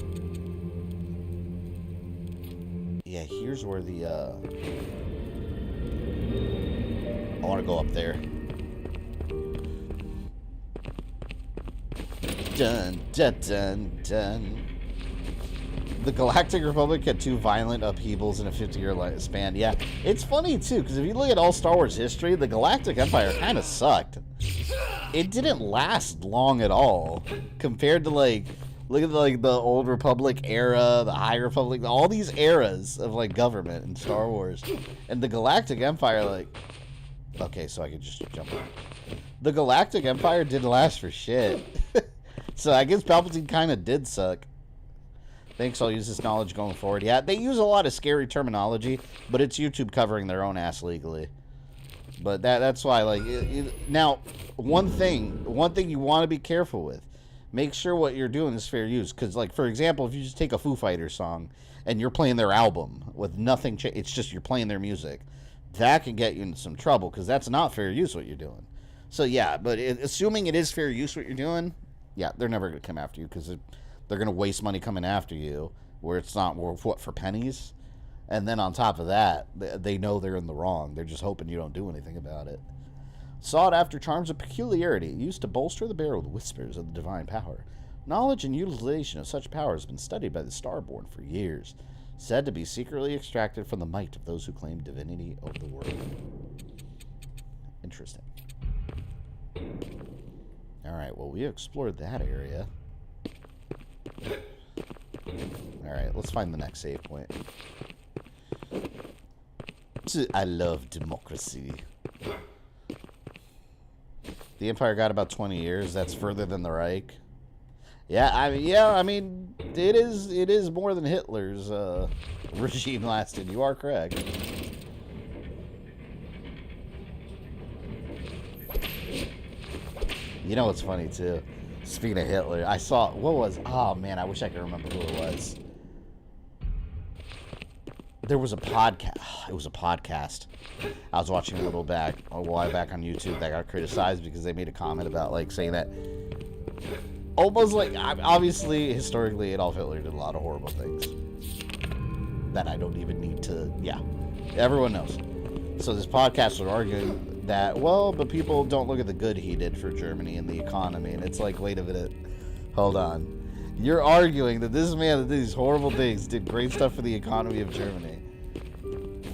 here's where the, I want to go up there. Dun, dun, dun, dun. The Galactic Republic had 2 violent upheavals in a 50-year span. Yeah, it's funny, too, because if you look at all Star Wars history, the Galactic Empire kind of sucked. It didn't last long at all, compared to, like, look at, like, the Old Republic era, the High Republic, all these eras of, like, government in Star Wars. And the Galactic Empire, like... Okay, so I could just jump on. The Galactic Empire didn't last for shit. So I guess Palpatine kind of did suck. Thanks, I'll use this knowledge going forward. Yeah, they use a lot of scary terminology, but it's YouTube covering their own ass legally. But that's why, like, now, one thing you want to be careful with. Make sure what you're doing is fair use. Because, like, for example, if you just take a Foo Fighters song and you're playing their album with nothing, it's just you're playing their music, that can get you into some trouble because that's not fair use what you're doing. So, yeah, but assuming it is fair use what you're doing, yeah, they're never going to come after you because they're going to waste money coming after you where it's not worth, what, for pennies? And then on top of that, they know they're in the wrong. They're just hoping you don't do anything about it. Sought after charms of peculiarity used to bolster the bearer with whispers of the divine power. Knowledge and utilization of such power has been studied by the Starborn for years. Said to be secretly extracted from the might of those who claim divinity over the world. Interesting. Alright, well, we explored that area. Alright, let's find the next save point. I love democracy. The Empire got about 20 years. That's further than the Reich. Yeah, I mean, it is more than Hitler's regime lasted. You are correct. You know what's funny too? Speaking of Hitler, I saw oh man, I wish I could remember who it was. There was a podcast. It was a podcast. I was watching a while back on YouTube that got criticized because they made a comment about, like, saying that almost like, obviously, historically, Adolf Hitler did a lot of horrible things that I don't even need to, yeah, everyone knows. So this podcast was arguing that, well, but people don't look at the good he did for Germany and the economy. And it's like, wait a minute, hold on. You're arguing that this man that did these horrible things did great stuff for the economy of Germany.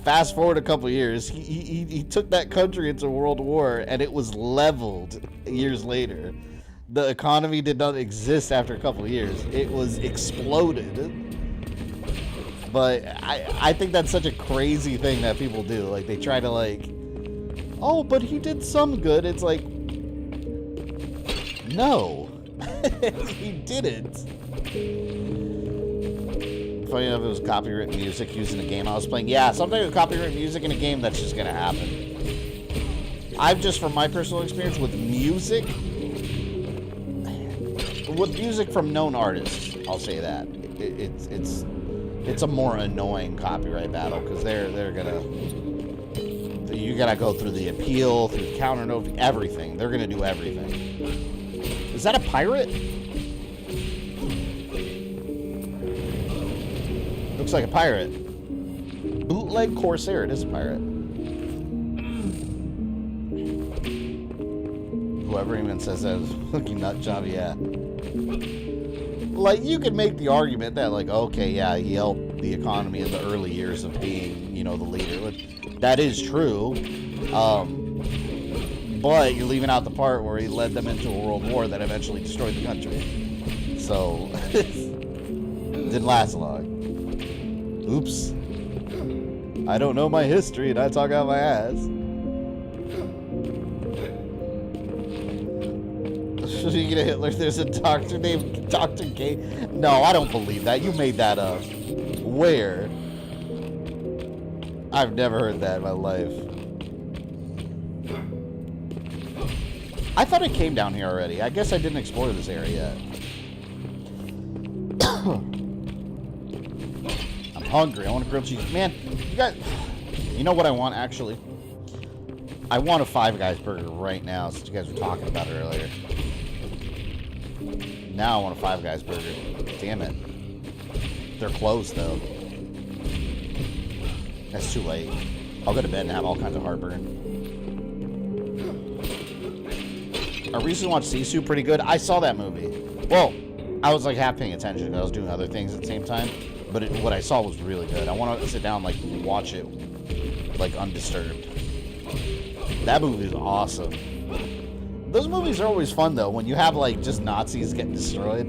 Fast forward a couple years, he took that country into World War, and it was leveled years later. The economy did not exist after a couple of years. It was exploded. But I think that's such a crazy thing that people do. Like, they try to, like, oh, but he did some good. It's like, no. He didn't. Funny enough, it was copyrighted music used in a game I was playing. Yeah, sometimes with copyrighted music in a game, that's just gonna happen. I've just, from my personal experience with music from known artists, I'll say that it's a more annoying copyright battle because they're gonna, you gotta go through the appeal, through the counter note, everything. They're gonna do everything. Is that a pirate? Looks like a pirate. Bootleg Corsair. It is a pirate. Whoever even says that is a fucking nut job, yeah. Like, you could make the argument that, like, okay, yeah, he helped the economy in the early years of being, you know, the leader. That is true. But you're leaving out the part where he led them into a world war that eventually destroyed the country. So, didn't last long. Oops. I don't know my history and I talk out my ass. Speaking of Hitler, there's a doctor named Dr. K. No, I don't believe that. You made that up. Where? I've never heard that in my life. I thought it came down here already. I guess I didn't explore this area yet. I'm hungry. I want a grilled cheese. Man, you know what I want, actually? I want a Five Guys burger right now, since you guys were talking about it earlier. Now I want a Five Guys burger. Damn it. They're closed, though. That's too late. I'll go to bed and have all kinds of heartburn. I recently watched Sisu, pretty good. I saw that movie. Well, I was like half paying attention because I was doing other things at the same time. But what I saw was really good. I want to sit down, like, watch it, like, undisturbed. That movie is awesome. Those movies are always fun, though, when you have, like, just Nazis getting destroyed.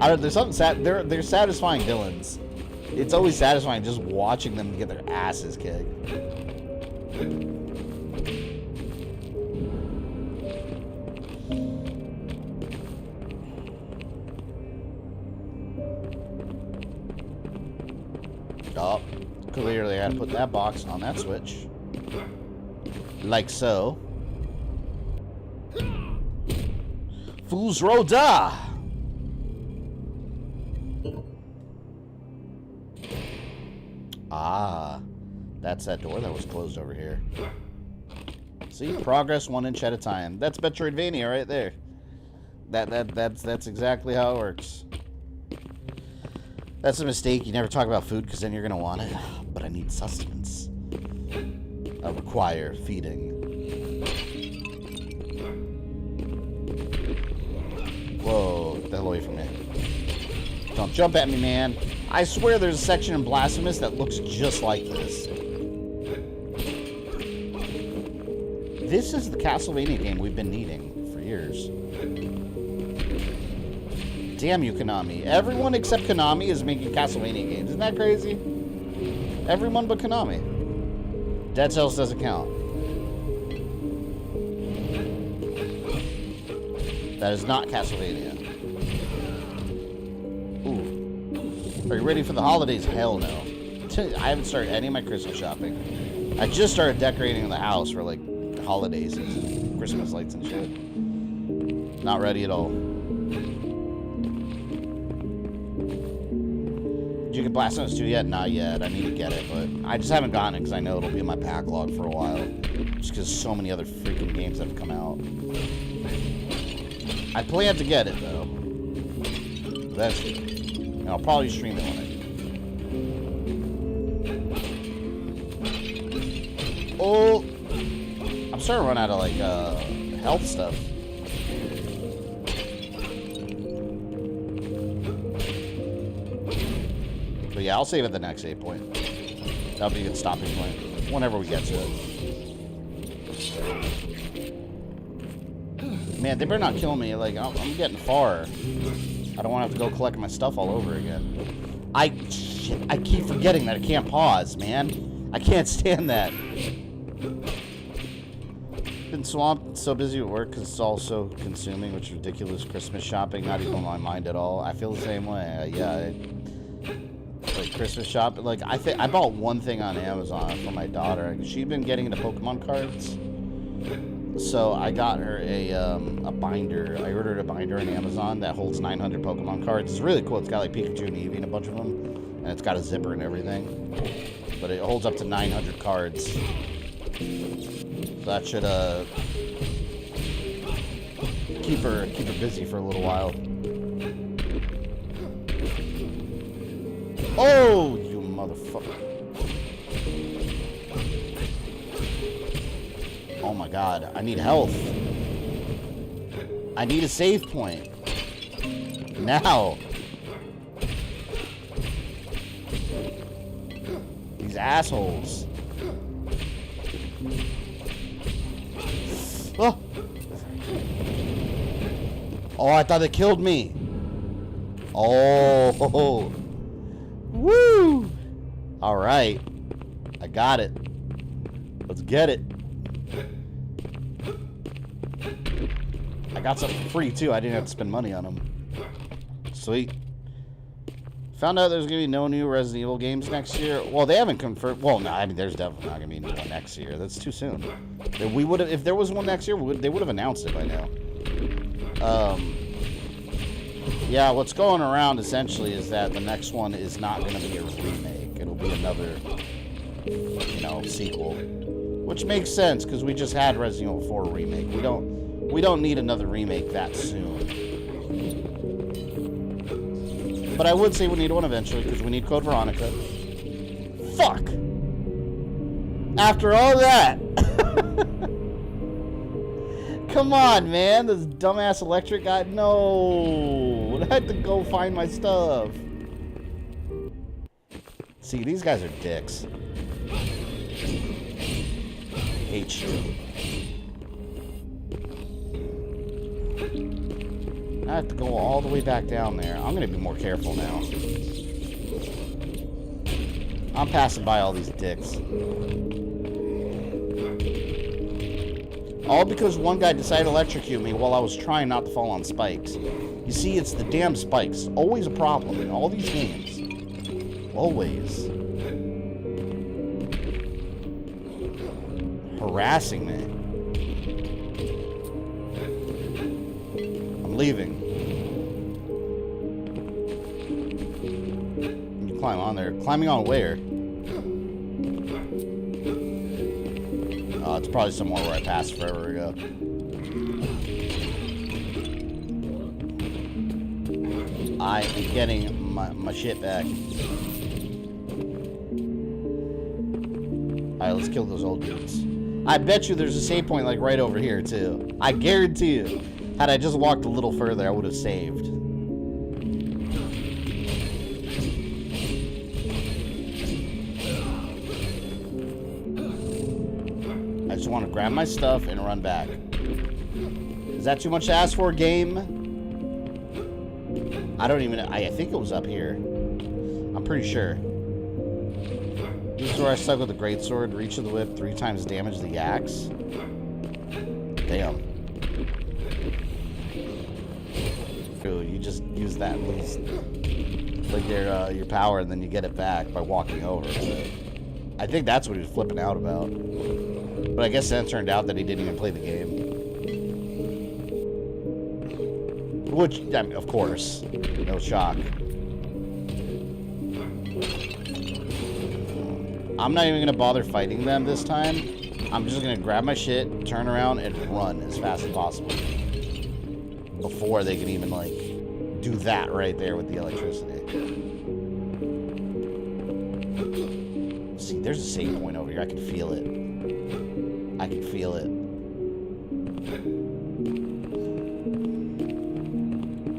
I don't know, there's something sad. They're satisfying villains. It's always satisfying just watching them get their asses kicked. Oh, clearly I had to put that box on that switch. Like so. Fool's Row Da! Ah, that's that door that was closed over here. See, progress 1 inch at a time. That's Metroidvania right there. That's exactly how it works. That's a mistake. You never talk about food because then you're gonna want it. But I need sustenance. I require feeding. Whoa, get the hell away from me. Don't jump at me, man. I swear there's a section in Blasphemous that looks just like this. This is the Castlevania game we've been needing for years. Damn you, Konami. Everyone except Konami is making Castlevania games. Isn't that crazy? Everyone but Konami. Dead Cells doesn't count. That is not Castlevania. Ooh. Are you ready for the holidays? Hell no. I haven't started any of my Christmas shopping. I just started decorating the house for, like, holidays and Christmas lights and shit. Not ready at all. Did you get Blasphemous 2 yet? Not yet. I need to get it, but I just haven't gotten it because I know it'll be in my backlog for a while. Just because so many other freaking games have come out. I plan to get it, though. Eventually. And I'll probably stream it when I... Oh! I'm starting to run out of, like, health stuff. But yeah, I'll save it the next save point. That'll be a good stopping point. Whenever we get to it. Man, they better not kill me. Like, I'm getting far. I don't want to have to go collect my stuff all over again. Shit, I keep forgetting that I can't pause, man. I can't stand that. Been swamped, so busy at work because it's all so consuming, which is ridiculous. Christmas shopping, not even on my mind at all. I feel the same way. Like Christmas shopping. Like, I bought one thing on Amazon for my daughter. She'd been getting into Pokemon cards. So I got her a binder. I ordered a binder on Amazon that holds 900 Pokemon cards. It's really cool. It's got like Pikachu and Eevee and a bunch of them. And it's got a zipper and everything. But it holds up to 900 cards. So that should keep her busy for a little while. Oh, you motherfucker. Oh my god, I need health. I need a save point. Now. These assholes. Oh. Oh, I thought they killed me. Oh. Woo! Alright. I got it. Let's get it. I got something free too. I didn't have to spend money on them. Sweet. Found out there's going to be no new Resident Evil games next year. Well, they haven't confirmed. Well, no, I mean, there's definitely not going to be one next year. That's too soon. We would have, if there was one next year, they would have announced it by now. Yeah, what's going around essentially is that the next one is not going to be a remake. It'll be another, sequel. Which makes sense because we just had Resident Evil 4 remake. We don't need another remake that soon. But I would say we need one eventually because we need Code Veronica. Fuck! After all that! Come on, man. This dumbass electric guy. No. I had to go find my stuff. See, these guys are dicks. Hate you. I have to go all the way back down there. I'm going to be more careful now. I'm passing by all these dicks. All because one guy decided to electrocute me while I was trying not to fall on spikes. You see, it's the damn spikes. Always a problem in all these games. Always. Harassing me. I'm leaving. You climb on there. Climbing on where? It's probably somewhere where I passed forever ago. I am getting my shit back. Alright, let's kill those old dudes. I bet you there's a save point like right over here too. I guarantee you. Had I just walked a little further, I would have saved. I just want to grab my stuff and run back. Is that too much to ask for, a game? I don't even... I think it was up here. I'm pretty sure. This is where I stuck with the greatsword, reach of the whip, 3 times damage the axe. Damn. Ooh, you just use that and lose like your power, and then you get it back by walking over. But I think that's what he was flipping out about. But I guess then it turned out that he didn't even play the game. Which, I mean, of course, no shock. I'm not even going to bother fighting them this time. I'm just going to grab my shit, turn around, and run as fast as possible. Before they can even, like, do that right there with the electricity. See, there's a save point over here. I can feel it. I can feel it.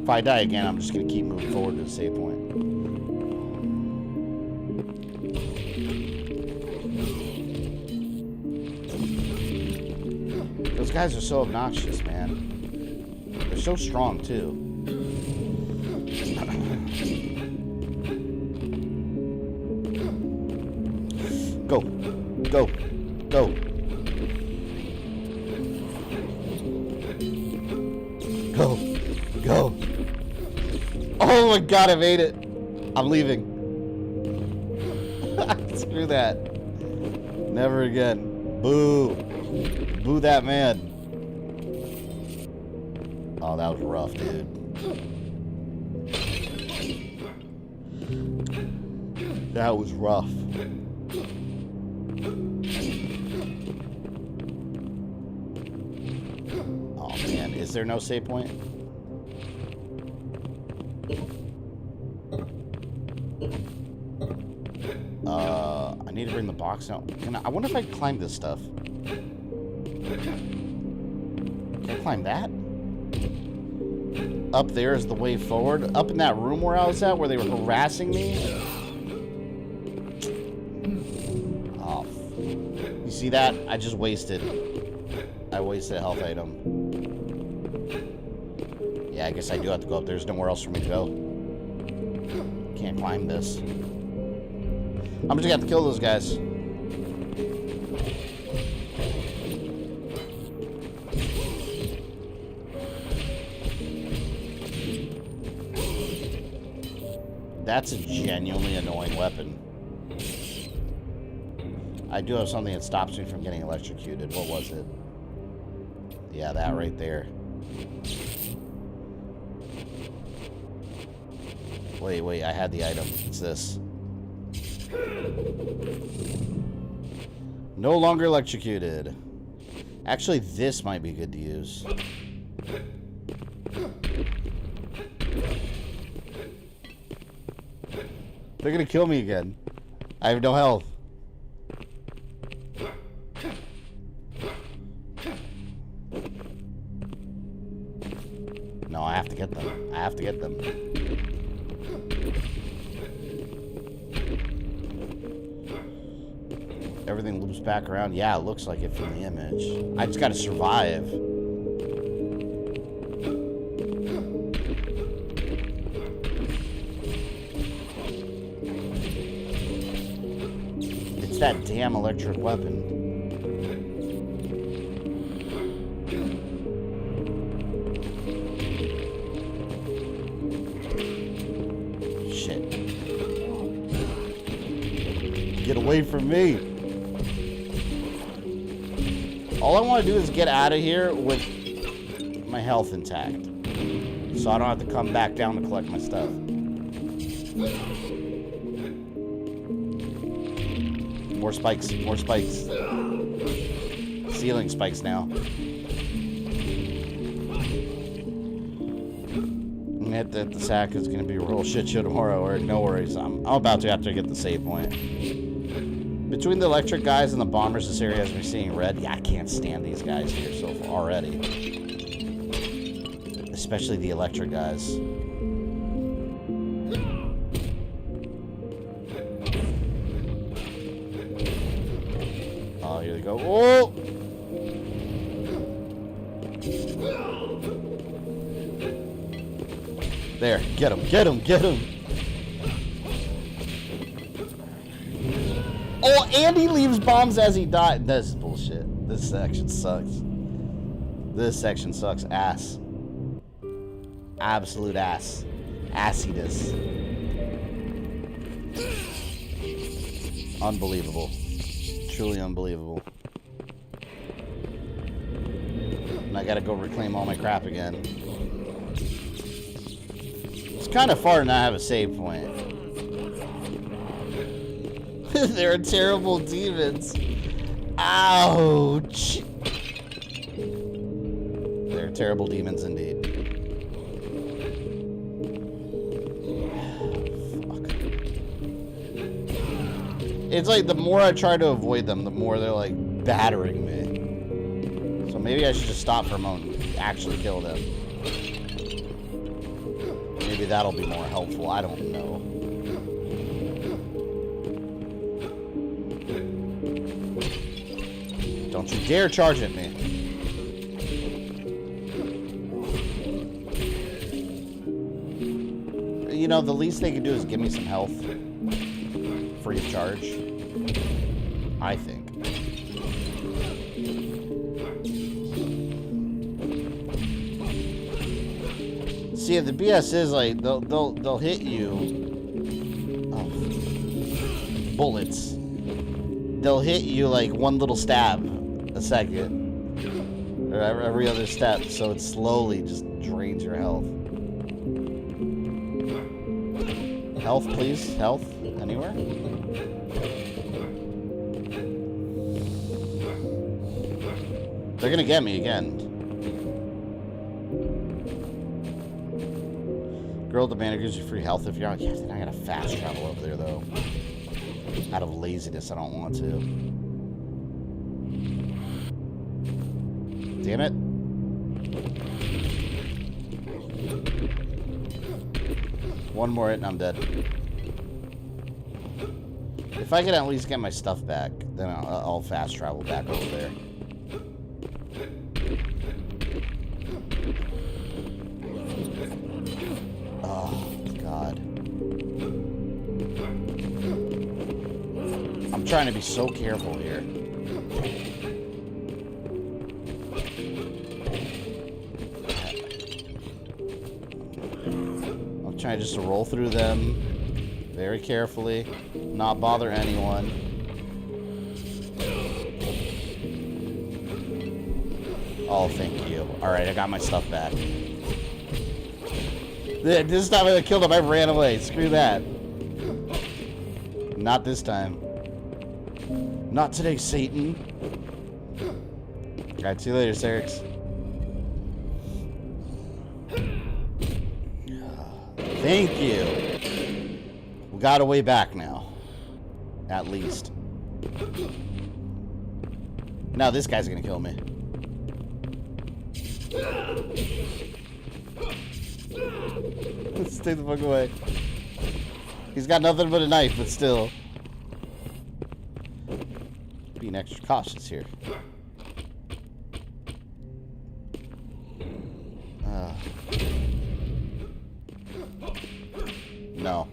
If I die again, I'm just going to keep moving forward to the save point. Those guys are so obnoxious, man. They're so strong, too. Go. Go. Go. Go. Go. Oh my god, I made it. I'm leaving. Screw that. Never again. Boo. Boo that man. Oh, that was rough, dude. That was rough. Oh man, is there no save point? I need to bring the box out. I wonder if I can climb this stuff. Can I climb that? Up there is the way forward. Up in that room where I was at, where they were harassing me. Oh. You see that? I just wasted. I wasted a health item. Yeah, I guess I do have to go up. There's nowhere else for me to go. Can't climb this. I'm just gonna have to kill those guys. That's a genuinely annoying weapon. I do have something that stops me from getting electrocuted. What was it? Yeah, that right there. Wait, I had the item. It's this. No longer electrocuted. Actually, this might be good to use. They're gonna kill me again. I have no health. get them. I have to get them. Everything loops back around. Yeah, it looks like it from the image. I just gotta survive. It's that damn electric weapon. Shit. Get away from me. All I want to do is get out of here with my health intact. So I don't have to come back down to collect my stuff. More spikes, more spikes. Ceiling spikes now. Admit that the sack is going to be a real shit show tomorrow, or no worries. I'm about to have to get the save point. Between the electric guys and the bombers, this area has me seeing red. Yeah, I can't stand these guys here so far already. Especially the electric guys. Oh, here they go. Oh! There, get him, get him, get him. Oh, and he leaves bombs as he dies. This is bullshit. This section sucks. This section sucks ass. Absolute ass. Assiness. Unbelievable. Truly unbelievable. And I gotta go reclaim all my crap again. It's kind of far to not have a save point. They're terrible demons. Ouch. They're terrible demons indeed. Fuck. It's like the more I try to avoid them, the more they're like battering me. So maybe I should just stop for a moment and actually kill them. Maybe that'll be more helpful. I don't know. Don't you dare charge at me. You know, the least they could do is give me some health. Free of charge. I think. See, if the BS is like, they'll hit you. Oh. Bullets. They'll hit you like one little stab a second, or every other step, so it slowly just drains your health. Health, please. Health. Anywhere? They're gonna get me again. Girl, the banner gives you free health if you're out. Yeah, I gotta fast travel over there though. Out of laziness, I don't want to. Damn it. One more hit and I'm dead. If I can at least get my stuff back, then I'll fast travel back over there. Oh, God. I'm trying to be so careful here. I'm trying just to roll through them very carefully, not bother anyone. Oh, thank you. Alright, I got my stuff back. This time I killed him, I ran away. Screw that. Not this time. Not today, Satan. Alright, see you later, Serix. Thank you. We got a way back now. At least. Now this guy's gonna kill me. Stay the fuck away. He's got nothing but a knife, but still. Being extra cautious here. No.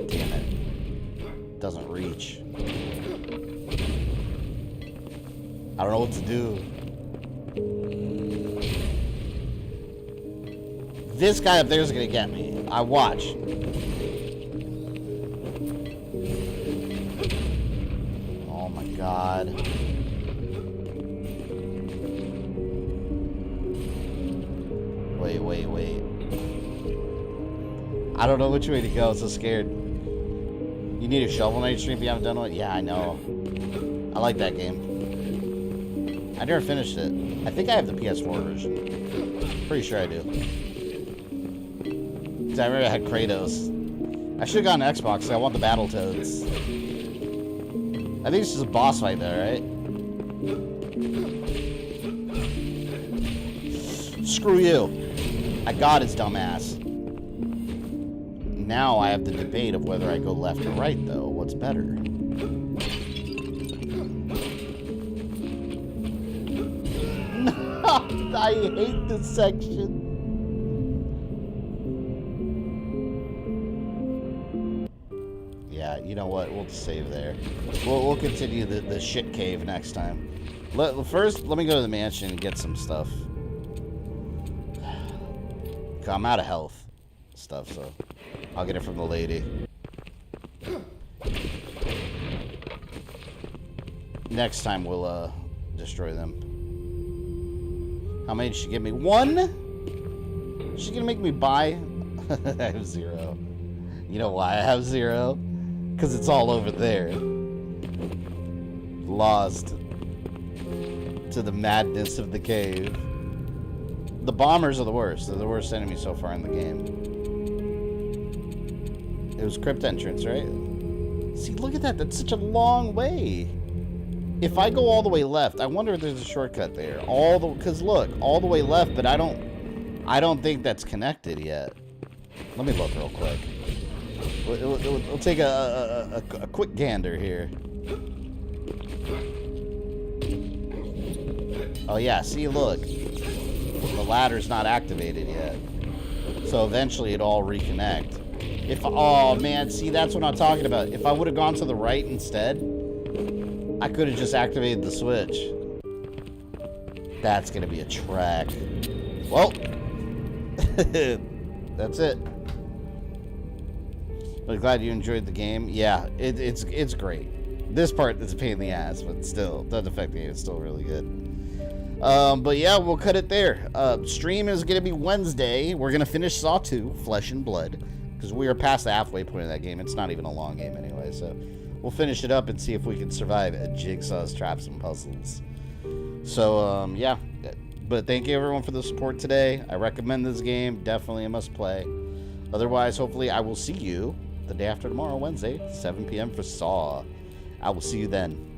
Damn it. Doesn't reach. I don't know what to do. This guy up there is gonna get me. I watch. Oh my god. Wait. I don't know which way to go. I'm so scared. You need a Shovel Knight stream if you haven't done one? Yeah, I know. I like that game. I never finished it. I think I have the PS4 version. Pretty sure I do. I remember I had Kratos. I should have gotten an Xbox because I want the Battletoads. I think it's just a boss fight though, right? Screw you. I got his dumb ass. Now I have the debate of whether I go left or right though. What's better? I hate this section. Yeah, you know what? We'll just save there. We'll continue the shit cave next time. First, let me go to the mansion and get some stuff. I'm out of health stuff, so I'll get it from the lady. Next time we'll destroy them. How many did she give me? 1? She's gonna make me buy? I have 0. You know why I have 0? Because it's all over there. Lost to the madness of the cave. The bombers are the worst. They're the worst enemy so far in the game. It was crypt entrance, right? See, look at that. That's such a long way. If I go all the way left, I wonder if there's a shortcut there. Because look, all the way left, but I don't think that's connected yet. Let me look real quick. We'll take a quick gander here. Oh yeah, see, look. The ladder's not activated yet. So eventually it'll all reconnect. Oh man, see, that's what I'm talking about. If I would have gone to the right instead, I could have just activated the switch. That's gonna be a track. Well, that's it. But glad you enjoyed the game. Yeah, it's great. This part is a pain in the ass, but still, doesn't affect the game. It's still really good. But yeah, we'll cut it there. Stream is gonna be Wednesday. We're gonna finish Saw 2, Flesh and Blood, because we are past the halfway point of that game. It's not even a long game anyway, so we'll finish it up and see if we can survive Jigsaw's Traps and Puzzles. So, yeah. But thank you everyone for the support today. I recommend this game. Definitely a must play. Otherwise, hopefully I will see you the day after tomorrow, Wednesday, 7 p.m. for Saw. I will see you then.